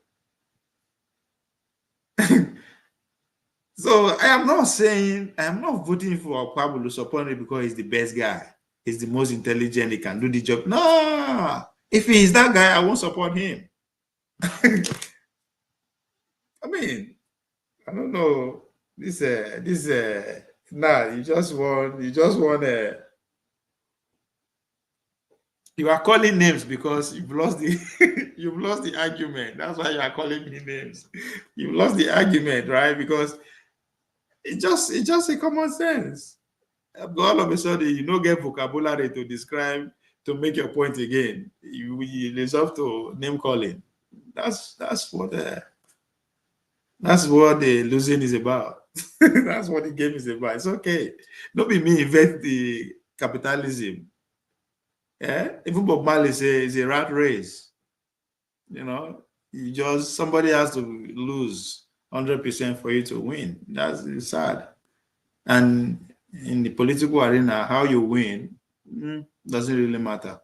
So I am not voting for Pablo Sopone because he's the best guy. He's the most intelligent. He can do the job. No, if he is that guy, I won't support him. I mean, I don't know. Nah, you just want you are calling names because you've lost the argument. That's why you are calling me names. You've lost the argument, right? Because it's just a common sense. But all of a sudden, you don't get vocabulary to describe, to make your point again. You resort to name calling. That's what the losing is about. That's what the game is about. It's okay. Don't be me invent the capitalism. Yeah, even Bob Marley says it's a rat race. You know, somebody has to lose 100% for you to win. That's sad. And in the political arena, how you win doesn't really matter.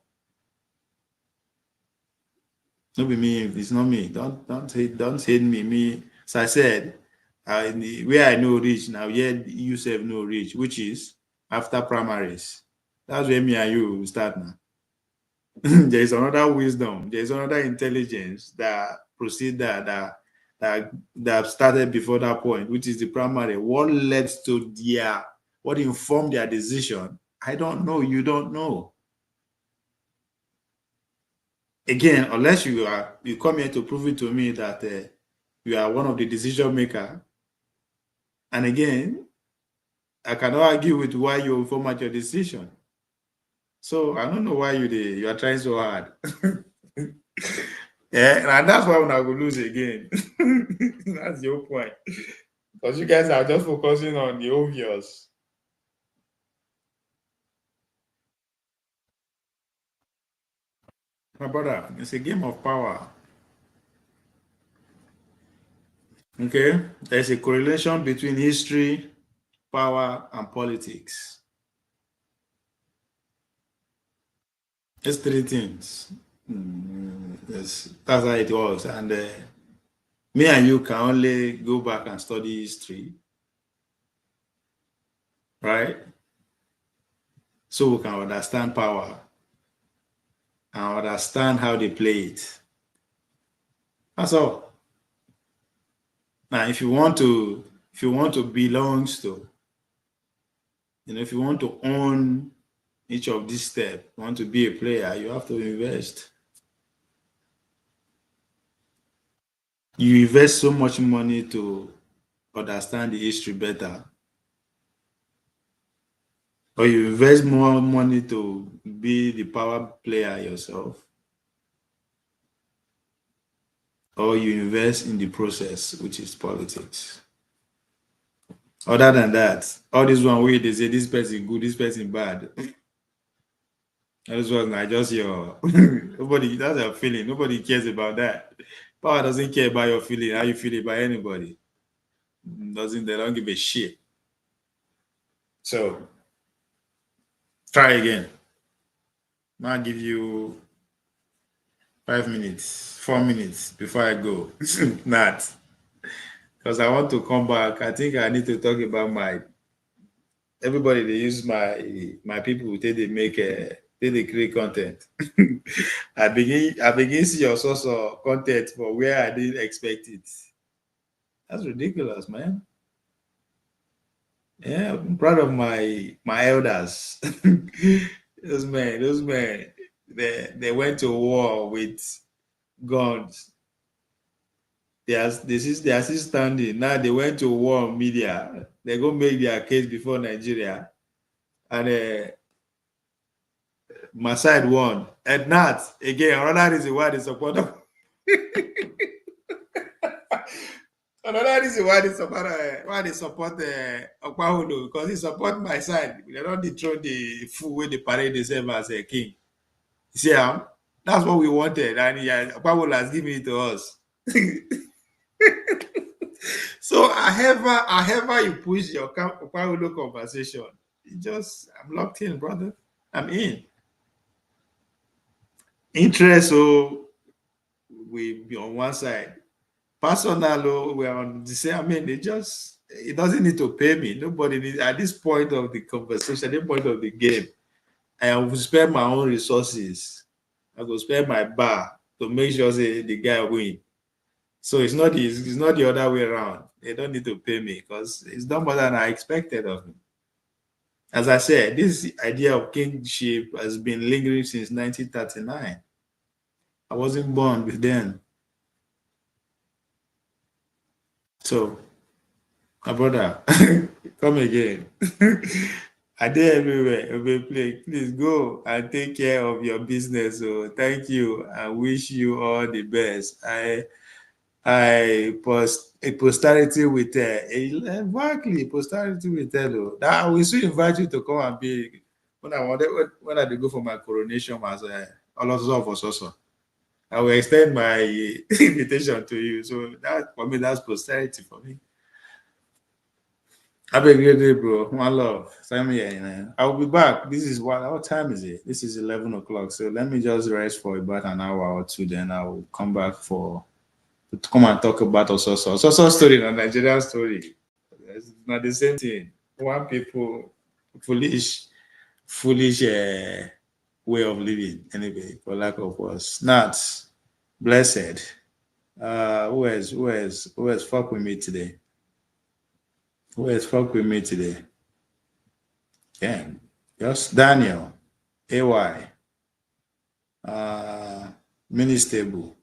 Don't be me. It's not me. Don't hate me. Me, as I said, where I know reach now, yet you self know reach, which is after primaries. That's where me and you start now. There is another wisdom. There is another intelligence that proceed that started before that point, which is the primary. What led to what informed their decision? I don't know. You don't know. Again, unless you come here to prove it to me that you are one of the decision maker. And again, I cannot argue with why you format your decision. So I don't know why you are trying so hard. Yeah, and that's why when I will lose again. That's your point. Because you guys are just focusing on the obvious. My brother, it's a game of power. Okay? There's a correlation between history, power, and politics. It's three things. That's how it was. And me and you can only go back and study history, right? So we can understand power and understand how they play it. That's all. Now, if you want to belong to, if you want to own each of these steps, want to be a player, you have to invest. You invest so much money to understand the history better, or you invest more money to be the power player yourself, or you invest in the process, which is politics. Other than that, all this one way they say this person good, this person bad. This was not just your nobody. That's your feeling. Nobody cares about that. Power doesn't care about your feeling, how you feel about anybody. They don't give a shit. So try again. I'll give you 5 minutes, 4 minutes before I go. Not because I want to come back. I think I need to talk about everybody. They use my people. They make they create content. I begin see your source of content for where I didn't expect it. That's ridiculous, man. Yeah, I'm proud of my elders. those men, they went to war with guns. They are still standing. Now they went to war on media. They go make their case before Nigeria. And my side won. And not again, another reason why they support them. Another reason why they support Okpahulo, because he support my side. They don't dethrone the fool with the parade themselves as a king. You see, that's what we wanted, and Okpahulo has given it to us. So however you push your Okpahulo conversation, I'm locked in, brother. I'm in. Interest, so we be on one side. Personal, we're on the same. I mean, it doesn't need to pay me. Nobody needs, at this point of the conversation, at this point of the game, I will spend my own resources. I will spend my bar to make sure the guy win. So it's not the other way around. They don't need to pay me because it's done more than I expected of me. As I said, this idea of kingship has been lingering since 1939. I wasn't born with then. So, my brother, come again. I did everywhere. Please go and take care of your business. So thank you. I wish you all the best. I posterity with exactly posterity with that I will still invite you to come and be when I go for my coronation as also. I will extend my invitation to you. So that for me, that's posterity for me. Have a great day, bro. One love. Same here, man. I will be back. This is what time is it? This is 11 o'clock. So let me just rest for about an hour or two. Then I will come back to come and talk about also story and Nigerian story. It's not the same thing. One people foolish way of living. Anyway, for lack of words. Not blessed. Who has fuck with me today? Who has fuck with me today? Yeah, just Daniel, AY, Ministable,